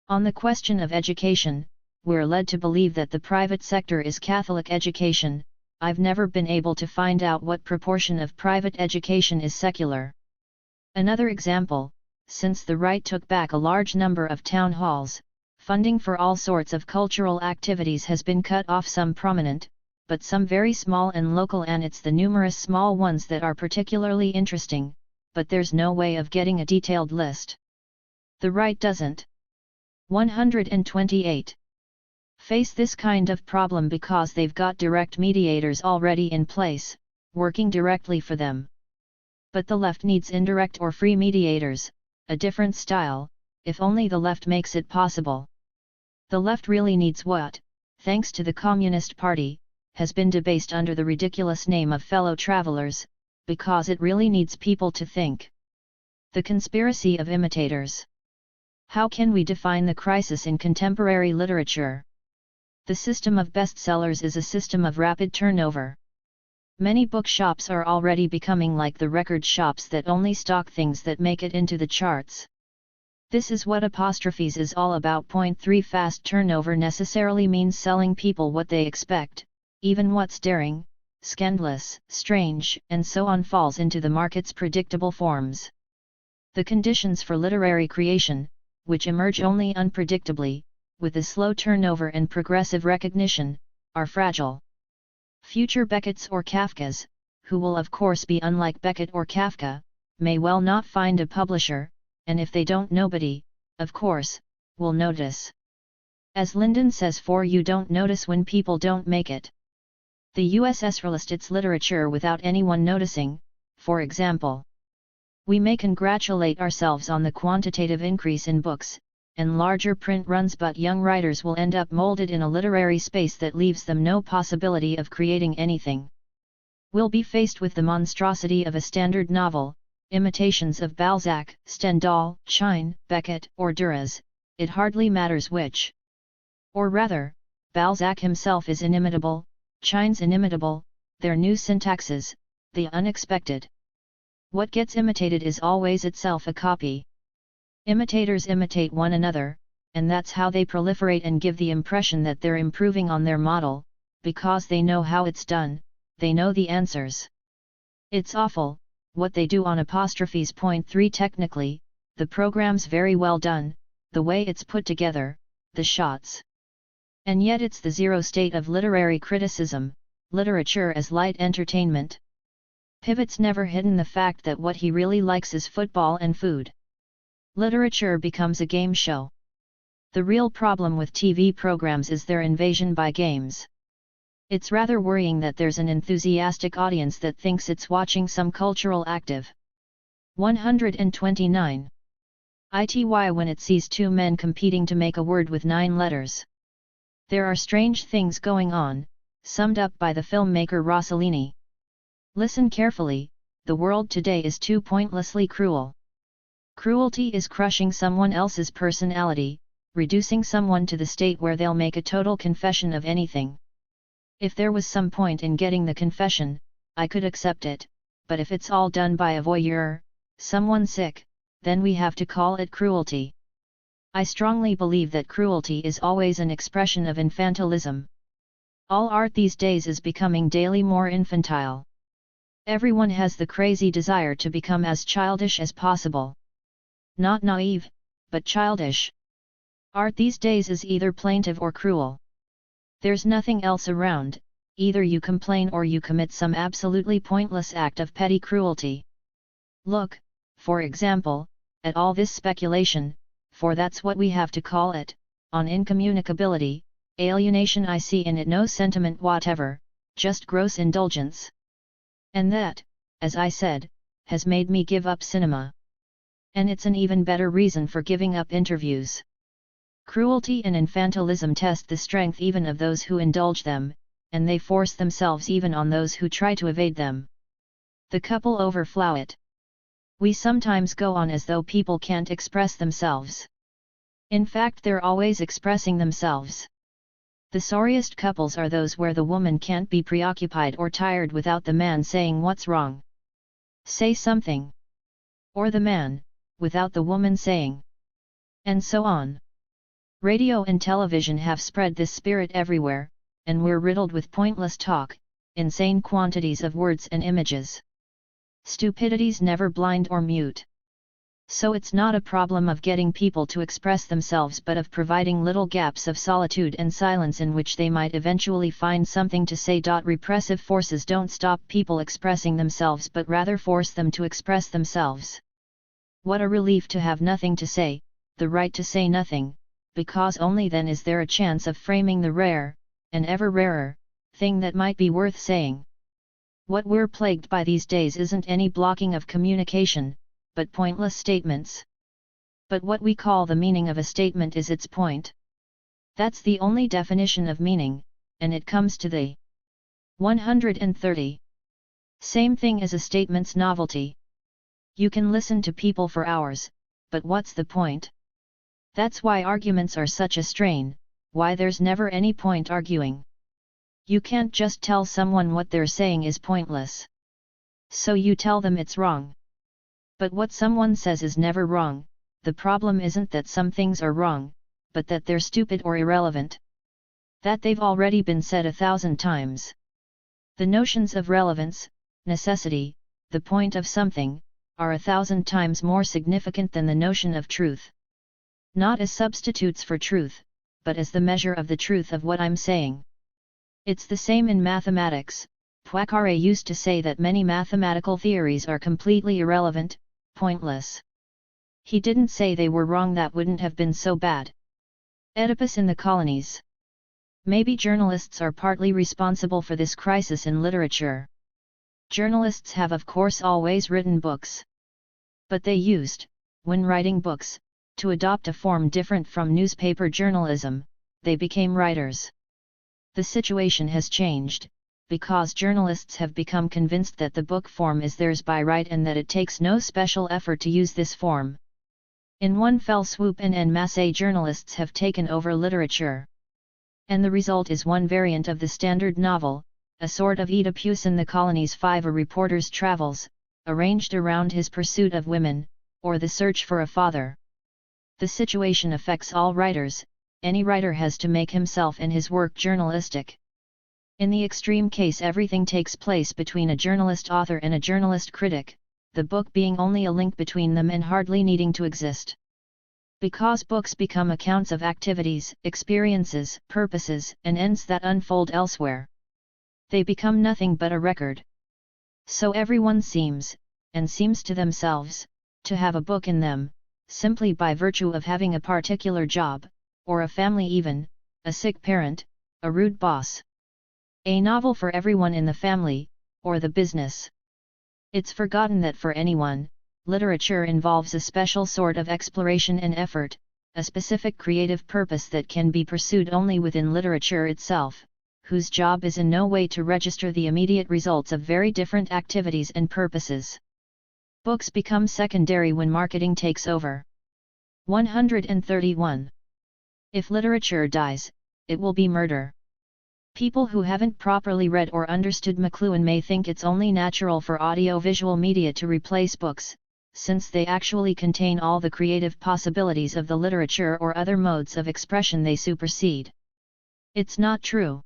On the question of education, we're led to believe that the private sector is Catholic education. I've never been able to find out what proportion of private education is secular. Another example, since the right took back a large number of town halls, funding for all sorts of cultural activities has been cut off, some prominent, but some very small and local, and it's the numerous small ones that are particularly interesting, but there's no way of getting a detailed list. The right doesn't 128 face this kind of problem because they've got direct mediators already in place, working directly for them. But the left needs indirect or free mediators, a different style, if only the left makes it possible. The left really needs what, thanks to the Communist Party, has been debased under the ridiculous name of fellow travelers, because it really needs people to think. The conspiracy of imitators. How can we define the crisis in contemporary literature? The system of bestsellers is a system of rapid turnover. Many bookshops are already becoming like the record shops that only stock things that make it into the charts. This is what Apostrophes is all about. Point 3 Fast turnover necessarily means selling people what they expect, even what's daring, scandalous, strange, and so on falls into the market's predictable forms. The conditions for literary creation, which emerge only unpredictably, with a slow turnover and progressive recognition, are fragile. Future Becketts or Kafkas, who will of course be unlike Beckett or Kafka, may well not find a publisher, and if they don't, nobody, of course, will notice. As Lyndon says, for you don't notice when people don't make it. The USS released its literature without anyone noticing, for example. We may congratulate ourselves on the quantitative increase in books, and larger print runs, but young writers will end up molded in a literary space that leaves them no possibility of creating anything. We'll be faced with the monstrosity of a standard novel, imitations of Balzac, Stendhal, Joughin, Beckett, or Deleuze, it hardly matters which. Or rather, Balzac himself is inimitable, Joughin's inimitable, their new syntaxes, the unexpected. What gets imitated is always itself a copy. Imitators imitate one another, and that's how they proliferate and give the impression that they're improving on their model, because they know how it's done, they know the answers. It's awful, what they do on Apostrophes. Point 3 Technically, the program's very well done, the way it's put together, the shots. And yet it's the zero state of literary criticism, literature as light entertainment. Pivot's never hidden the fact that what he really likes is football and food. Literature becomes a game show. The real problem with TV programs is their invasion by games. It's rather worrying that there's an enthusiastic audience that thinks it's watching some cultural active. 129. Ity when it sees two men competing to make a word with 9 letters. There are strange things going on, summed up by the filmmaker Rossellini. Listen carefully, the world today is too pointlessly cruel. Cruelty is crushing someone else's personality, reducing someone to the state where they'll make a total confession of anything. If there was some point in getting the confession, I could accept it, but if it's all done by a voyeur, someone sick, then we have to call it cruelty. I strongly believe that cruelty is always an expression of infantilism. All art these days is becoming daily more infantile. Everyone has the crazy desire to become as childish as possible. Not naive, but childish. Art these days is either plaintive or cruel. There's nothing else around, either you complain or you commit some absolutely pointless act of petty cruelty. Look, for example, at all this speculation, for that's what we have to call it, on incommunicability, alienation. I see in it no sentiment whatever, just gross indulgence. And that, as I said, has made me give up cinema. And it's an even better reason for giving up interviews. Cruelty and infantilism test the strength even of those who indulge them, and they force themselves even on those who try to evade them. The couple overflow it. We sometimes go on as though people can't express themselves. In fact, they're always expressing themselves. The sorriest couples are those where the woman can't be preoccupied or tired without the man saying what's wrong. Say something. Or the man, without the woman saying. And so on. Radio and television have spread this spirit everywhere, and we're riddled with pointless talk, insane quantities of words and images. Stupidity's never blind or mute. So it's not a problem of getting people to express themselves but of providing little gaps of solitude and silence in which they might eventually find something to say. Repressive forces don't stop people expressing themselves but rather force them to express themselves. What a relief to have nothing to say, the right to say nothing, because only then is there a chance of framing the rare, and ever rarer, thing that might be worth saying. What we're plagued by these days isn't any blocking of communication, but pointless statements. But what we call the meaning of a statement is its point. That's the only definition of meaning, and it comes to the 130. Same thing as a statement's novelty. You can listen to people for hours, but what's the point? That's why arguments are such a strain, why there's never any point arguing. You can't just tell someone what they're saying is pointless. So you tell them it's wrong. But what someone says is never wrong. The problem isn't that some things are wrong, but that they're stupid or irrelevant. That they've already been said 1,000 times. The notions of relevance, necessity, the point of something, are 1,000 times more significant than the notion of truth. Not as substitutes for truth, but as the measure of the truth of what I'm saying. It's the same in mathematics. Poincaré used to say that many mathematical theories are completely irrelevant, pointless. He didn't say they were wrong, that wouldn't have been so bad. Oedipus in the colonies. Maybe journalists are partly responsible for this crisis in literature. Journalists have of course always written books. But they used, when writing books, to adopt a form different from newspaper journalism. They became writers. The situation has changed, because journalists have become convinced that the book form is theirs by right and that it takes no special effort to use this form. In one fell swoop en masse journalists have taken over literature. And the result is one variant of the standard novel, a sort of Oedipus in the colonies 5, a reporter's travels, arranged around his pursuit of women, or the search for a father. The situation affects all writers. Any writer has to make himself and his work journalistic. In the extreme case, everything takes place between a journalist-author and a journalist-critic, the book being only a link between them and hardly needing to exist. Because books become accounts of activities, experiences, purposes, and ends that unfold elsewhere. They become nothing but a record. So everyone seems to themselves, to have a book in them, simply by virtue of having a particular job, or a family even, a sick parent, a rude boss. A novel for everyone in the family, or the business. It's forgotten that for anyone, literature involves a special sort of exploration and effort, a specific creative purpose that can be pursued only within literature itself, whose job is in no way to register the immediate results of very different activities and purposes. Books become secondary when marketing takes over. 131. If literature dies, it will be murder. People who haven't properly read or understood McLuhan may think it's only natural for audiovisual media to replace books, since they actually contain all the creative possibilities of the literature or other modes of expression they supersede. It's not true.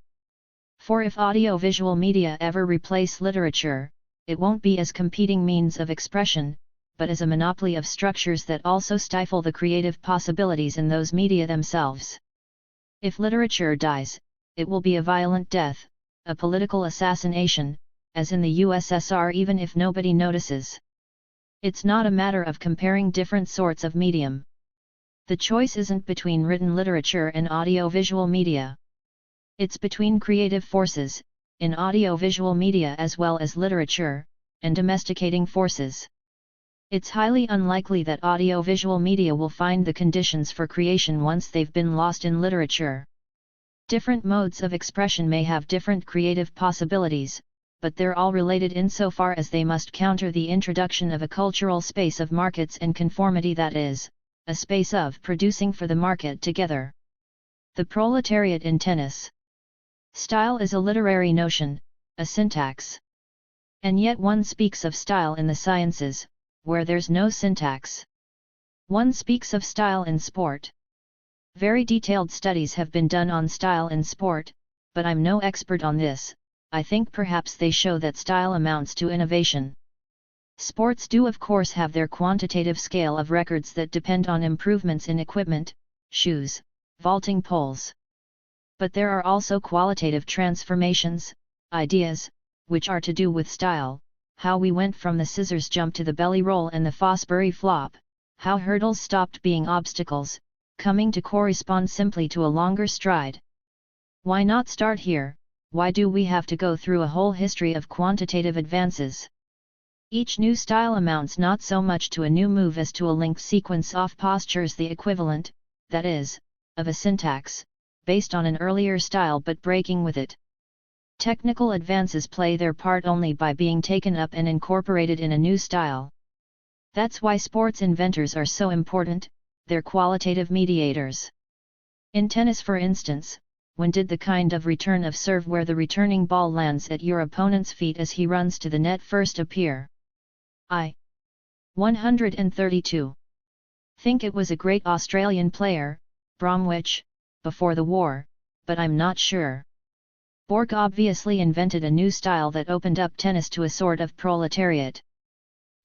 For if audiovisual media ever replace literature, it won't be as competing means of expression, but as a monopoly of structures that also stifle the creative possibilities in those media themselves. If literature dies, it will be a violent death, a political assassination, as in the USSR, even if nobody notices. It's not a matter of comparing different sorts of medium. The choice isn't between written literature and audiovisual media. It's between creative forces, in audiovisual media as well as literature, and domesticating forces. It's highly unlikely that audiovisual media will find the conditions for creation once they've been lost in literature. Different modes of expression may have different creative possibilities, but they're all related insofar as they must counter the introduction of a cultural space of markets and conformity, that is, a space of producing for the market together. The proletariat in tennis. Style is a literary notion, a syntax. And yet one speaks of style in the sciences, where there's no syntax. One speaks of style in sport. Very detailed studies have been done on style in sport, but I'm no expert on this. I think perhaps they show that style amounts to innovation. Sports do of course have their quantitative scale of records that depend on improvements in equipment, shoes, vaulting poles. But there are also qualitative transformations, ideas, which are to do with style, how we went from the scissors jump to the belly roll and the Fosbury flop, how hurdles stopped being obstacles, coming to correspond simply to a longer stride. Why not start here? Why do we have to go through a whole history of quantitative advances? Each new style amounts not so much to a new move as to a linked sequence of postures, the equivalent, that is, of a syntax, based on an earlier style but breaking with it. Technical advances play their part only by being taken up and incorporated in a new style. That's why sports inventors are so important, they're qualitative mediators. In tennis, for instance, when did the kind of return of serve where the returning ball lands at your opponent's feet as he runs to the net first appear? 132. Think it was a great Australian player, Bromwich, before the war, but I'm not sure. Bork obviously invented a new style that opened up tennis to a sort of proletariat.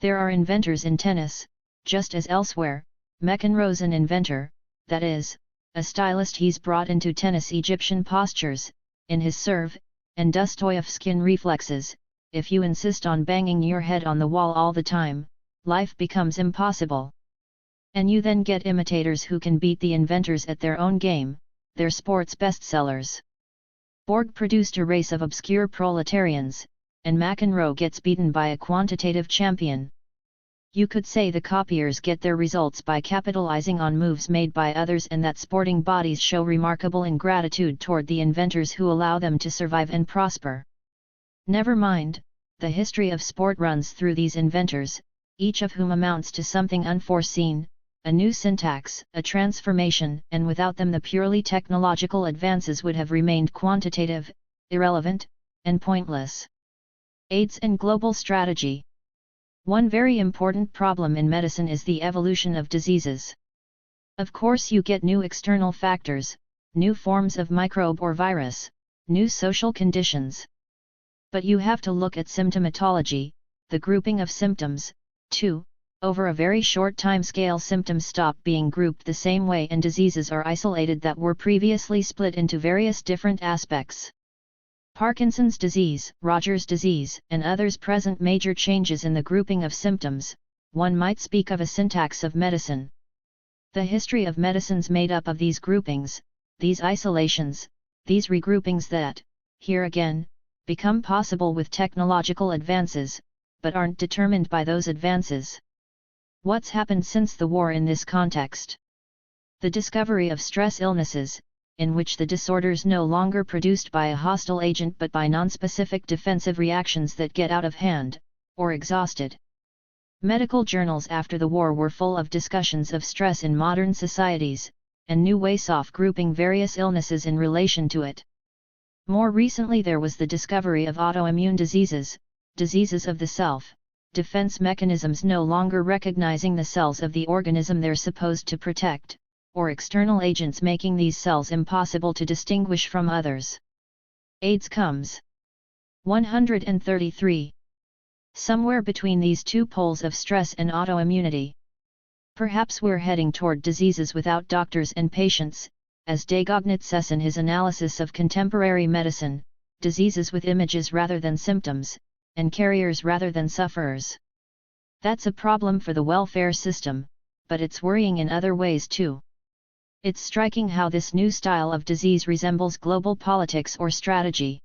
There are inventors in tennis, just as elsewhere. McEnroe's an inventor, that is, a stylist. He's brought into tennis Egyptian postures, in his serve, and Dostoevskian reflexes. If you insist on banging your head on the wall all the time, life becomes impossible. And you then get imitators who can beat the inventors at their own game, their sports bestsellers. Borg produced a race of obscure proletarians, and McEnroe gets beaten by a quantitative champion. You could say the copiers get their results by capitalizing on moves made by others, and that sporting bodies show remarkable ingratitude toward the inventors who allow them to survive and prosper. Never mind, the history of sport runs through these inventors, each of whom amounts to something unforeseen, a new syntax, a transformation, and without them the purely technological advances would have remained quantitative, irrelevant, and pointless. AIDS and global strategy. One very important problem in medicine is the evolution of diseases. Of course, you get new external factors, new forms of microbe or virus, new social conditions. But you have to look at symptomatology, the grouping of symptoms, too. Over a very short time scale, symptoms stop being grouped the same way and diseases are isolated that were previously split into various different aspects. Parkinson's disease, Rogers disease, and others present major changes in the grouping of symptoms. One might speak of a syntax of medicine. The history of medicine's made up of these groupings, these isolations, these regroupings that, here again, become possible with technological advances, but aren't determined by those advances. What's happened since the war in this context? The discovery of stress illnesses, in which the disorders no longer produced by a hostile agent but by nonspecific defensive reactions that get out of hand, or exhausted. Medical journals after the war were full of discussions of stress in modern societies, and new ways of grouping various illnesses in relation to it. More recently there was the discovery of autoimmune diseases, diseases of the self, defense mechanisms no longer recognizing the cells of the organism they're supposed to protect, or external agents making these cells impossible to distinguish from others. AIDS comes. 133. Somewhere between these two poles of stress and autoimmunity. Perhaps we're heading toward diseases without doctors and patients, as Desgagnat says in his analysis of contemporary medicine, diseases with images rather than symptoms, and carriers rather than sufferers. That's a problem for the welfare system, but it's worrying in other ways too. It's striking how this new style of disease resembles global politics or strategy.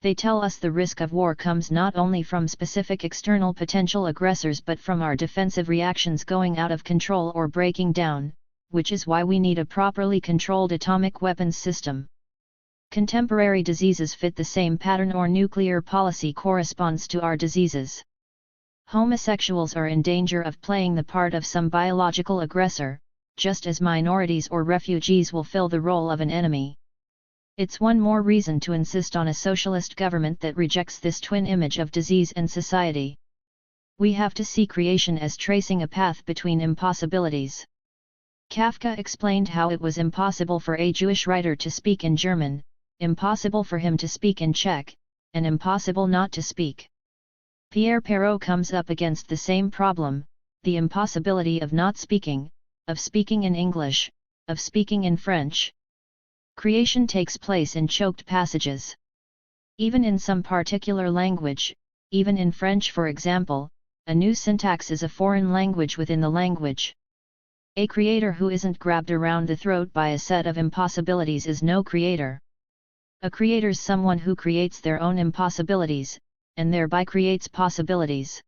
They tell us the risk of war comes not only from specific external potential aggressors but from our defensive reactions going out of control or breaking down, which is why we need a properly controlled atomic weapons system. Contemporary diseases fit the same pattern, or nuclear policy corresponds to our diseases. Homosexuals are in danger of playing the part of some biological aggressor, just as minorities or refugees will fill the role of an enemy. It's one more reason to insist on a socialist government that rejects this twin image of disease and society. We have to see creation as tracing a path between impossibilities. Kafka explained how it was impossible for a Jewish writer to speak in German, impossible for him to speak in Czech, and impossible not to speak. Pierre Perrault comes up against the same problem, the impossibility of not speaking, of speaking in English, of speaking in French. Creation takes place in choked passages. Even in some particular language, even in French for example, a new syntax is a foreign language within the language. A creator who isn't grabbed around the throat by a set of impossibilities is no creator. A creator's someone who creates their own impossibilities, and thereby creates possibilities.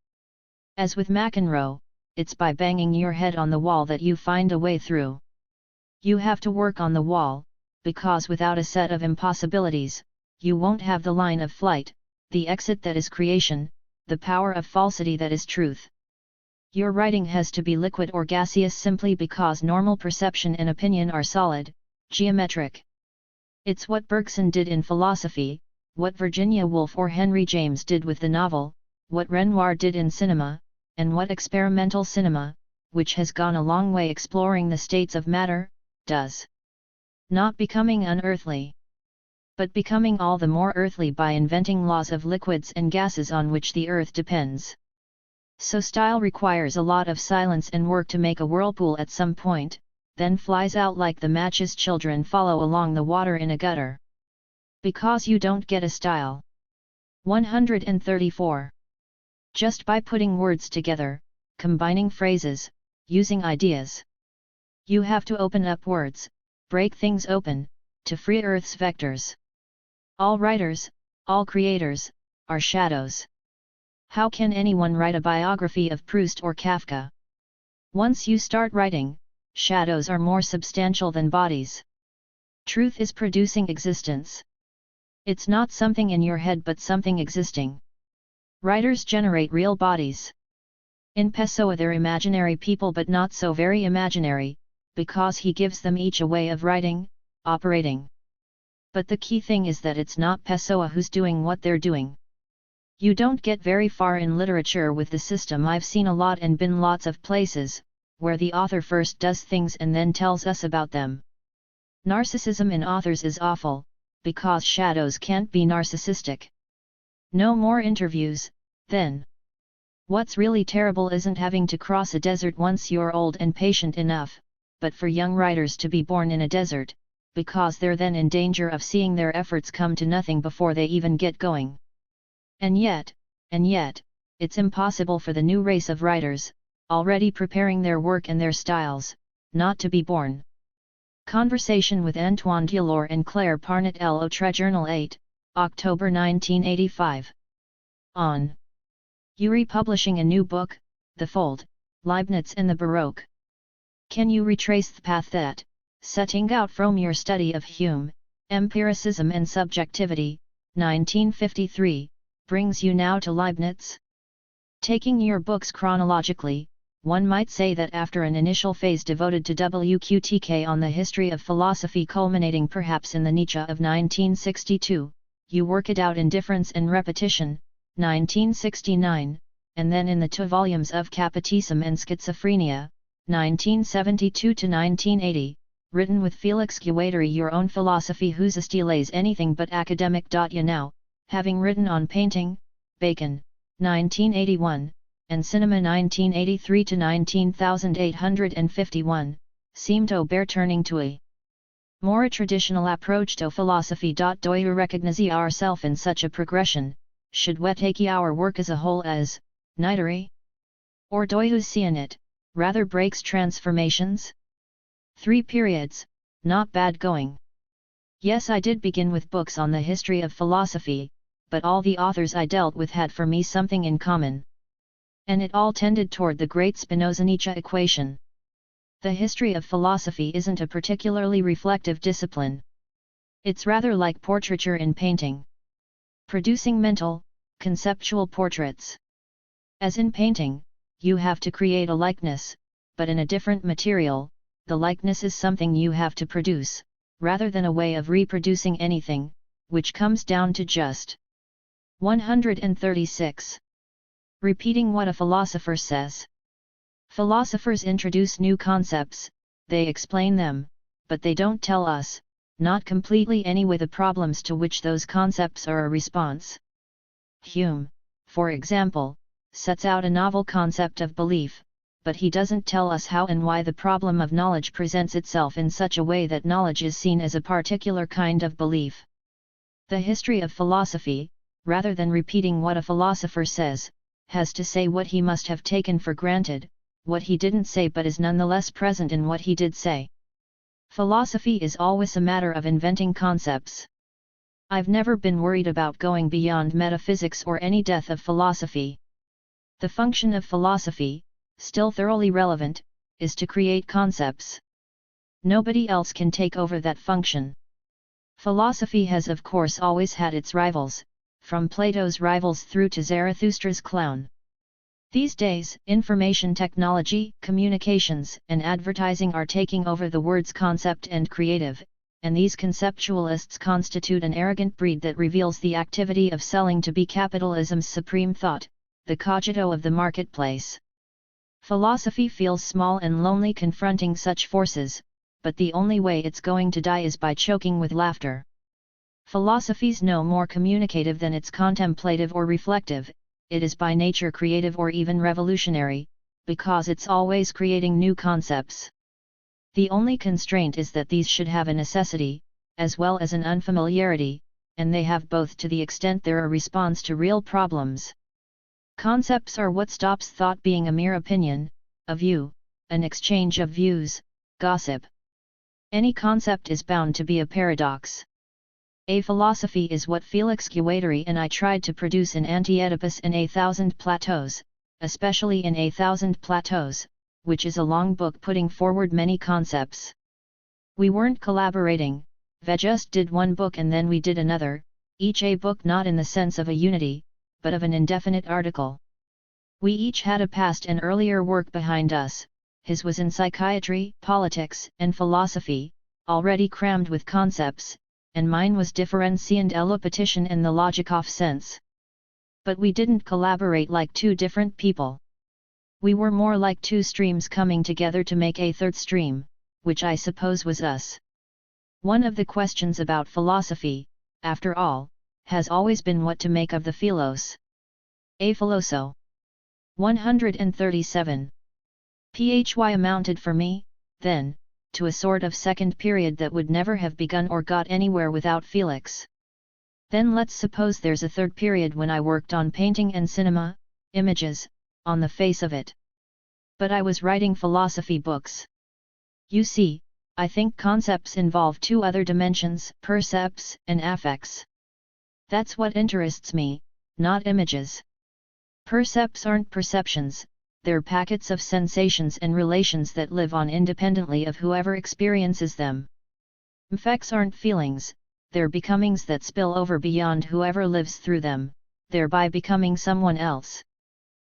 As with McEnroe, it's by banging your head on the wall that you find a way through. You have to work on the wall, because without a set of impossibilities, you won't have the line of flight, the exit that is creation, the power of falsity that is truth. Your writing has to be liquid or gaseous simply because normal perception and opinion are solid, geometric. It's what Bergson did in philosophy, what Virginia Woolf or Henry James did with the novel, what Renoir did in cinema, and what experimental cinema, which has gone a long way exploring the states of matter, does. Not becoming unearthly, but becoming all the more earthly by inventing laws of liquids and gases on which the earth depends. So style requires a lot of silence and work to make a whirlpool at some point, then flies out like the matches children follow along the water in a gutter. Because you don't get a style. 134. Just by putting words together, combining phrases, using ideas. You have to open up words, break things open, to free Earth's vectors. All writers, all creators, are shadows. How can anyone write a biography of Proust or Kafka? Once you start writing, shadows are more substantial than bodies. Truth is producing existence. It's not something in your head but something existing. Writers generate real bodies. In Pessoa they're imaginary people but not so very imaginary, because he gives them each a way of writing, operating. But the key thing is that it's not Pessoa who's doing what they're doing. You don't get very far in literature with the system. I've seen a lot and been lots of places, where the author first does things and then tells us about them. Narcissism in authors is awful, because shadows can't be narcissistic. No more interviews, then. What's really terrible isn't having to cross a desert once you're old and patient enough, but for young writers to be born in a desert, because they're then in danger of seeing their efforts come to nothing before they even get going. And yet, it's impossible for the new race of writers, already preparing their work and their styles, not to be born. Conversation with Antoine Delors and Claire Parnett L'Autre Journal 8, October 1985. On. You republishing a new book, The Fold, Leibniz and the Baroque. Can you retrace the path that, setting out from your study of Hume, Empiricism and Subjectivity, 1953, brings you now to Leibniz? Taking your books chronologically, one might say that after an initial phase devoted to WQTK on the history of philosophy culminating perhaps in the Nietzsche of 1962, you work it out in Difference and Repetition, 1969, and then in the 2 volumes of Capatism and Schizophrenia, 1972–1980, written with Felix Guattari, your own philosophy whose style is anything but academic. You now, having written on painting, Bacon, 1981, and cinema 1983–19851, seem to bear turning to a more traditional approach to philosophy. Do you recognize ourself in such a progression? Should we take our work as a whole as nightary? Or do you see in it rather breaks transformations? 3 periods, not bad going. Yes, I did begin with books on the history of philosophy, but all the authors I dealt with had for me something in common. And it all tended toward the great Spinoza-Nietzsche equation. The history of philosophy isn't a particularly reflective discipline. It's rather like portraiture in painting. Producing mental, conceptual portraits. As in painting, you have to create a likeness, but in a different material. The likeness is something you have to produce, rather than a way of reproducing anything, which comes down to just 136. Repeating what a philosopher says. Philosophers introduce new concepts, they explain them, but they don't tell us, not completely anyway, the problems to which those concepts are a response. Hume, for example, sets out a novel concept of belief, but he doesn't tell us how and why the problem of knowledge presents itself in such a way that knowledge is seen as a particular kind of belief. The history of philosophy, rather than repeating what a philosopher says, has to say what he must have taken for granted, what he didn't say but is nonetheless present in what he did say. Philosophy is always a matter of inventing concepts. I've never been worried about going beyond metaphysics or any death of philosophy. The function of philosophy, still thoroughly relevant, is to create concepts. Nobody else can take over that function. Philosophy has of course always had its rivals, from Plato's rivals through to Zarathustra's clown. These days, information technology, communications, and advertising are taking over the words concept and creative, and these conceptualists constitute an arrogant breed that reveals the activity of selling to be capitalism's supreme thought, the cogito of the marketplace. Philosophy feels small and lonely confronting such forces, but the only way it's going to die is by choking with laughter. Philosophy's no more communicative than it's contemplative or reflective, it is by nature creative or even revolutionary, because it's always creating new concepts. The only constraint is that these should have a necessity, as well as an unfamiliarity, and they have both to the extent they're a response to real problems. Concepts are what stops thought being a mere opinion, a view, an exchange of views, gossip. Any concept is bound to be a paradox. A philosophy is what Felix Guattari and I tried to produce in Anti-Oedipus and A Thousand Plateaus, especially in A Thousand Plateaus, which is a long book putting forward many concepts. We weren't collaborating, we just did one book and then we did another, each a book not in the sense of a unity, but of an indefinite article. We each had a past and earlier work behind us, his was in psychiatry, politics, and philosophy, already crammed with concepts, and mine was differentiand elopetition in the Logikoff sense. But we didn't collaborate like two different people. We were more like two streams coming together to make a third stream, which I suppose was us. One of the questions about philosophy, after all, has always been what to make of the philos. A philoso. 137. Phy amounted for me, then, to a sort of second period that would never have begun or got anywhere without Felix. Then let's suppose there's a third period when I worked on painting and cinema, images, on the face of it. But I was writing philosophy books. You see, I think concepts involve two other dimensions, percepts and affects. That's what interests me, not images. Percepts aren't perceptions, they're packets of sensations and relations that live on independently of whoever experiences them. Affects aren't feelings, they're becomings that spill over beyond whoever lives through them, thereby becoming someone else.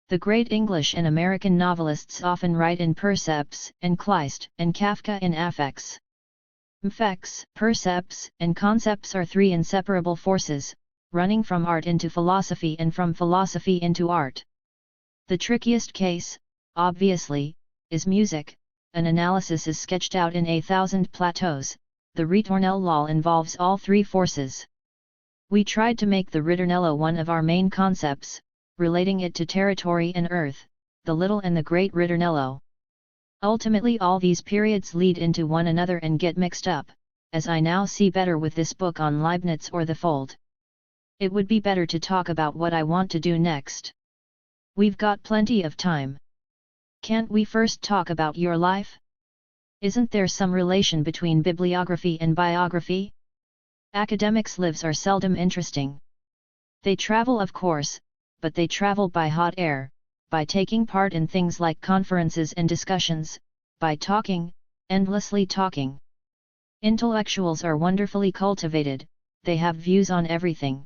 The great English and American novelists often write in percepts, and Kleist and Kafka in affects. Affects, percepts, and concepts are three inseparable forces, running from art into philosophy and from philosophy into art. The trickiest case, obviously, is music. An analysis is sketched out in A Thousand Plateaus. The ritornello law involves all three forces. We tried to make the ritornello one of our main concepts, relating it to territory and earth, the little and the great ritornello. Ultimately all these periods lead into one another and get mixed up, as I now see better with this book on Leibniz or the fold. It would be better to talk about what I want to do next. We've got plenty of time. Can't we first talk about your life? Isn't there some relation between bibliography and biography? Academics' lives are seldom interesting. They travel of course, but they travel by hot air, by taking part in things like conferences and discussions, by talking, endlessly talking. Intellectuals are wonderfully cultivated, they have views on everything.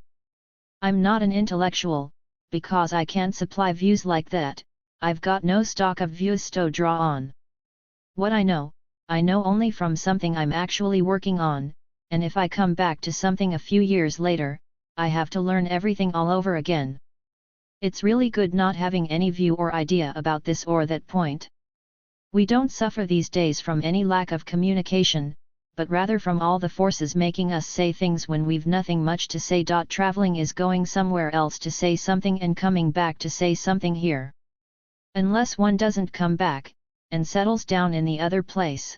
I'm not an intellectual, because I can't supply views like that. I've got no stock of views to draw on. What I know only from something I'm actually working on, and if I come back to something a few years later, I have to learn everything all over again. It's really good not having any view or idea about this or that point. We don't suffer these days from any lack of communication, but rather from all the forces making us say things when we've nothing much to say. Traveling is going somewhere else to say something and coming back to say something here. Unless one doesn't come back, and settles down in the other place.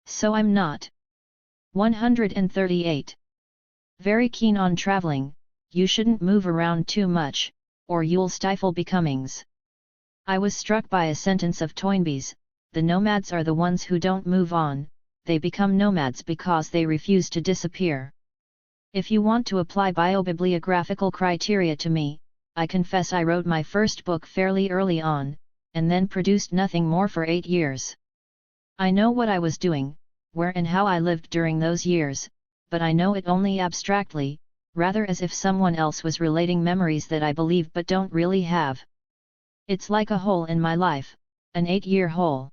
So I'm not. 138. Very keen on traveling. You shouldn't move around too much, or you'll stifle becomings. I was struck by a sentence of Toynbee's, the nomads are the ones who don't move on. They become nomads because they refuse to disappear. If you want to apply biobibliographical criteria to me, I confess I wrote my first book fairly early on, and then produced nothing more for 8 years. I know what I was doing, where and how I lived during those years, but I know it only abstractly, rather as if someone else was relating memories that I believe but don't really have. It's like a hole in my life, an 8-year hole.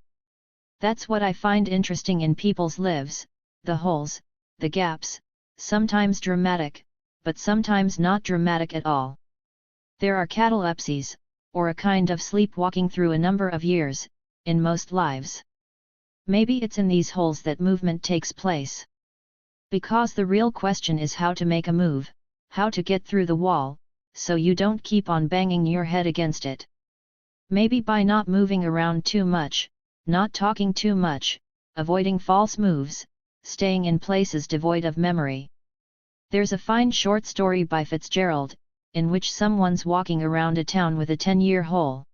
That's what I find interesting in people's lives, the holes, the gaps, sometimes dramatic, but sometimes not dramatic at all. There are catalepsies, or a kind of sleepwalking through a number of years, in most lives. Maybe it's in these holes that movement takes place. Because the real question is how to make a move, how to get through the wall, so you don't keep on banging your head against it. Maybe by not moving around too much, not talking too much, avoiding false moves, staying in places devoid of memory. There's a fine short story by Fitzgerald, in which someone's walking around a town with a 10-year hole.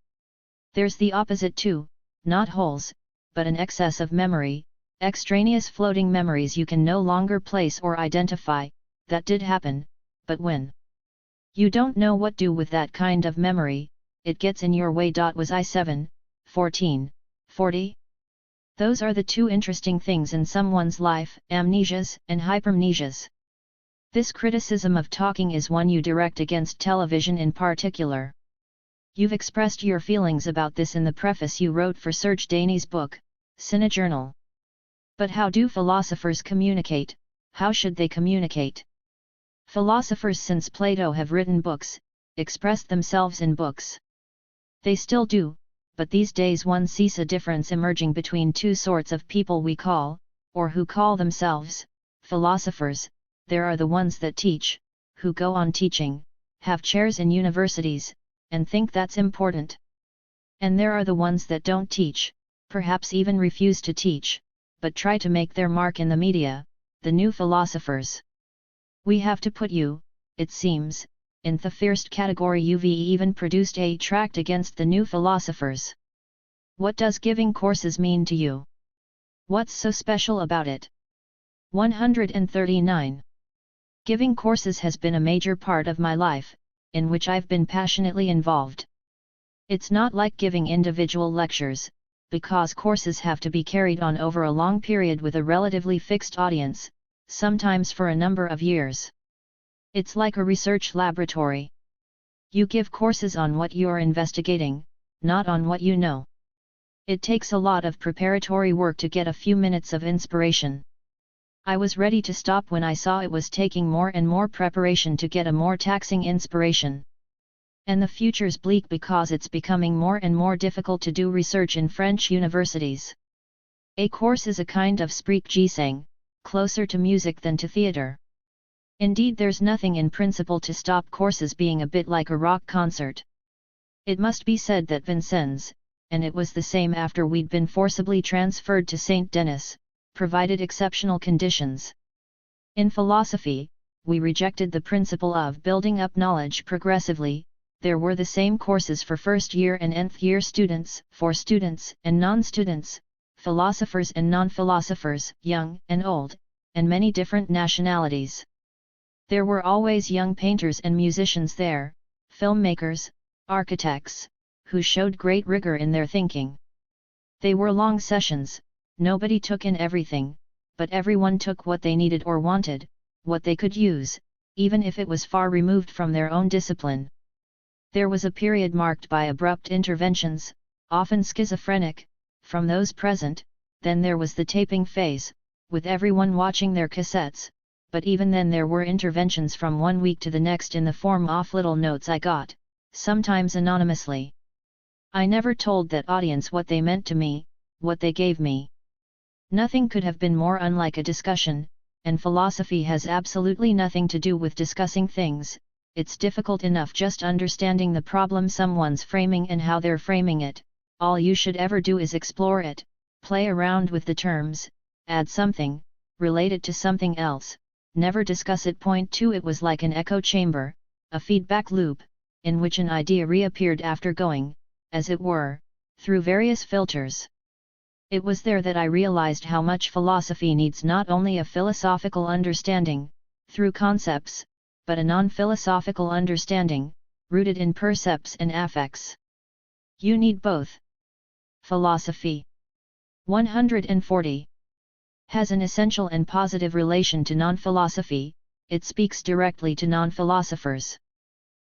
There's the opposite too, not holes, but an excess of memory, extraneous floating memories you can no longer place or identify, that did happen, but when you don't know what to do with that kind of memory, it gets in your way. Was I 7, 14, 40? Those are the two interesting things in someone's life, amnesias and hypermnesias. This criticism of talking is one you direct against television in particular. You've expressed your feelings about this in the preface you wrote for Serge Daney's book, Cinejournal. But how do philosophers communicate? How should they communicate? Philosophers since Plato have written books, expressed themselves in books. They still do, but these days one sees a difference emerging between two sorts of people we call, or who call themselves, philosophers. There are the ones that teach, who go on teaching, have chairs in universities, and think that's important. And there are the ones that don't teach, perhaps even refuse to teach, but try to make their mark in the media, the new philosophers. We have to put you, it seems, in the first category. You've even produced a tract against the new philosophers. What does giving courses mean to you? What's so special about it? 139. Giving courses has been a major part of my life, in which I've been passionately involved. It's not like giving individual lectures, because courses have to be carried on over a long period with a relatively fixed audience, sometimes for a number of years. It's like a research laboratory. You give courses on what you're investigating, not on what you know. It takes a lot of preparatory work to get a few minutes of inspiration. I was ready to stop when I saw it was taking more and more preparation to get a more taxing inspiration. And the future's bleak because it's becoming more and more difficult to do research in French universities. A course is a kind of spreekgesang, closer to music than to theatre. Indeed, there's nothing in principle to stop courses being a bit like a rock concert. It must be said that Vincennes, and it was the same after we'd been forcibly transferred to Saint Denis, provided exceptional conditions. In philosophy, we rejected the principle of building up knowledge progressively. There were the same courses for first-year and nth-year students, for students and non-students, philosophers and non-philosophers, young and old, and many different nationalities. There were always young painters and musicians there, filmmakers, architects, who showed great rigor in their thinking. They were long sessions. Nobody took in everything, but everyone took what they needed or wanted, what they could use, even if it was far removed from their own discipline. There was a period marked by abrupt interventions, often schizophrenic, from those present. Then there was the taping phase, with everyone watching their cassettes, but even then there were interventions from one week to the next in the form of little notes I got, sometimes anonymously. I never told that audience what they meant to me, what they gave me. Nothing could have been more unlike a discussion, and philosophy has absolutely nothing to do with discussing things. It's difficult enough just understanding the problem someone's framing and how they're framing it. All you should ever do is explore it, play around with the terms, add something, relate it to something else, never discuss it. Point 2. It was like an echo chamber, a feedback loop, in which an idea reappeared after going, as it were, through various filters. It was there that I realized how much philosophy needs not only a philosophical understanding, through concepts, but a non-philosophical understanding, rooted in percepts and affects. You need both. Philosophy 140 has an essential and positive relation to non-philosophy. It speaks directly to non-philosophers.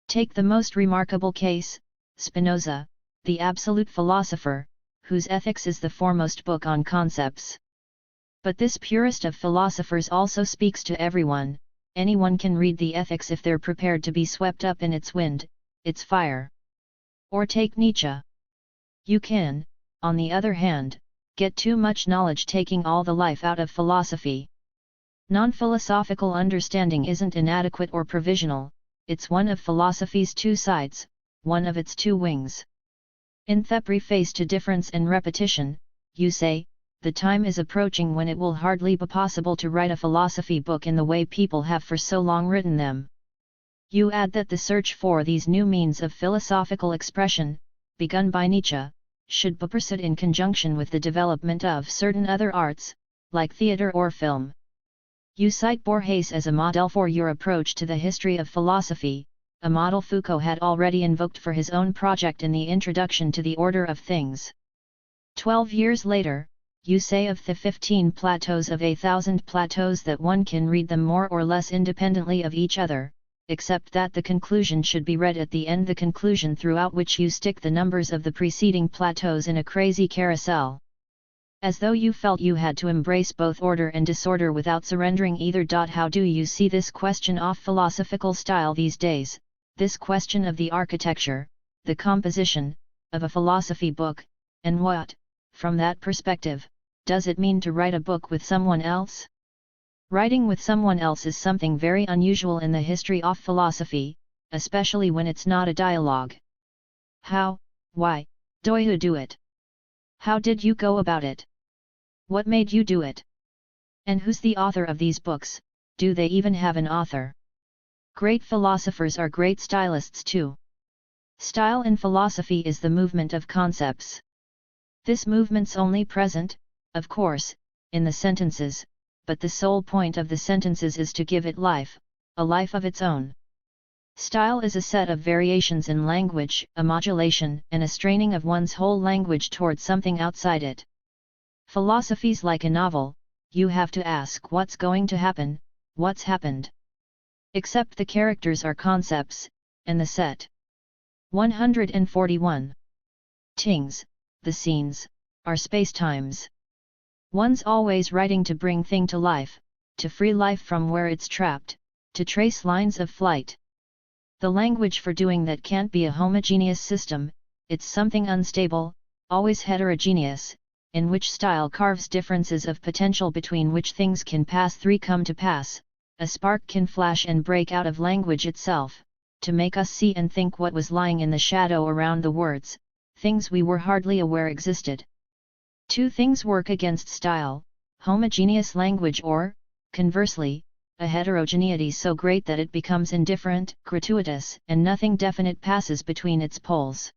Take the most remarkable case, Spinoza, the absolute philosopher, whose Ethics is the foremost book on concepts. But this purest of philosophers also speaks to everyone. Anyone can read the Ethics if they're prepared to be swept up in its wind, its fire. Or take Nietzsche. You can, on the other hand, get too much knowledge taking all the life out of philosophy. Non-philosophical understanding isn't inadequate or provisional, it's one of philosophy's two sides, one of its two wings. In the preface to Difference and Repetition, you say, the time is approaching when it will hardly be possible to write a philosophy book in the way people have for so long written them. You add that the search for these new means of philosophical expression, begun by Nietzsche, should be pursued in conjunction with the development of certain other arts, like theatre or film. You cite Borges as a model for your approach to the history of philosophy, a model Foucault had already invoked for his own project in the Introduction to the Order of Things. 12 years later, you say of the 15 plateaus of A Thousand Plateaus that one can read them more or less independently of each other, except that the conclusion should be read at the end, the conclusion throughout which you stick the numbers of the preceding plateaus in a crazy carousel. As though you felt you had to embrace both order and disorder without surrendering either. How do you see this question of philosophical style these days, this question of the architecture, the composition, of a philosophy book, and what, from that perspective, does it mean to write a book with someone else? Writing with someone else is something very unusual in the history of philosophy, especially when it's not a dialogue. How, why, do you do it? How did you go about it? What made you do it? And who's the author of these books? Do they even have an author? Great philosophers are great stylists too. Style in philosophy is the movement of concepts. This movement's only present, of course, in the sentences, but the sole point of the sentences is to give it life, a life of its own. Style is a set of variations in language, a modulation and a straining of one's whole language towards something outside it. Philosophy's like a novel, you have to ask what's going to happen, what's happened. Except the characters are concepts, and the set. 141. Things, the scenes, are spacetimes. One's always writing to bring thing to life, to free life from where it's trapped, to trace lines of flight. The language for doing that can't be a homogeneous system, it's something unstable, always heterogeneous, in which style carves differences of potential between which things can pass. 3 Come to pass, a spark can flash and break out of language itself, to make us see and think what was lying in the shadow around the words, things we were hardly aware existed. 2 things work against style, homogeneous language or, conversely, a heterogeneity so great that it becomes indifferent, gratuitous, and nothing definite passes between its poles.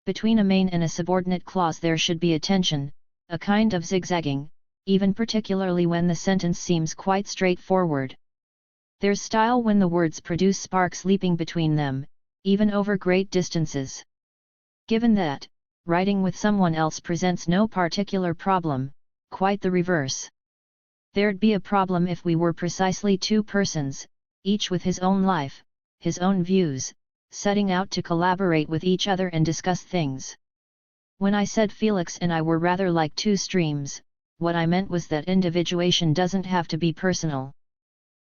Between a main and a subordinate clause there should be a tension, a kind of zigzagging, even particularly when the sentence seems quite straightforward. There's style when the words produce sparks leaping between them, even over great distances. Given that, writing with someone else presents no particular problem, quite the reverse. There'd be a problem if we were precisely 2 persons, each with his own life, his own views, setting out to collaborate with each other and discuss things. When I said Felix and I were rather like 2 streams, what I meant was that individuation doesn't have to be personal.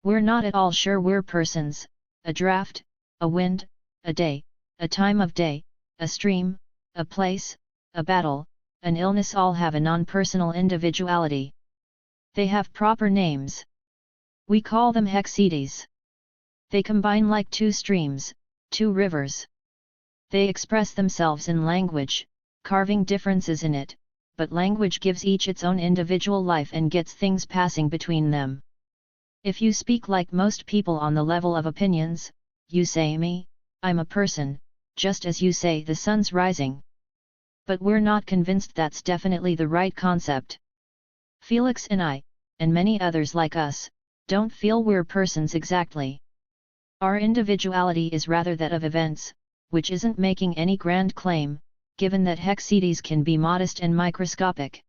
We're not at all sure we're persons, a draft, a wind, a day, a time of day, a stream, a place, a battle, an illness all have a non-personal individuality. They have proper names. We call them hexedes. They combine like 2 streams, 2 rivers. They express themselves in language, carving differences in it, but language gives each its own individual life and gets things passing between them. If you speak like most people on the level of opinions, you say me, I'm a person, just as you say the sun's rising. But we're not convinced that's definitely the right concept. Felix and I, and many others like us, don't feel we're persons exactly. Our individuality is rather that of events, which isn't making any grand claim, given that hexedes can be modest and microscopic.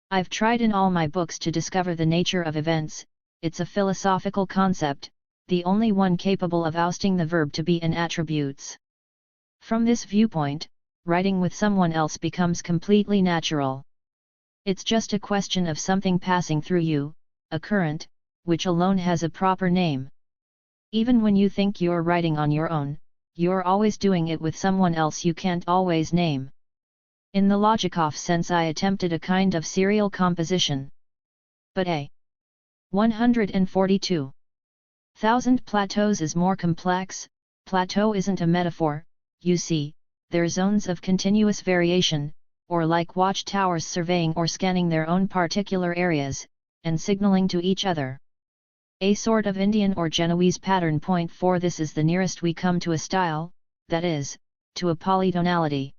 I've tried in all my books to discover the nature of events. It's a philosophical concept, the only one capable of ousting the verb to be and attributes. From this viewpoint, writing with someone else becomes completely natural. It's just a question of something passing through you, a current, which alone has a proper name. Even when you think you're writing on your own, you're always doing it with someone else you can't always name. In the Logikoff sense, I attempted a kind of serial composition. But A 142 Thousand Plateaus is more complex. Plateau isn't a metaphor, you see, they're zones of continuous variation, or like watchtowers surveying or scanning their own particular areas, and signaling to each other. A sort of Indian or Genoese pattern point for this is the nearest we come to a style, that is, to a polytonality.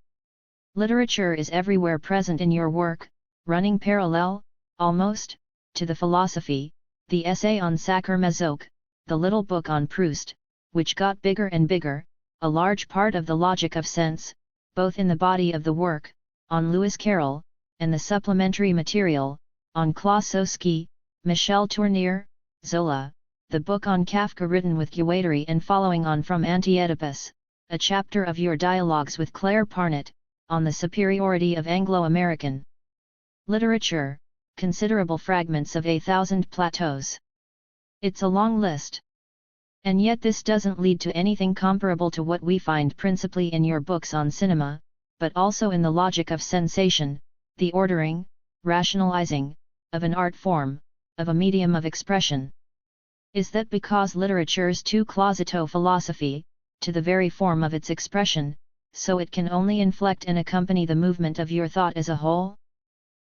Literature is everywhere present in your work, running parallel, almost, to the philosophy, the essay on Sacher-Masoch, the little book on Proust, which got bigger and bigger, a large part of the logic of sense, both in the body of the work, on Lewis Carroll, and the supplementary material, on Klossowski, Michel Tournier, Zola, the book on Kafka written with Guattari and following on from Anti-Oedipus, a chapter of your dialogues with Claire Parnett, on the superiority of Anglo-American literature, considerable fragments of A Thousand Plateaus. It's a long list. And yet this doesn't lead to anything comparable to what we find principally in your books on cinema, but also in the logic of sensation, the ordering, rationalizing, of an art form, of a medium of expression. Is that because literature's too close to philosophy, to the very form of its expression, so it can only inflect and accompany the movement of your thought as a whole?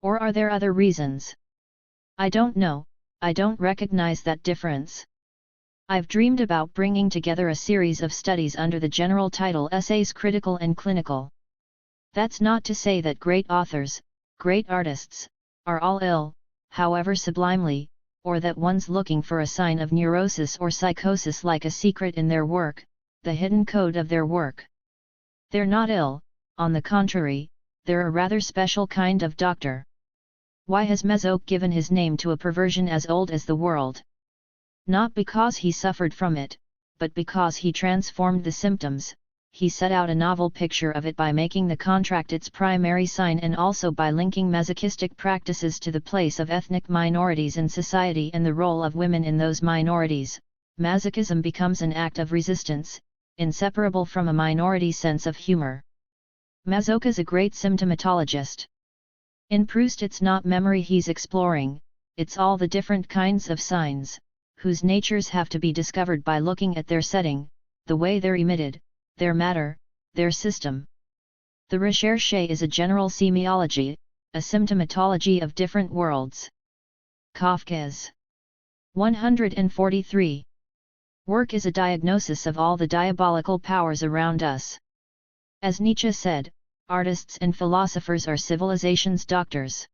Or are there other reasons? I don't know, I don't recognize that difference. I've dreamed about bringing together a series of studies under the general title Essays Critical and Clinical. That's not to say that great authors, great artists, are all ill, however sublimely, or that one's looking for a sign of neurosis or psychosis like a secret in their work, the hidden code of their work. They're not ill, on the contrary, they're a rather special kind of doctor. Why has Masoch given his name to a perversion as old as the world? Not because he suffered from it, but because he transformed the symptoms. He set out a novel picture of it by making the contract its primary sign and also by linking masochistic practices to the place of ethnic minorities in society and the role of women in those minorities. Masochism becomes an act of resistance, inseparable from a minority sense of humor. Masoch is a great symptomatologist. In Proust it's not memory he's exploring, it's all the different kinds of signs, whose natures have to be discovered by looking at their setting, the way they're emitted, their matter, their system. The recherche is a general semiology, a symptomatology of different worlds. Kafka's 143. Work is a diagnosis of all the diabolical powers around us. As Nietzsche said, artists and philosophers are civilization's doctors.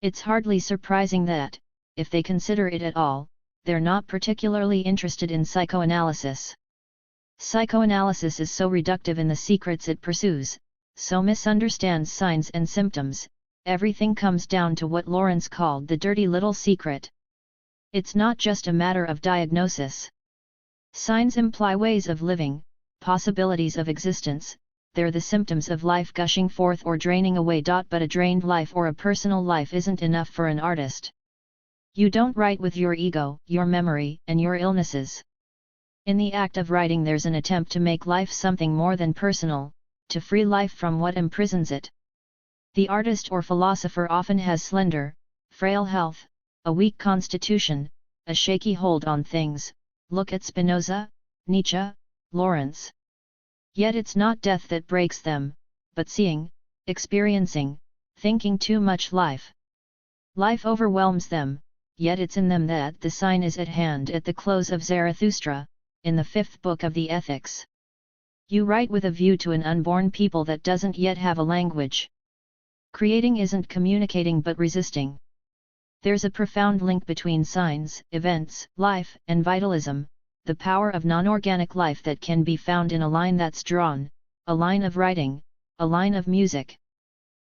It's hardly surprising that, if they consider it at all, they're not particularly interested in psychoanalysis. Psychoanalysis is so reductive in the secrets it pursues, so misunderstands signs and symptoms, everything comes down to what Lawrence called the dirty little secret. It's not just a matter of diagnosis. Signs imply ways of living, possibilities of existence, they're the symptoms of life gushing forth or draining away. But a drained life or a personal life isn't enough for an artist. You don't write with your ego, your memory, and your illnesses. In the act of writing there's an attempt to make life something more than personal, to free life from what imprisons it. The artist or philosopher often has slender, frail health, a weak constitution, a shaky hold on things. Look at Spinoza, Nietzsche, Lawrence. Yet it's not death that breaks them, but seeing, experiencing, thinking too much life. Life overwhelms them, yet it's in them that the sign is at hand at the close of Zarathustra, in the 5th book of the Ethics. You write with a view to an unborn people that doesn't yet have a language. Creating isn't communicating but resisting. There's a profound link between signs, events, life, and vitalism, the power of non-organic life that can be found in a line that's drawn, a line of writing, a line of music.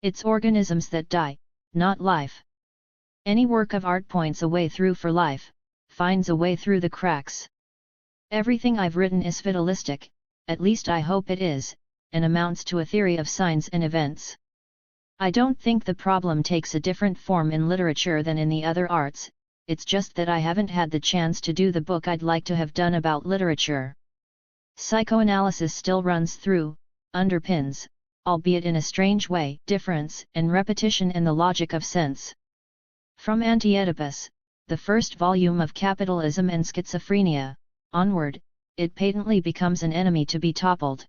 It's organisms that die, not life. Any work of art points a way through for life, finds a way through the cracks. Everything I've written is fatalistic, at least I hope it is, and amounts to a theory of signs and events. I don't think the problem takes a different form in literature than in the other arts, it's just that I haven't had the chance to do the book I'd like to have done about literature. Psychoanalysis still runs through, underpins, albeit in a strange way, difference and repetition in the logic of sense. From Anti-Oedipus, the first volume of Capitalism and Schizophrenia, onward, it patently becomes an enemy to be toppled.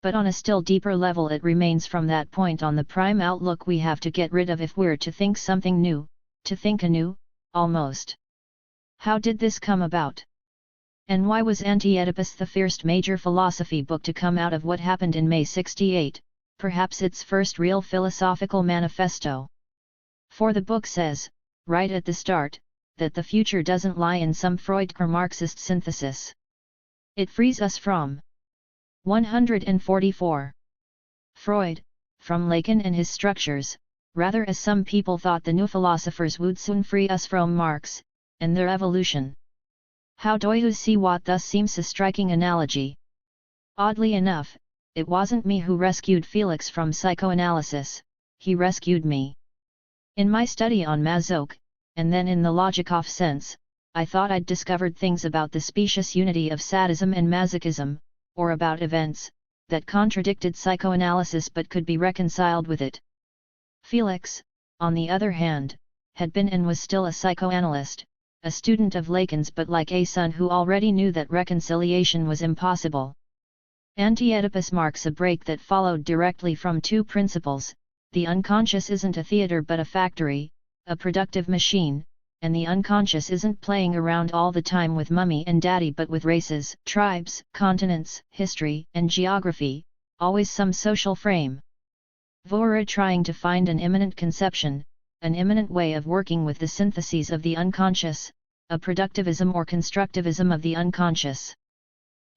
But on a still deeper level it remains from that point on the prime outlook we have to get rid of if we're to think something new, to think anew, almost. How did this come about? And why was Anti-Oedipus the first major philosophy book to come out of what happened in May 68, perhaps its first real philosophical manifesto? For the book says, right at the start, that the future doesn't lie in some Freud-Marxist synthesis. It frees us from 144. Freud, from Lacan and his structures, rather as some people thought the new philosophers would soon free us from Marx, and their evolution. How do you see what thus seems a striking analogy? Oddly enough, it wasn't me who rescued Felix from psychoanalysis, he rescued me. In my study on Mazoch, and then in the Logikoff sense, I thought I'd discovered things about the specious unity of sadism and masochism, or about events, that contradicted psychoanalysis but could be reconciled with it. Felix, on the other hand, had been and was still a psychoanalyst, a student of Lacan's but like a son who already knew that reconciliation was impossible. Anti-Oedipus marks a break that followed directly from two principles: the unconscious isn't a theater but a factory, a productive machine, and the unconscious isn't playing around all the time with mummy and daddy but with races, tribes, continents, history, and geography, always some social frame. We're trying to find an immanent conception, an immanent way of working with the syntheses of the unconscious, a productivism or constructivism of the unconscious.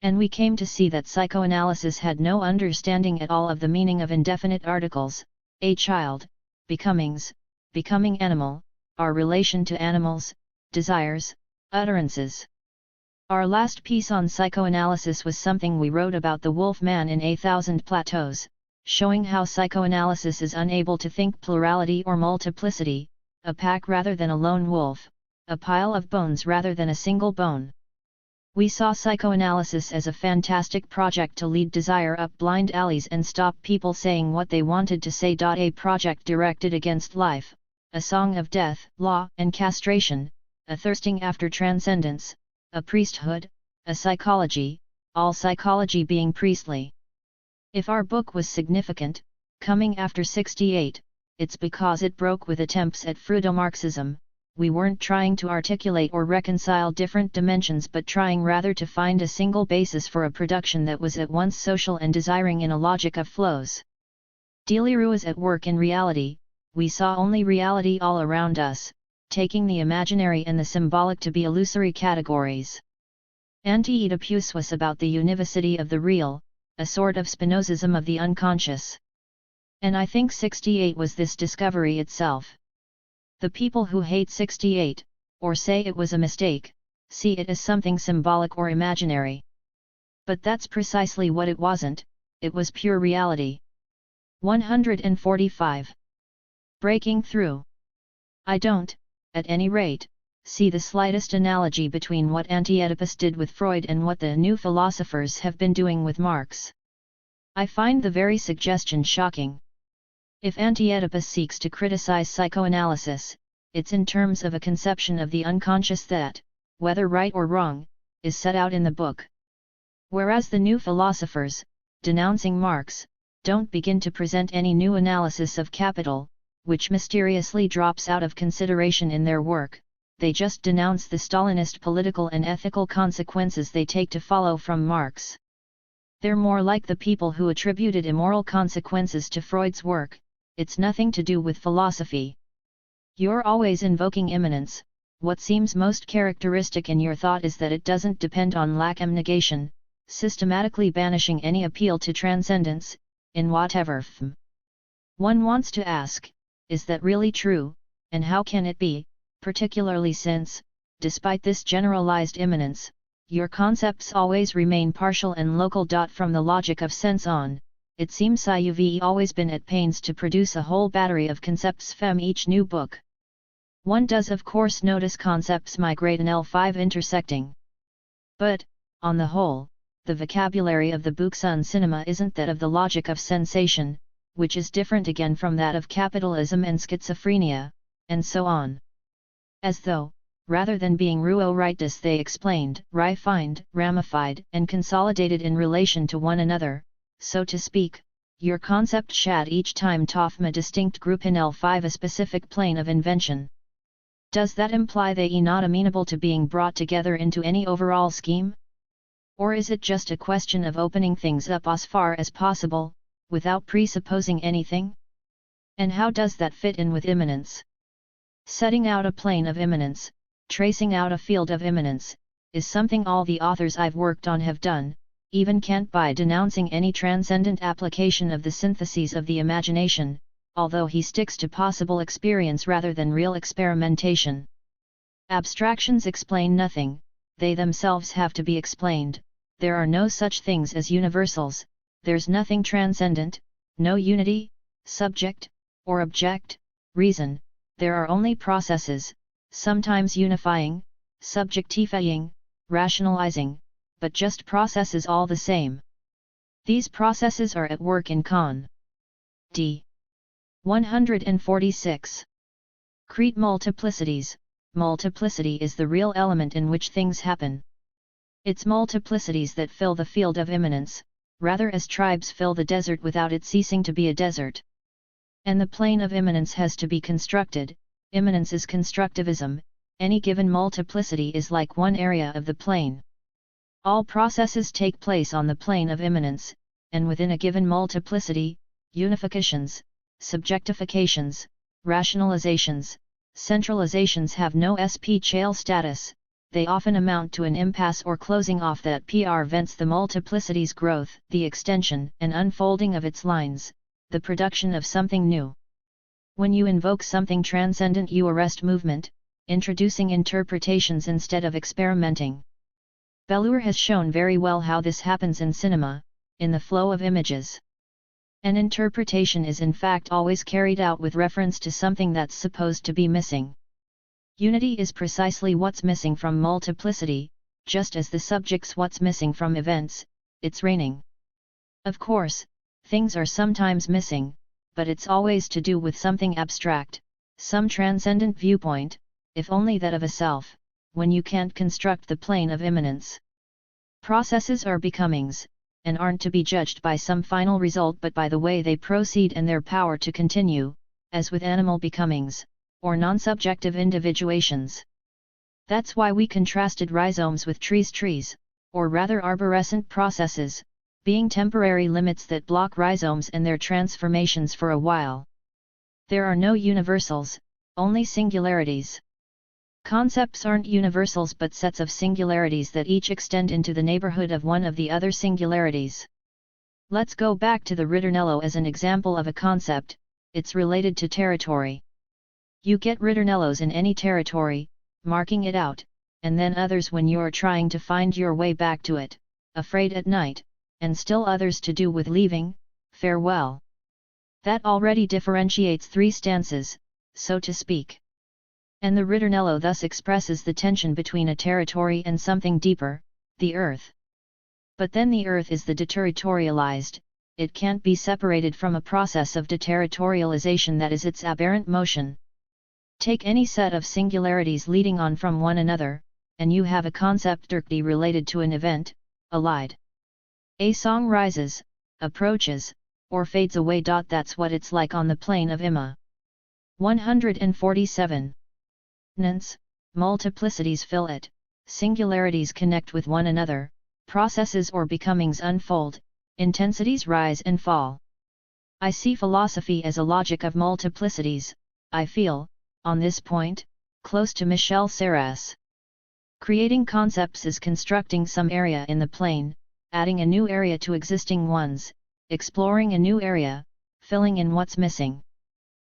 And we came to see that psychoanalysis had no understanding at all of the meaning of indefinite articles, a child, becomings, becoming animal, our relation to animals, desires, utterances. Our last piece on psychoanalysis was something we wrote about the wolf man in A Thousand Plateaus, showing how psychoanalysis is unable to think plurality or multiplicity, a pack rather than a lone wolf, a pile of bones rather than a single bone. We saw psychoanalysis as a fantastic project to lead desire up blind alleys and stop people saying what they wanted to say. A project directed against life, a song of death, law, and castration, a thirsting after transcendence, a priesthood, a psychology, all psychology being priestly. If our book was significant, coming after 68, it's because it broke with attempts at Freudo-Marxism. We weren't trying to articulate or reconcile different dimensions but trying rather to find a single basis for a production that was at once social and desiring in a logic of flows. Deleuze was at work in reality, we saw only reality all around us, taking the imaginary and the symbolic to be illusory categories. Anti-Oedipus was about the univocity of the real, a sort of Spinozism of the unconscious. And I think 68 was this discovery itself. The people who hate 68, or say it was a mistake, see it as something symbolic or imaginary. But that's precisely what it wasn't, it was pure reality. 145. Breaking through. I don't, at any rate, see the slightest analogy between what Anti-Oedipus did with Freud and what the new philosophers have been doing with Marx. I find the very suggestion shocking. If Anti-Oedipus seeks to criticize psychoanalysis, it's in terms of a conception of the unconscious that, whether right or wrong, is set out in the book. Whereas the new philosophers, denouncing Marx, don't begin to present any new analysis of capital, which mysteriously drops out of consideration in their work, they just denounce the Stalinist political and ethical consequences they take to follow from Marx. They're more like the people who attributed immoral consequences to Freud's work. It's nothing to do with philosophy. You're always invoking immanence, what seems most characteristic in your thought is that it doesn't depend on lack of negation, systematically banishing any appeal to transcendence, in whatever form. One wants to ask, is that really true, and how can it be, particularly since, despite this generalized immanence, your concepts always remain partial and local. From the logic of sense on, it seems you've always been at pains to produce a whole battery of concepts from each new book. One does of course notice concepts migrate in L5 intersecting. But, on the whole, the vocabulary of the books on cinema isn't that of the logic of sensation, which is different again from that of capitalism and schizophrenia, and so on. As though, rather than being ruo-rightus they explained, refined, ramified, and consolidated in relation to one another, so to speak, your concept shad each time tofma distinct group in L5 a specific plane of invention. Does that imply they are not amenable to being brought together into any overall scheme? Or is it just a question of opening things up as far as possible, without presupposing anything? And how does that fit in with immanence? Setting out a plane of immanence, tracing out a field of immanence, is something all the authors I've worked on have done, even Kant by denouncing any transcendent application of the syntheses of the imagination, although he sticks to possible experience rather than real experimentation. Abstractions explain nothing, they themselves have to be explained. There are no such things as universals, there's nothing transcendent, no unity, subject, or object, reason, there are only processes, sometimes unifying, subjectifying, rationalizing, but just processes all the same. These processes are at work in Con. D. 146. Crete multiplicities. Multiplicity is the real element in which things happen. It's multiplicities that fill the field of immanence, rather as tribes fill the desert without it ceasing to be a desert. And the plane of immanence has to be constructed. Immanence is constructivism, any given multiplicity is like one area of the plane. All processes take place on the plane of immanence, and within a given multiplicity, unifications, subjectifications, rationalizations, centralizations have no spatial status, they often amount to an impasse or closing off that prevents the multiplicity's growth, the extension and unfolding of its lines, the production of something new. When you invoke something transcendent you arrest movement, introducing interpretations instead of experimenting. Deleuze has shown very well how this happens in cinema, in the flow of images. An interpretation is in fact always carried out with reference to something that's supposed to be missing. Unity is precisely what's missing from multiplicity, just as the subject's what's missing from events, it's raining. Of course, things are sometimes missing, but it's always to do with something abstract, some transcendent viewpoint, if only that of a self, when you can't construct the plane of immanence. Processes are becomings, and aren't to be judged by some final result but by the way they proceed and their power to continue, as with animal becomings, or non-subjective individuations. That's why we contrasted rhizomes with trees, or rather arborescent processes, being temporary limits that block rhizomes and their transformations for a while. There are no universals, only singularities. Concepts aren't universals but sets of singularities that each extend into the neighborhood of one of the other singularities. Let's go back to the ritornello as an example of a concept, it's related to territory. You get ritornellos in any territory, marking it out, and then others when you're trying to find your way back to it, afraid at night, and still others to do with leaving, farewell. That already differentiates three stances, so to speak. And the ritornello thus expresses the tension between a territory and something deeper, the earth. But then the earth is the deterritorialized, it can't be separated from a process of deterritorialization that is its aberrant motion. Take any set of singularities leading on from one another, and you have a concept directly related to an event, allied. A song rises, approaches, or fades away. That's what it's like on the plane of Imma. 147. Nance, multiplicities fill it, singularities connect with one another, processes or becomings unfold, intensities rise and fall. I see philosophy as a logic of multiplicities, I feel, on this point, close to Michel Serres. Creating concepts is constructing some area in the plane, adding a new area to existing ones, exploring a new area, filling in what's missing.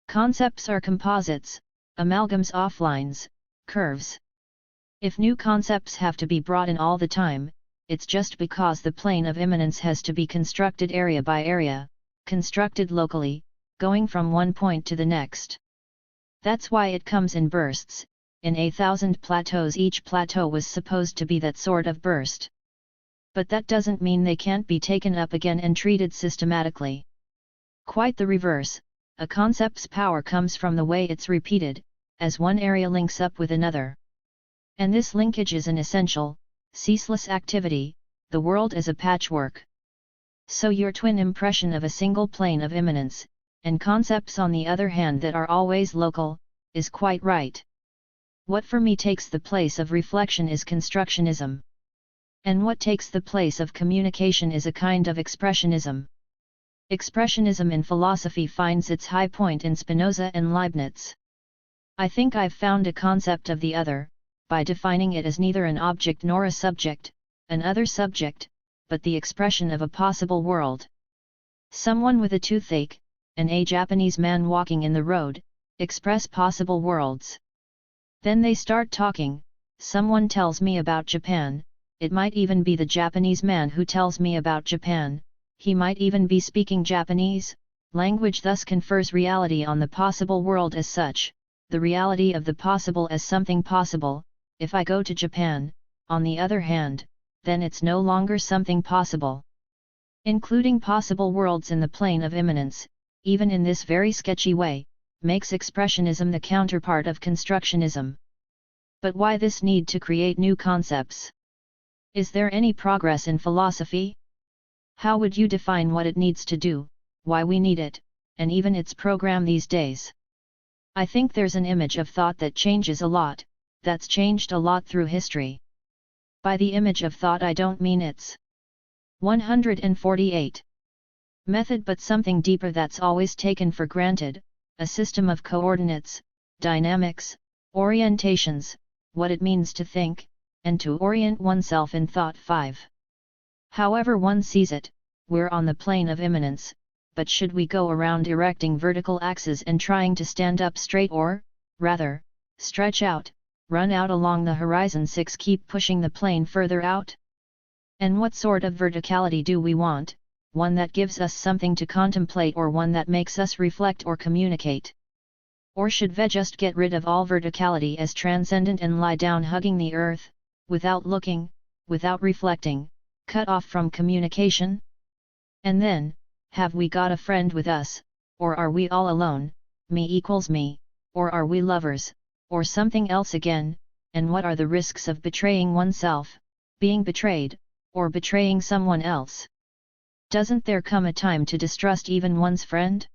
Concepts are composites, amalgams, offlines, curves. If new concepts have to be brought in all the time, it's just because the plane of immanence has to be constructed area by area, constructed locally, going from one point to the next. That's why it comes in bursts. In A Thousand Plateaus, each plateau was supposed to be that sort of burst. But that doesn't mean they can't be taken up again and treated systematically. Quite the reverse, a concept's power comes from the way it's repeated, as one area links up with another. And this linkage is an essential, ceaseless activity, the world as a patchwork. So your twin impression of a single plane of immanence, and concepts on the other hand that are always local, is quite right. What for me takes the place of reflection is constructionism. And what takes the place of communication is a kind of expressionism. Expressionism in philosophy finds its high point in Spinoza and Leibniz. I think I've found a concept of the other, by defining it as neither an object nor a subject, an other subject, but the expression of a possible world. Someone with a toothache, and a Japanese man walking in the road, express possible worlds. Then they start talking, someone tells me about Japan, it might even be the Japanese man who tells me about Japan, he might even be speaking Japanese. Language thus confers reality on the possible world as such, the reality of the possible as something possible. If I go to Japan, on the other hand, then it's no longer something possible. Including possible worlds in the plane of immanence, even in this very sketchy way, makes expressionism the counterpart of constructionism. But why this need to create new concepts? Is there any progress in philosophy? How would you define what it needs to do, why we need it, and even its program these days? I think there's an image of thought that changes a lot, that's changed a lot through history. By the image of thought I don't mean its 148 method, but something deeper that's always taken for granted, a system of coordinates, dynamics, orientations, what it means to think, and to orient oneself in thought. 5. However one sees it, we're on the plane of immanence, but should we go around erecting vertical axes and trying to stand up straight, or, rather, stretch out, run out along the horizon? 6. Keep pushing the plane further out? And what sort of verticality do we want? One that gives us something to contemplate, or one that makes us reflect or communicate? Or should we just get rid of all verticality as transcendent and lie down hugging the earth, without looking, without reflecting, cut off from communication? And then, have we got a friend with us, or are we all alone, me equals me, or are we lovers, or something else again? And what are the risks of betraying oneself, being betrayed, or betraying someone else? Doesn't there come a time to distrust even one's friend?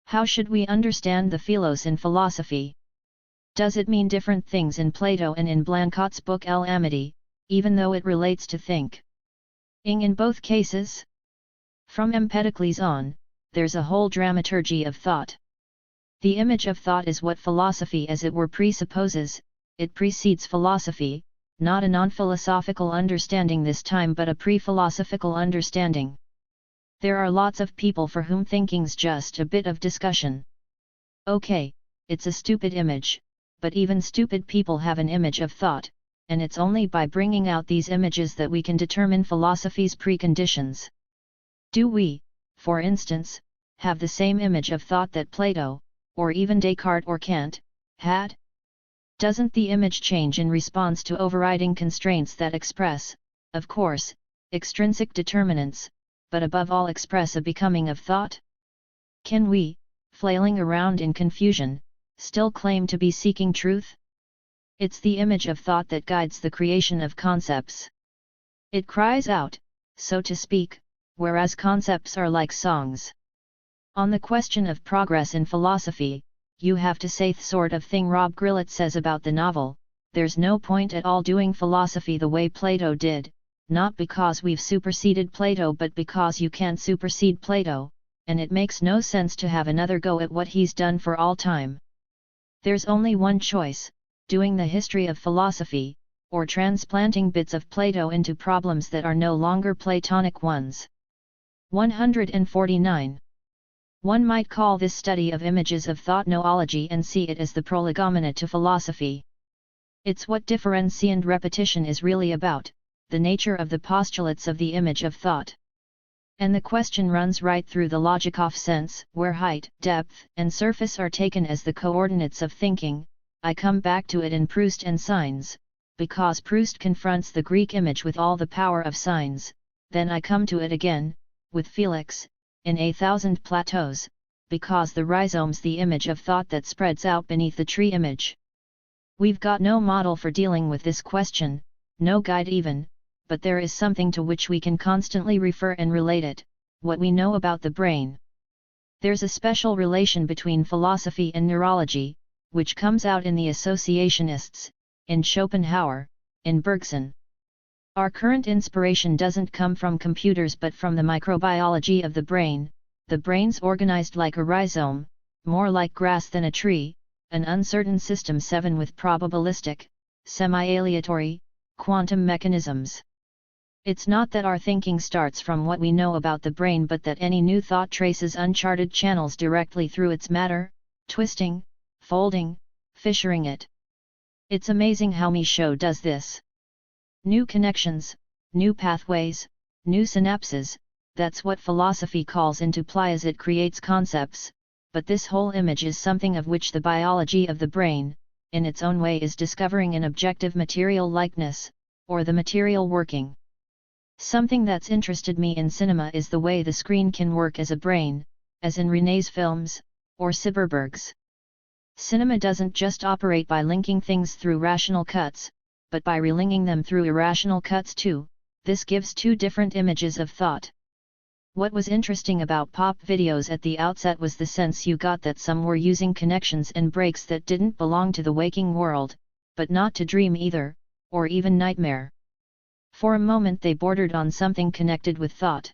How should we understand the philos in philosophy? Does it mean different things in Plato and in Blancot's book El Amity, even though it relates to thinking in both cases? From Empedocles on, there's a whole dramaturgy of thought. The image of thought is what philosophy as it were presupposes, it precedes philosophy, not a non-philosophical understanding this time but a pre-philosophical understanding. There are lots of people for whom thinking's just a bit of discussion. Okay, it's a stupid image, but even stupid people have an image of thought, and it's only by bringing out these images that we can determine philosophy's preconditions. Do we, for instance, have the same image of thought that Plato, or even Descartes or Kant, had? Doesn't the image change in response to overriding constraints that express, of course, extrinsic determinants, but above all express a becoming of thought? Can we, flailing around in confusion, still claim to be seeking truth? It's the image of thought that guides the creation of concepts. It cries out, so to speak, whereas concepts are like songs. On the question of progress in philosophy, you have to say the sort of thing Rob Grillett says about the novel, there's no point at all doing philosophy the way Plato did, not because we've superseded Plato but because you can't supersede Plato, and it makes no sense to have another go at what he's done for all time. There's only one choice, doing the history of philosophy, or transplanting bits of Plato into problems that are no longer Platonic ones. 149. One might call this study of images of thought noology and see it as the prolegomena to philosophy. It's what differency and repetition is really about, the nature of the postulates of the image of thought. And the question runs right through the logic of sense, where height, depth, and surface are taken as the coordinates of thinking. I come back to it in Proust and signs, because Proust confronts the Greek image with all the power of signs. Then I come to it again, with Felix, in A Thousand Plateaus, because the rhizome's the image of thought that spreads out beneath the tree image. We've got no model for dealing with this question, no guide even, but there is something to which we can constantly refer and relate it, what we know about the brain. There's a special relation between philosophy and neurology, which comes out in the associationists, in Schopenhauer, in Bergson. Our current inspiration doesn't come from computers but from the microbiology of the brain. The brain's organized like a rhizome, more like grass than a tree, an uncertain system 7 with probabilistic, semi-aleatory, quantum mechanisms. It's not that our thinking starts from what we know about the brain but that any new thought traces uncharted channels directly through its matter, twisting, folding, fissuring it. It's amazing how Michaud does this. New connections, new pathways, new synapses, that's what philosophy calls into play as it creates concepts, but this whole image is something of which the biology of the brain, in its own way is discovering an objective material likeness, or the material working. Something that's interested me in cinema is the way the screen can work as a brain, as in René's films, or Cyberberg's. Cinema doesn't just operate by linking things through rational cuts, but by relinking them through irrational cuts too. This gives two different images of thought. What was interesting about pop videos at the outset was the sense you got that some were using connections and breaks that didn't belong to the waking world, but not to dream either, or even nightmare. For a moment they bordered on something connected with thought.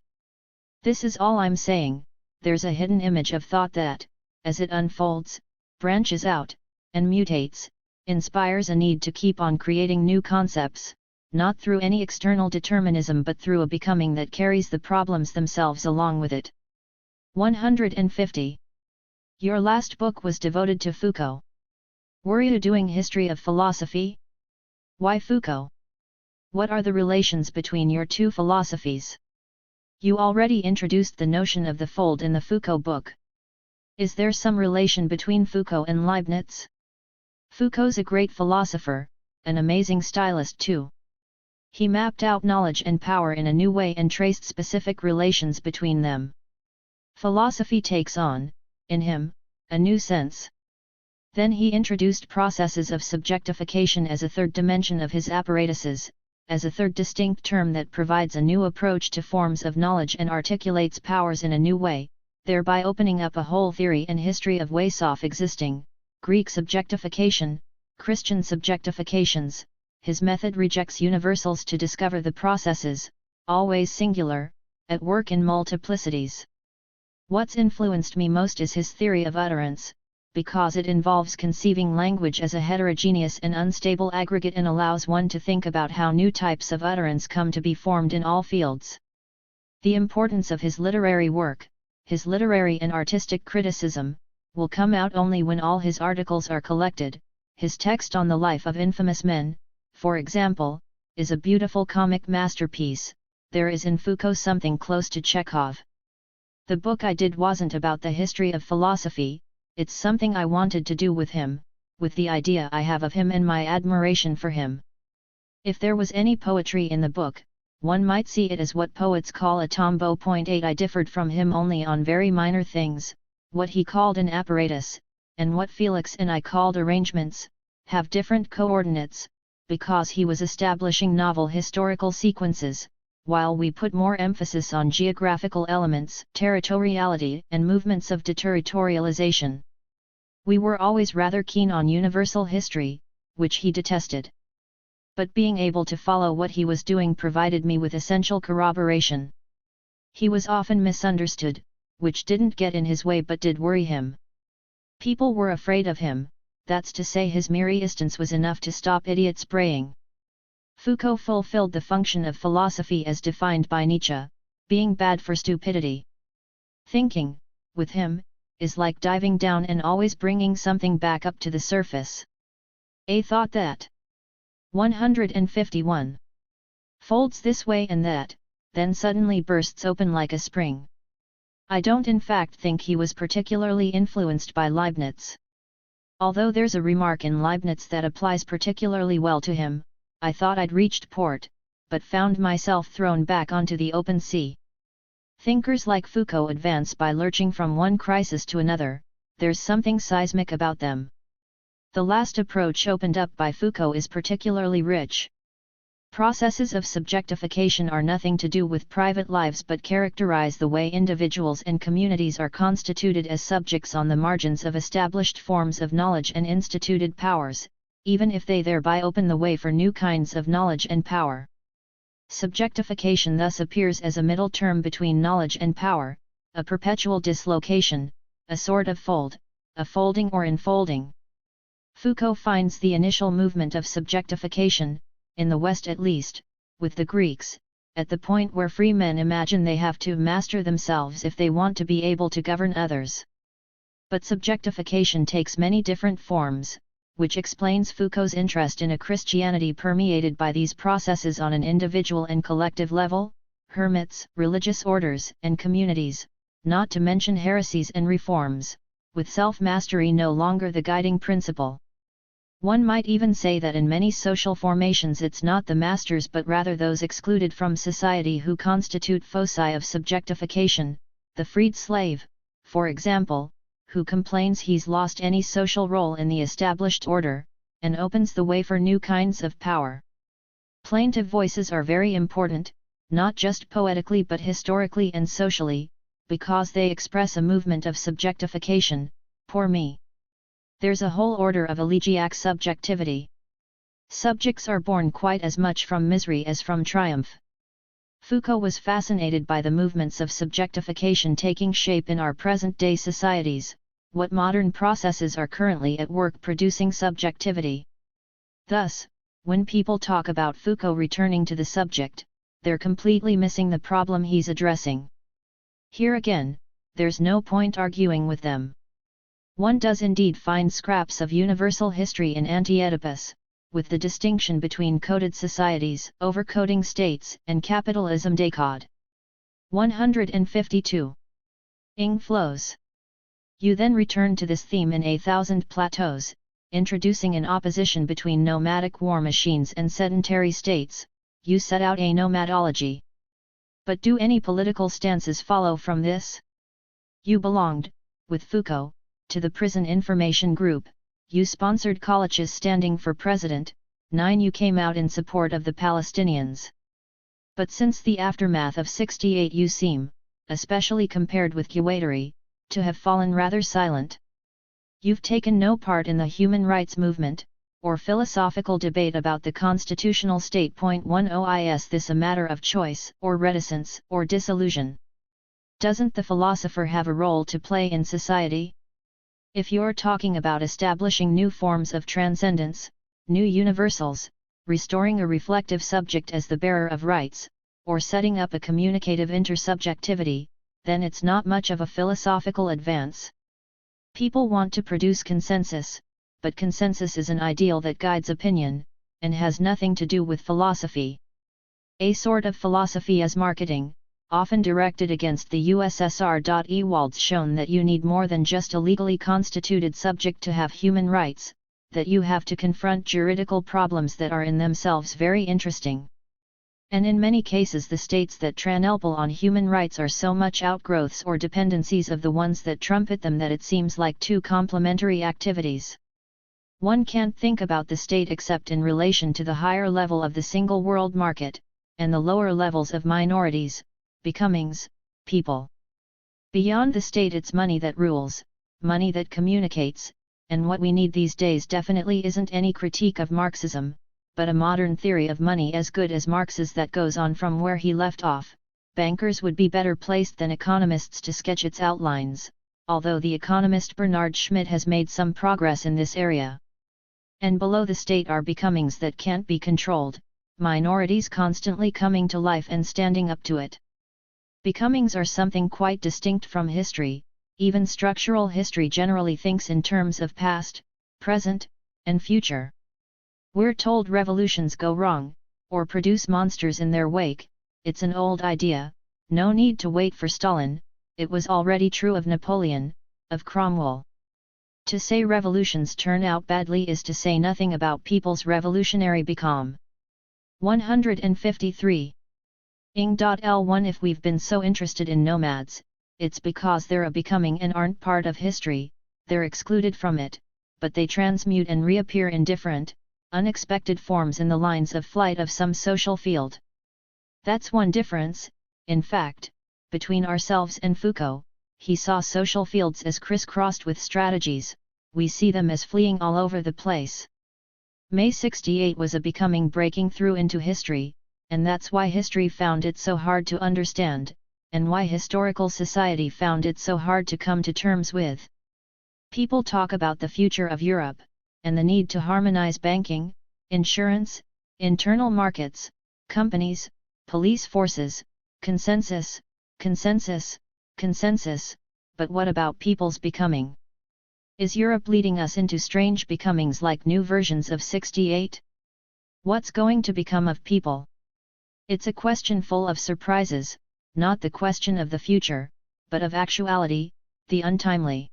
This is all I'm saying, there's a hidden image of thought that, as it unfolds, branches out, and mutates, inspires a need to keep on creating new concepts, not through any external determinism but through a becoming that carries the problems themselves along with it. 150. Your last book was devoted to Foucault. Were you doing history of philosophy? Why Foucault? What are the relations between your two philosophies? You already introduced the notion of the fold in the Foucault book. Is there some relation between Foucault and Leibniz? Foucault's a great philosopher, an amazing stylist too. He mapped out knowledge and power in a new way and traced specific relations between them. Philosophy takes on, in him, a new sense. Then he introduced processes of subjectification as a third dimension of his apparatuses, as a third distinct term that provides a new approach to forms of knowledge and articulates powers in a new way, thereby opening up a whole theory and history of ways of existing. Greek subjectification, Christian subjectifications. His method rejects universals to discover the processes, always singular, at work in multiplicities. What's influenced me most is his theory of utterance, because it involves conceiving language as a heterogeneous and unstable aggregate and allows one to think about how new types of utterance come to be formed in all fields. The importance of his literary work, his literary and artistic criticism, will come out only when all his articles are collected. His text on the life of infamous men, for example, is a beautiful comic masterpiece. There is in Foucault something close to Chekhov. The book I did wasn't about the history of philosophy, it's something I wanted to do with him, with the idea I have of him and my admiration for him. If there was any poetry in the book, one might see it as what poets call a tombeau. 8 I differed from him only on very minor things, what he called an apparatus, and what Felix and I called arrangements, have different coordinates, because he was establishing novel historical sequences, while we put more emphasis on geographical elements, territoriality, and movements of deterritorialization. We were always rather keen on universal history, which he detested. But being able to follow what he was doing provided me with essential corroboration. He was often misunderstood, which didn't get in his way but did worry him. People were afraid of him, that's to say his mere existence was enough to stop idiots braying. Foucault fulfilled the function of philosophy as defined by Nietzsche, being bad for stupidity. Thinking, with him, is like diving down and always bringing something back up to the surface. A thought that 151 folds this way and that, then suddenly bursts open like a spring. I don't in fact think he was particularly influenced by Leibniz. Although there's a remark in Leibniz that applies particularly well to him, I thought I'd reached port, but found myself thrown back onto the open sea. Thinkers like Foucault advance by lurching from one crisis to another, there's something seismic about them. The last approach opened up by Foucault is particularly rich. Processes of subjectification are nothing to do with private lives but characterize the way individuals and communities are constituted as subjects on the margins of established forms of knowledge and instituted powers, even if they thereby open the way for new kinds of knowledge and power. Subjectification thus appears as a middle term between knowledge and power, a perpetual dislocation, a sort of fold, a folding or enfolding. Foucault finds the initial movement of subjectification, in the West at least, with the Greeks, at the point where free men imagine they have to master themselves if they want to be able to govern others. But subjectification takes many different forms, which explains Foucault's interest in a Christianity permeated by these processes on an individual and collective level, hermits, religious orders and communities, not to mention heresies and reforms, with self-mastery no longer the guiding principle. One might even say that in many social formations it's not the masters but rather those excluded from society who constitute foci of subjectification, the freed slave, for example, who complains he's lost any social role in the established order, and opens the way for new kinds of power. Plaintive voices are very important, not just poetically but historically and socially, because they express a movement of subjectification, poor me. There's a whole order of elegiac subjectivity. Subjects are born quite as much from misery as from triumph. Foucault was fascinated by the movements of subjectification taking shape in our present-day societies, what modern processes are currently at work producing subjectivity. Thus, when people talk about Foucault returning to the subject, they're completely missing the problem he's addressing. Here again, there's no point arguing with them. One does indeed find scraps of universal history in Anti-Oedipus, with the distinction between coded societies, overcoding states, and capitalism décode. 152. Ing flows. You then return to this theme in A Thousand Plateaus, introducing an opposition between nomadic war machines and sedentary states. You set out a nomadology. But do any political stances follow from this? You belonged, with Foucault, to the Prison Information Group, you sponsored colleges standing for president, 9 you came out in support of the Palestinians. But since the aftermath of 68 you seem, especially compared with Guattari, to have fallen rather silent. You've taken no part in the human rights movement, or philosophical debate about the constitutional state. 10 Is this a matter of choice, or reticence, or disillusion? Doesn't the philosopher have a role to play in society? If you're talking about establishing new forms of transcendence, new universals, restoring a reflective subject as the bearer of rights, or setting up a communicative intersubjectivity, then it's not much of a philosophical advance. People want to produce consensus, but consensus is an ideal that guides opinion, and has nothing to do with philosophy. A sort of philosophy as marketing, often directed against the USSR. Ewald's shown that you need more than just a legally constituted subject to have human rights, that you have to confront juridical problems that are in themselves very interesting. And in many cases the states that trample on human rights are so much outgrowths or dependencies of the ones that trumpet them that it seems like two complementary activities. One can't think about the state except in relation to the higher level of the single world market, and the lower levels of minorities, becomings, people. Beyond the state it's money that rules, money that communicates, and what we need these days definitely isn't any critique of Marxism, but a modern theory of money as good as Marx's that goes on from where he left off. Bankers would be better placed than economists to sketch its outlines, although the economist Bernard Schmidt has made some progress in this area. And below the state are becomings that can't be controlled, minorities constantly coming to life and standing up to it. Becomings are something quite distinct from history. Even structural history generally thinks in terms of past, present, and future. We're told revolutions go wrong, or produce monsters in their wake. It's an old idea, no need to wait for Stalin, it was already true of Napoleon, of Cromwell. To say revolutions turn out badly is to say nothing about people's revolutionary become. 153. Ing.L1 If we've been so interested in nomads, it's because they're a becoming and aren't part of history, they're excluded from it, but they transmute and reappear in different, unexpected forms in the lines of flight of some social field. That's one difference, in fact, between ourselves and Foucault. He saw social fields as crisscrossed with strategies, we see them as fleeing all over the place. May 68 was a becoming breaking through into history, and that's why history found it so hard to understand, and why historical society found it so hard to come to terms with. People talk about the future of Europe, and the need to harmonize banking, insurance, internal markets, companies, police forces, consensus, consensus, consensus, but what about people's becoming? Is Europe leading us into strange becomings like new versions of 68? What's going to become of people? It's a question full of surprises, not the question of the future, but of actuality, the untimely.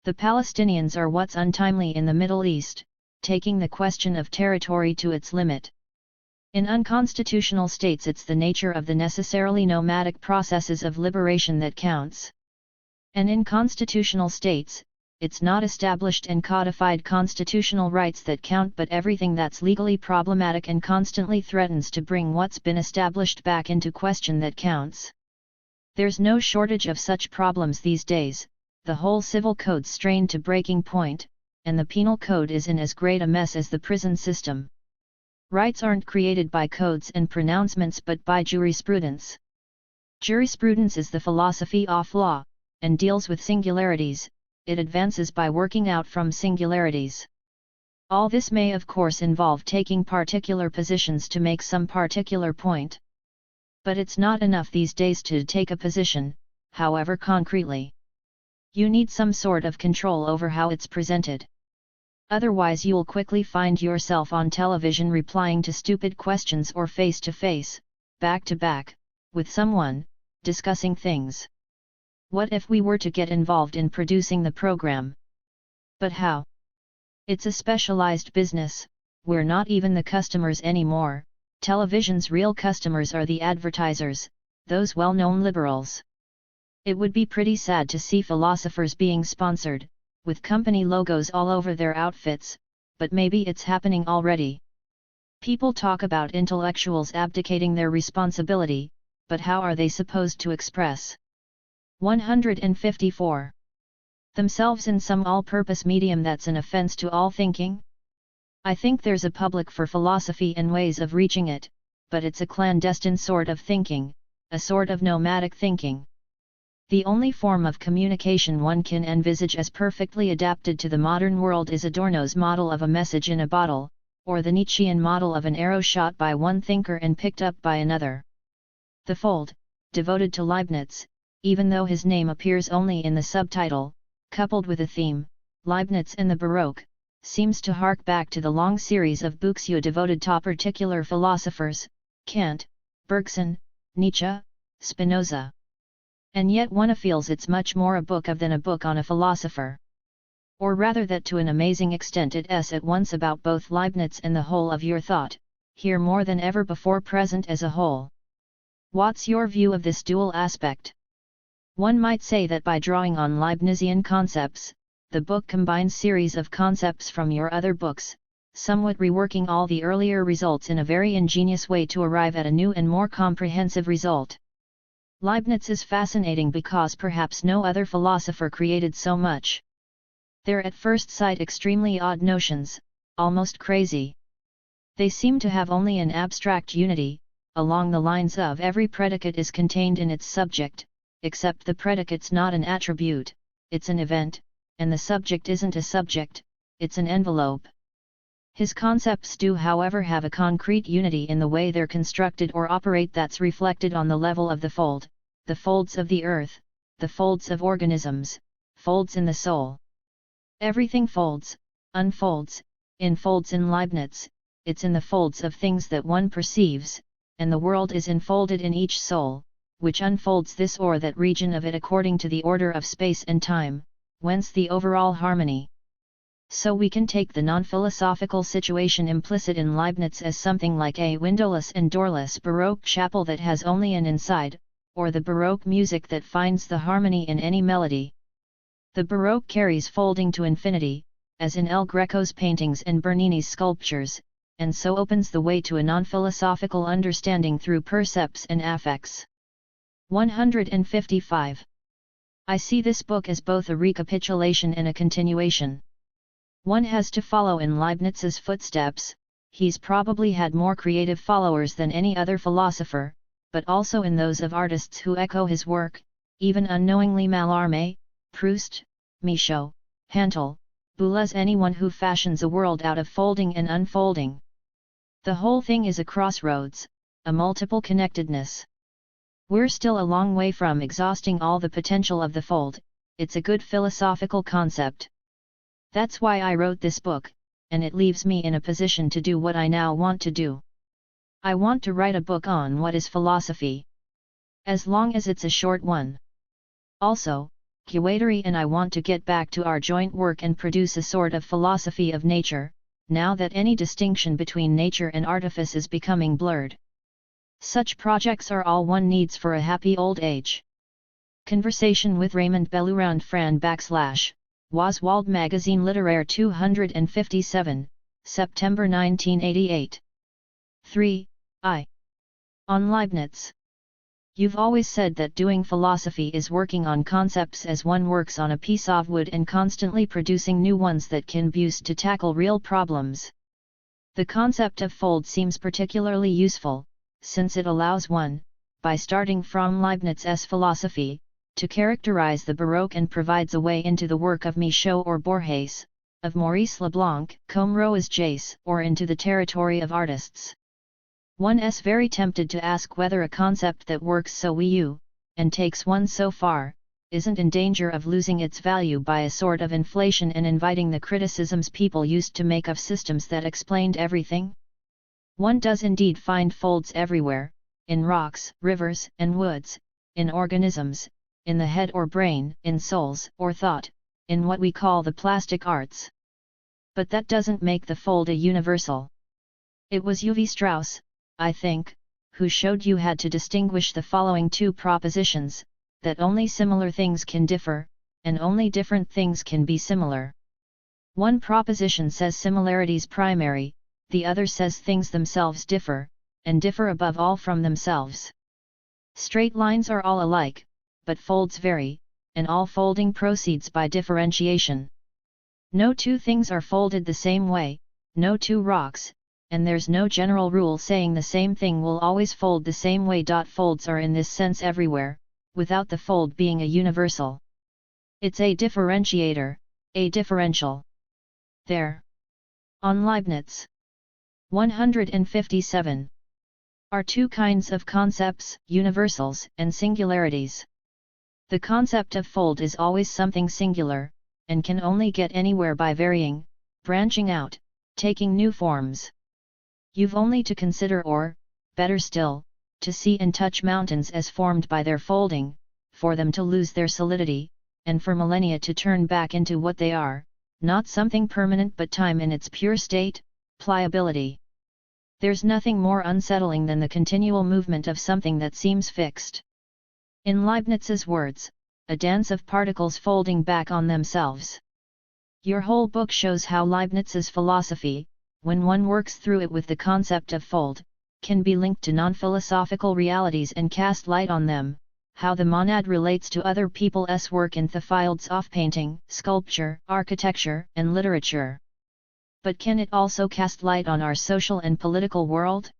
The Palestinians are what's untimely in the Middle East, taking the question of territory to its limit. In unconstitutional states it's the nature of the necessarily nomadic processes of liberation that counts. And in constitutional states, it's not established and codified constitutional rights that count but everything that's legally problematic and constantly threatens to bring what's been established back into question that counts. There's no shortage of such problems these days, the whole civil code's strained to breaking point, and the penal code is in as great a mess as the prison system. Rights aren't created by codes and pronouncements but by jurisprudence. Jurisprudence is the philosophy of law, and deals with singularities. It advances by working out from singularities. All this may of course involve taking particular positions to make some particular point. But it's not enough these days to take a position, however concretely. You need some sort of control over how it's presented. Otherwise you'll quickly find yourself on television replying to stupid questions or face to face, back to back, with someone, discussing things. What if we were to get involved in producing the program? But how? It's a specialized business, we're not even the customers anymore. Television's real customers are the advertisers, those well-known liberals. It would be pretty sad to see philosophers being sponsored, with company logos all over their outfits, but maybe it's happening already. People talk about intellectuals abdicating their responsibility, but how are they supposed to express 154 themselves in some all-purpose medium that's an offense to all thinking? I think there's a public for philosophy and ways of reaching it, but it's a clandestine sort of thinking, a sort of nomadic thinking. The only form of communication one can envisage as perfectly adapted to the modern world is Adorno's model of a message in a bottle, or the Nietzschean model of an arrow shot by one thinker and picked up by another. The Fold, devoted to Leibniz, even though his name appears only in the subtitle, coupled with a theme, Leibniz and the Baroque, seems to hark back to the long series of books devoted to particular philosophers, Kant, Bergson, Nietzsche, Spinoza. And yet one feels it's much more a book of than a book on a philosopher. Or rather that to an amazing extent it's at once about both Leibniz and the whole of your thought, here more than ever before present as a whole. What's your view of this dual aspect? One might say that by drawing on Leibnizian concepts, the book combines series of concepts from your other books, somewhat reworking all the earlier results in a very ingenious way to arrive at a new and more comprehensive result. Leibniz is fascinating because perhaps no other philosopher created so much. They're at first sight extremely odd notions, almost crazy. They seem to have only an abstract unity, along the lines of every predicate is contained in its subject, except the predicate's not an attribute, it's an event, and the subject isn't a subject, it's an envelope. His concepts do however have a concrete unity in the way they're constructed or operate that's reflected on the level of the folds of the earth, the folds of organisms, folds in the soul. Everything folds, unfolds, enfolds in Leibniz, it's in the folds of things that one perceives, and the world is enfolded in each soul, which unfolds this or that region of it according to the order of space and time, whence the overall harmony. So we can take the non-philosophical situation implicit in Leibniz as something like a windowless and doorless Baroque chapel that has only an inside, or the Baroque music that finds the harmony in any melody. The Baroque carries folding to infinity, as in El Greco's paintings and Bernini's sculptures, and so opens the way to a non-philosophical understanding through percepts and affects. 155. I see this book as both a recapitulation and a continuation. One has to follow in Leibniz's footsteps. He's probably had more creative followers than any other philosopher, but also in those of artists who echo his work, even unknowingly Mallarmé, Proust, Michaud, Handel, Boulez, anyone who fashions a world out of folding and unfolding. The whole thing is a crossroads, a multiple connectedness. We're still a long way from exhausting all the potential of the fold. It's a good philosophical concept. That's why I wrote this book, and it leaves me in a position to do what I now want to do. I want to write a book on what is philosophy. As long as it's a short one. Also, Guattari and I want to get back to our joint work and produce a sort of philosophy of nature, now that any distinction between nature and artifice is becoming blurred. Such projects are all one needs for a happy old age. Conversation with Raymond Bellourand Fran / Oswald Magazine Littéraire 257, September 1988. 3. On Leibniz. You've always said that doing philosophy is working on concepts as one works on a piece of wood and constantly producing new ones that can be used to tackle real problems. The concept of fold seems particularly useful, since it allows one, by starting from Leibniz's philosophy, to characterize the Baroque and provides a way into the work of Michaud or Borges, of Maurice Leblanc, comme Rose Jace, or into the territory of artists. One's very tempted to ask whether a concept that works so well, and takes one so far, isn't in danger of losing its value by a sort of inflation and inviting the criticisms people used to make of systems that explained everything. One does indeed find folds everywhere, in rocks, rivers, and woods, in organisms, in the head or brain, in souls or thought, in what we call the plastic arts. But that doesn't make the fold a universal. It was Levi Strauss, I think, who showed you had to distinguish the following two propositions, that only similar things can differ, and only different things can be similar. One proposition says similarities primary, the other says things themselves differ, and differ above all from themselves. Straight lines are all alike, but folds vary, and all folding proceeds by differentiation. No two things are folded the same way, no two rocks, and there's no general rule saying the same thing will always fold the same way. Folds are in this sense everywhere, without the fold being a universal. It's a differentiator, a differential. There. On Leibniz. 157. Are two kinds of concepts, universals and singularities. The concept of fold is always something singular, and can only get anywhere by varying, branching out, taking new forms. You've only to consider or, better still, to see and touch mountains as formed by their folding, for them to lose their solidity, and for millennia to turn back into what they are, not something permanent but time in its pure state, pliability. There's nothing more unsettling than the continual movement of something that seems fixed. In Leibniz's words, a dance of particles folding back on themselves. Your whole book shows how Leibniz's philosophy, when one works through it with the concept of fold, can be linked to non-philosophical realities and cast light on them, how the monad relates to other people's work in the fields of painting, sculpture, architecture, and literature. But can it also cast light on our social and political world?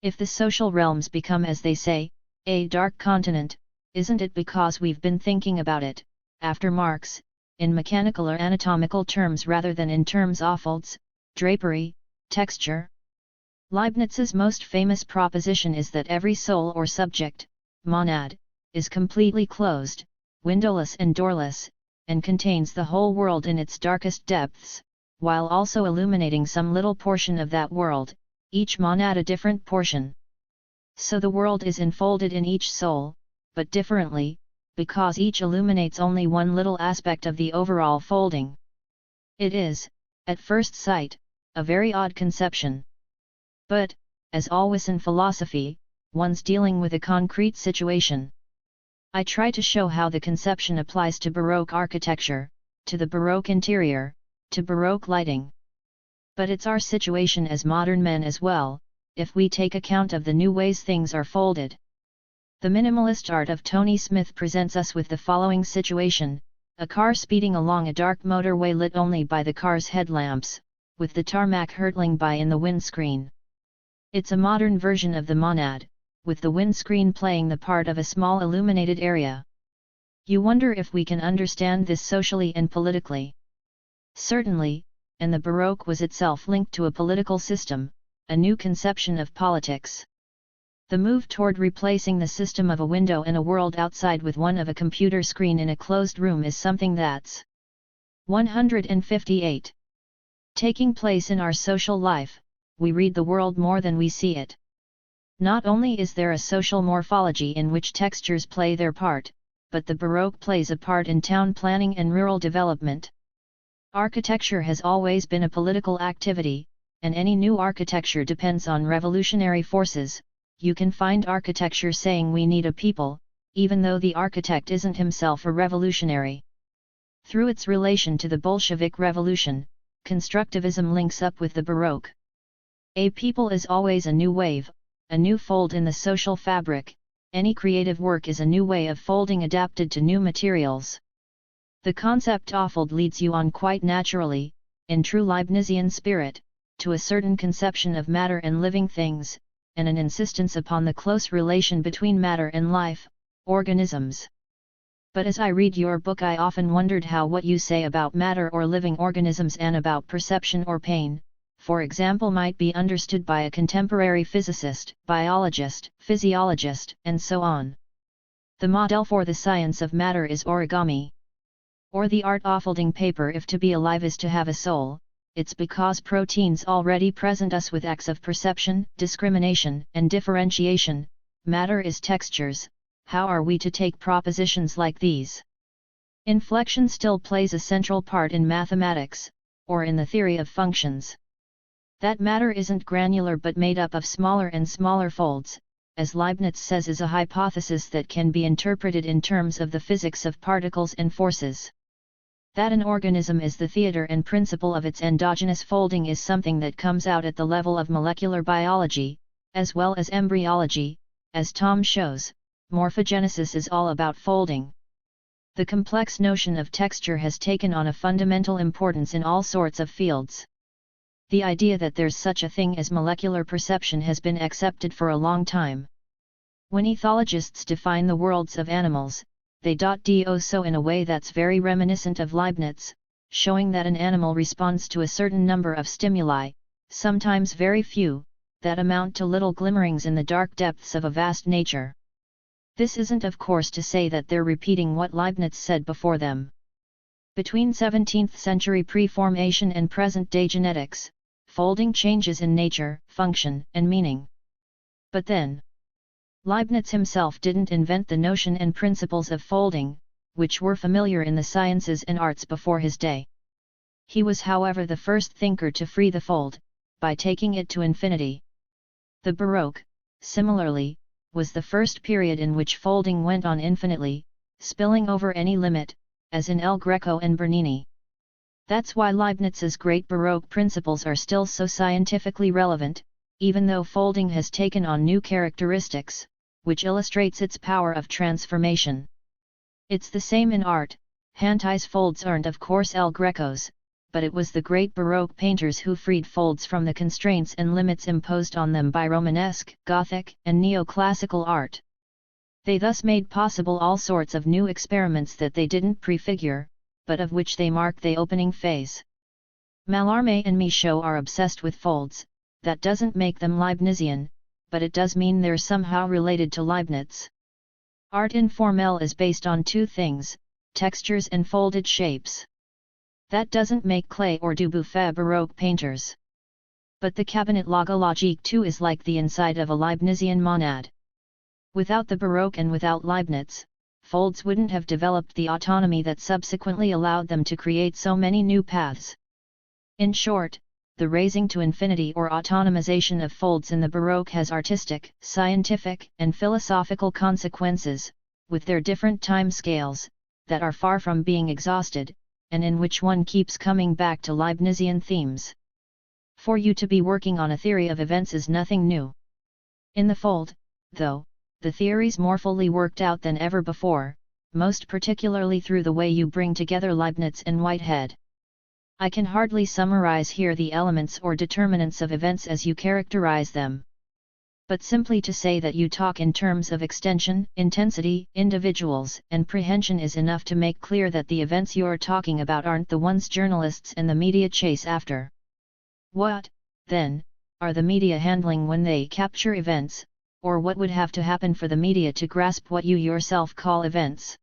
If the social realms become, as they say, a dark continent, isn't it because we've been thinking about it, after Marx, in mechanical or anatomical terms rather than in terms of folds, drapery, texture. Leibniz's most famous proposition is that every soul or subject, monad, is completely closed, windowless and doorless, and contains the whole world in its darkest depths, while also illuminating some little portion of that world, each monad a different portion. So the world is enfolded in each soul, but differently, because each illuminates only one little aspect of the overall folding. It is, at first sight, a very odd conception. But, as always in philosophy, one's dealing with a concrete situation. I try to show how the conception applies to Baroque architecture, to the Baroque interior, to Baroque lighting. But it's our situation as modern men as well, if we take account of the new ways things are folded. The minimalist art of Tony Smith presents us with the following situation: a car speeding along a dark motorway lit only by the car's headlamps, with the tarmac hurtling by in the windscreen. It's a modern version of the monad, with the windscreen playing the part of a small illuminated area. You wonder if we can understand this socially and politically. Certainly, and the Baroque was itself linked to a political system, a new conception of politics. The move toward replacing the system of a window and a world outside with one of a computer screen in a closed room is something that's 158. Taking place in our social life, we read the world more than we see it. Not only is there a social morphology in which textures play their part, but the Baroque plays a part in town planning and rural development. Architecture has always been a political activity, and any new architecture depends on revolutionary forces. You can find architecture saying we need a people, even though the architect isn't himself a revolutionary. Through its relation to the Bolshevik Revolution, constructivism links up with the Baroque. A people is always a new wave, a new fold in the social fabric. Any creative work is a new way of folding adapted to new materials. The concept offfold leads you on quite naturally, in true Leibnizian spirit, to a certain conception of matter and living things, and an insistence upon the close relation between matter and life, organisms. But as I read your book, I often wondered how what you say about matter or living organisms and about perception or pain, for example, might be understood by a contemporary physicist, biologist, physiologist, and so on. The model for the science of matter is origami. Or the art of folding paper. If to be alive is to have a soul, it's because proteins already present us with acts of perception, discrimination, and differentiation. Matter is textures. How are we to take propositions like these? Inflection still plays a central part in mathematics, or in the theory of functions. That matter isn't granular but made up of smaller and smaller folds, as Leibniz says, is a hypothesis that can be interpreted in terms of the physics of particles and forces. That an organism is the theater and principle of its endogenous folding is something that comes out at the level of molecular biology, as well as embryology. As Tom shows, morphogenesis is all about folding. The complex notion of texture has taken on a fundamental importance in all sorts of fields. The idea that there's such a thing as molecular perception has been accepted for a long time. When ethologists define the worlds of animals, they do so in a way that's very reminiscent of Leibniz, showing that an animal responds to a certain number of stimuli, sometimes very few, that amount to little glimmerings in the dark depths of a vast nature. This isn't of course to say that they're repeating what Leibniz said before them. Between 17th century pre-formation and present-day genetics, folding changes in nature, function, and meaning. But then, Leibniz himself didn't invent the notion and principles of folding, which were familiar in the sciences and arts before his day. He was, however, the first thinker to free the fold, by taking it to infinity. The Baroque, similarly, was the first period in which folding went on infinitely, spilling over any limit, as in El Greco and Bernini. That's why Leibniz's great Baroque principles are still so scientifically relevant, even though folding has taken on new characteristics, which illustrates its power of transformation. It's the same in art. Hanti's folds aren't of course El Greco's, but it was the great Baroque painters who freed folds from the constraints and limits imposed on them by Romanesque, Gothic, and neoclassical art. They thus made possible all sorts of new experiments that they didn't prefigure, but of which they mark the opening phase. Mallarmé and Michaud are obsessed with folds. That doesn't make them Leibnizian, but it does mean they're somehow related to Leibniz. Art informel is based on two things, textures and folded shapes. That doesn't make Klee or Dubuffet Baroque painters. But the cabinet logologique too is like the inside of a Leibnizian monad. Without the Baroque and without Leibniz, folds wouldn't have developed the autonomy that subsequently allowed them to create so many new paths. In short, the raising to infinity or autonomization of folds in the Baroque has artistic, scientific, and philosophical consequences, with their different time scales, that are far from being exhausted, and in which one keeps coming back to Leibnizian themes. For you to be working on a theory of events is nothing new. In the fold, though, the theory's more fully worked out than ever before, most particularly through the way you bring together Leibniz and Whitehead. I can hardly summarize here the elements or determinants of events as you characterize them. But simply to say that you talk in terms of extension, intensity, individuals, and prehension is enough to make clear that the events you're talking about aren't the ones journalists and the media chase after. What, then, are the media handling when they capture events, or what would have to happen for the media to grasp what you yourself call events?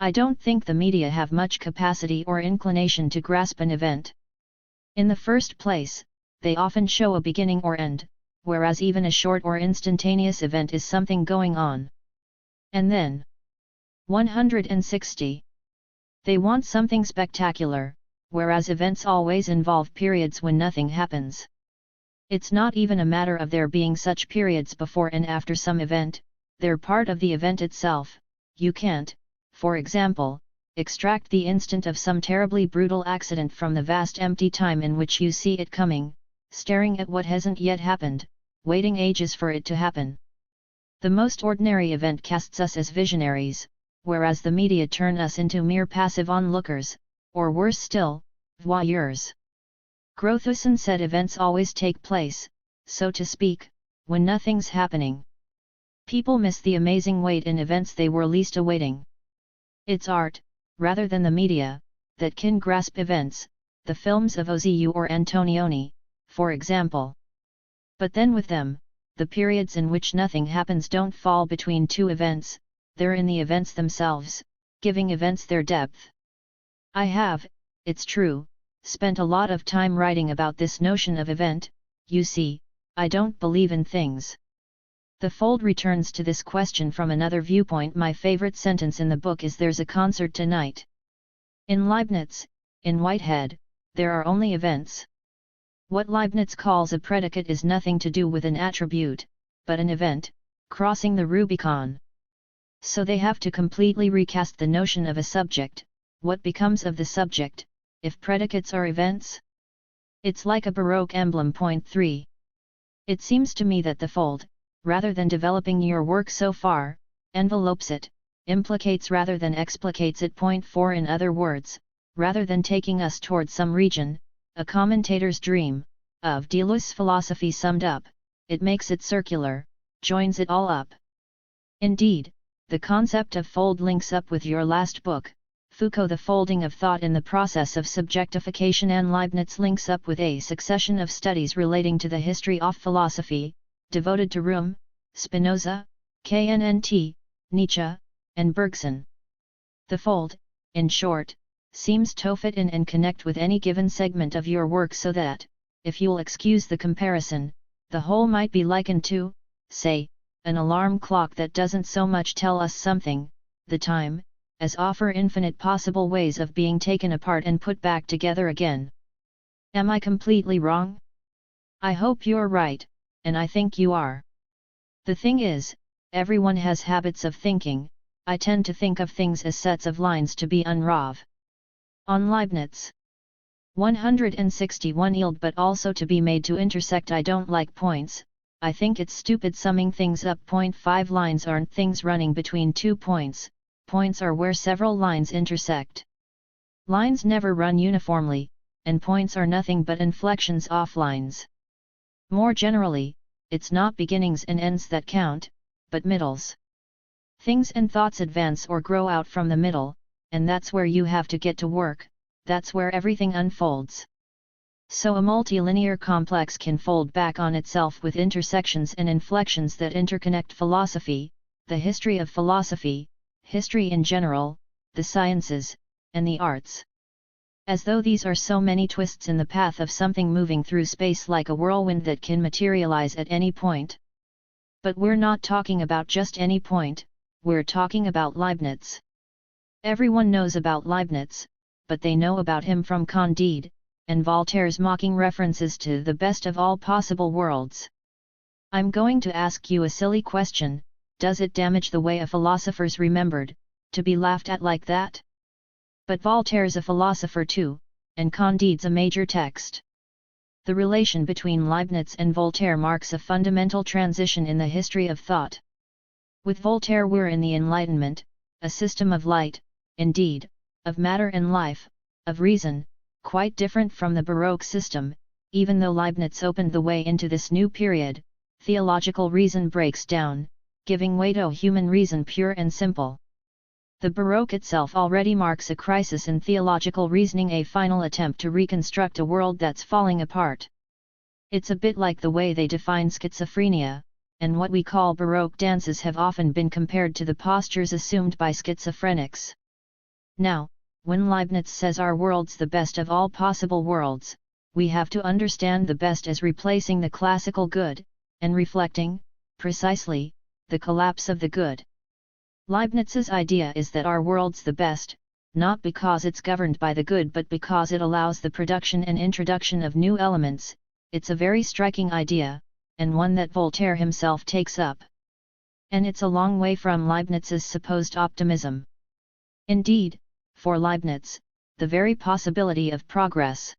I don't think the media have much capacity or inclination to grasp an event. In the first place, they often show a beginning or end, whereas even a short or instantaneous event is something going on. And then, 160. They want something spectacular, whereas events always involve periods when nothing happens. It's not even a matter of there being such periods before and after some event, they're part of the event itself. You can't, for example, extract the instant of some terribly brutal accident from the vast empty time in which you see it coming, staring at what hasn't yet happened, waiting ages for it to happen. The most ordinary event casts us as visionaries, whereas the media turn us into mere passive onlookers, or worse still, voyeurs. Grothusen said events always take place, so to speak, when nothing's happening. People miss the amazing wait in events they were least awaiting. It's art, rather than the media, that can grasp events, the films of Ozu or Antonioni, for example. But then with them, the periods in which nothing happens don't fall between two events, they're in the events themselves, giving events their depth. I have, it's true, spent a lot of time writing about this notion of event. You see, I don't believe in things. The Fold returns to this question from another viewpoint. My favorite sentence in the book is "There's a concert tonight." In Leibniz, in Whitehead, there are only events. What Leibniz calls a predicate is nothing to do with an attribute, but an event, crossing the Rubicon. So they have to completely recast the notion of a subject. What becomes of the subject, if predicates are events? It's like a Baroque emblem. Point 3. It seems to me that the Fold, rather than developing your work so far, envelopes it, implicates rather than explicates it. Point 4. In other words, rather than taking us towards some region, a commentator's dream, of Deleuze philosophy summed up, it makes it circular, joins it all up. Indeed, the concept of fold links up with your last book, Foucault, the folding of thought in the process of subjectification, and Leibniz links up with a succession of studies relating to the history of philosophy, devoted to Rousseau, Spinoza, Kant, Nietzsche, and Bergson. The fold, in short, seems to fit in and connect with any given segment of your work, so that, if you'll excuse the comparison, the whole might be likened to, say, an alarm clock that doesn't so much tell us something, the time, as offer infinite possible ways of being taken apart and put back together again. Am I completely wrong? I hope you're right, and I think you are. The thing is, everyone has habits of thinking. I tend to think of things as sets of lines to be unrav. On Leibniz. 161 yield, but also to be made to intersect. I don't like points. I think it's stupid summing things up. Point 5. Lines aren't things running between 2 points. Points are where several lines intersect. Lines never run uniformly, and points are nothing but inflections off lines. More generally, it's not beginnings and ends that count, but middles. Things and thoughts advance or grow out from the middle, and that's where you have to get to work, that's where everything unfolds. So a multilinear complex can fold back on itself with intersections and inflections that interconnect philosophy, the history of philosophy, history in general, the sciences, and the arts. As though these are so many twists in the path of something moving through space like a whirlwind that can materialize at any point. But we're not talking about just any point, we're talking about Leibniz. Everyone knows about Leibniz, but they know about him from Candide, and Voltaire's mocking references to the best of all possible worlds. I'm going to ask you a silly question: does it damage the way a philosopher's remembered, to be laughed at like that? But Voltaire's a philosopher too, and Candide's a major text. The relation between Leibniz and Voltaire marks a fundamental transition in the history of thought. With Voltaire we're in the Enlightenment, a system of light, indeed, of matter and life, of reason, quite different from the Baroque system. Even though Leibniz opened the way into this new period, theological reason breaks down, giving way to human reason pure and simple. The Baroque itself already marks a crisis in theological reasoning, a final attempt to reconstruct a world that's falling apart. It's a bit like the way they define schizophrenia, and what we call Baroque dances have often been compared to the postures assumed by schizophrenics. Now, when Leibniz says our world's the best of all possible worlds, we have to understand the best as replacing the classical good, and reflecting, precisely, the collapse of the good. Leibniz's idea is that our world's the best, not because it's governed by the good but because it allows the production and introduction of new elements. It's a very striking idea, and one that Voltaire himself takes up. And it's a long way from Leibniz's supposed optimism. Indeed, for Leibniz, the very possibility of progress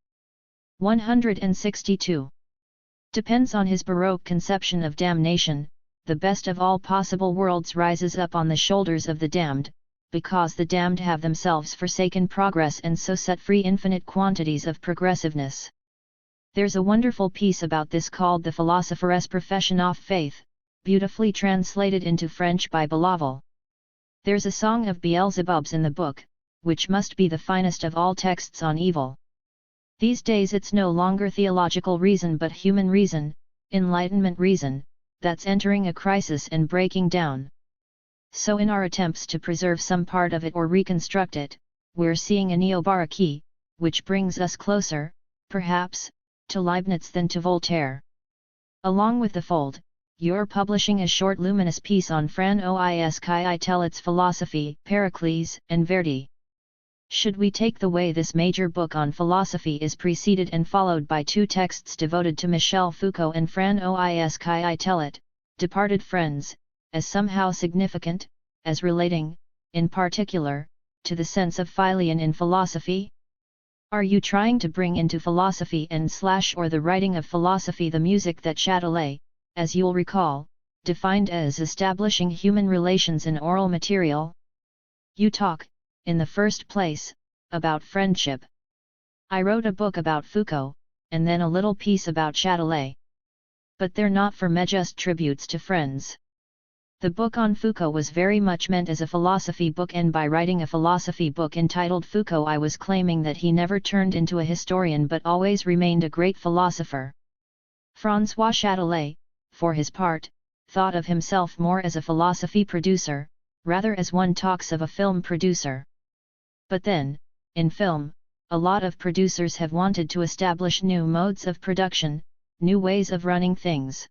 162 depends on his Baroque conception of damnation. The best of all possible worlds rises up on the shoulders of the damned, because the damned have themselves forsaken progress and so set free infinite quantities of progressiveness. There's a wonderful piece about this called The Philosopher's Profession of Faith, beautifully translated into French by Belaval. There's a song of Beelzebub's in the book, which must be the finest of all texts on evil. These days it's no longer theological reason but human reason, Enlightenment reason, that's entering a crisis and breaking down. So in our attempts to preserve some part of it or reconstruct it, we're seeing a neo-Baroque, which brings us closer, perhaps, to Leibniz than to Voltaire. Along with the fold, you're publishing a short luminous piece on Francois Itellet's philosophy, Pericles, and Verdi. Should we take the way this major book on philosophy is preceded and followed by two texts devoted to Michel Foucault and Francois Itellet, departed friends, as somehow significant, as relating, in particular, to the sense of phyllion in philosophy? Are you trying to bring into philosophy or the writing of philosophy the music that Châtelet, as you'll recall, defined as establishing human relations in oral material? You talk, in the first place, about friendship. I wrote a book about Foucault, and then a little piece about Châtelet. But they're not for me just tributes to friends. The book on Foucault was very much meant as a philosophy book, and by writing a philosophy book entitled Foucault I was claiming that he never turned into a historian but always remained a great philosopher. François Châtelet, for his part, thought of himself more as a philosophy producer, rather as one talks of a film producer. But then, in film, a lot of producers have wanted to establish new modes of production, new ways of running things.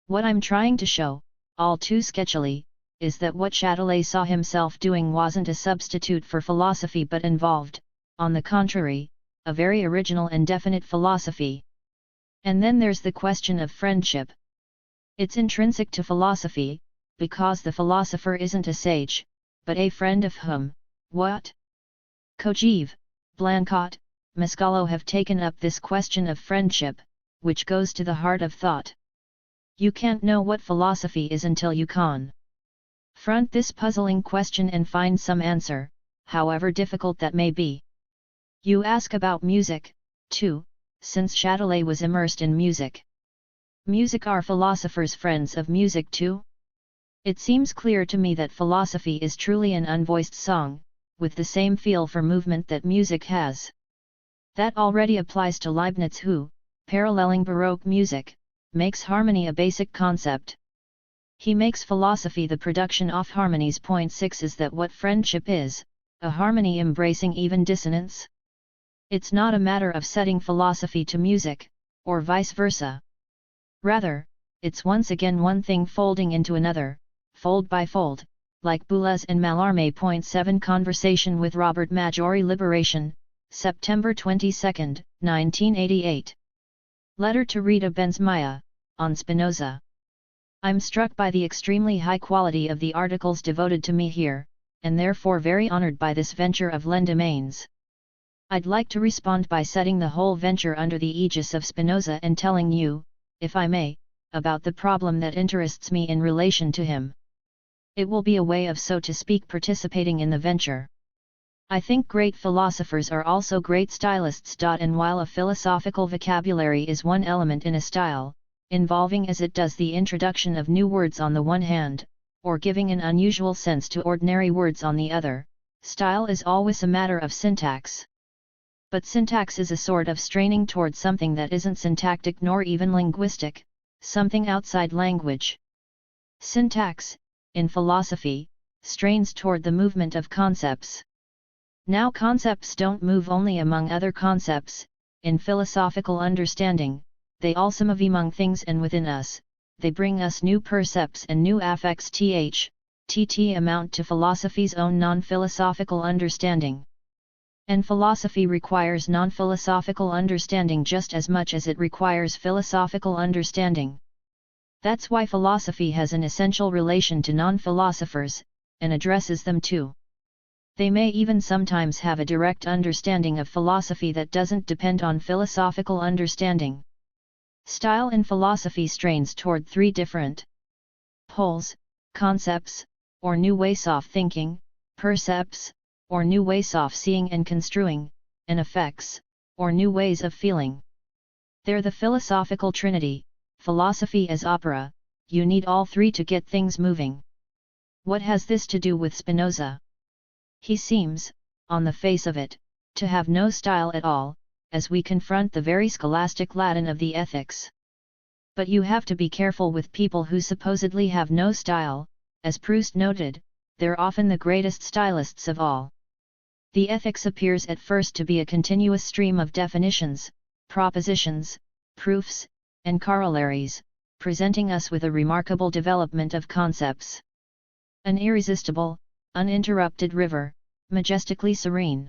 What I'm trying to show, all too sketchily, is that what Châtelet saw himself doing wasn't a substitute for philosophy but involved, on the contrary, a very original and definite philosophy. And then there's the question of friendship. It's intrinsic to philosophy, because the philosopher isn't a sage, but a friend of whom, what? Kojève, Blanquet, Mascolo have taken up this question of friendship, which goes to the heart of thought. You can't know what philosophy is until you confront this puzzling question and find some answer, however difficult that may be. You ask about music, too, since Châtelet was immersed in music. Music, are philosophers friends of music too? It seems clear to me that philosophy is truly an unvoiced song, with the same feel for movement that music has. That already applies to Leibniz who, paralleling Baroque music, makes harmony a basic concept. He makes philosophy the production of harmonies. Point 6 is that what friendship is, a harmony embracing even dissonance? It's not a matter of setting philosophy to music, or vice versa. Rather, it's once again one thing folding into another, fold by fold, like Boulez and Mallarmé. Point 7 Conversation with Robert Maggiore. Liberation, September 22, 1988. Letter to Rita Benzmaya, on Spinoza. I'm struck by the extremely high quality of the articles devoted to me here, and therefore very honored by this venture of Lendemains. I'd like to respond by setting the whole venture under the aegis of Spinoza and telling you, if I may, about the problem that interests me in relation to him. It will be a way of, so to speak, participating in the venture. I think great philosophers are also great stylists. And while a philosophical vocabulary is one element in a style, involving as it does the introduction of new words on the one hand, or giving an unusual sense to ordinary words on the other, style is always a matter of syntax. But syntax is a sort of straining toward something that isn't syntactic nor even linguistic, something outside language. Syntax, in philosophy, strains toward the movement of concepts. Now concepts don't move only among other concepts, in philosophical understanding, they also move among things and within us, they bring us new percepts and new affects. TT amount to philosophy's own non-philosophical understanding. And philosophy requires non-philosophical understanding just as much as it requires philosophical understanding. That's why philosophy has an essential relation to non-philosophers, and addresses them too. They may even sometimes have a direct understanding of philosophy that doesn't depend on philosophical understanding. Style in philosophy strains toward three different poles: concepts, or new ways of thinking; percepts, or new ways of seeing and construing; and effects, or new ways of feeling. They're the philosophical trinity, philosophy as opera. You need all three to get things moving. What has this to do with Spinoza? He seems, on the face of it, to have no style at all, as we confront the very scholastic Latin of the Ethics. But you have to be careful with people who supposedly have no style. As Proust noted, they're often the greatest stylists of all. The Ethics appears at first to be a continuous stream of definitions, propositions, proofs, and corollaries, presenting us with a remarkable development of concepts. An irresistible, uninterrupted river, majestically serene.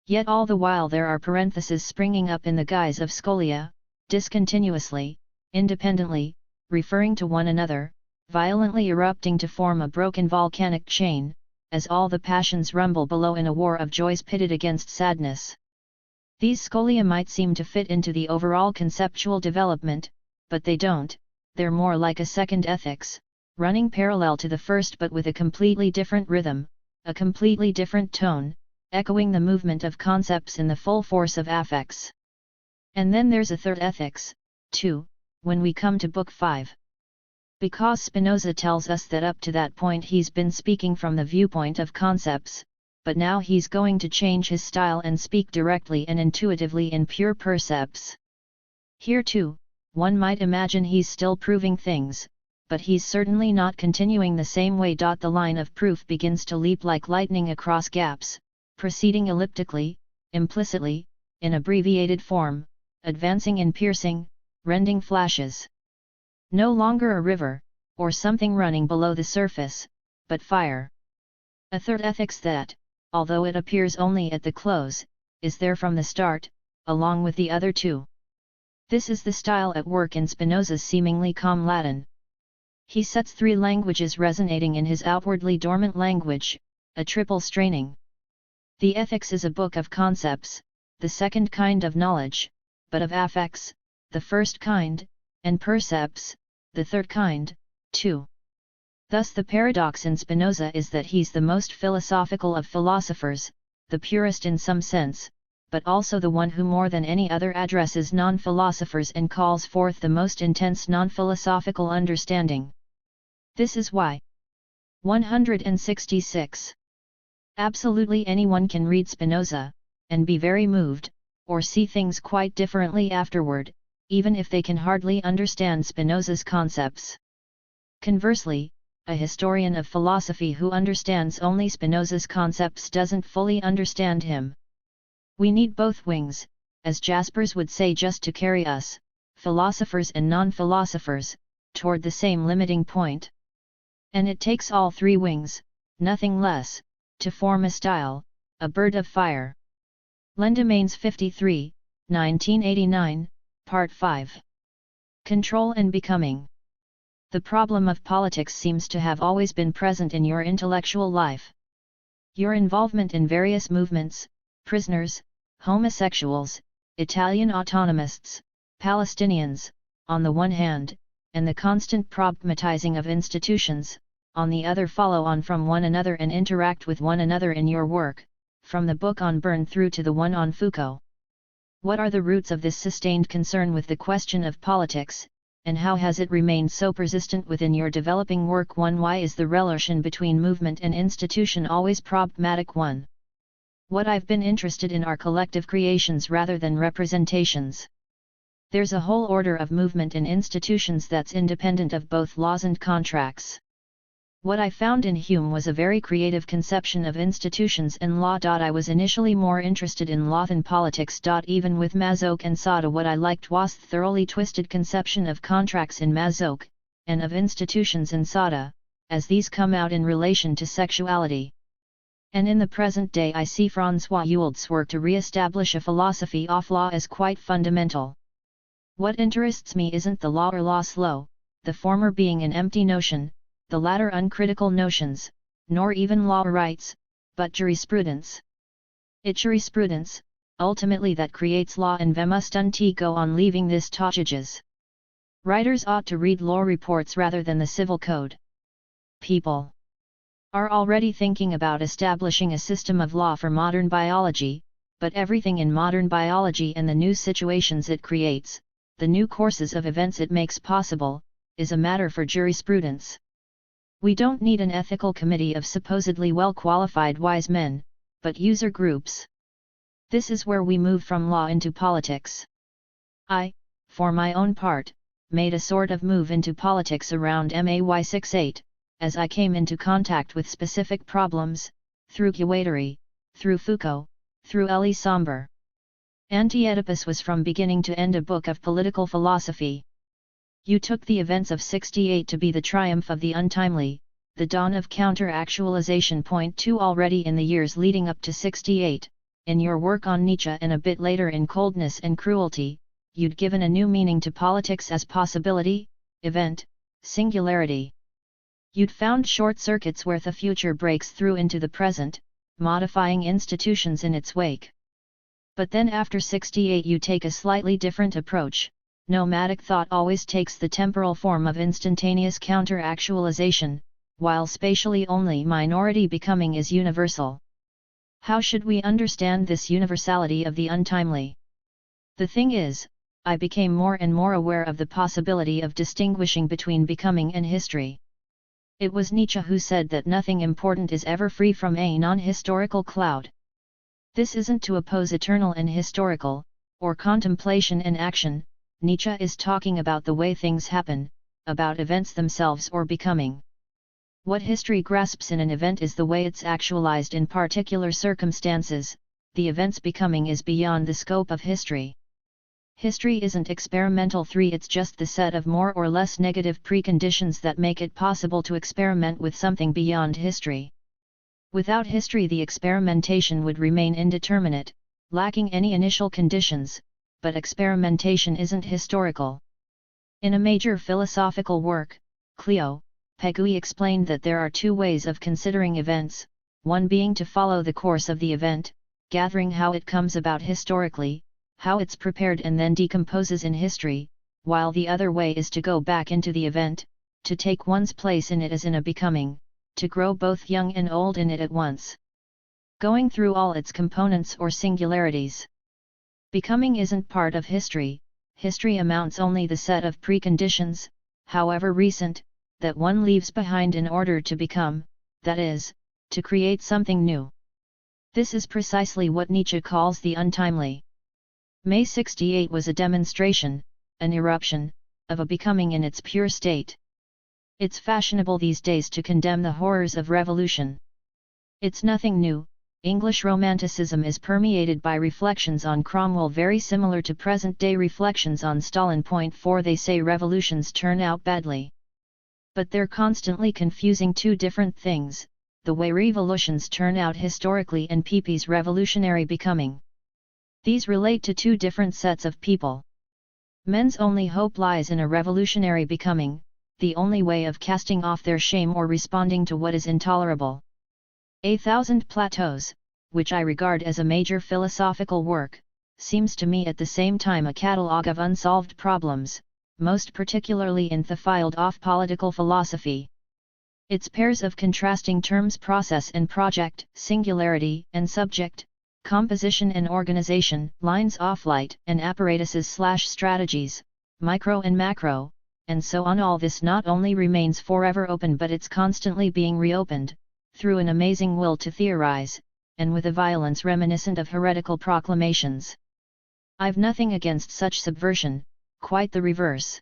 Yet all the while there are parentheses springing up in the guise of scholia, discontinuously, independently, referring to one another, violently erupting to form a broken volcanic chain, as all the passions rumble below in a war of joys pitted against sadness. These scholia might seem to fit into the overall conceptual development, but they don't. They're more like a second ethics, running parallel to the first but with a completely different rhythm, a completely different tone, echoing the movement of concepts in the full force of affects. And then there's a third ethics, too, when we come to Book 5. Because Spinoza tells us that up to that point he's been speaking from the viewpoint of concepts, but now he's going to change his style and speak directly and intuitively in pure percepts. Here too, one might imagine he's still proving things, but he's certainly not continuing the same way. The line of proof begins to leap like lightning across gaps, proceeding elliptically, implicitly, in abbreviated form, advancing in piercing, rending flashes. No longer a river, or something running below the surface, but fire. A third ethics that, although it appears only at the close, is there from the start, along with the other two. This is the style at work in Spinoza's seemingly calm Latin. He sets three languages resonating in his outwardly dormant language, a triple straining. The Ethics is a book of concepts, the second kind of knowledge, but of affects, the first kind, and percepts, the third kind, too. Thus the paradox in Spinoza is that he's the most philosophical of philosophers, the purest in some sense, but also the one who more than any other addresses non-philosophers and calls forth the most intense non-philosophical understanding. This is why, 166. Absolutely anyone can read Spinoza, and be very moved, or see things quite differently afterward, even if they can hardly understand Spinoza's concepts. Conversely, a historian of philosophy who understands only Spinoza's concepts doesn't fully understand him. We need both wings, as Jaspers would say, just to carry us, philosophers and non-philosophers, toward the same limiting point. And it takes all three wings, nothing less, to form a style, a bird of fire. Lendemains 53, 1989, Part 5. Control and Becoming. The problem of politics seems to have always been present in your intellectual life. Your involvement in various movements, prisoners, homosexuals, Italian autonomists, Palestinians, on the one hand, and the constant problematizing of institutions, on the other, follow on from one another and interact with one another in your work, from the book on Berne through to the one on Foucault. What are the roots of this sustained concern with the question of politics, and how has it remained so persistent within your developing work? 1. Why is the relation between movement and institution always problematic? 1. What I've been interested in are collective creations rather than representations. There's a whole order of movement and institutions that's independent of both laws and contracts. What I found in Hume was a very creative conception of institutions and law. I was initially more interested in law than politics. Even with Mazoch and Sada, what I liked was the thoroughly twisted conception of contracts in Mazoch, and of institutions in Sada, as these come out in relation to sexuality. And in the present day I see François Hould's work to re-establish a philosophy of law as quite fundamental. What interests me isn't the law or law slow, the former being an empty notion, the latter uncritical notions, nor even law or rights, but jurisprudence. It's jurisprudence, ultimately, that creates law, and we must go on leaving this to judges. Writers ought to read law reports rather than the civil code. People are already thinking about establishing a system of law for modern biology, but everything in modern biology and the new situations it creates, the new courses of events it makes possible, is a matter for jurisprudence. We don't need an ethical committee of supposedly well-qualified wise men, but user groups. This is where we move from law into politics. I, for my own part, made a sort of move into politics around May 68, as I came into contact with specific problems, through Guattari, through Foucault, through Elie Somber. Anti-Oedipus was from beginning to end a book of political philosophy. You took the events of 68 to be the triumph of the untimely, the dawn of counter-actualization. 2. Already in the years leading up to 68, in your work on Nietzsche and a bit later in Coldness and Cruelty, you'd given a new meaning to politics as possibility, event, singularity. You'd found short circuits where the future breaks through into the present, modifying institutions in its wake. But then after 68 you take a slightly different approach. Nomadic thought always takes the temporal form of instantaneous counter-actualization, while spatially only minority becoming is universal. How should we understand this universality of the untimely? The thing is, I became more and more aware of the possibility of distinguishing between becoming and history. It was Nietzsche who said that nothing important is ever free from a non-historical cloud. This isn't to oppose eternal and historical, or contemplation and action. Nietzsche is talking about the way things happen, about events themselves or becoming. What history grasps in an event is the way it's actualized in particular circumstances. The event's becoming is beyond the scope of history. History isn't experimental. 3. It's just the set of more or less negative preconditions that make it possible to experiment with something beyond history. Without history the experimentation would remain indeterminate, lacking any initial conditions, but experimentation isn't historical. In a major philosophical work, Cleo, Pegui explained that there are two ways of considering events, one being to follow the course of the event, gathering how it comes about historically, how it's prepared and then decomposes in history, while the other way is to go back into the event, to take one's place in it as in a becoming, to grow both young and old in it at once. Going through all its components or singularities. Becoming isn't part of history, history amounts only the set of preconditions, however recent, that one leaves behind in order to become, that is, to create something new. This is precisely what Nietzsche calls the untimely. May 68 was a demonstration, an eruption, of a becoming in its pure state. It's fashionable these days to condemn the horrors of revolution. It's nothing new. English Romanticism is permeated by reflections on Cromwell very similar to present-day reflections on Stalin. Point 4 They say revolutions turn out badly. But they're constantly confusing two different things, the way revolutions turn out historically and people's revolutionary becoming. These relate to two different sets of people. Men's only hope lies in a revolutionary becoming, the only way of casting off their shame or responding to what is intolerable. A Thousand Plateaus, which I regard as a major philosophical work, seems to me at the same time a catalogue of unsolved problems, most particularly in the filed off political philosophy. Its pairs of contrasting terms process and project, singularity and subject, composition and organization, lines off light and apparatuses/strategies, micro and macro, and so on. All this not only remains forever open but it's constantly being reopened, through an amazing will to theorize, and with a violence reminiscent of heretical proclamations. I've nothing against such subversion, quite the reverse.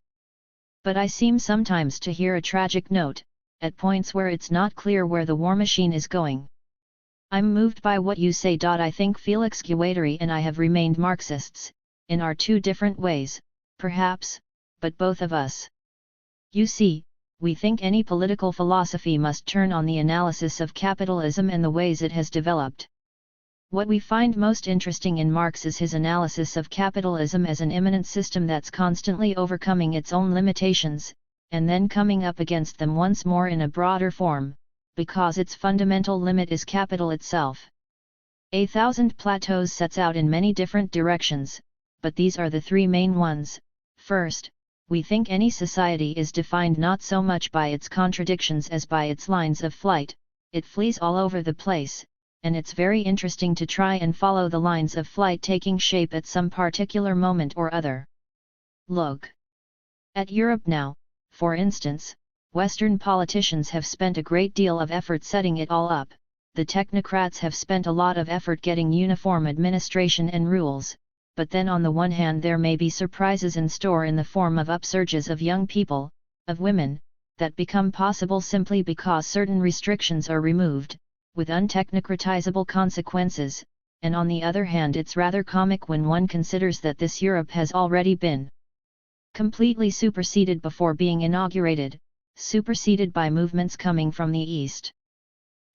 But I seem sometimes to hear a tragic note, at points where it's not clear where the war machine is going. I'm moved by what you say. I think Felix Guattari and I have remained Marxists, in our two different ways, perhaps, but both of us. You see, we think any political philosophy must turn on the analysis of capitalism and the ways it has developed. What we find most interesting in Marx is his analysis of capitalism as an immanent system that's constantly overcoming its own limitations, and then coming up against them once more in a broader form, because its fundamental limit is capital itself. A Thousand Plateaus sets out in many different directions, but these are the three main ones. First, we think any society is defined not so much by its contradictions as by its lines of flight. It flees all over the place, and it's very interesting to try and follow the lines of flight taking shape at some particular moment or other. Look at Europe now, for instance. Western politicians have spent a great deal of effort setting it all up, the technocrats have spent a lot of effort getting uniform administration and rules, but then on the one hand there may be surprises in store in the form of upsurges of young people, of women, that become possible simply because certain restrictions are removed, with untechnocratizable consequences, and on the other hand it's rather comic when one considers that this Europe has already been completely superseded before being inaugurated, superseded by movements coming from the East.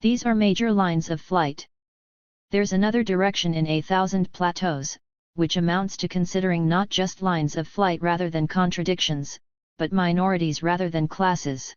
These are major lines of flight. There's another direction in A Thousand Plateaus, which amounts to considering not just lines of flight rather than contradictions, but minorities rather than classes.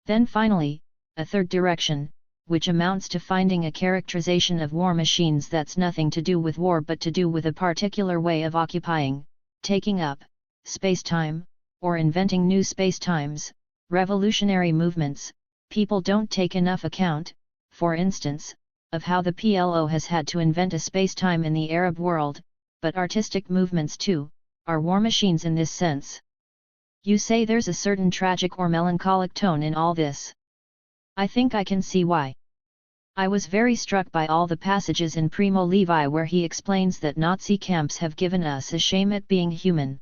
Then finally, a third direction, which amounts to finding a characterization of war machines that's nothing to do with war but to do with a particular way of occupying, taking up, space-time, or inventing new space-times, revolutionary movements. People don't take enough account, for instance, of how the PLO has had to invent a space-time in the Arab world, but artistic movements too, are war machines in this sense. You say there's a certain tragic or melancholic tone in all this. I think I can see why. I was very struck by all the passages in Primo Levi where he explains that Nazi camps have given us a shame at being human.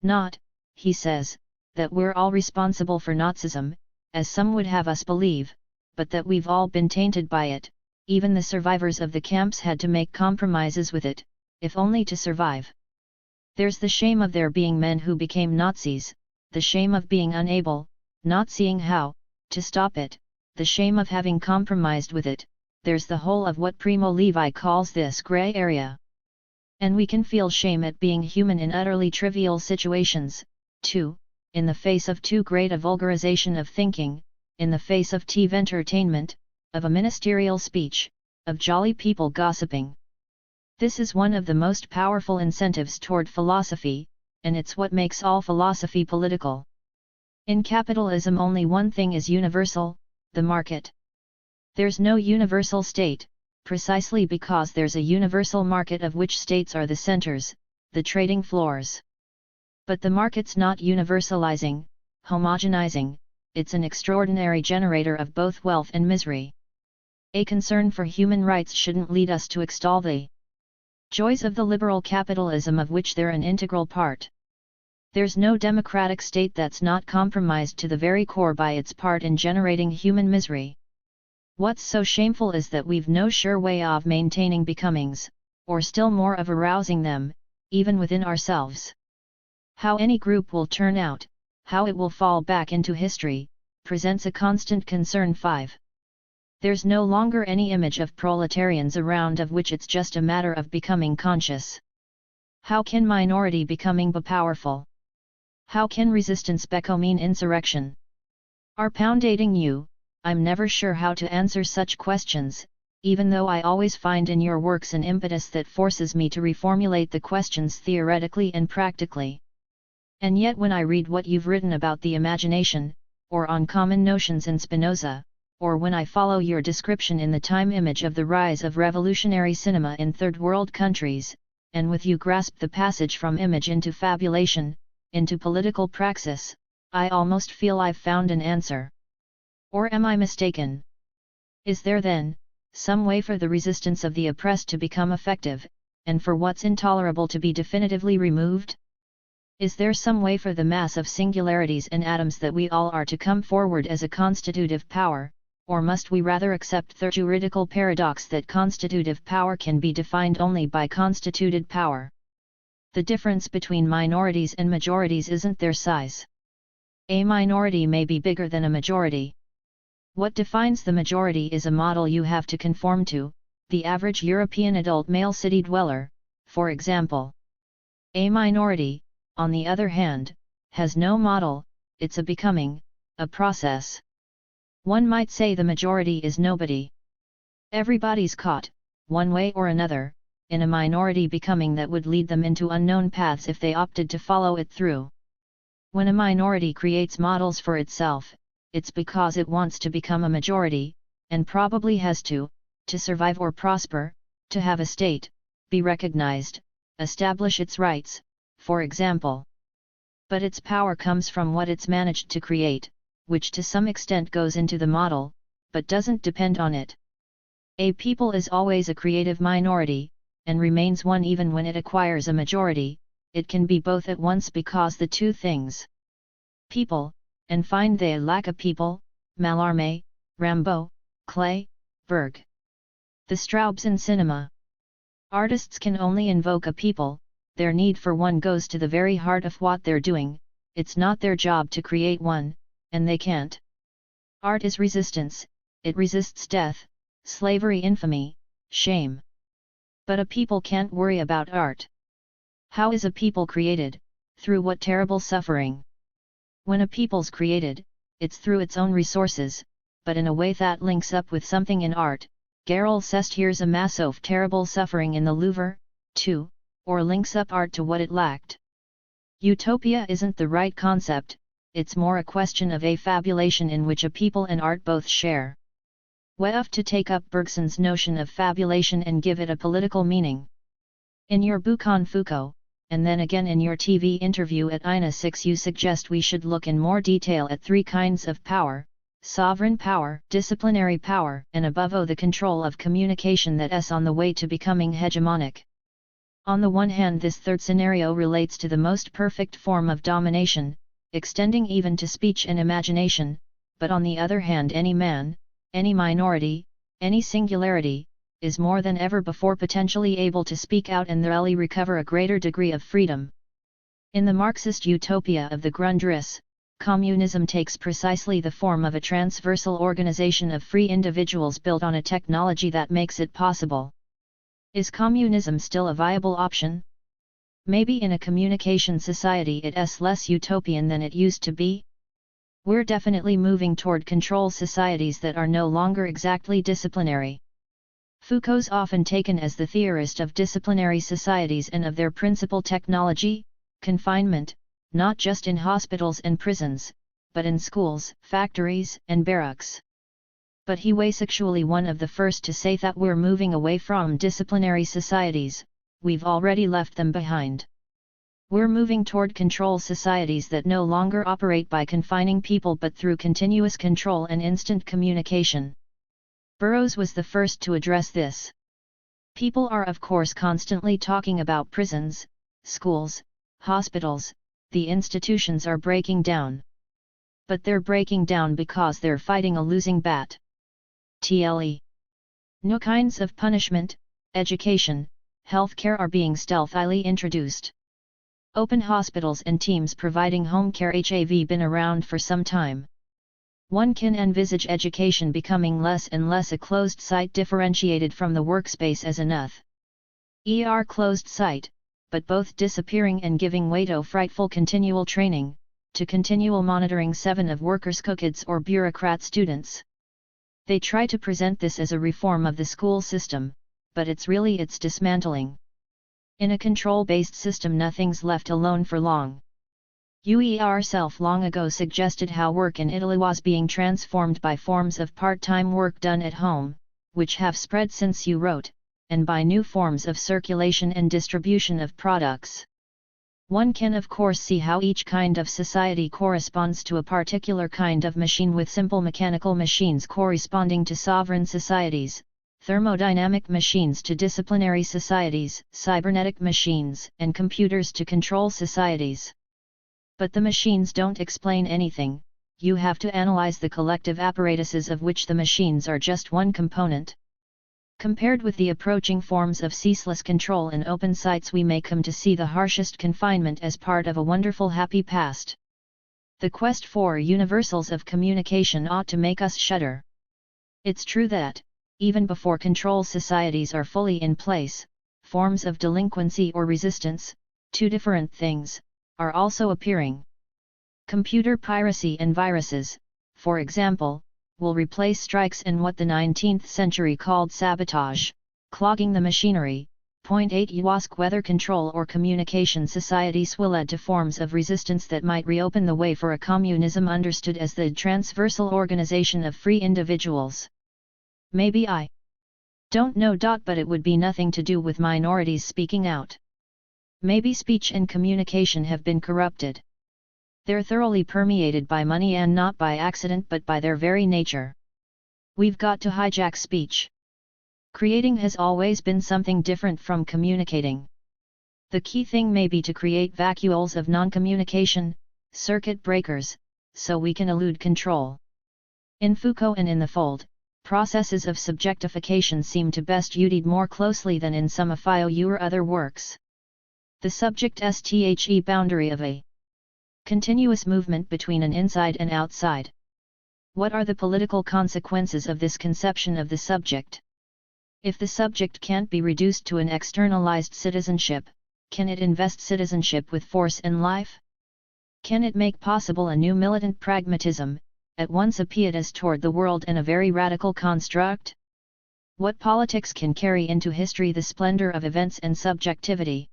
Not, he says, that we're all responsible for Nazism, as some would have us believe, but that we've all been tainted by it. Even the survivors of the camps had to make compromises with it, if only to survive. There's the shame of there being men who became Nazis, the shame of being unable, not seeing how, to stop it, the shame of having compromised with it. There's the whole of what Primo Levi calls this gray area. And we can feel shame at being human in utterly trivial situations, too, in the face of too great a vulgarization of thinking, in the face of TV entertainment, of a ministerial speech, of jolly people gossiping. This is one of the most powerful incentives toward philosophy, and it's what makes all philosophy political. In capitalism only one thing is universal, the market. There's no universal state, precisely because there's a universal market of which states are the centers, the trading floors. But the market's not universalizing, homogenizing, it's an extraordinary generator of both wealth and misery. A concern for human rights shouldn't lead us to extol the joys of the liberal capitalism of which they're an integral part. There's no democratic state that's not compromised to the very core by its part in generating human misery. What's so shameful is that we've no sure way of maintaining becomings, or still more of arousing them, even within ourselves. How any group will turn out, how it will fall back into history, presents a constant concern. 5. There's no longer any image of proletarians around of which it's just a matter of becoming conscious. How can minority becoming be powerful? How can resistance mean insurrection? Are poundating you? I'm never sure how to answer such questions, even though I always find in your works an impetus that forces me to reformulate the questions theoretically and practically. And yet when I read what you've written about the imagination, or on common notions in Spinoza, or when I follow your description in the time image of the rise of revolutionary cinema in third world countries, and with you grasp the passage from image into fabulation, into political praxis, I almost feel I've found an answer. Or am I mistaken? Is there then, some way for the resistance of the oppressed to become effective, and for what's intolerable to be definitively removed? Is there some way for the mass of singularities and atoms that we all are to come forward as a constitutive power, or must we rather accept the juridical paradox that constitutive power can be defined only by constituted power? The difference between minorities and majorities isn't their size. A minority may be bigger than a majority. What defines the majority is a model you have to conform to, the average European adult male city dweller, for example. A minority, on the other hand, has no model, it's a becoming, a process. One might say the majority is nobody. Everybody's caught, one way or another, in a minority becoming that would lead them into unknown paths if they opted to follow it through. When a minority creates models for itself, it's because it wants to become a majority, and probably has to survive or prosper, to have a state, be recognized, establish its rights, for example. But its power comes from what it's managed to create, which to some extent goes into the model, but doesn't depend on it. A people is always a creative minority, and remains one even when it acquires a majority. It can be both at once because the two things, people, and find they lack a people, Mallarmé, Rimbaud, Clay, Berg. The Straubs in cinema. Artists can only invoke a people, their need for one goes to the very heart of what they're doing, it's not their job to create one, and they can't. Art is resistance, it resists death, slavery, infamy, shame. But a people can't worry about art. How is a people created? Through what terrible suffering? When a people's created, it's through its own resources, but in a way that links up with something in art. Garel says here's a mass of terrible suffering in the Louvre, too, or links up art to what it lacked. Utopia isn't the right concept, it's more a question of a fabulation in which a people and art both share. We have to take up Bergson's notion of fabulation and give it a political meaning. In your book on Foucault, and then again in your TV interview at INA 6, you suggest we should look in more detail at three kinds of power: sovereign power, disciplinary power, and above all the control of communication that's on the way to becoming hegemonic. On the one hand, this third scenario relates to the most perfect form of domination, extending even to speech and imagination, but on the other hand, any man, any minority, any singularity, is more than ever before potentially able to speak out and really recover a greater degree of freedom. In the Marxist utopia of the Grundrisse, communism takes precisely the form of a transversal organization of free individuals built on a technology that makes it possible. Is communism still a viable option? Maybe in a communication society it's less utopian than it used to be? We're definitely moving toward control societies that are no longer exactly disciplinary. Foucault's often taken as the theorist of disciplinary societies and of their principal technology, confinement, not just in hospitals and prisons, but in schools, factories, and barracks. But he was actually one of the first to say that we're moving away from disciplinary societies, we've already left them behind. We're moving toward control societies that no longer operate by confining people but through continuous control and instant communication. Burroughs was the first to address this. People are of course constantly talking about prisons, schools, hospitals, the institutions are breaking down. But they're breaking down because they're fighting a losing bat. TLE. New kinds of punishment, education, healthcare are being stealthily introduced. Open hospitals and teams providing home care have been around for some time. One can envisage education becoming less and less a closed site differentiated from the workspace as an closed site, but both disappearing and giving way to frightful continual training, to continual monitoring 7 of workers' cookids or bureaucrat students. They try to present this as a reform of the school system, but it's really its dismantling. In a control-based system nothing's left alone for long. Uer self long ago suggested how work in Italy was being transformed by forms of part-time work done at home, which have spread since you wrote, and by new forms of circulation and distribution of products. One can of course see how each kind of society corresponds to a particular kind of machine, with simple mechanical machines corresponding to sovereign societies, thermodynamic machines to disciplinary societies, cybernetic machines, and computers to control societies. But the machines don't explain anything, you have to analyze the collective apparatuses of which the machines are just one component. Compared with the approaching forms of ceaseless control in open sites, we may come to see the harshest confinement as part of a wonderful happy past. The quest for universals of communication ought to make us shudder. It's true that, even before control societies are fully in place, forms of delinquency or resistance, 2 different things, are also appearing. Computer piracy and viruses, for example, will replace strikes and what the 19th century called sabotage, clogging the machinery. 8 You ask whether control or communication societies will lead to forms of resistance that might reopen the way for a communism understood as the transversal organization of free individuals. Maybe I don't know. But it would be nothing to do with minorities speaking out. Maybe speech and communication have been corrupted. They're thoroughly permeated by money, and not by accident but by their very nature. We've got to hijack speech. Creating has always been something different from communicating. The key thing may be to create vacuoles of non-communication, circuit breakers, so we can elude control. In Foucault and in The Fold, processes of subjectification seem to best studied more closely than in some of Foucault's other works. The subject's boundary of a continuous movement between an inside and outside. What are the political consequences of this conception of the subject? If the subject can't be reduced to an externalized citizenship, can it invest citizenship with force and life? Can it make possible a new militant pragmatism, at once a pietas toward the world and a very radical construct? What politics can carry into history the splendor of events and subjectivity?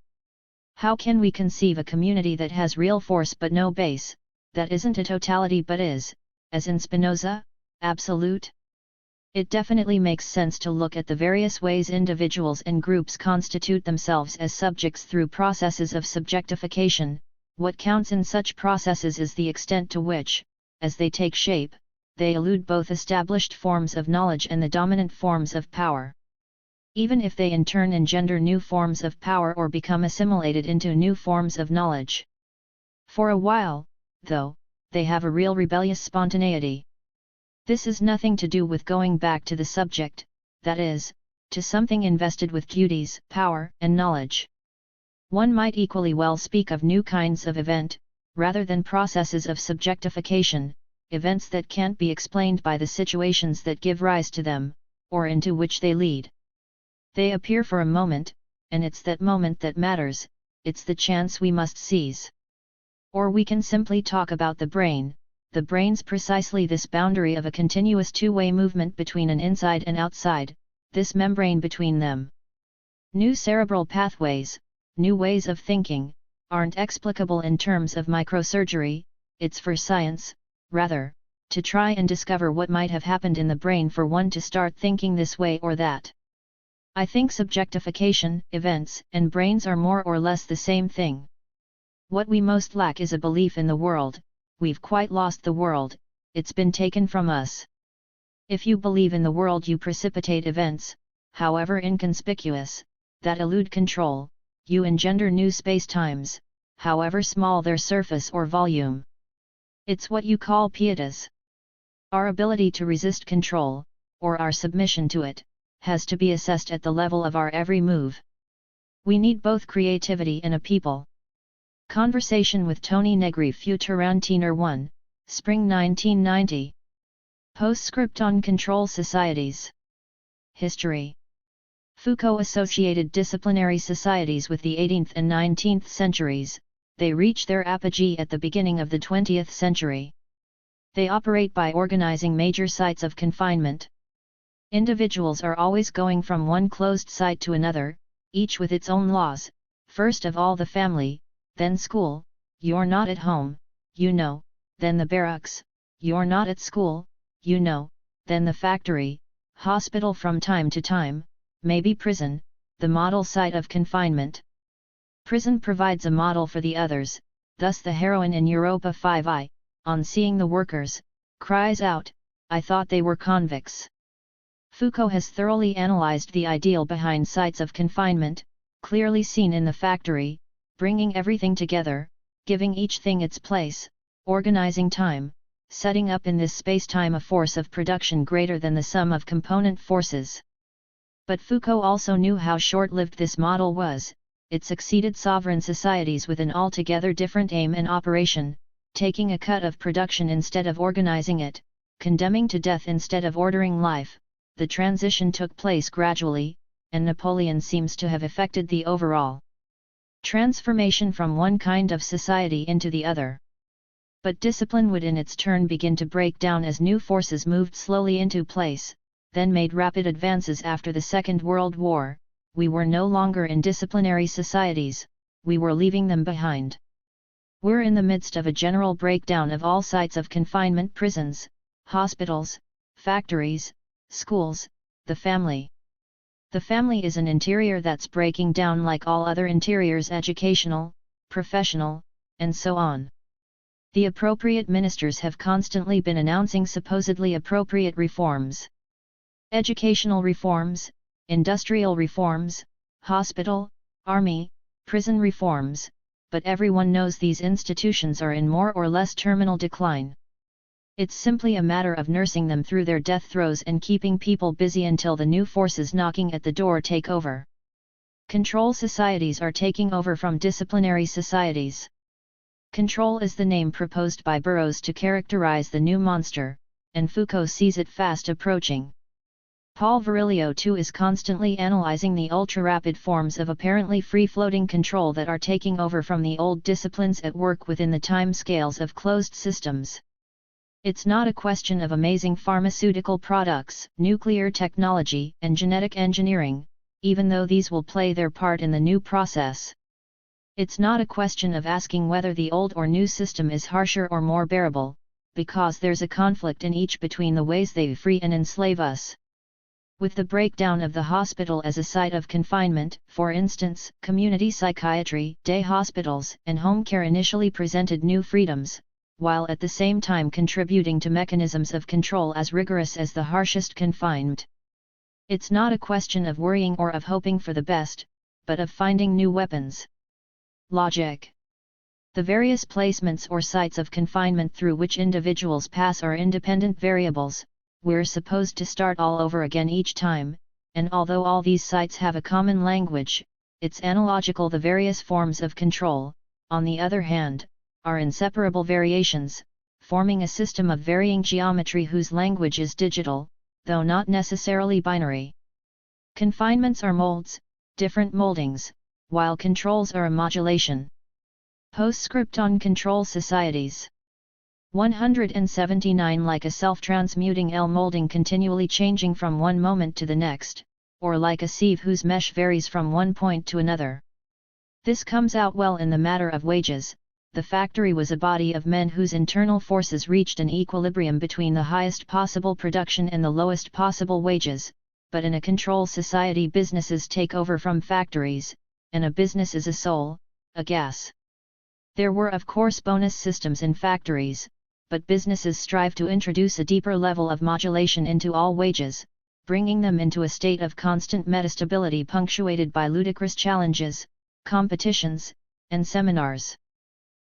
How can we conceive a community that has real force but no base, that isn't a totality but is, as in Spinoza, absolute? It definitely makes sense to look at the various ways individuals and groups constitute themselves as subjects through processes of subjectification. What counts in such processes is the extent to which, as they take shape, they elude both established forms of knowledge and the dominant forms of power. Even if they in turn engender new forms of power or become assimilated into new forms of knowledge. For a while, though, they have a real rebellious spontaneity. This is nothing to do with going back to the subject, that is, to something invested with duties, power, and knowledge. One might equally well speak of new kinds of event, rather than processes of subjectification, events that can't be explained by the situations that give rise to them, or into which they lead. They appear for a moment, and it's that moment that matters, it's the chance we must seize. Or we can simply talk about the brain. The brain's precisely this boundary of a continuous two-way movement between an inside and outside, this membrane between them. New cerebral pathways, new ways of thinking, aren't explicable in terms of microsurgery. It's for science, rather, to try and discover what might have happened in the brain for one to start thinking this way or that. I think subjectification, events, and brains are more or less the same thing. What we most lack is a belief in the world. We've quite lost the world, it's been taken from us. If you believe in the world, you precipitate events, however inconspicuous, that elude control. You engender new spacetimes, however small their surface or volume. It's what you call pietas. Our ability to resist control, or our submission to it, has to be assessed at the level of our every move. We need both creativity and a people. Conversation with Tony Negri, Futurantiner 1, Spring 1990. Postscript on Control Societies. History. Foucault associated disciplinary societies with the 18th and 19th centuries. They reach their apogee at the beginning of the 20th century. They operate by organizing major sites of confinement. Individuals are always going from one closed site to another, each with its own laws, first of all the family, then school. You're not at home, you know, then the barracks. You're not at school, you know, then the factory, hospital from time to time, maybe prison, the model site of confinement. Prison provides a model for the others, thus the heroine in Europa 5I, on seeing the workers, cries out, "I thought they were convicts." Foucault has thoroughly analyzed the ideal behind sites of confinement, clearly seen in the factory, bringing everything together, giving each thing its place, organizing time, setting up in this space-time a force of production greater than the sum of component forces. But Foucault also knew how short-lived this model was. It succeeded sovereign societies with an altogether different aim and operation, taking a cut of production instead of organizing it, condemning to death instead of ordering life. The transition took place gradually, and Napoleon seems to have effected the overall transformation from one kind of society into the other. But discipline would in its turn begin to break down as new forces moved slowly into place, then made rapid advances after the Second World War. We were no longer in disciplinary societies, we were leaving them behind. We're in the midst of a general breakdown of all sites of confinement: prisons, hospitals, factories, schools, the family. The family is an interior that's breaking down like all other interiors: educational, professional, and so on. The appropriate ministers have constantly been announcing supposedly appropriate reforms. Educational reforms, industrial reforms, hospital, army, prison reforms, but everyone knows these institutions are in more or less terminal decline. It's simply a matter of nursing them through their death throes and keeping people busy until the new forces knocking at the door take over. Control societies are taking over from disciplinary societies. Control is the name proposed by Burroughs to characterize the new monster, and Foucault sees it fast approaching. Paul Virilio too is constantly analyzing the ultra-rapid forms of apparently free-floating control that are taking over from the old disciplines at work within the time scales of closed systems. It's not a question of amazing pharmaceutical products, nuclear technology, and genetic engineering, even though these will play their part in the new process. It's not a question of asking whether the old or new system is harsher or more bearable, because there's a conflict in each between the ways they free and enslave us. With the breakdown of the hospital as a site of confinement, for instance, community psychiatry, day hospitals, and home care initially presented new freedoms, while at the same time contributing to mechanisms of control as rigorous as the harshest confinement. It's not a question of worrying or of hoping for the best, but of finding new weapons. Logic. The various placements or sites of confinement through which individuals pass are independent variables. We're supposed to start all over again each time, and although all these sites have a common language, it's analogical. The various forms of control, on the other hand, are inseparable variations, forming a system of varying geometry whose language is digital, though not necessarily binary. Confinements are molds, different moldings, while controls are a modulation. Postscript on control societies. 179. Like a self-transmuting L molding continually changing from one moment to the next, or like a sieve whose mesh varies from one point to another. This comes out well in the matter of wages. The factory was a body of men whose internal forces reached an equilibrium between the highest possible production and the lowest possible wages, but in a control society businesses take over from factories, and a business is a soul, a gas. There were of course bonus systems in factories, but businesses strive to introduce a deeper level of modulation into all wages, bringing them into a state of constant metastability punctuated by ludicrous challenges, competitions, and seminars.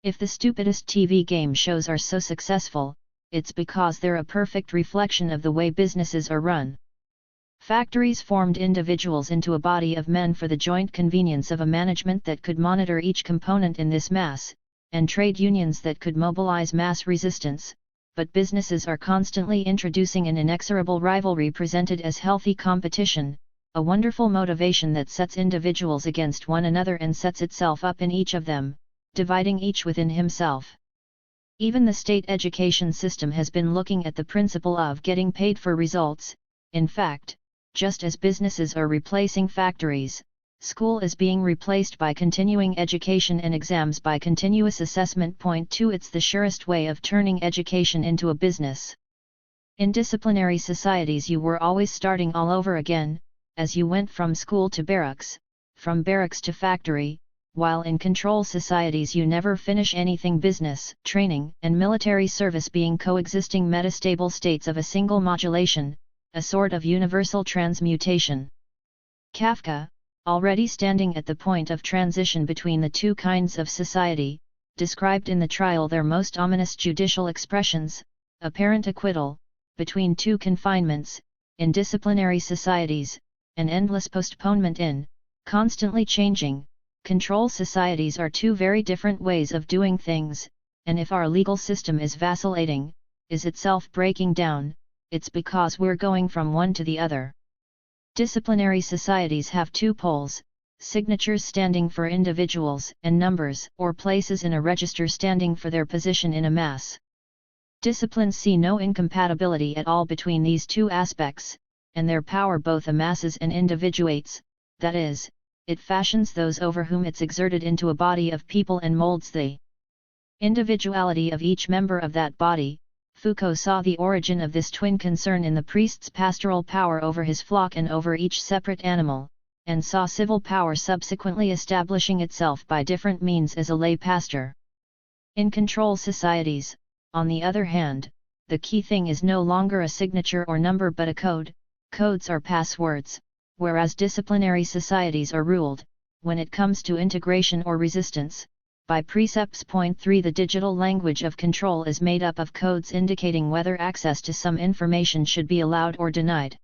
If the stupidest TV game shows are so successful, it's because they're a perfect reflection of the way businesses are run. Factories formed individuals into a body of men for the joint convenience of a management that could monitor each component in this mass, and trade unions that could mobilize mass resistance, but businesses are constantly introducing an inexorable rivalry presented as healthy competition, a wonderful motivation that sets individuals against one another and sets itself up in each of them, dividing each within himself. Even the state education system has been looking at the principle of getting paid for results. In fact, just as businesses are replacing factories, school is being replaced by continuing education and exams by continuous assessment. Point 2. It's the surest way of turning education into a business. In disciplinary societies you were always starting all over again, as you went from school to barracks, from barracks to factory, while in control societies you never finish anything. Business, training, and military service being coexisting metastable states of a single modulation, a sort of universal transmutation. Kafka, already standing at the point of transition between the two kinds of society, described in the trial their most ominous judicial expressions: apparent acquittal, between two confinements, in disciplinary societies, and endless postponement in, constantly changing, control societies are two very different ways of doing things, and if our legal system is vacillating, is itself breaking down, it's because we're going from one to the other. Disciplinary societies have two poles, signatures standing for individuals, and numbers or places in a register standing for their position in a mass. Disciplines see no incompatibility at all between these two aspects, and their power both amasses and individuates, that is, it fashions those over whom it's exerted into a body of people and molds the individuality of each member of that body. Foucault saw the origin of this twin concern in the priest's pastoral power over his flock and over each separate animal, and saw civil power subsequently establishing itself by different means as a lay pastor. In control societies, on the other hand, the key thing is no longer a signature or number but a code. Codes are passwords, whereas disciplinary societies are ruled, when it comes to integration or resistance, by precepts. Point 3. The digital language of control is made up of codes indicating whether access to some information should be allowed or denied.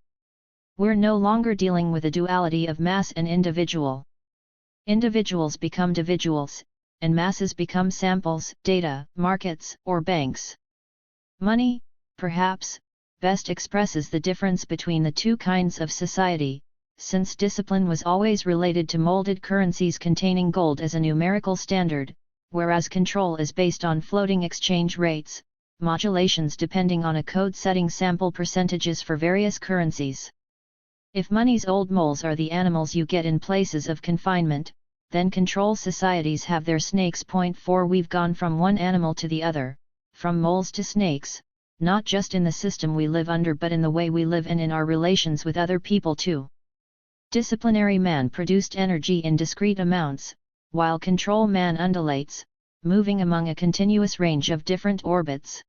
We're no longer dealing with a duality of mass and individual. Individuals become individuals, and masses become samples, data, markets, or banks. Money, perhaps, best expresses the difference between the two kinds of society, since discipline was always related to molded currencies containing gold as a numerical standard, whereas control is based on floating exchange rates, modulations depending on a code-setting sample percentages for various currencies. If money's old moles are the animals you get in places of confinement, then control societies have their snakes. Point 4. We've gone from one animal to the other, from moles to snakes, not just in the system we live under but in the way we live and in our relations with other people too. Disciplinary man produced energy in discrete amounts, while control man undulates, moving among a continuous range of different orbits.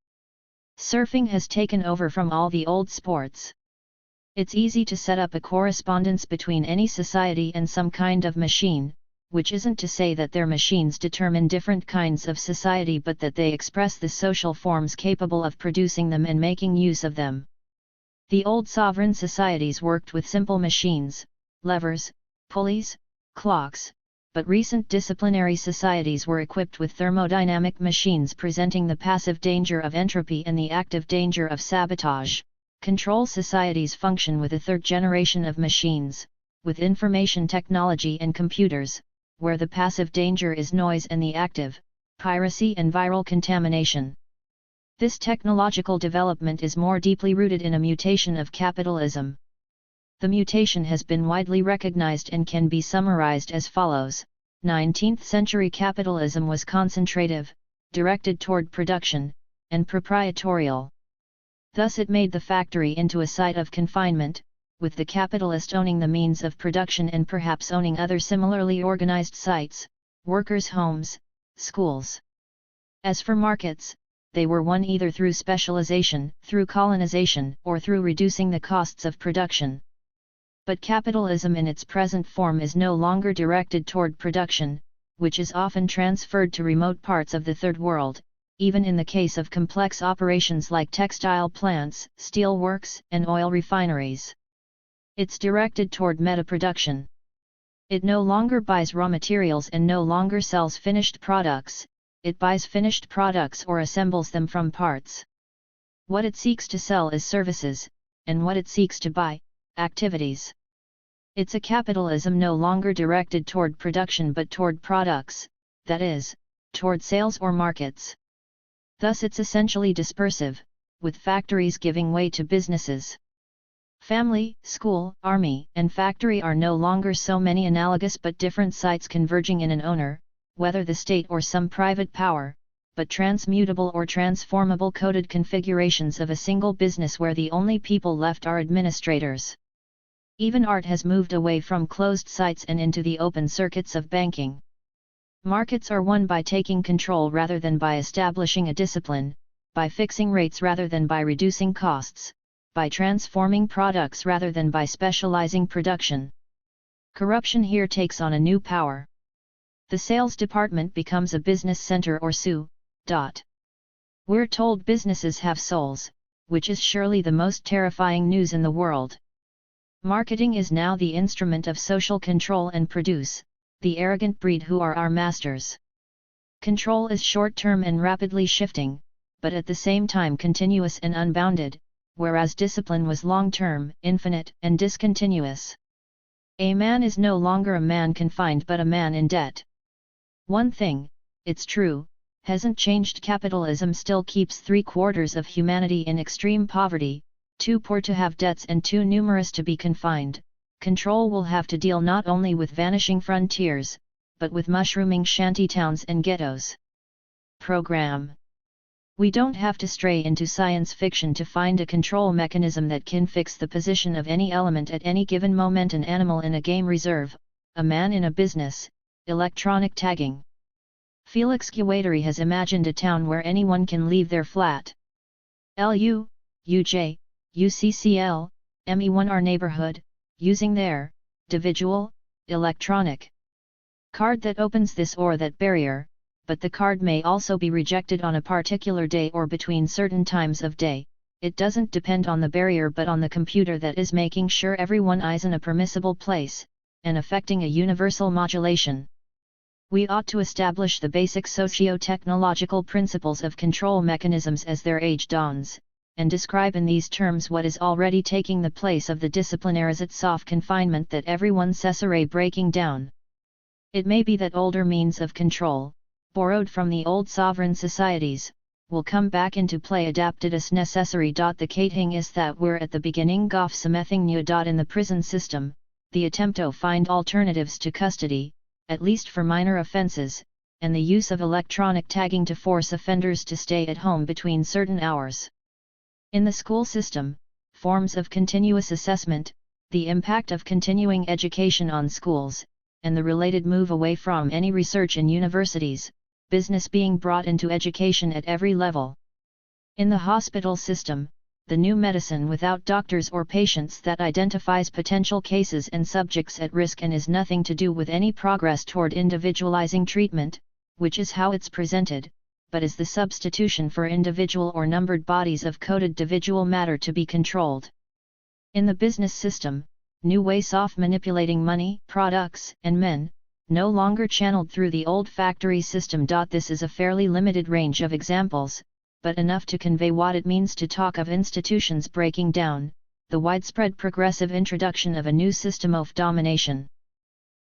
Surfing has taken over from all the old sports. It's easy to set up a correspondence between any society and some kind of machine, which isn't to say that their machines determine different kinds of society but that they express the social forms capable of producing them and making use of them. The old sovereign societies worked with simple machines, levers, pulleys, clocks, but recent disciplinary societies were equipped with thermodynamic machines presenting the passive danger of entropy and the active danger of sabotage. Control societies function with a third generation of machines, with information technology and computers, where the passive danger is noise and the active, piracy and viral contamination. This technological development is more deeply rooted in a mutation of capitalism. The mutation has been widely recognized and can be summarized as follows: 19th century capitalism was concentrative, directed toward production, and proprietorial. Thus it made the factory into a site of confinement, with the capitalist owning the means of production and perhaps owning other similarly organized sites, workers' homes, schools. As for markets, they were won either through specialization, through colonization, or through reducing the costs of production. But capitalism in its present form is no longer directed toward production, which is often transferred to remote parts of the Third World, even in the case of complex operations like textile plants, steel works, and oil refineries. It's directed toward meta-production. It no longer buys raw materials and no longer sells finished products, it buys finished products or assembles them from parts. What it seeks to sell is services, and what it seeks to buy, activities. It's a capitalism no longer directed toward production but toward products, that is, toward sales or markets. Thus it's essentially dispersive, with factories giving way to businesses. Family, school, army, and factory are no longer so many analogous but different sites converging in an owner, whether the state or some private power, but transmutable or transformable coded configurations of a single business where the only people left are administrators. Even art has moved away from closed sites and into the open circuits of banking. Markets are won by taking control rather than by establishing a discipline, by fixing rates rather than by reducing costs, by transforming products rather than by specializing production. Corruption here takes on a new power. The sales department becomes a business center or SU. We're told businesses have souls, which is surely the most terrifying news in the world. Marketing is now the instrument of social control and produce, the arrogant breed who are our masters. Control is short-term and rapidly shifting, but at the same time continuous and unbounded, whereas discipline was long-term, infinite, and discontinuous. A man is no longer a man confined but a man in debt. One thing, it's true, hasn't changed. Capitalism still keeps 3/4 of humanity in extreme poverty, too poor to have debts and too numerous to be confined. Control will have to deal not only with vanishing frontiers, but with mushrooming shantytowns and ghettos. Program. We don't have to stray into science fiction to find a control mechanism that can fix the position of any element at any given moment: an animal in a game reserve, a man in a business, electronic tagging. Felix Guattari has imagined a town where anyone can leave their flat. LU, UJ, UCCL, ME1 our neighborhood, using their individual electronic card that opens this or that barrier, but the card may also be rejected on a particular day or between certain times of day. It doesn't depend on the barrier but on the computer that is making sure everyone is in a permissible place, and affecting a universal modulation. We ought to establish the basic socio-technological principles of control mechanisms as their age dawns, and describe in these terms what is already taking the place of the disciplinarized soft confinement that everyone cessare breaking down. It may be that older means of control, borrowed from the old sovereign societies, will come back into play adapted as necessary. The cating is that we're at the beginning of something new. In the prison system, the attempt to find alternatives to custody, at least for minor offences, and the use of electronic tagging to force offenders to stay at home between certain hours. In the school system, forms of continuous assessment, the impact of continuing education on schools, and the related move away from any research in universities, business being brought into education at every level. In the hospital system, the new medicine without doctors or patients that identifies potential cases and subjects at risk and is nothing to do with any progress toward individualizing treatment, which is how it's presented, but is the substitution for individual or numbered bodies of coded individual matter to be controlled. In the business system, new ways of manipulating money, products, and men, no longer channeled through the old factory system. This is a fairly limited range of examples, but enough to convey what it means to talk of institutions breaking down, the widespread progressive introduction of a new system of domination.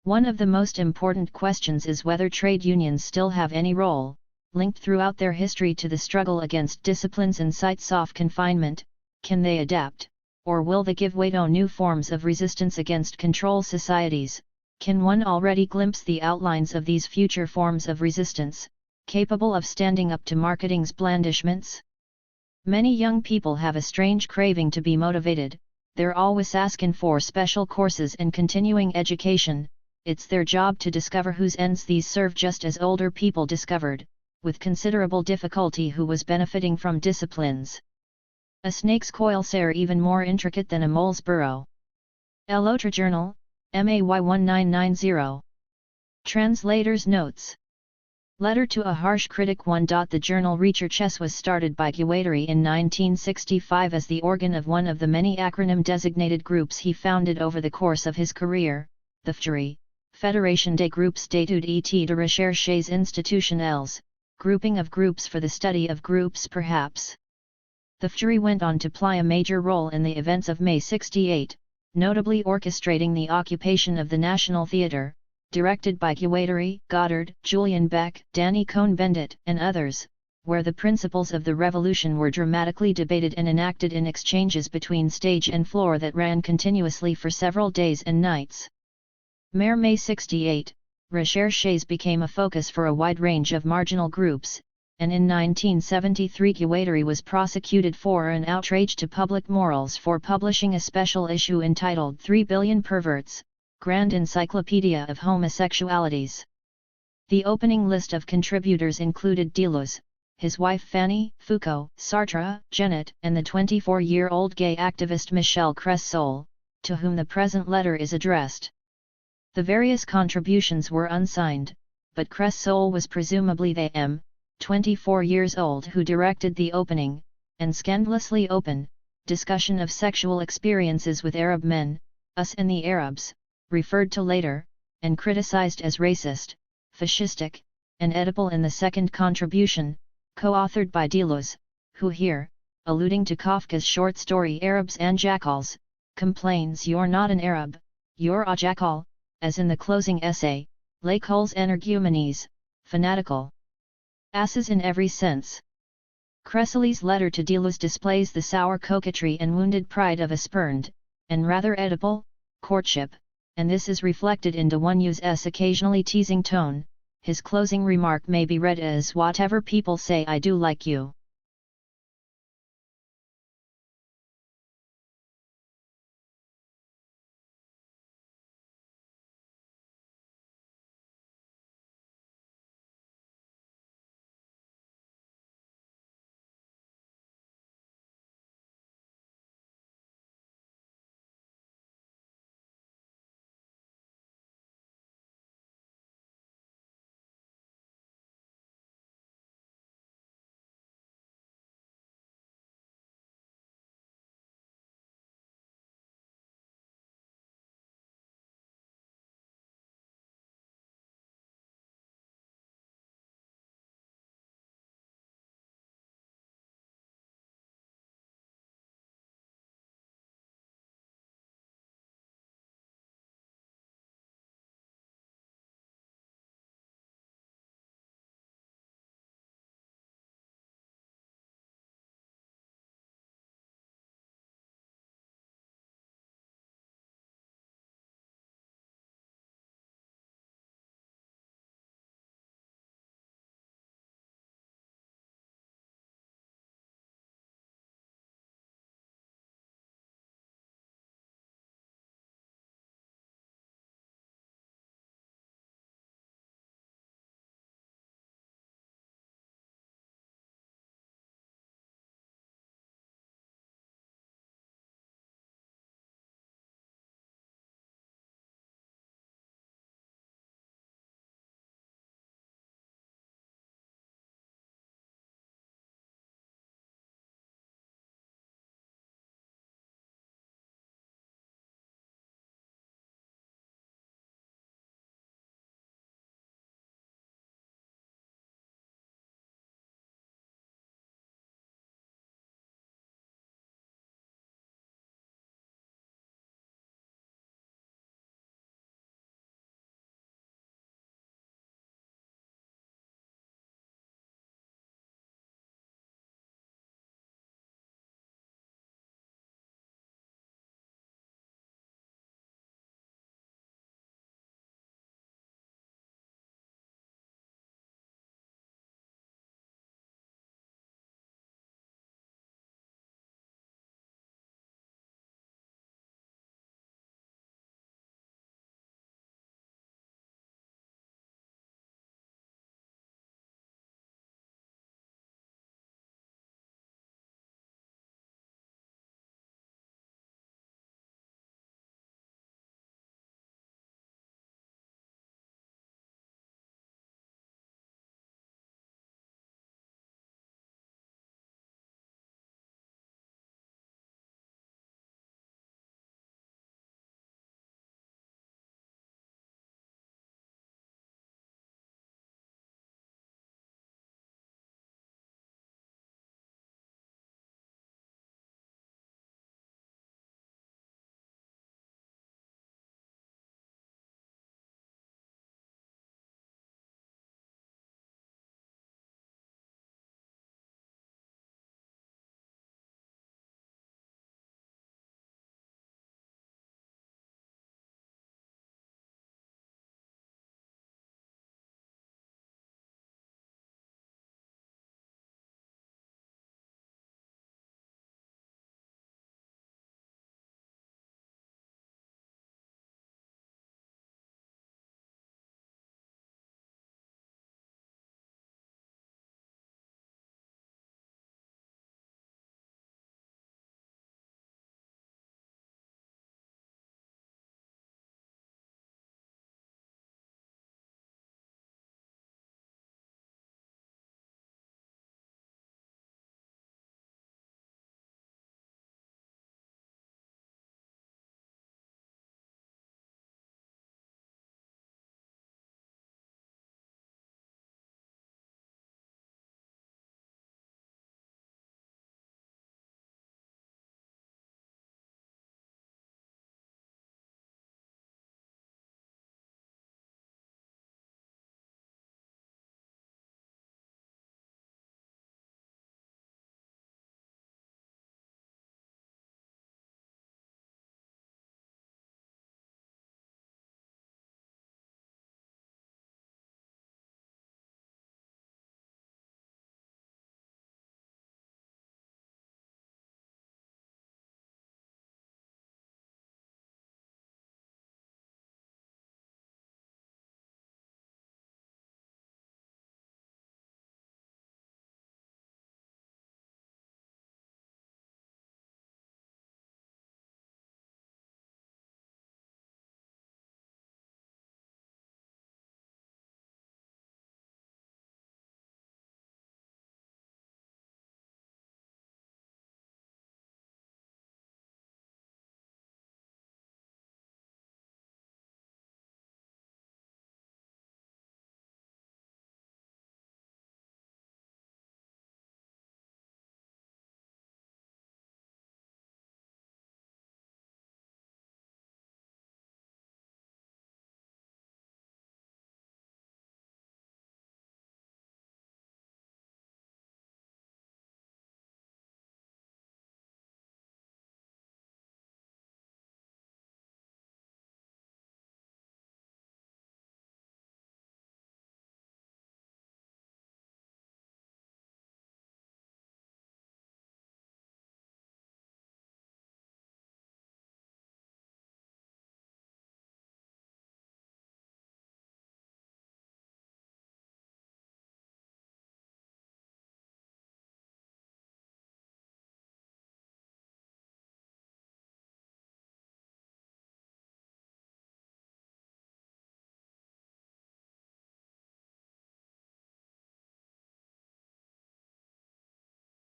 One of the most important questions is whether trade unions still have any role, linked throughout their history to the struggle against disciplines and sites of confinement. Can they adapt, or will they give way to new forms of resistance against control societies? Can one already glimpse the outlines of these future forms of resistance, capable of standing up to marketing's blandishments? Many young people have a strange craving to be motivated. They're always asking for special courses and continuing education, it's their job to discover whose ends these serve, just as older people discovered, with considerable difficulty, who was benefiting from disciplines. A snake's coils are even more intricate than a mole's burrow. L'Autre Journal, May 1990. Translator's Notes. Letter to a Harsh Critic. 1. The journal Recherches was started by Guattari in 1965 as the organ of one of the many acronym-designated groups he founded over the course of his career, the FDRI, Fédération des groupes d'études et de recherches institutionnelles, grouping of groups for the study of groups perhaps. The FDRI went on to play a major role in the events of May 68, notably orchestrating the occupation of the National Theatre, directed by Guattari, Godard, Julian Beck, Danny Cohn-Bendit, and others, where the principles of the revolution were dramatically debated and enacted in exchanges between stage and floor that ran continuously for several days and nights. May 68, Recherches became a focus for a wide range of marginal groups, and in 1973 Guattari was prosecuted for an outrage to public morals for publishing a special issue entitled 3 Billion Perverts, Grand Encyclopedia of Homosexualities. The opening list of contributors included Deleuze, his wife Fanny, Foucault, Sartre, Genet, and the 24-year-old gay activist Michel Cressol, to whom the present letter is addressed. The various contributions were unsigned, but Cressol was presumably the 24 years old who directed the opening, and scandalously open, discussion of sexual experiences with Arab men, Us and the Arabs, referred to later, and criticized as racist, fascistic, and Oedipal in the second contribution, co-authored by Deleuze, who here, alluding to Kafka's short story Arabs and Jackals, complains you're not an Arab, you're a jackal, as in the closing essay, L'écoles énergumènes, fanatical. Asses in every sense. Cressol's letter to Deleuze displays the sour coquetry and wounded pride of a spurned, and rather Oedipal, courtship, and this is reflected in de Woneu's occasionally teasing tone. His closing remark may be read as "Whatever people say, I do like you."